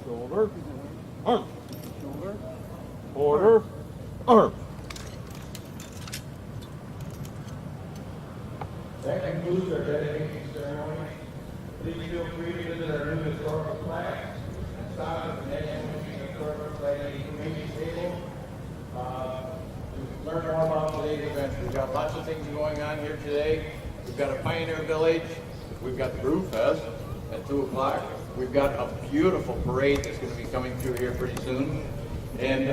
Shoulder. Arm. Shoulder. Order. Arm. That concludes our dedication ceremony. Please feel free to visit our new historical plaque and stop at the National Historical Society Committee table to learn more about today's event. We've got lots of things going on here today. We've got a Pioneer Village. We've got the Brew Fest at 2 o'clock. We've got a beautiful parade that's going to be coming through here pretty soon. And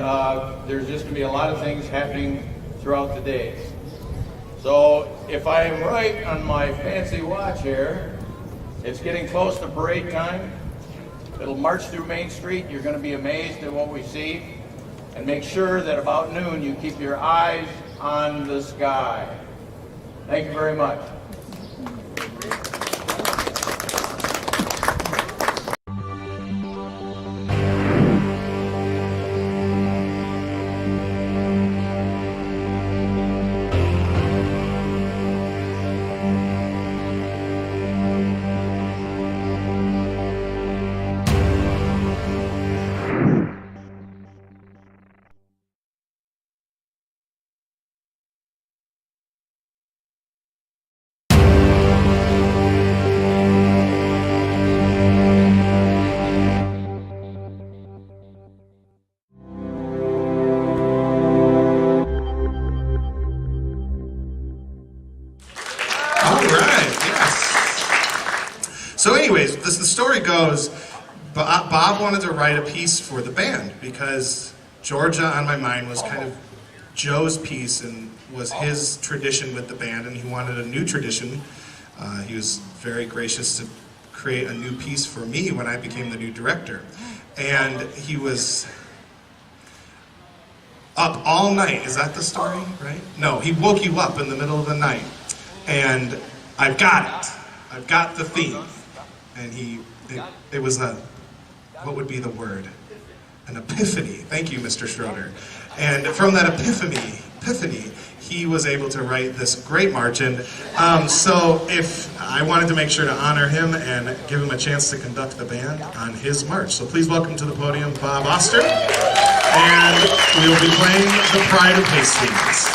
there's just going to be a lot of things happening throughout the day. So if I am right on my fancy watch here, it's getting close to parade time. It'll march through Main Street. You're going to be amazed at what we see. And make sure that about noon you keep your eyes on the sky. Thank you very much. So anyways, as the story goes, Bob wanted to write a piece for the band because Georgia on My Mind was kind of Joe's piece and was his tradition with the band, and he wanted a new tradition. He was very gracious to create a new piece for me when I became the new director. And he was up all night. Is that the story, right? No, he woke you up in the middle of the night. And I've got it. I've got the theme. And it was a, what would be the word? An epiphany. Thank you, Mr. Schroeder. And from that epiphany, he was able to write this great march. And so if I wanted to make sure to honor him and give him a chance to conduct the band on his march. So please welcome to the podium Bob Oster. And we'll be playing the Pride of Hastings.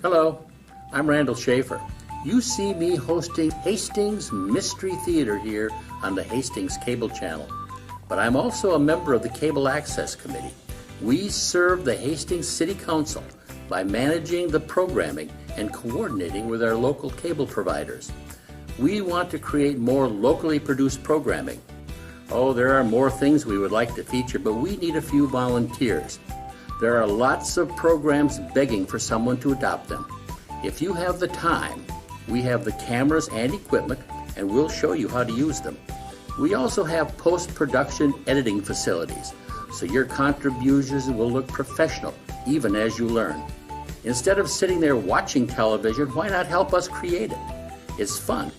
Hello, I'm Randall Schaefer. You see me hosting Hastings Mystery Theater here on the Hastings Cable Channel. But I'm also a member of the Cable Access Committee. We serve the Hastings City Council by managing the programming and coordinating with our local cable providers. We want to create more locally produced programming. Oh, there are more things we would like to feature, but we need a few volunteers. There are lots of programs begging for someone to adopt them. If you have the time, we have the cameras and equipment, and we'll show you how to use them. We also have post-production editing facilities, so your contributions will look professional, even as you learn. Instead of sitting there watching television, why not help us create it? It's fun.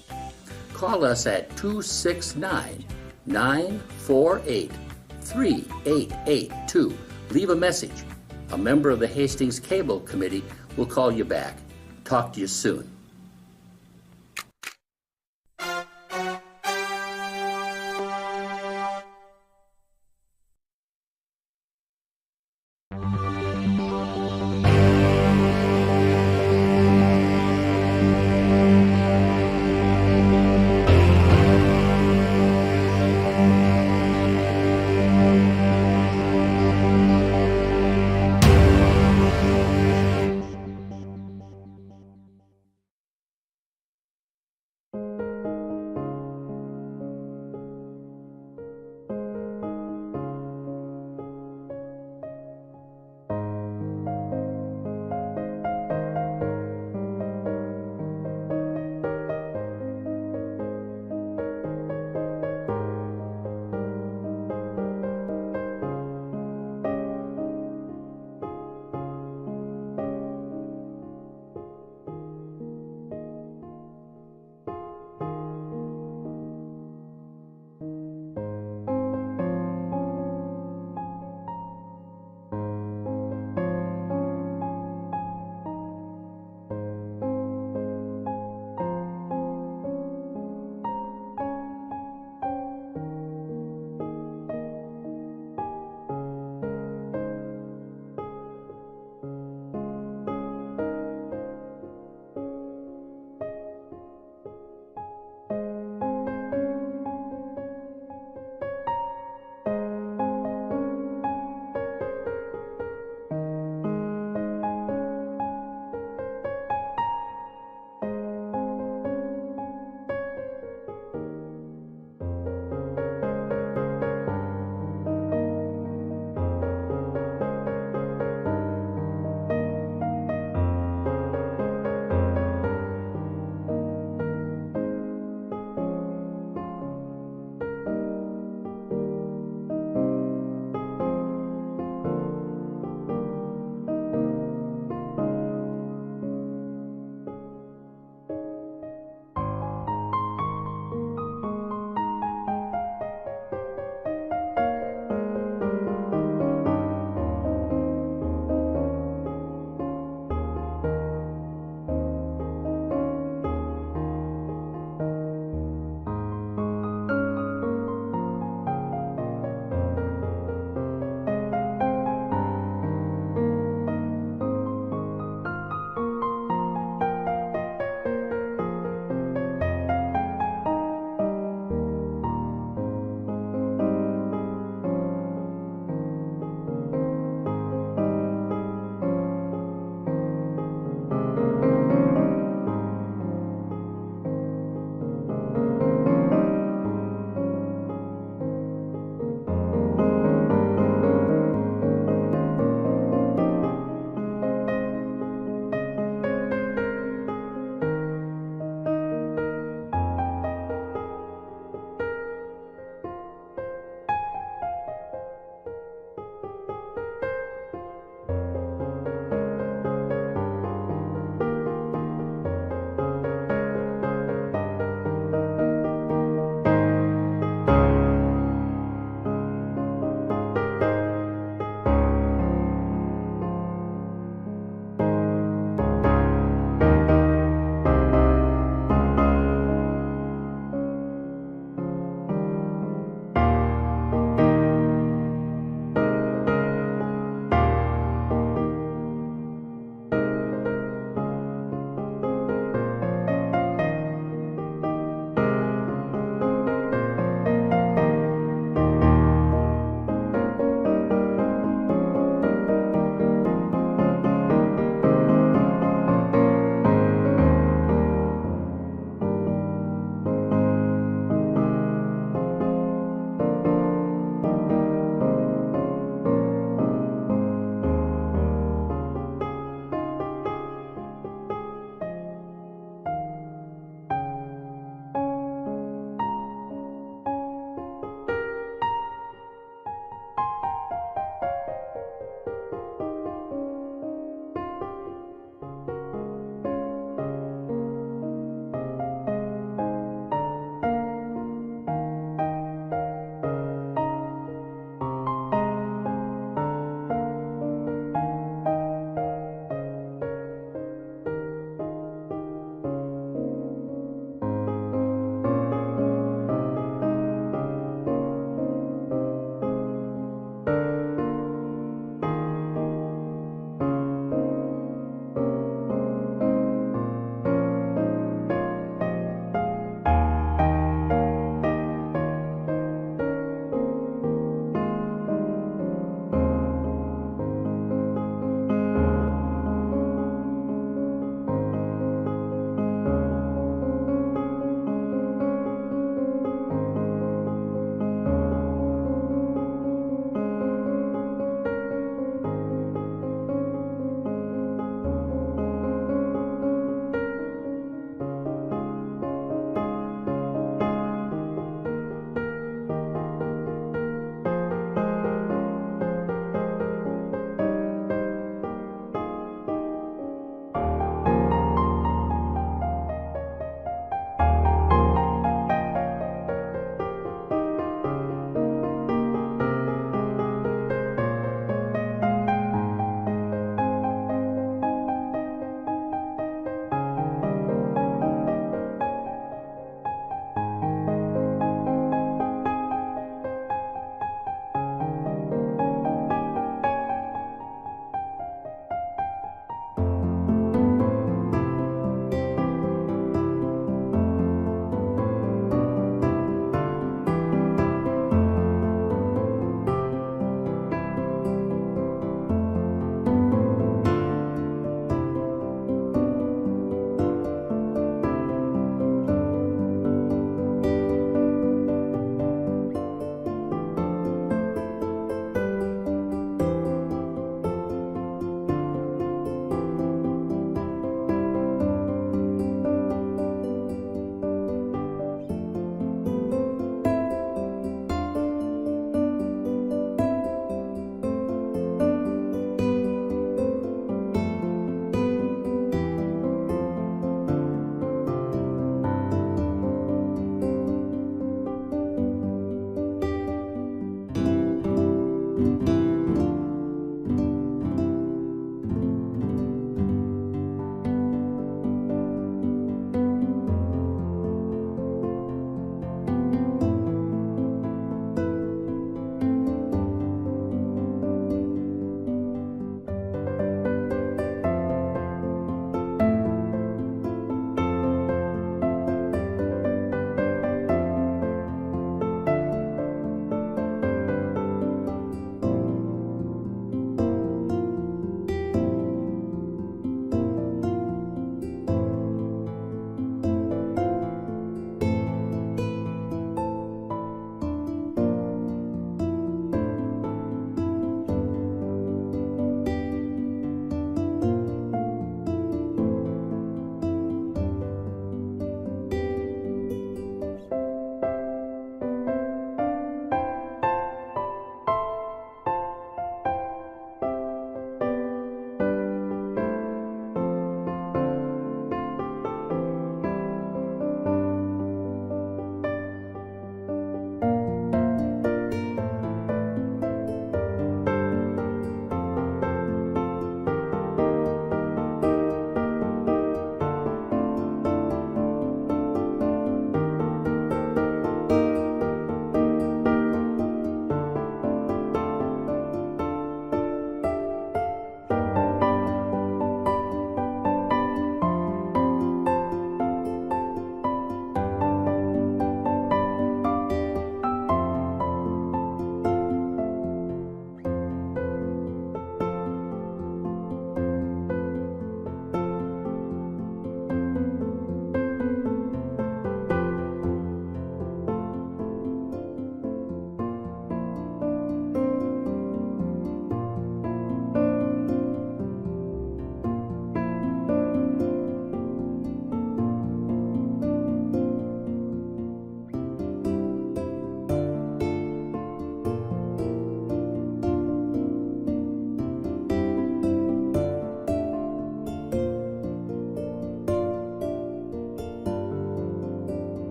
Call us at 269-948-3882. Leave a message. A member of the Hastings Cable Committee will call you back. Talk to you soon.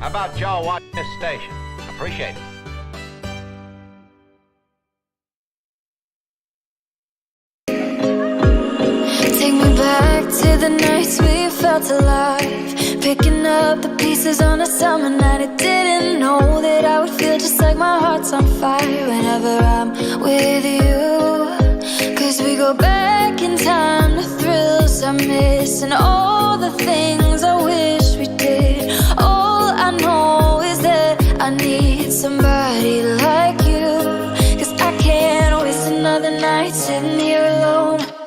How about y'all watch this station? Appreciate it. Take me back to the nights we felt alive, picking up the pieces on a summer night. I didn't know that I would feel just like my heart's on fire whenever I'm with you. Cause we go back in time to thrills I miss and all the things I wish